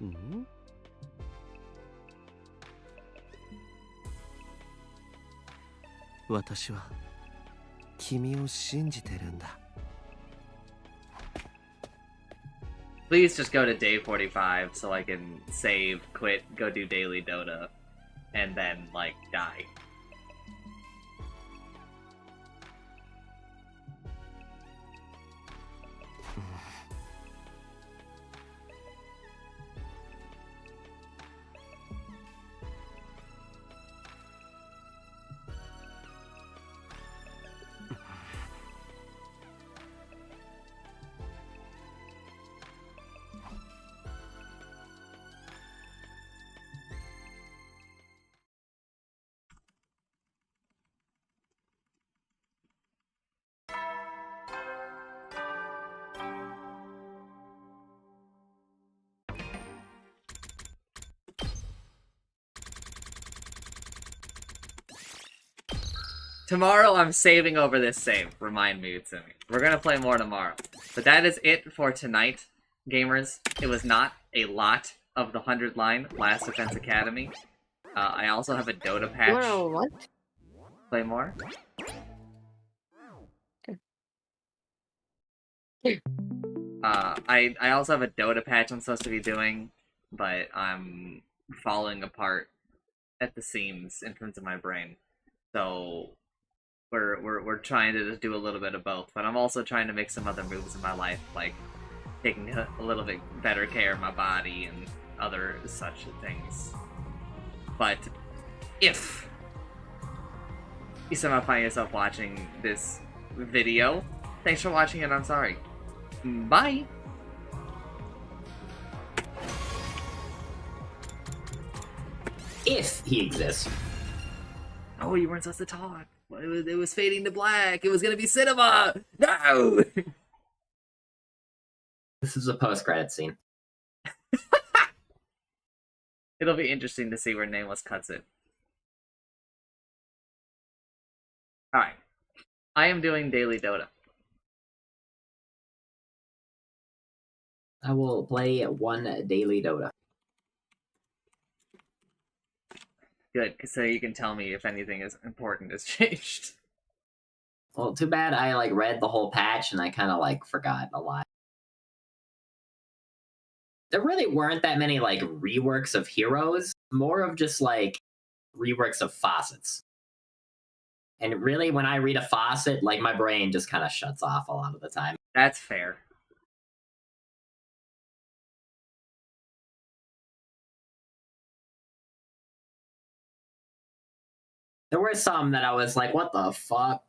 ん？私は君を信じてるんだ。Please just go to day 45 so I can save, quit, go do daily Dota, and then, like, die. Tomorrow, I'm saving over this save. Remind me, Utsumi. We're gonna play more tomorrow. But that is it for tonight, gamers. It was not a lot. of the 100 line Last Defense Academy. I also have a Dota patch. Tomorrow, what? Play more? I also have a Dota patch I'm supposed to be doing, but I'm falling apart at the seams in terms of my brain. So we're trying to just do a little bit of both, but I'm also trying to make some other moves in my life, like taking a little bit better care of my body and other such things. But if you somehow find yourself watching this video, thanks for watching and I'm sorry. Bye! If he exists. Oh, you weren't supposed to talk. It was fading to black. It was gonna be cinema! No! This is a post-credit scene. It'll be interesting to see where Nameless cuts it. Alright. I am doing daily Dota. I will play one daily Dota. Good, so you can tell me if anything is important has changed. Well, too bad I like read the whole patch and I kind of like forgot a lot. There really weren't that many like reworks of heroes, more of just like reworks of faucets. And really, when I read a faucet, like my brain just kind of shuts off a lot of the time. That's fair. There were some that I was like, what the fuck?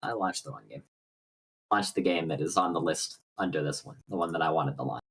I launched the one game. Launched the game that is on the list under this one, the one that I wanted to launch.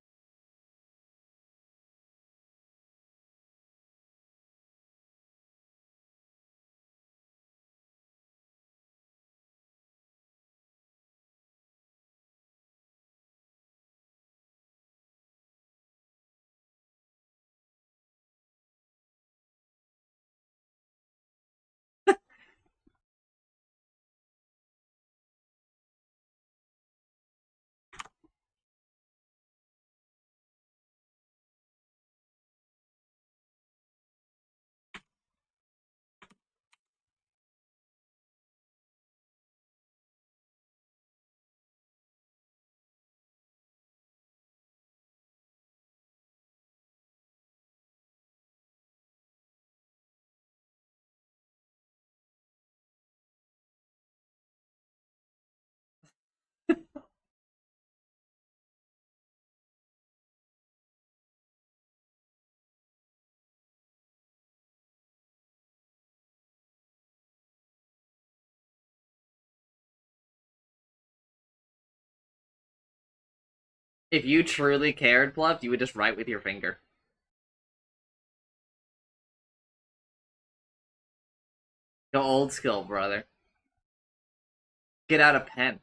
If you truly cared, Bluff, you would just write with your finger. Go old school, brother. Get out a pen.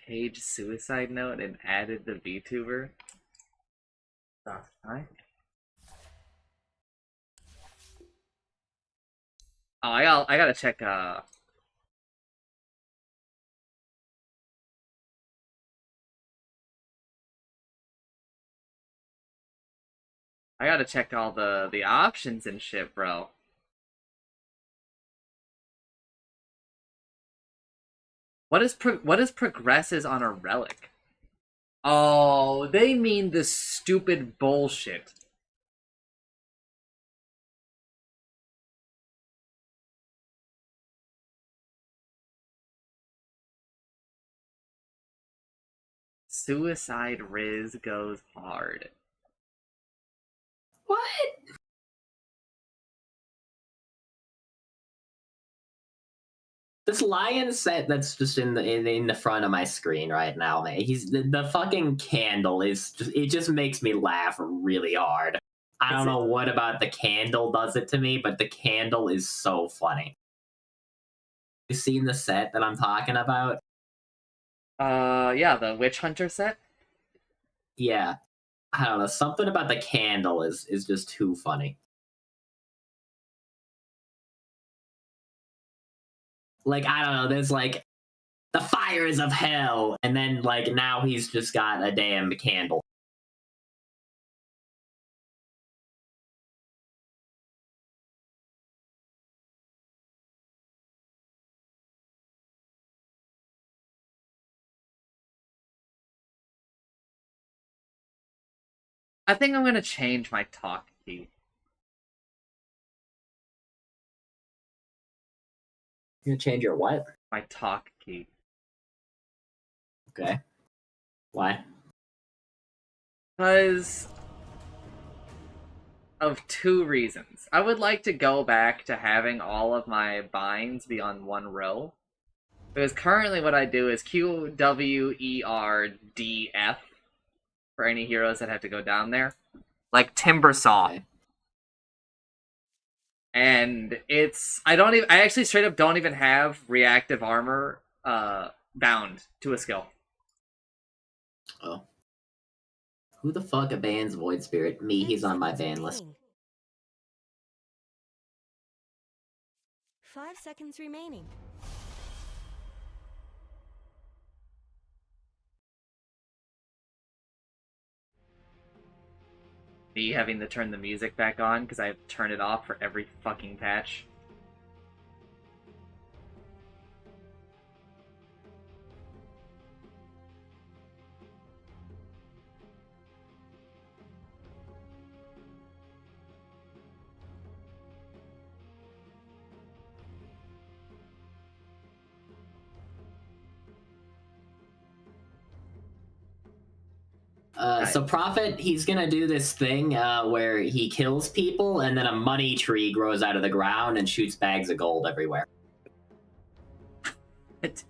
Page suicide note and added the VTuber. That's fine. Oh, I gotta check. I gotta check all the options and shit, bro. What is progresses on a relic? Oh, they mean this stupid bullshit. Suicide Riz goes hard. What? This lion set that's just in the front of my screen right now, man. He's the fucking candle is just makes me laugh really hard. I don't know what about the candle does it to me, but the candle is so funny. You seen the set that I'm talking about? Yeah, the Witch Hunter set? Yeah. I don't know, something about the candle is just too funny. Like, I don't know, there's like the fires of hell, and then like now he's just got a damn candle. I think I'm gonna change my talk key. You're gonna change your what? My talk key. Okay. Why? Because of two reasons. I would like to go back to having all of my binds be on one row. Because currently what I do is Q, W, E, R, D, F for any heroes that have to go down there. Like Timbersaw. Okay. And it's I actually straight up don't even have reactive armor bound to a skill. Oh. Who the fuck bans Void Spirit? Me, he's on my ban list. 5 seconds remaining. Me having to turn the music back on because I have to turn it off for every fucking patch. So Prophet, he's gonna do this thing where he kills people and then a money tree grows out of the ground and shoots bags of gold everywhere. This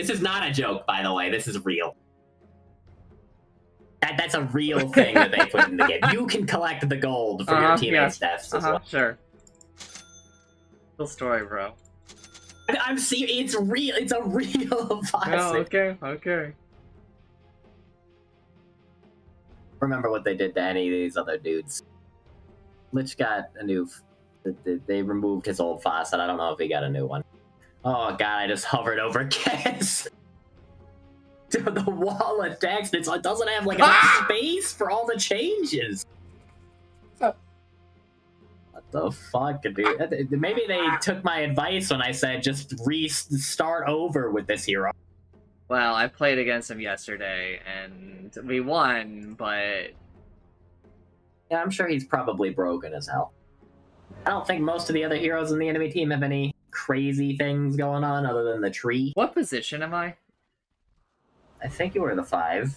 is not a joke, by the way. This is real. That's a real thing that they put in the game. You can collect the gold for your teammates' deaths as well. Sure. Real story, bro. I'm serious. It's real. It's a real Oh, okay. Remember what they did to any of these other dudes. Lich got a new... They removed his old faucet. I don't know if he got a new one. Oh god, I just hovered over Kez. Dude, the wall of text, it doesn't have like enough space for all the changes. What the fuck, dude? Maybe they took my advice when I said just restart over with this hero. Well, I played against him yesterday, and we won, but... Yeah, I'm sure he's probably broken as hell. I don't think most of the other heroes in the enemy team have any crazy things going on other than the tree. What position am I? I think you were the 5.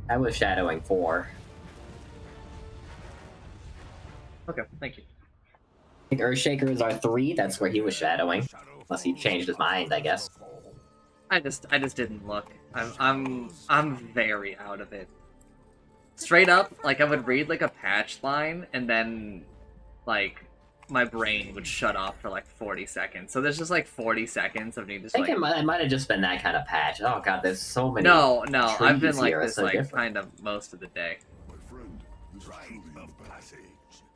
I was shadowing 4. Okay, thank you. I think Earthshaker is our 3, that's where he was shadowing. Unless he changed his mind, I guess. I just didn't look. I'm very out of it. Straight up, like I would read like a patch line and then like my brain would shut off for like 40 seconds. So there's just like 40 seconds of me just I think it might have just been that kind of patch. Oh god, there's so many. No, I've been like here. this So like different. kind of most of the day.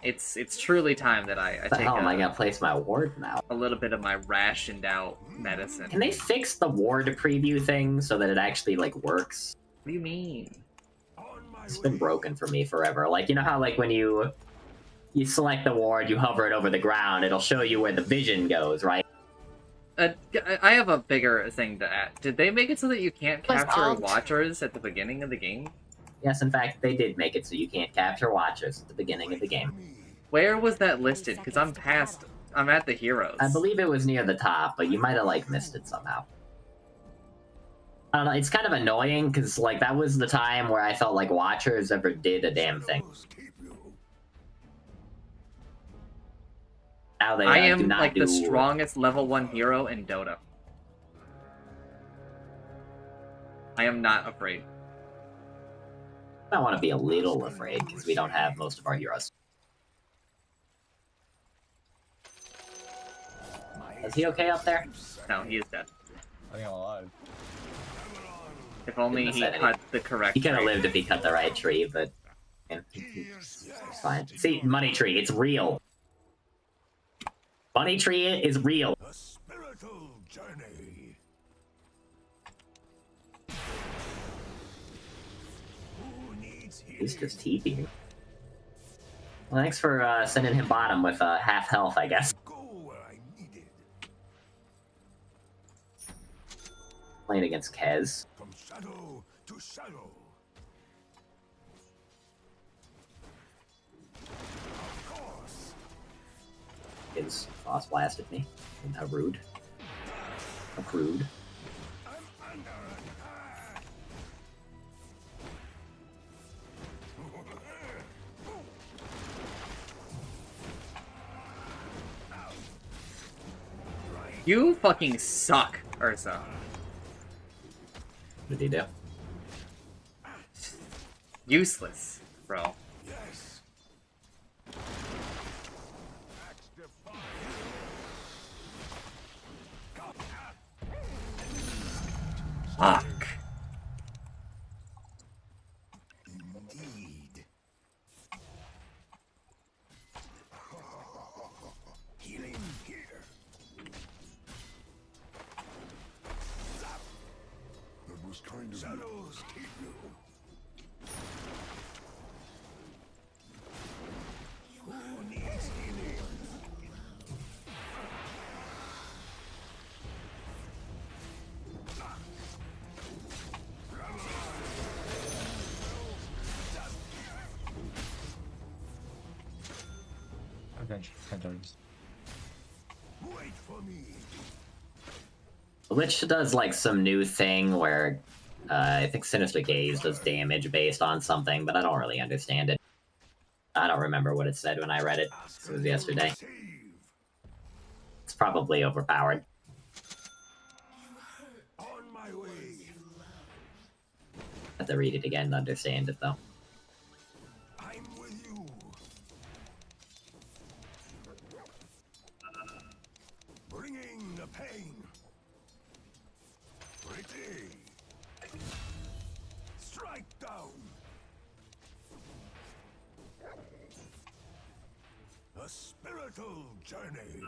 It's truly time that I take am I gonna place my ward now? a little bit of my rationed out medicine. Can they fix the ward preview thing so that it actually like works? What do you mean? It's been broken for me forever. Like, you know how like when you select the ward, you hover it over the ground, it'll show you where the vision goes, right? I have a bigger thing to add. Did they make it so that you can't capture watchers at the beginning of the game? Yes, in fact, they did make it so you can't capture watchers at the beginning of the game. Where was that listed? Because I'm at the heroes. I believe it was near the top, but you might have like missed it somehow. I don't know, it's kind of annoying because like that was the time where I felt like watchers ever did a damn thing. Now they I do am not like do... the strongest level 1 hero in Dota. I am not afraid. I want to be a little afraid because we don't have most of our heroes. Is he okay up there? No, he is dead. I think I'm alive. If only he cut the correct He could have tree. lived if he cut the right tree, but it's fine. See, money tree, it's real. Money tree is real. spiritual journey. Who needs He's healing? just TPing. Well, thanks for sending him bottom with half health, I guess. Go where I needed. Playing against Kez. From shadow to shadow. Of course. His boss blasted me. Rude. Rude. I'm under attack. You fucking suck, Ursa. What did he do? Useless, bro. Yes. Axe defy. Fuck. Indeed. Healing here. That was kind of shadows keep you. Who needs healing? Wait for me. Lich does like some new thing where I think Sinister Gaze does damage based on something, but I don't really understand it. I don't remember what it said when I read it. It was yesterday. Save. It's probably overpowered. On my way. I have to read it again to understand it though. I'm with you. Bringing the pain. Pretty. Strike down. A spiritual journey.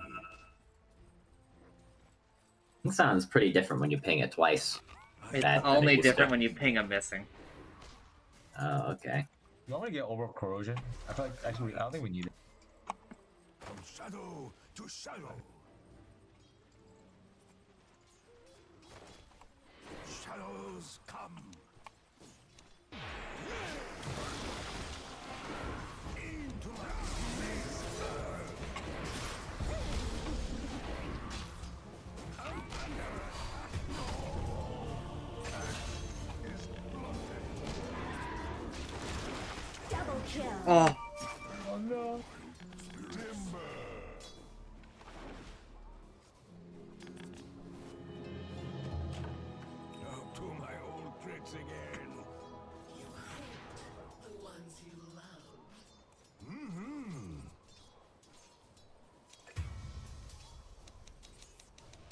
It sounds pretty different when you ping it twice. It's That- that only it used to. different when you ping a missing. Oh, okay. You want me to get over corrosion? I feel like actually I don't think we need it. From shadow to shadow. Shadows come. Into my Double kill. Oh, Oh no. timber. Up to my old tricks again. The ones you love.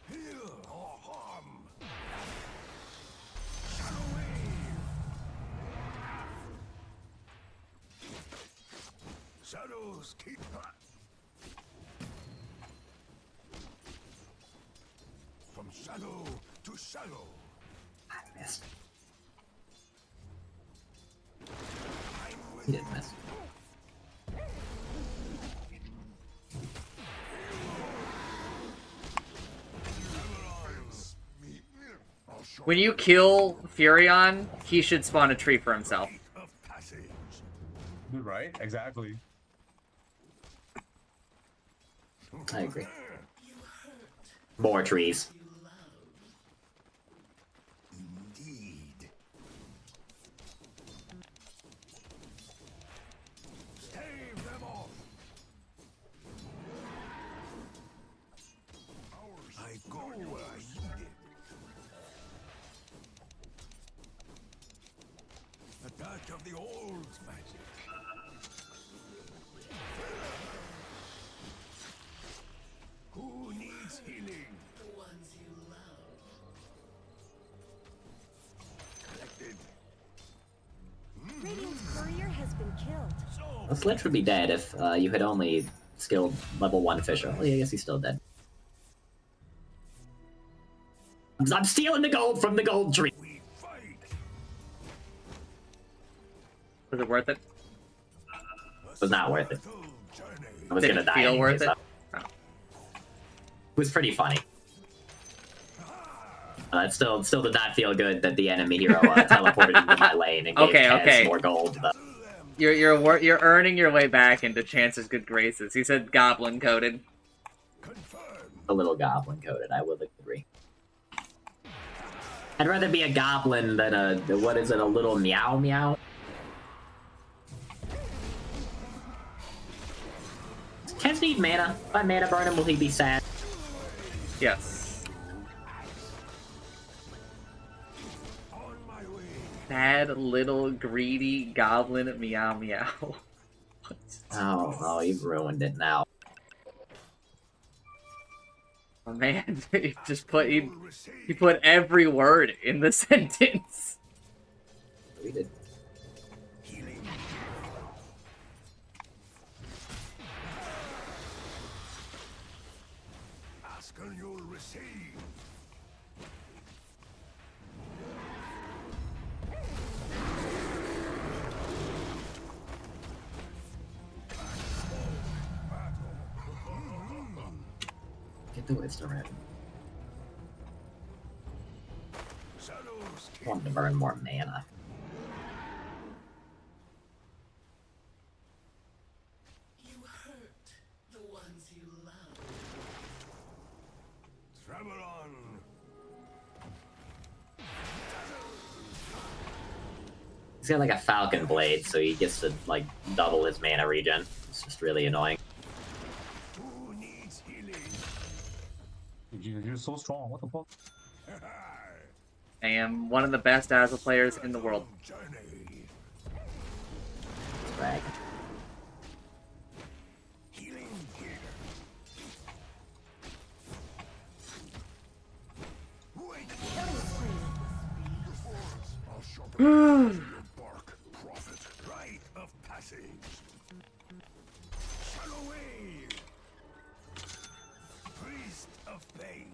Heal or harm. Shadow wave. Shadows keep. From shadow to shadow. I missed. I'm with He didn't miss. when you kill Furion, he should spawn a tree for himself. of passage. Dude, right? Exactly. I agree. More trees. Indeed. Stave them off. I go where I needed. A touch of the old magic. Who needs healing? The ones you love. Collected. Radiant's courier has been killed. So This Lich would be dead if you had only skilled level 1 Fisher. Well, yeah, I guess he's still dead. I'm stealing the gold from the gold tree. Was it worth it? It was not worth it. I was Did gonna it die. feel anyway, worth so. it? Oh. It was pretty funny. It still did not feel good that the enemy hero teleported into my lane and gave Kaz more gold. Though. You're earning your way back into Chance's good graces. He said goblin coded. A little goblin coded, I would agree. I'd rather be a goblin than a little meow meow. Kaz need mana. If I mana burn him, will he be sad? Yes. Sad little greedy goblin meow meow. Oh, you've ruined it now. Oh man, he put every word in the sentence. Read it. Ask and you'll receive. Get the wisdom in. I want to burn more mana. You hurt the ones you love. Travel on. He's got like a falcon blade, so he gets to like double his mana regen. It's just really annoying. Who needs healing? You're so strong. What the fuck? I am one of the best Dazzle players in the world. Right. Healing here. Wait. I'll sharpen your bark. Profit. Rite of passage. Shallow wave. Priest of pain.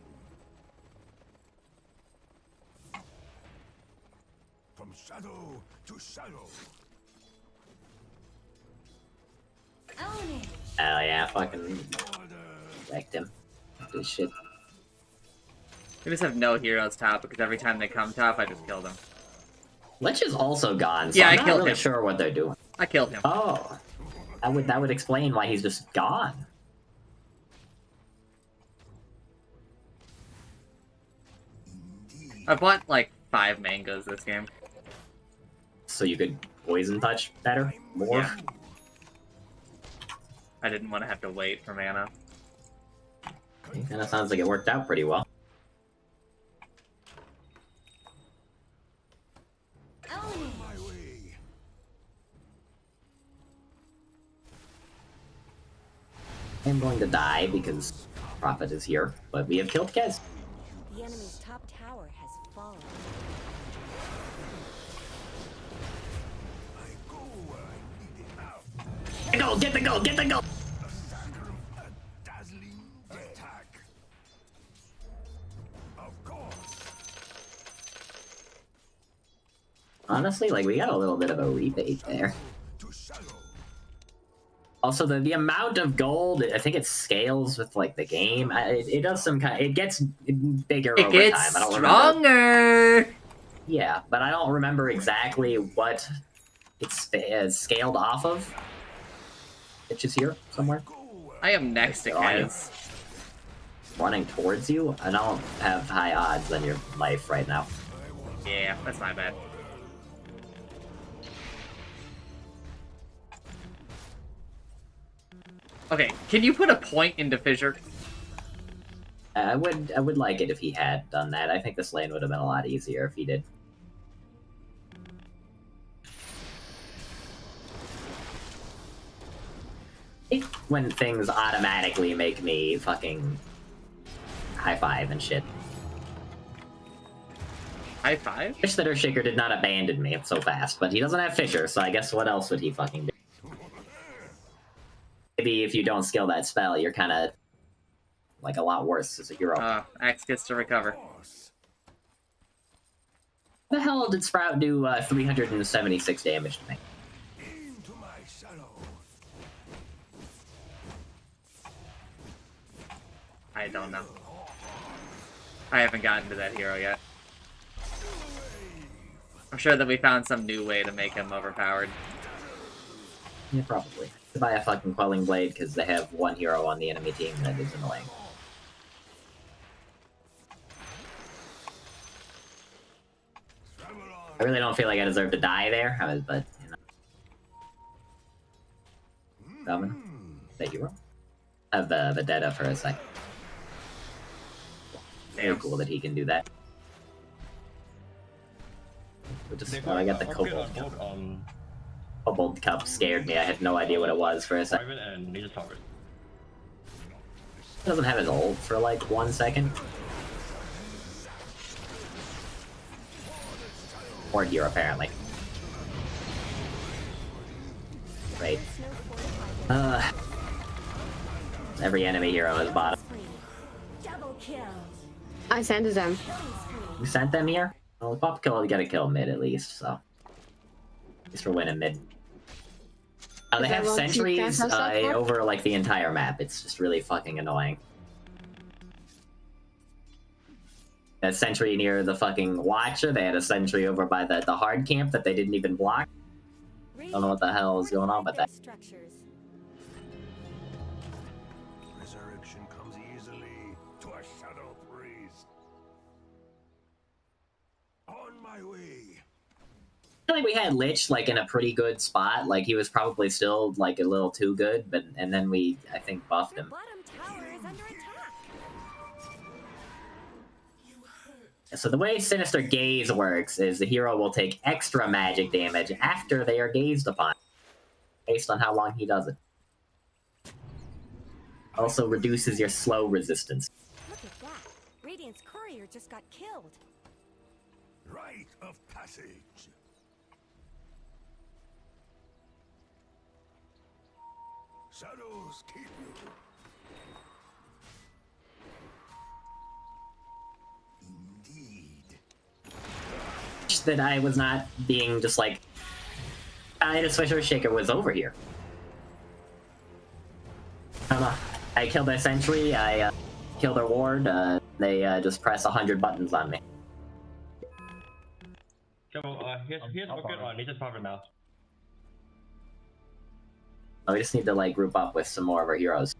From shadow to shadow. Oh yeah, fucking wrecked him. Good shit. We just have no heroes top because every time they come top, I just kill them. Lich is also gone, so Yeah, I'm I not killed really him. sure what they're doing. I killed him. Oh, that would explain why he's just gone. I bought like 5 mangoes this game. So you could poison touch better, more. Yeah. I didn't want to have to wait for mana. It kind of sounds like it worked out pretty well. I'm going to die because Prophet is here, but we have killed Kez. The enemy's top tower has fallen. Get the gold! Get the gold! Get the gold! Dazzling attack. Of course. Honestly, like, we got a little bit of a rebate there. Also, the amount of gold, I think it scales with, like, the game. It does some kind of, it gets bigger It over gets time. I don't stronger! remember. Yeah, but I don't remember exactly what it's scaled off of. It's just here, somewhere. I am next to Kez. Running towards you? I don't have high odds on your life right now. Yeah, that's my bad. Okay, can you put a point into Fissure? I would like it if he had done that. I think this lane would have been a lot easier if he did. When things automatically make me fucking high five and shit. High five? Fish that are Shaker did not abandon me so fast, but he doesn't have Fissure, so I guess what else would he fucking do? Maybe if you don't skill that spell, you're kind of like a lot worse as a hero. Axe gets to recover. The hell did Sprout do 376 damage to me? Into my shadow. I don't know. I haven't gotten to that hero yet. I'm sure that we found some new way to make him overpowered. Yeah, probably. To buy a fucking Quelling Blade because they have one hero on the enemy team that is annoying. I really don't feel like I deserve to die there, but, you know. Velvin? Is that hero? I have the Vendetta for a sec. Very cool that he can do that. Oh, I got the Kobold Cup. Kobold Cup scared me. I had no idea what it was for a sec. Doesn't have his ult for like 1 second. Or here, apparently. Great. Every enemy hero is bottom. I sent them. You sent them here? Well, pop kill, you gotta kill mid at least, so. At least we're winning mid. They have sentries over like the entire map. It's just really fucking annoying. That sentry near the fucking Watcher, they had a sentry over by the hard camp that they didn't even block. Don't know what the hell is going on with that. Resurrection comes easily to a shadow priest. On my way. I feel like we had Lich like in a pretty good spot. Like he was probably still like a little too good, but and then we I think buffed him. So the way Sinister Gaze works is the hero will take extra magic damage after they are gazed upon, based on how long he does it. Also reduces your slow resistance. Look at that. Radiant's courier just got killed. Rite of passage. Shadows keep you. That I was not being just like I just wish Shaker was over here. I don't know. I killed their sentry, I killed their ward, they just press 100 buttons on me. Here's Rocket on, he just powered now. We just need to like group up with some more of our heroes.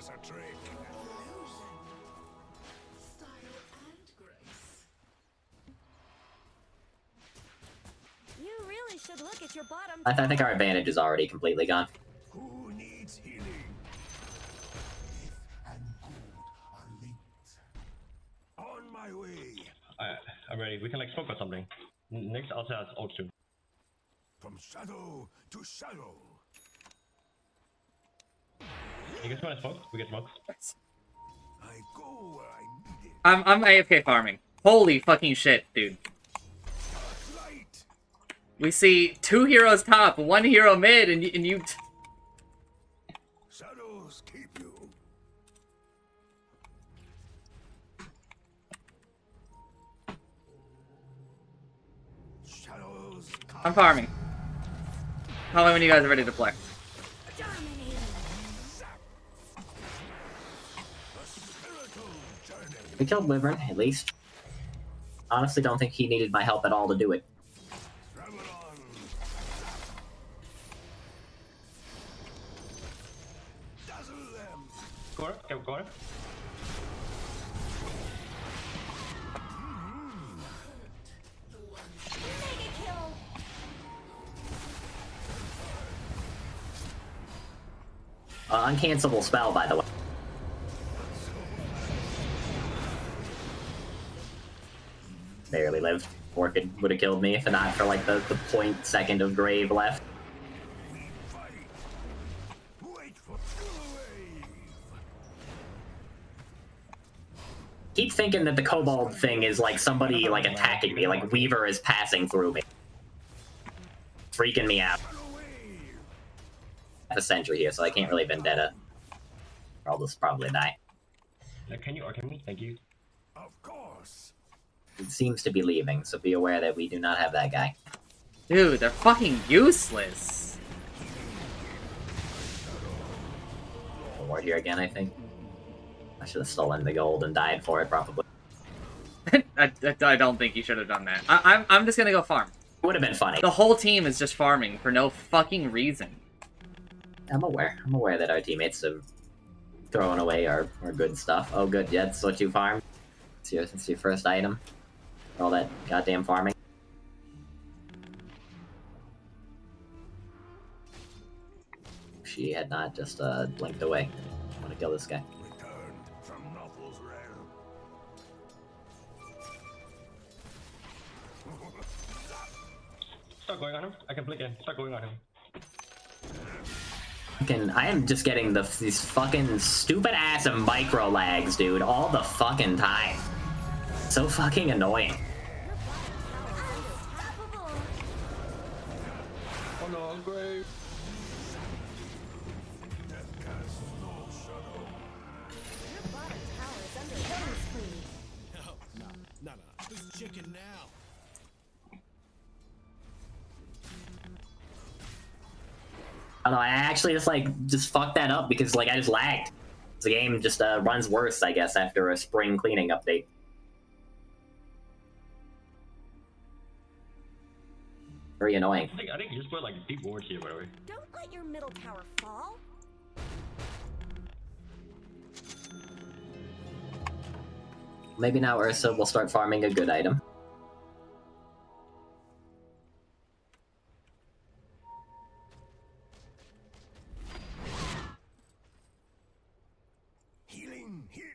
A trick. Style and grace. You really should look at your bottom. I think our advantage is already completely gone. Who needs healing? If and good are linked. On my way. I'm ready. We can like smoke or something. Next also has ult soon. From shadow to shadow. You guys want to smoke? We get smoke. I go where I need it. I'm AFK farming. Holy fucking shit, dude. We see 2 heroes top, 1 hero mid, and you. Shadows keep you. Shadows. I'm farming. Tell me when you guys are ready to play. We killed Wyvern, at least. Honestly, don't think he needed my help at all to do it. Go on. Uncancelable spell, by the way. Barely lived. Orchid would have killed me if not for like the 0.2 of Grave left. Keep thinking that the kobold thing is like somebody like attacking me, like Weaver is passing through me. Freaking me out. I have a sentry here, so I can't really vendetta. I'll just probably die. Can you arcane me? Thank you. Of course. It seems to be leaving, so be aware that we do not have that guy. Dude, they're fucking useless. One more here again, I think. I should have stolen the gold and died for it, probably. I don't think you should have done that. I'm just gonna go farm. Would have been funny. The whole team is just farming for no fucking reason. I'm aware. I'm aware that our teammates have thrown away our good stuff. Oh, good. Yeah, that's what you farm. It's your first item. All that goddamn farming. She had not just blinked away. I want to kill this guy. Returned from Nuffle's realm. Start going on him. I can blink in. Start going on him. I am just getting these fucking stupid ass micro lags, dude, all the fucking time. So fucking annoying. Oh no, I'm great. No. Who's chicken now? I don't know, I actually just fucked that up because I just lagged. The game just runs worse, I guess, after a spring cleaning update. Very annoying. I think you just put deep wards here, by the way. Don't let your middle tower fall. Maybe now Ursa will start farming a good item.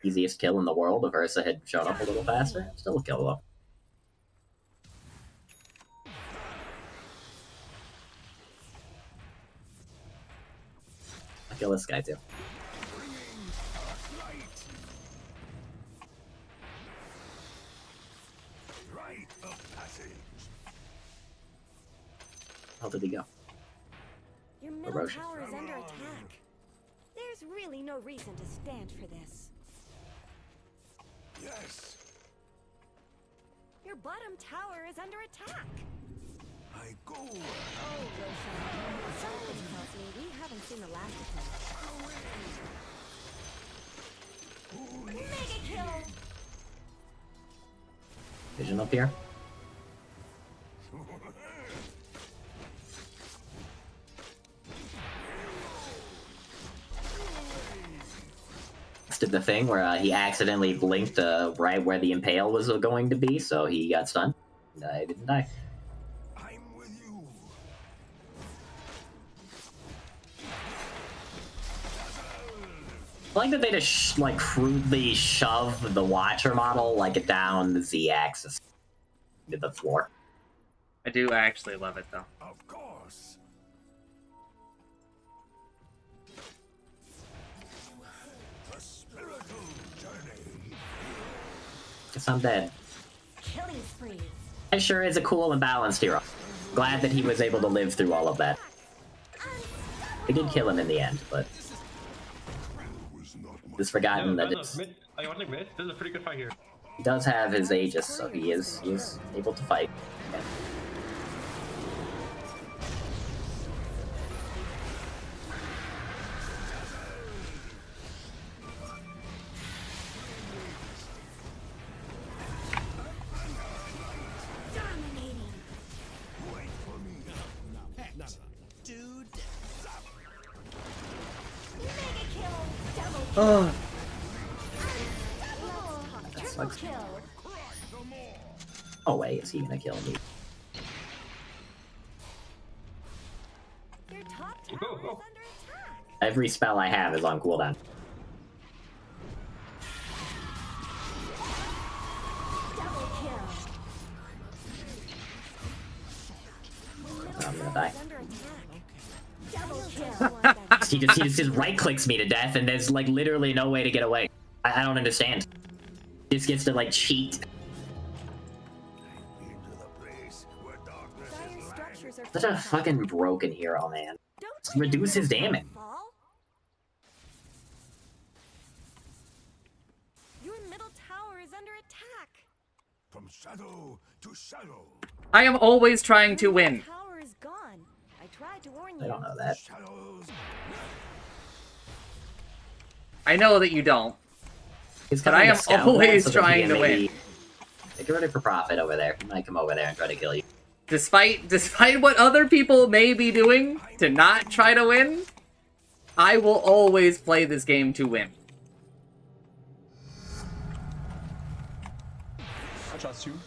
Easiest kill in the world if Ursa had shown up a little faster. Still a kill though. I'll kill this guy too. How did he go? Your middle tower is under attack. There's really no reason to stand for this. Yes. Your bottom tower is under attack. I go. Oh, Roshan. Something tells me we haven't seen the last of him. Mega kill! Vision up here. Did the thing where he accidentally blinked right where the impale was going to be, so he got stunned. I didn't die. I'm with you. I like that they just crudely shove the Watcher model down the Z-axis to the floor. I do actually love it though. Of course. Guess I'm dead. Killing spree. It sure is a cool and balanced hero. Glad that he was able to live through all of that. They did kill him in the end, but just forgotten that it's... There's a pretty good fight here. He does have his Aegis, so he is able to fight. Yeah. Oh. That sucks. Oh wait, is he gonna kill me? Your top tower is under attack. Every spell I have is on cooldown. Double kill. Oh, I'm gonna die. Under attack. Double kill. He just right clicks me to death, and there's literally no way to get away. I don't understand. Just gets to like cheat. Such a fucking broken hero, man. Reduce his damage. Your middle tower is under attack. From shadow to shadow. I am always trying to win. Tower is gone. I tried to warn you. I don't know that. I know that you don't. He's But I am always trying to win. Get ready for profit over there. He might come over there and try to kill you. Despite what other people may be doing to not try to win, I will always play this game to win. I trust you.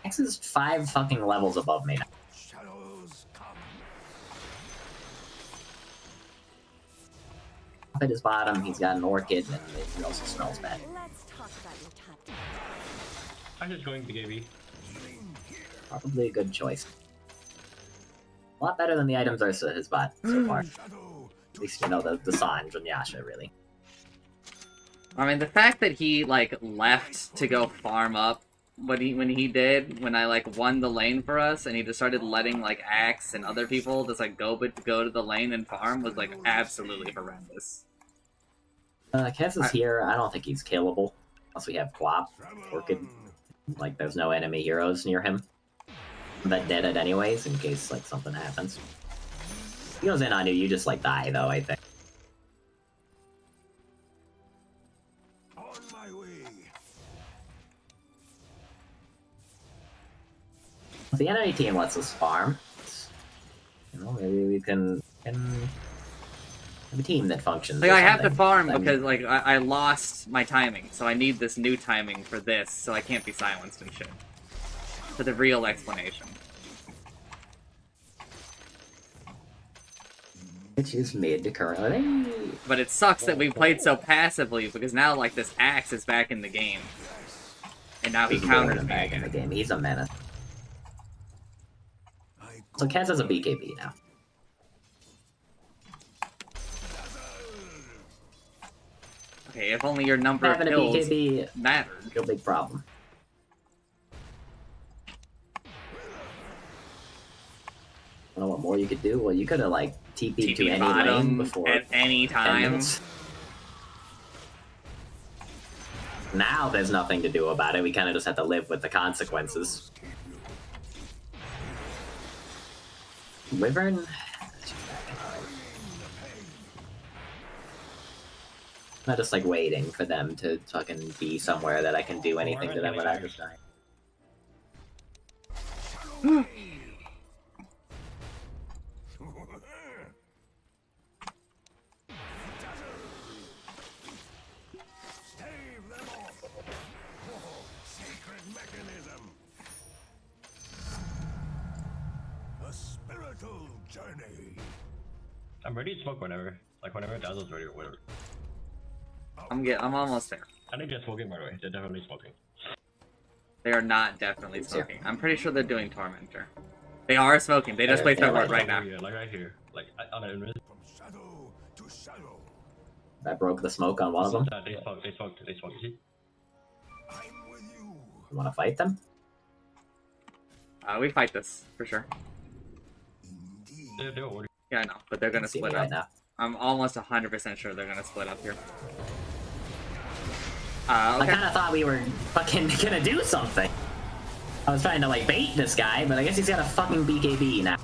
X is 5 fucking levels above me now. At his bottom, he's got an orchid, and he also smells bad. Let's talk about your top down. I'm just going to BKB. Probably a good choice. A lot better than the items Ursa has bought so far. At least, you know, the Sanj and Yasha, really. I mean, the fact that he, like, left to go farm up when he did, when I, like, won the lane for us, and he just started letting, like, Axe and other people just, like, go to the lane and farm was, like, absolutely horrendous. Kez is here. I don't think he's killable. Unless we have Quap. Orchid. Like, there's no enemy heroes near him. That dead it anyways, in case, like, something happens. He goes in on you, you just, like, die, though, I think. If the enemy team lets us farm, you know, maybe we can have a team that functions. Like, I have to farm because, like, I lost my timing, so I need this new timing for this, so I can't be silenced and shit. For the real explanation. Which is mid currently. But it sucks that we played so passively, because now, like, this Axe is back in the game. And now he counters me back again. in the game. He's a menace. So Kez has a BKB now. Okay, if only your number of Having kills a BKB mattered. Real big problem. I don't know what more you could do. Well, you could have like TP'd to any lane before at any 10 time. minutes. Now there's nothing to do about it. We kind of just have to live with the consequences. Wyvern? I'm not just like waiting for them to fucking be somewhere that I can do anything to them without just dying. I'm ready to smoke whenever. Like whenever Dazzle's ready or whatever. I'm almost there. I think they're smoking by the way. They're definitely smoking. They are not definitely smoking. I'm pretty sure they're doing Tormentor. They are smoking. They just played Torment right now. Yeah, like right here. Like on an I broke the smoke on one of them. They smoked. You see? You want to fight them? We fight this, for sure. They're already. Yeah, I know, but they're gonna See split me up. right now. I'm almost 100% sure they're gonna split up here. Okay. I kind of thought we were fucking gonna do something. I was trying to like bait this guy, but I guess he's got a fucking BKB now.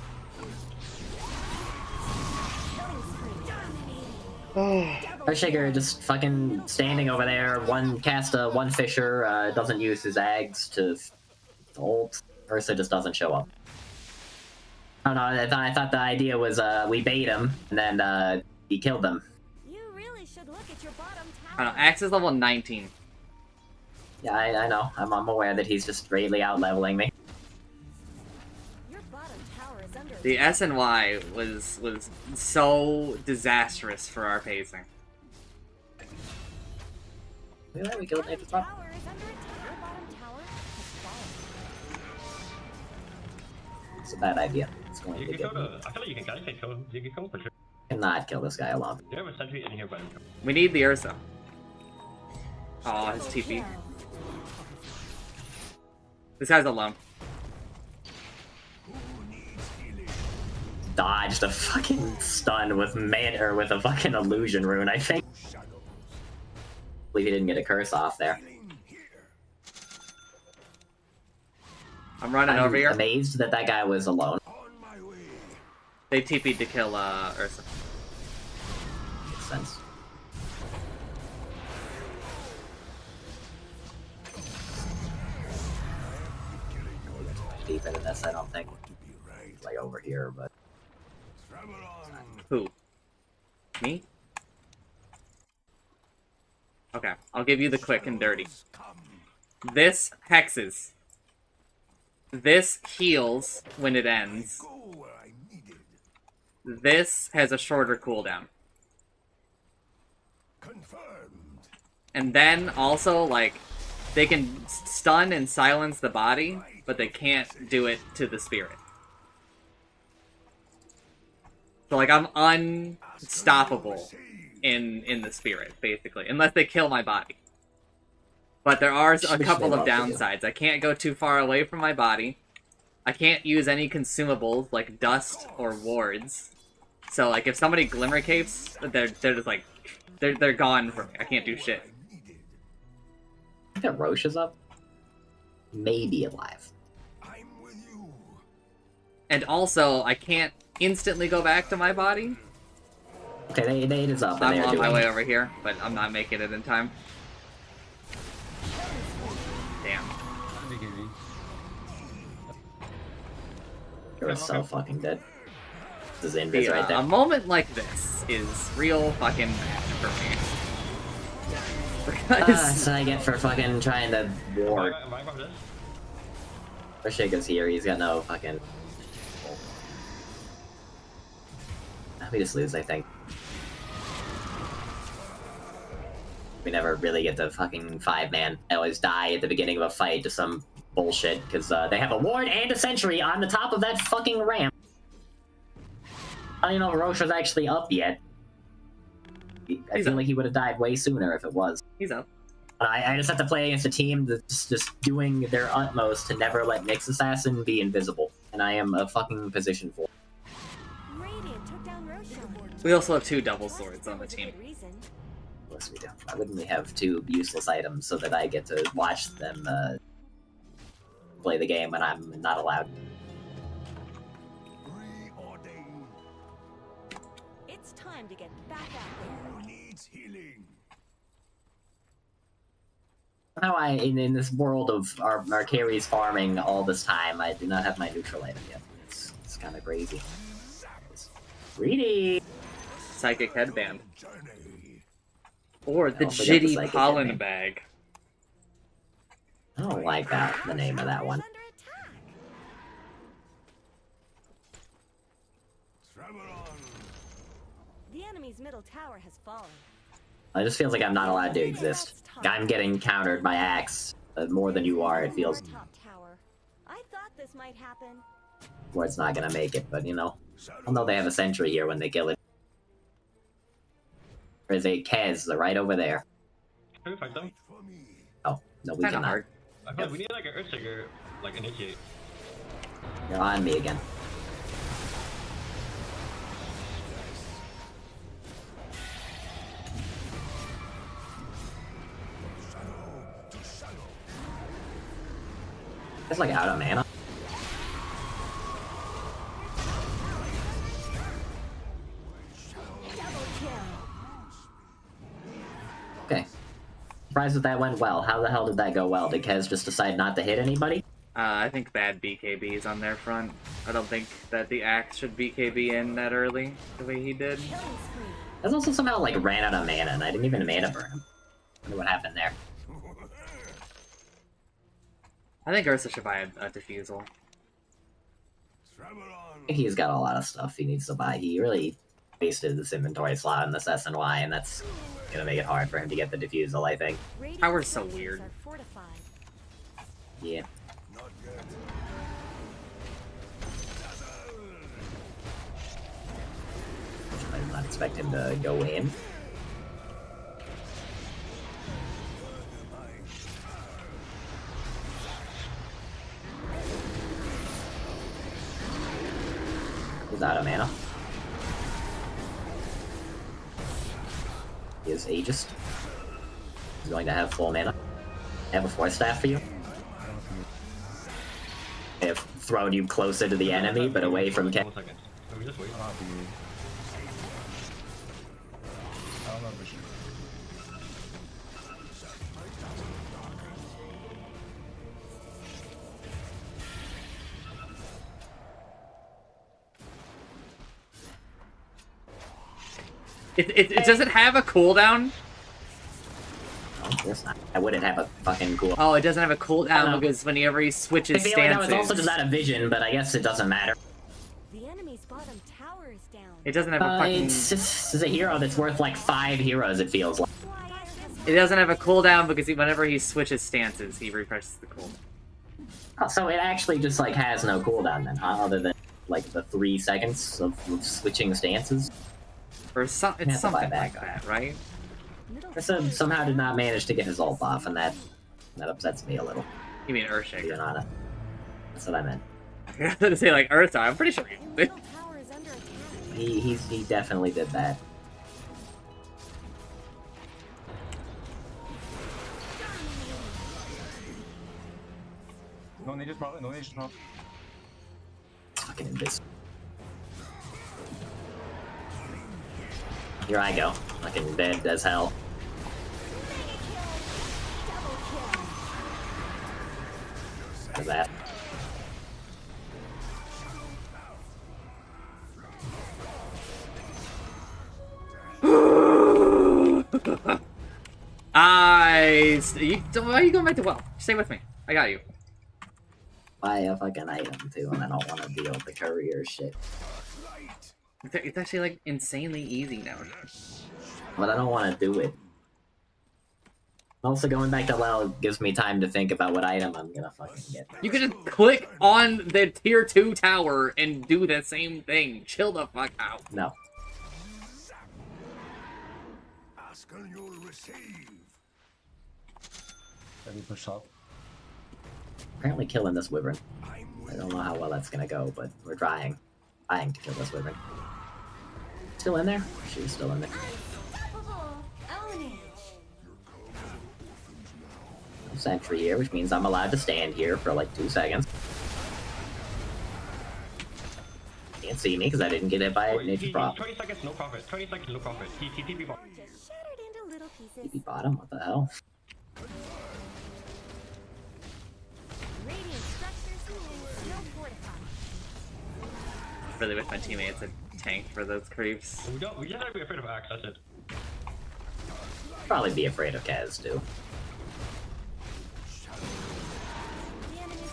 Earthshaker just fucking standing over there, one Fisher, doesn't use his Ags to ult. Ursa just doesn't show up. Oh no, I thought the idea was we bait him, and then he killed them. You really should look at your bottom tower. I don't know, Axe is level 19. Yeah, I know. I'm aware that he's just greatly out-leveling me. Your bottom tower is under The SNY was so disastrous for our pacing. We killed Nathan's bot. tower is under attack. Your bottom tower has fallen. It's a bad idea. It's going You to can get kill me. the. I feel like you can guys take kill. You can kill for sure. Cannot kill this guy alone. You have a sentry in here, but We need the Ursa. Oh, his TP. This guy's alone. Dodged a fucking stun with with a fucking illusion rune, I think. Believe he didn't get a curse off there. I'm running over here. Amazed that that guy was alone. They TP'd to kill Ursa. Makes sense. Deep into this, I don't think. It's like over here, but. Who? Me? Okay, I'll give you the quick and dirty. This hexes. This heals when it ends. This has a shorter cooldown. And then also, like, they can stun and silence the body, but they can't do it to the spirit. So, like, I'm unstoppable in the spirit, basically. Unless they kill my body. But there are a couple of downsides. I can't go too far away from my body. I can't use any consumables, like dust or wards. So, like, if somebody glimmer capes, they're just, like, they're gone from me. I can't do shit. I think that Roche is up. Maybe alive. And also, I can't instantly go back to my body. Okay, they is up. I'm on my way over here, but I'm not making it in time. Damn. You're so fucking dead. This is invis right there. A moment like this is real fucking bad for me. That's what I get for fucking trying to ward. Rashiga's here, he's got no fucking... We just lose, I think. We never really get the fucking 5-man. I always die at the beginning of a fight to some bullshit, because they have a ward and a sentry on the top of that fucking ramp. I don't even know if Roche was actually up yet. I feel like he would have died way sooner if it was. He's up. I just have to play against a team that's just doing their utmost to never let Nyx Assassin be invisible. And I am a fucking position for it. We also have 2 double swords on the team. Of course we do. Why wouldn't we have 2 useless items so that I get to watch them play the game when I'm not allowed? It's time to get back out there. Needs healing. Now in this world of our carries farming all this time, I do not have my neutral item yet. It's kind of crazy. Greedy! Psychic headband. Or the Jitty pollen bag. I don't like that, the name of that one. The enemy's middle tower has fallen. It just feels like I'm not allowed to exist. I'm getting countered by Axe more than you are, it feels. I thought this might happen. Where it's not gonna make it, but you know. I'll know they have a sentry here when they kill it. There's a Kez right over there. Can we fight them? Oh, no, we cannot. I feel like we need like an Earthshaker, like initiate. You're on me again. It's like out of mana. Okay. Surprised that that went well. How the hell did that go well? Did Kez just decide not to hit anybody? I think bad BKB is on their front. I don't think that the Axe should BKB in that early, the way he did. That's also somehow like ran out of mana, and I didn't even mana burn him. I wonder what happened there. I think Ursa should buy a defusal. I think he's got a lot of stuff he needs to buy. He really wasted this inventory slot in this SNY, and that's gonna make it hard for him to get the defusal, I think. Tower's so weird. Yeah. I did not expect him to go in. He's out of mana. He is Aegis. He's going to have full mana. I have a Force Staff for you. I have thrown you closer to the enemy, but away from Ken. It doesn't have a cooldown? Oh, of course not. I wouldn't have a fucking cool. Oh, it doesn't have a cooldown because whenever he switches I feel stances... like that was also just out of vision, but I guess it doesn't matter. The enemy's bottom tower is down. It doesn't have a fucking... It's a hero that's worth like 5 heroes, it feels like. It doesn't have a cooldown because whenever he switches stances, he refreshes the cooldown. Oh, so it actually just like has no cooldown then, huh? Other than like the 3 seconds of switching stances? Or it's something like that, right? Ursa somehow did not manage to get his ult off, and that upsets me a little. You mean Urshik? Being honest. That's what I meant. I was gonna say like Ursa, I'm pretty sure he definitely did that. No ninjas probably, no ninjas probably. Fucking invisible. Here I go. Fucking dead as hell. What's that? Why are you going back to well? Stay with me. I got you. Buy a fucking item too, and I don't want to deal with the courier shit. It's actually like insanely easy now. But I don't want to do it. Also, going back to WoW gives me time to think about what item I'm gonna fucking get. You can just click on the tier 2 tower and do the same thing. Chill the fuck out. No. Ask and you'll receive. Let me push up. Apparently killing this wyvern. I don't know how well that's gonna go, but we're trying. Trying to kill this wyvern. Still in there? She's still in there. No sentry here, which means I'm allowed to stand here for like 2 seconds. Can't see me because I didn't get hit by a nature prop. 20 seconds, no profit. 20 seconds, no profit. TP bottom. TP bottom? What the hell? Really wish my teammates had tanked for those creeps. We just gotta be afraid of Axe, that's it. Probably be afraid of Kaz too.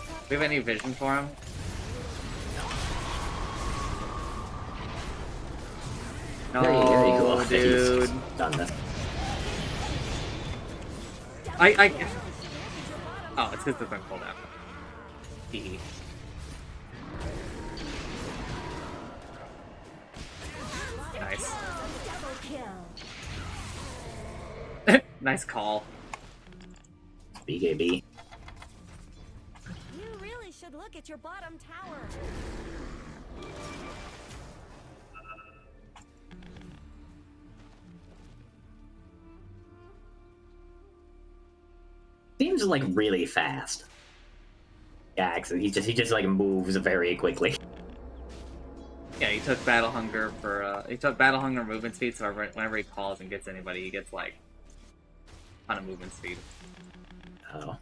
Do we have any vision for him? No, Very cool. dude. He's done this. Oh, it's because it's been pulled out. Hee. Nice. Nice call. BKB. You really should look at your bottom tower. Seems like really fast. Yeah, he just like moves very quickly. Yeah, he took Battle Hunger for he took Battle Hunger movement speed, so whenever he calls and gets anybody, he gets like a ton of movement speed. Oh.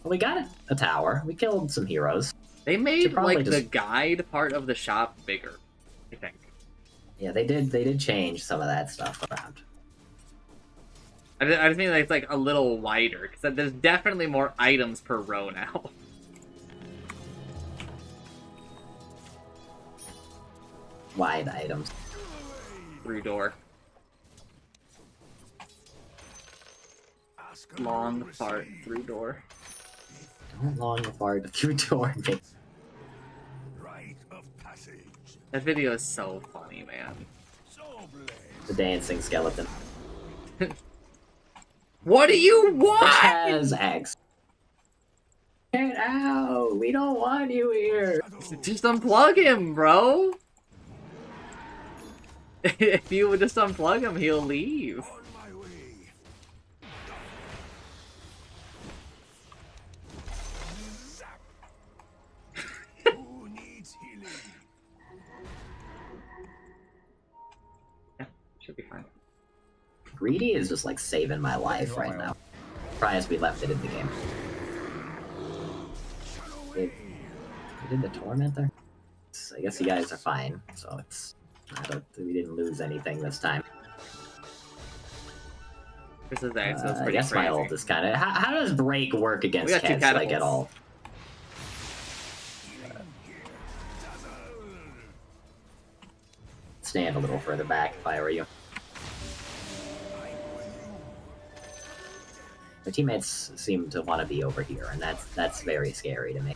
Well, we got a tower. We killed some heroes. They made like just... the guide part of the shop bigger, I think. Yeah, they did change some of that stuff around. I just mean like it's like a little wider, because there's definitely more items per row now. Wide items. Through door. Long part through door. Don't long part through door. That video is so funny, man. The dancing skeleton. What do you want? Which has eggs. Get out! We don't want you here! Just unplug him, bro! If you would just unplug him, he'll leave. Who needs healing? Yeah, should be fine. Greedy is just like saving my life right now. Surprised we left it in the game. We did the torment there? I guess you guys are fine, so it's... we didn't lose anything this time. This is that, so it's I pretty guess crazy. my ult is kind of... How does break work against We got two Keds like at catapults. all? Stand a little further back if I were you. My teammates seem to want to be over here, and that's very scary to me.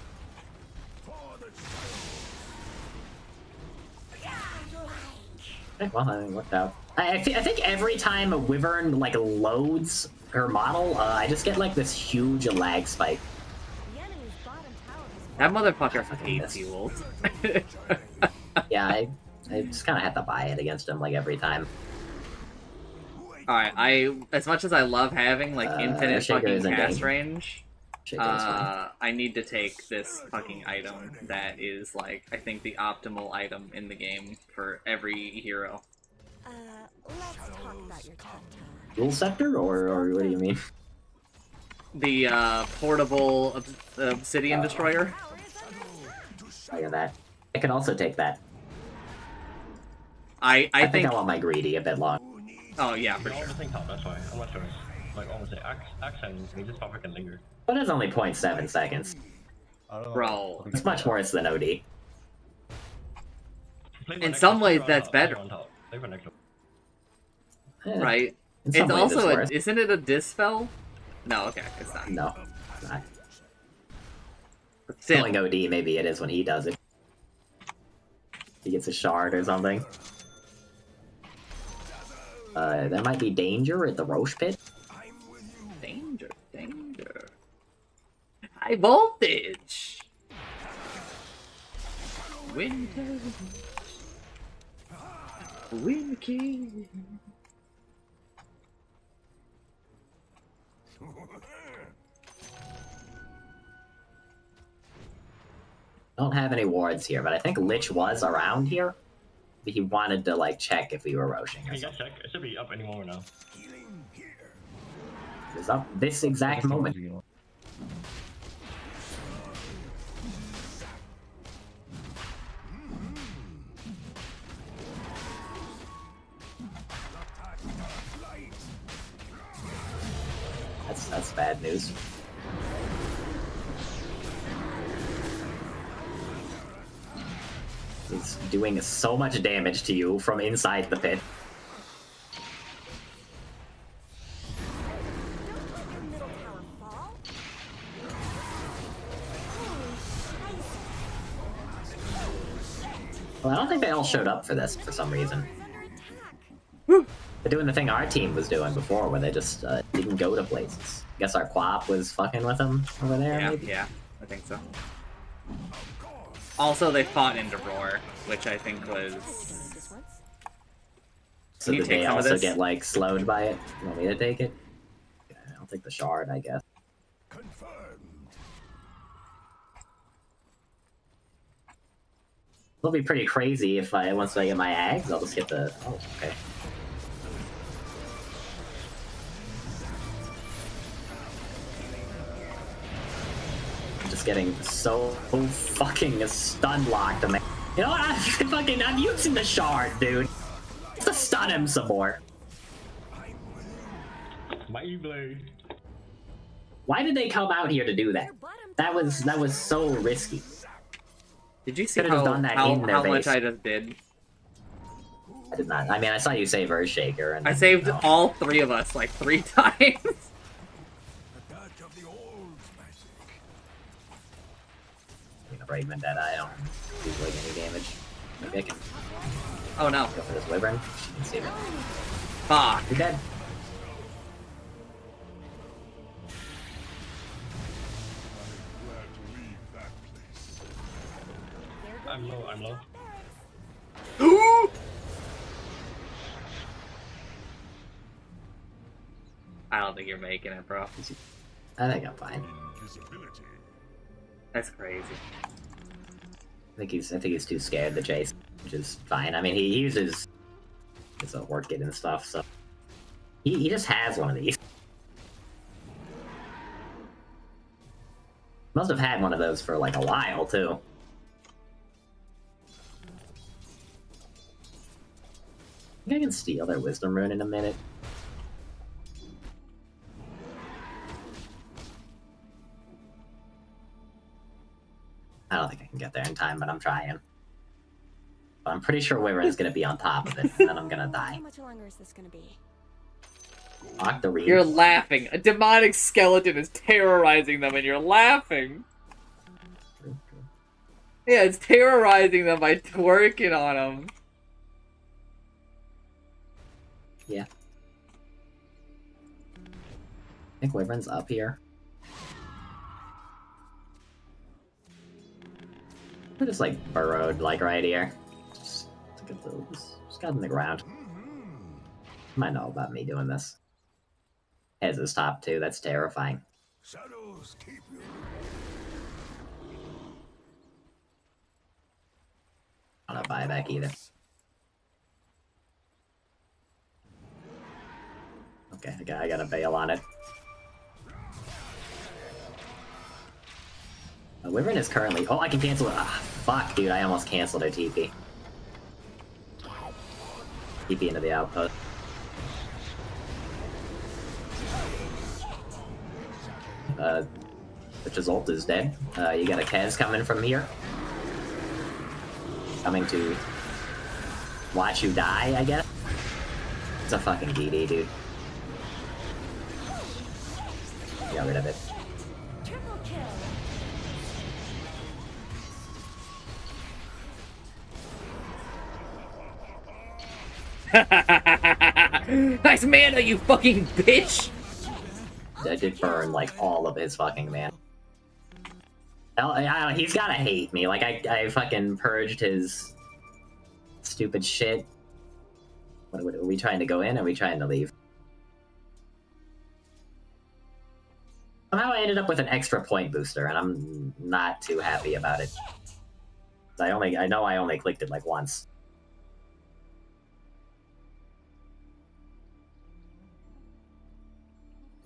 Okay, well, that worked out. I think every time a Wyvern like loads her model, I just get like this huge lag spike. That motherfucker hates you, ult. Yeah, I just kind of have to buy it against him like every time. Alright, as much as I love having like infinite Shaker fucking isn't cast danger. range, Shaker is fine. I need to take this fucking item that is like, I think the optimal item in the game for every hero. Let's talk about your tongue. Dual Scepter, or what do you mean? The portable obsidian destroyer. I got that. I can also take that. I think think I want my greedy a bit long. Oh yeah, for You're sure. almost top, that's why. I'm not sure. Like almost the axe and we just pop can linger. But it's only 0.7 seconds. Bro. It's much worse than OD. In some ways, that's better. Right? In some It's ways, also worse. isn't it a dispel? No, okay, it's not. No, it's not. But still. Killing OD, maybe it is when he does it. He gets a shard or something. There might be danger at the Roche pit. Danger, danger. High voltage! Winter. Wind King. Don't have any wards here, but I think Lich was around here. He wanted to like check if we were roshing or Hey, something. check. It should be up any moment now. It's up this exact moment. That's bad news. He's doing so much damage to you from inside the pit. Well, I don't think they all showed up for this for some reason. They're doing the thing our team was doing before, where they just didn't go to places. Guess our Quap was fucking with them over there, Yeah, maybe? yeah, I think so. Also, they fought into Roar, which I think was... So Can you did take they some of also this? get, like, slowed by it? You want me to take it? Okay, I'll take the shard, I guess. It'll be pretty crazy if once I get my Ags, I'll just get the... Oh, okay. I'm just getting so fucking stun locked, man. You know what? I'm using the shard, dude. To stun him some more. My blade. Why did they come out here to do that? That was so risky. Did you see Could've how, done that how, in their how much base. I just did? I did not. I mean, I saw you save Earthshaker, and I saved all three of us like 3 times. Break Vendetta. I don't do like any damage. Maybe I can Oh no. go for this Wyvern. She can save it. Fuck. You're dead. I'm low, I'm low. I don't think you're making it, bro. I think I'm fine. That's crazy. I think he's too scared to chase, which is fine. I mean, he uses his orchid and stuff, so he just has one of these. Must have had one of those for like a while too. I think I can steal their wisdom rune in a minute. I don't think I can get there in time, but I'm trying. But I'm pretty sure Wyvern is going to be on top of it, and then I'm going to die. How much longer is this gonna be? Lock the reed. You're laughing. A demonic skeleton is terrorizing them, and you're laughing. Yeah, it's terrorizing them by twerking on them. Yeah. I think Wyvern's up here. I just like burrowed like right here. Just got in the ground. Might know about me doing this. Has his top two, that's terrifying. Shadows keep you. I'm not buyback either. Okay, I gotta bail on it. Wyvern is currently... Oh, I can cancel it. Ah, fuck, dude, I almost canceled her TP. TP into the outpost. Witch's ult is dead. You got a Kez coming from here. Coming to watch you die, I guess. It's a fucking DD, dude. Got rid of it. Triple kill. Nice mana, you fucking bitch! I did burn, like, all of his fucking man. He's gotta hate me. Like, I fucking purged his stupid shit. What, are we trying to go in, or are we trying to leave? Somehow I ended up with an extra point booster, and I'm not too happy about it. I know I only clicked it, like, once.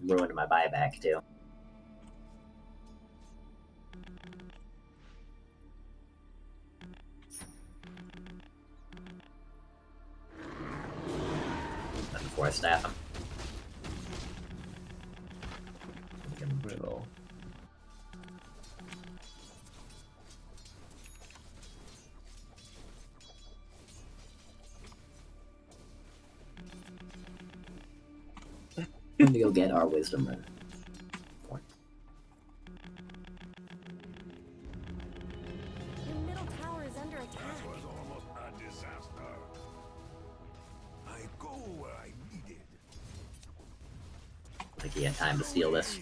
Ruined my buyback, too. Before I staff him. Riddle. I'm gonna go get our wisdom rune. Your middle tower is under attack. That was almost a disaster. I go where I needed. I think he had time to steal this.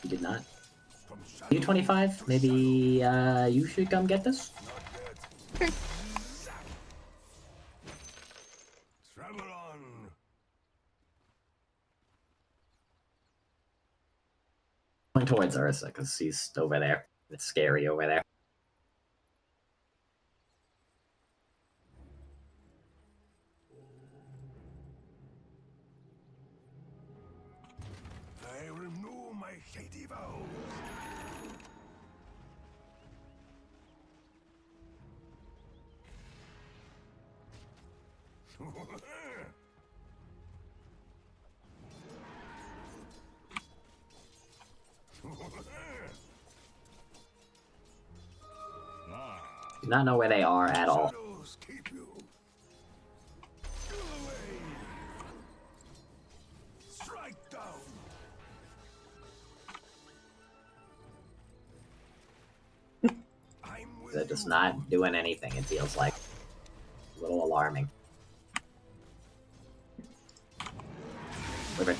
He did not. U25, maybe you should come get this? Travel on. Going towards Ursa, because he's over there. It's scary over there. I renew my shady vows. Do not know where they are at all. Shadows keep you. Kill away. Strike down. They're just not doing anything, it feels like. A little alarming. Wyvern.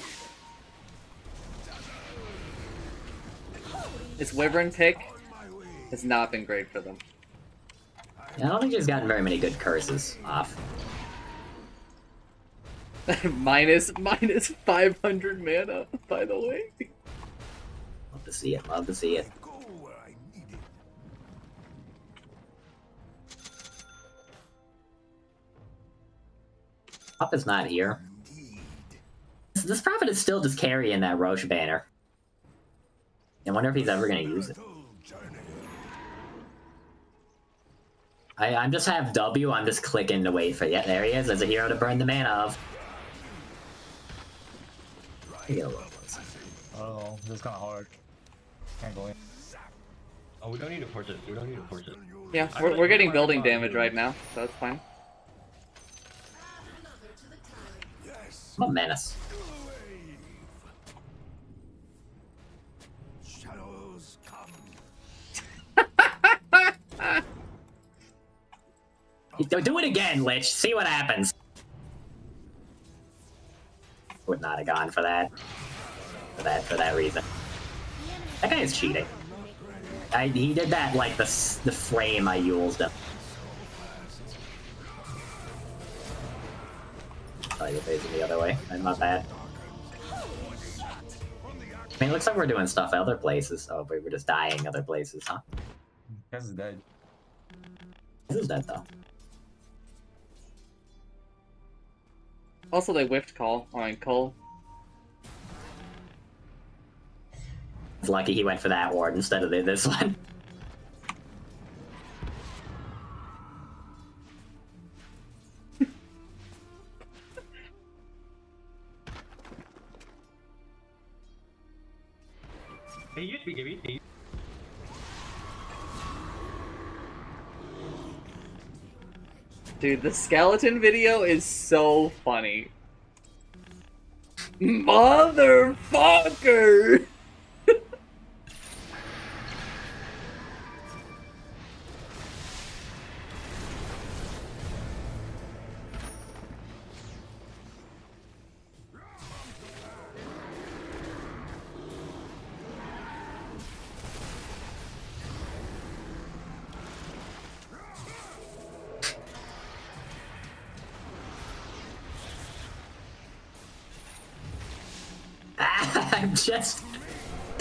This Wyvern pick has not been great for them. Yeah, I don't think she's gotten very many good curses off. minus 500 mana, by the way. Love to see it. Love to see it. Up is not here. This prophet is still just carrying that Roche banner. I wonder if he's ever gonna use it. I'm just have W, I'm just clicking to wait for it. Yeah, there he is. There's a hero to burn the mana of. Get a little closer. Oh, this is kind of hard. Can't go in. Oh, we don't need to force it. We don't need to force it. Yeah, we're getting building damage right now, so that's fine. I'm a menace. Shadows come. Do it again, Lich. See what happens. Would not have gone for that. For that reason. That guy is cheating. He did that like the frame I used him. Oh, you're facing the other way. I'm not bad. I mean, it looks like we're doing stuff other places. Oh, but we're just dying other places, huh? This is dead. This is dead, though. Also, they whiffed Cole. Cole. It's lucky he went for that ward instead of this one. Hey, you speak, Gibby. Dude, the skeleton video is so funny. Motherfucker!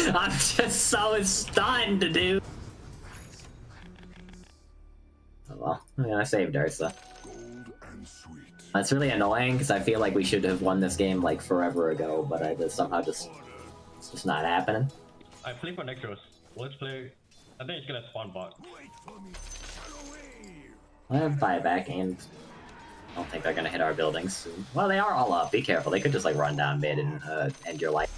I'm just so stunned, dude. Oh well, I saved Ursa. That's really annoying because I feel like we should have won this game like forever ago, but it's just not happening. I play for next rows. Let's play. I think it's gonna spawn bot. I have buyback and I don't think they're gonna hit our buildings. Well, they are all up. Be careful. They could just like run down mid and end your life.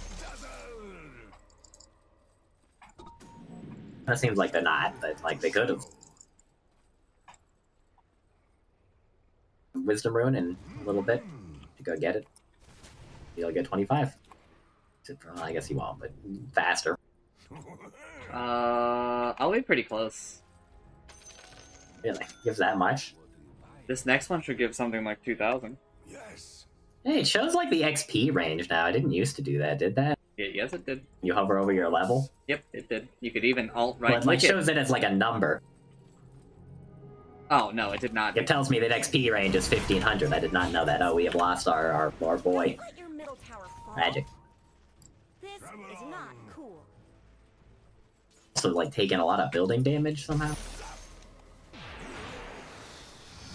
It seems like they're not, but like they could have. Wisdom rune in a little bit to go get it. You'll get 25. Well, I guess he won't, but faster. I'll be pretty close. Really? Gives that much? This next one should give something like 2,000. Yes. Hey, it shows like the XP range now. I didn't used to do that, did that? Yes, it did. You hover over your level? Yep, it did. You could even alt-right Well, it like shows it as like a number. Oh, no, it did not. It tells me that XP range is 1500. I did not know that. Oh, we have lost our boy. Magic. This is not cool. So, like, taking a lot of building damage somehow?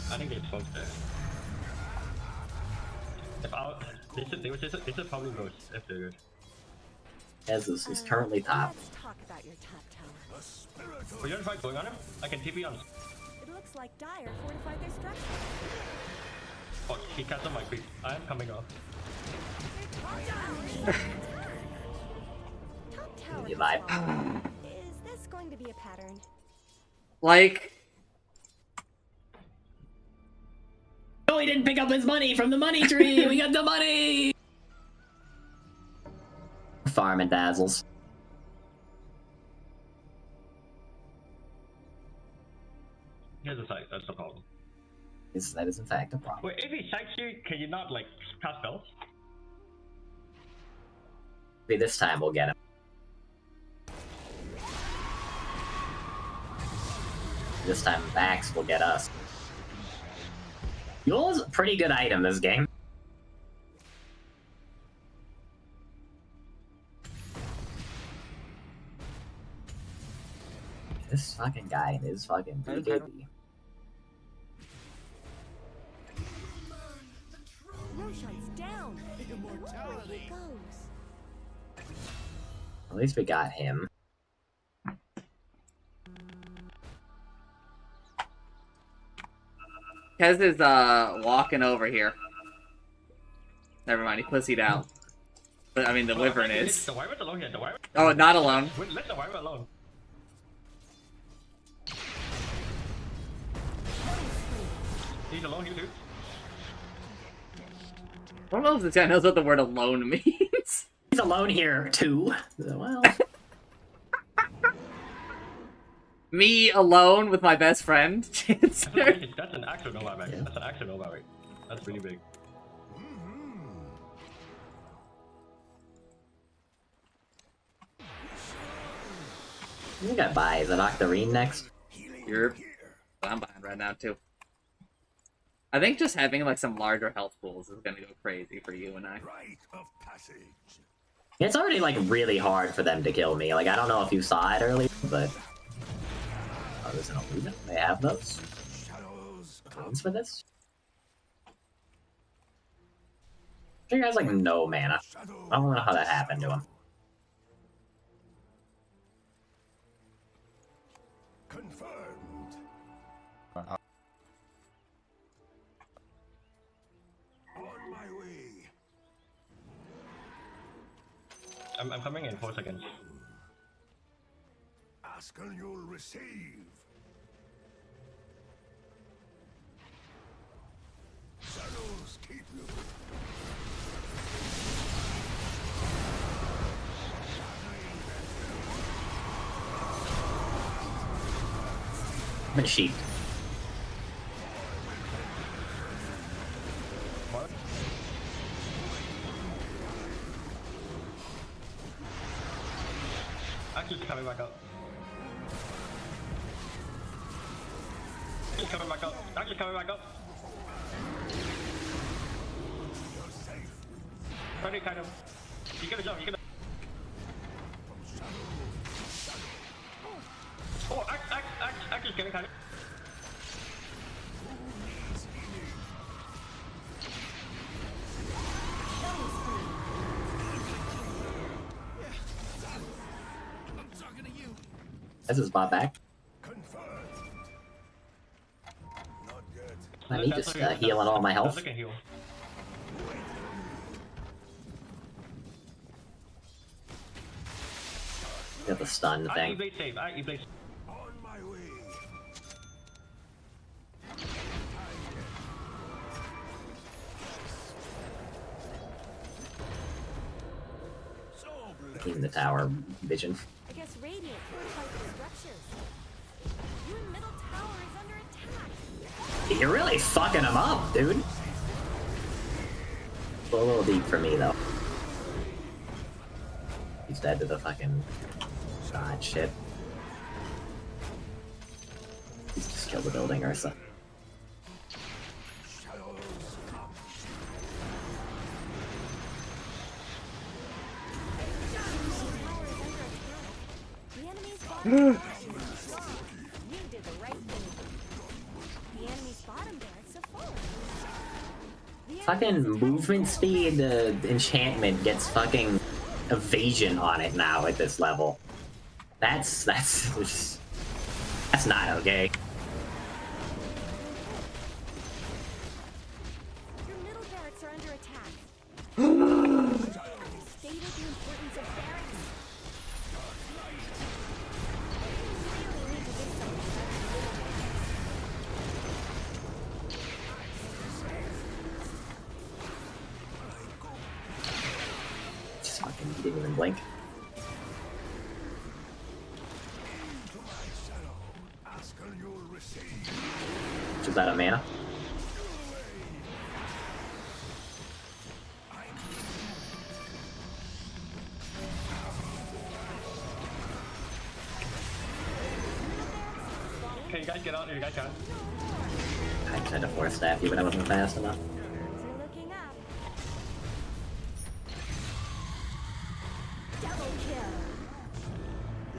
I think it's folks there. If I, they should probably go if they're good. Ez is currently top. Let's talk about your top tower. Are you gonna try going on him? I can TP on. It looks like Dire fortified their structure. Oh, he cast on my creep. I am coming off. Top tower. You vibe. Is this going to be a pattern? Like... Oh, he didn't pick up his money from the money tree! We got the money! Farm and dazzles. Here's the site, that's the problem. That is in fact a problem. Wait, if he sights you, can you not, like, cast spells? Maybe this time we'll get him. This time Vax will get us. Fuel is a pretty good item this game. This fucking guy is fucking BKB. At least we got him. Kez is walking over here. Never mind, he pussied out. But I mean, the Wyvern is. The Wyvern's alone here. The Wyvern. Oh, not alone. Let the Wyvern alone. He's alone, dude. I don't know if this guy knows what the word alone means. He's alone here too. Well. Me alone with my best friend. That's an actual no right? Yeah. That's an actual no right? That's really big. You got buy. Is it Octarine next? I'm buying right now too. I think just having like some larger health pools is gonna go crazy for you and I. It's already like really hard for them to kill me. Like I don't know if you saw it earlier, but oh, there's an illusion. They have those. Coins for this. Sure, guys like no mana. I don't know how that happened to him. I'm coming in 4 seconds. Ask and you'll receive. Shadows keep you. I'm a sheep. Actually, coming back up. Actually coming back up. Actually coming back up. Ready, kind of. You gotta jump. You gotta. Oh, actually getting kind of. This is bought back. I need just healing all my health. Got the stun thing. In the tower vision. I guess Radiant fortified the structures. Your middle tower is under attack. You're really fucking him up, dude. A little deep for me though. He's dead to the fucking god shit. He's just killed the building or something. You did the right thing. The enemy's bottom barracks have fallen. Fucking movement speed enchantment gets fucking evasion on it now at this level. That's not okay. Your middle barracks are under attack. Stated the importance of barracks. Just fucking didn't even blink. Is that a mana? Can you guys get on? You guys can. I tried to force staff you, but I wasn't fast enough.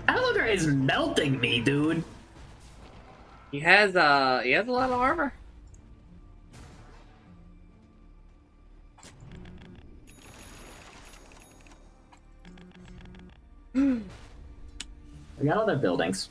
Alligator is melting me, dude. He has a lot of armor. We got other buildings.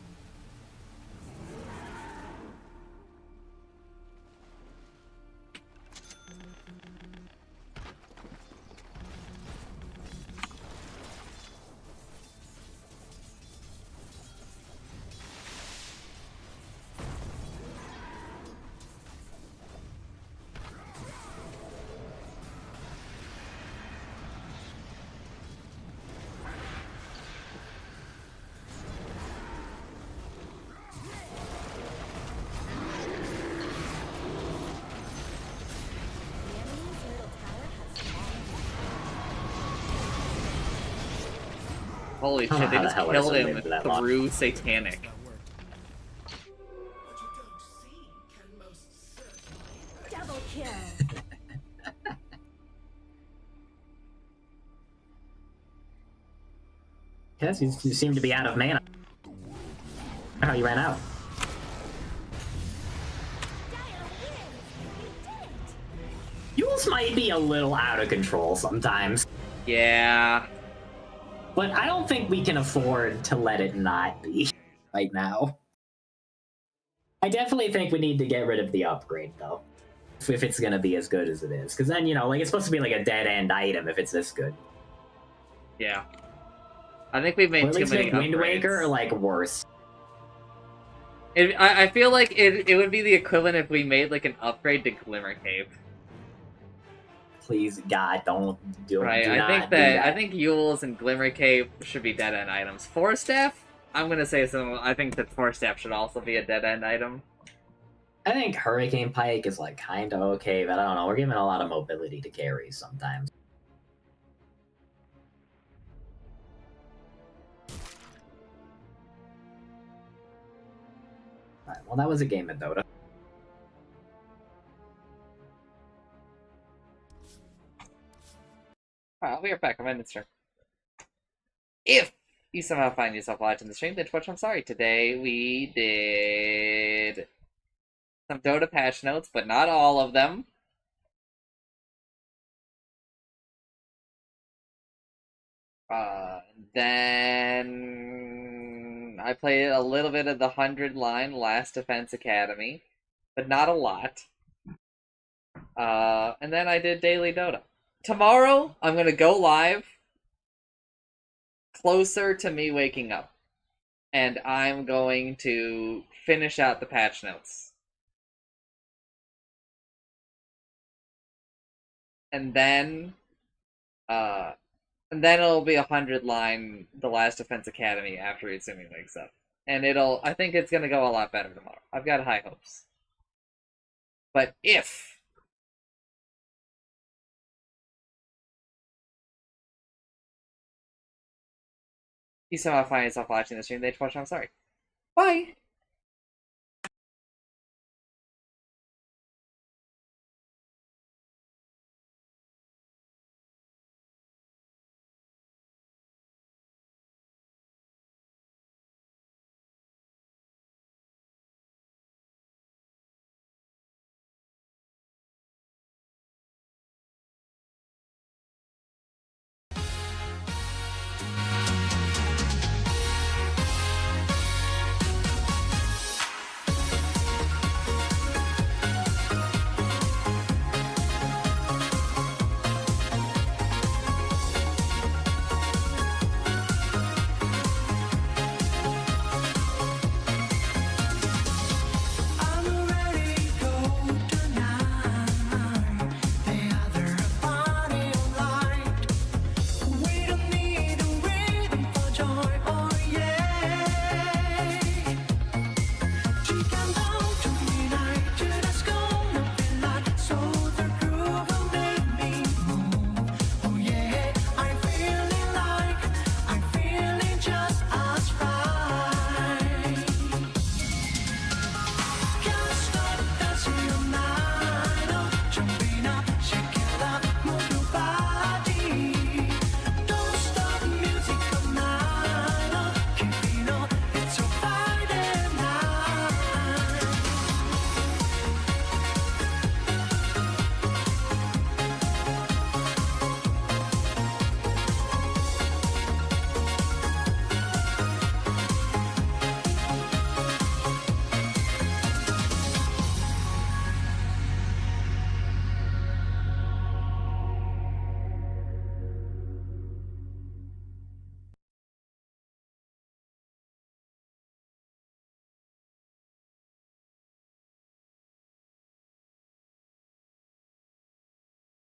Holy I don't shit, know they how the just hell killed Ursa him lived that long. through Satanic. Double kill. Yes, you seem to be out of mana. Oh, you ran out. Yules might be a little out of control sometimes. Yeah. But I don't think we can afford to let it not be right now. I definitely think we need to get rid of the upgrade, though. If it's gonna be as good as it is. Because then, you know, like, it's supposed to be like a dead-end item if it's this good. Yeah. I think we've Or made at too least many make Wind Waker, or, upgrades. like, worse. I feel like it would be the equivalent if we made like an upgrade to Glimmer Cape. Please, God, don't do, Right, do I not think do that that. I think Yule's and Glimmer Cape should be dead end items. Force Staff, I'm gonna say so. I think that Force Staff should also be a dead end item. I think Hurricane Pike is, like, kind of okay, but I don't know. We're giving a lot of mobility to carries sometimes. Alright, well, that was a game of Dota. I'll be right back. I'm ending stream. If you somehow find yourself watching the stream, then Twitch, I'm sorry. Today we did some Dota patch notes, but not all of them. Then I played a little bit of the 100-line Last Defense Academy, but not a lot. And then I did Daily Dota. Tomorrow, I'm going to go live closer to me waking up. And I'm going to finish out the patch notes. And then it'll be 100-line The Last Defense Academy after Izumi wakes up. And I think it's going to go a lot better tomorrow. I've got high hopes. But if you somehow find yourself watching the stream, I'm sorry. Bye!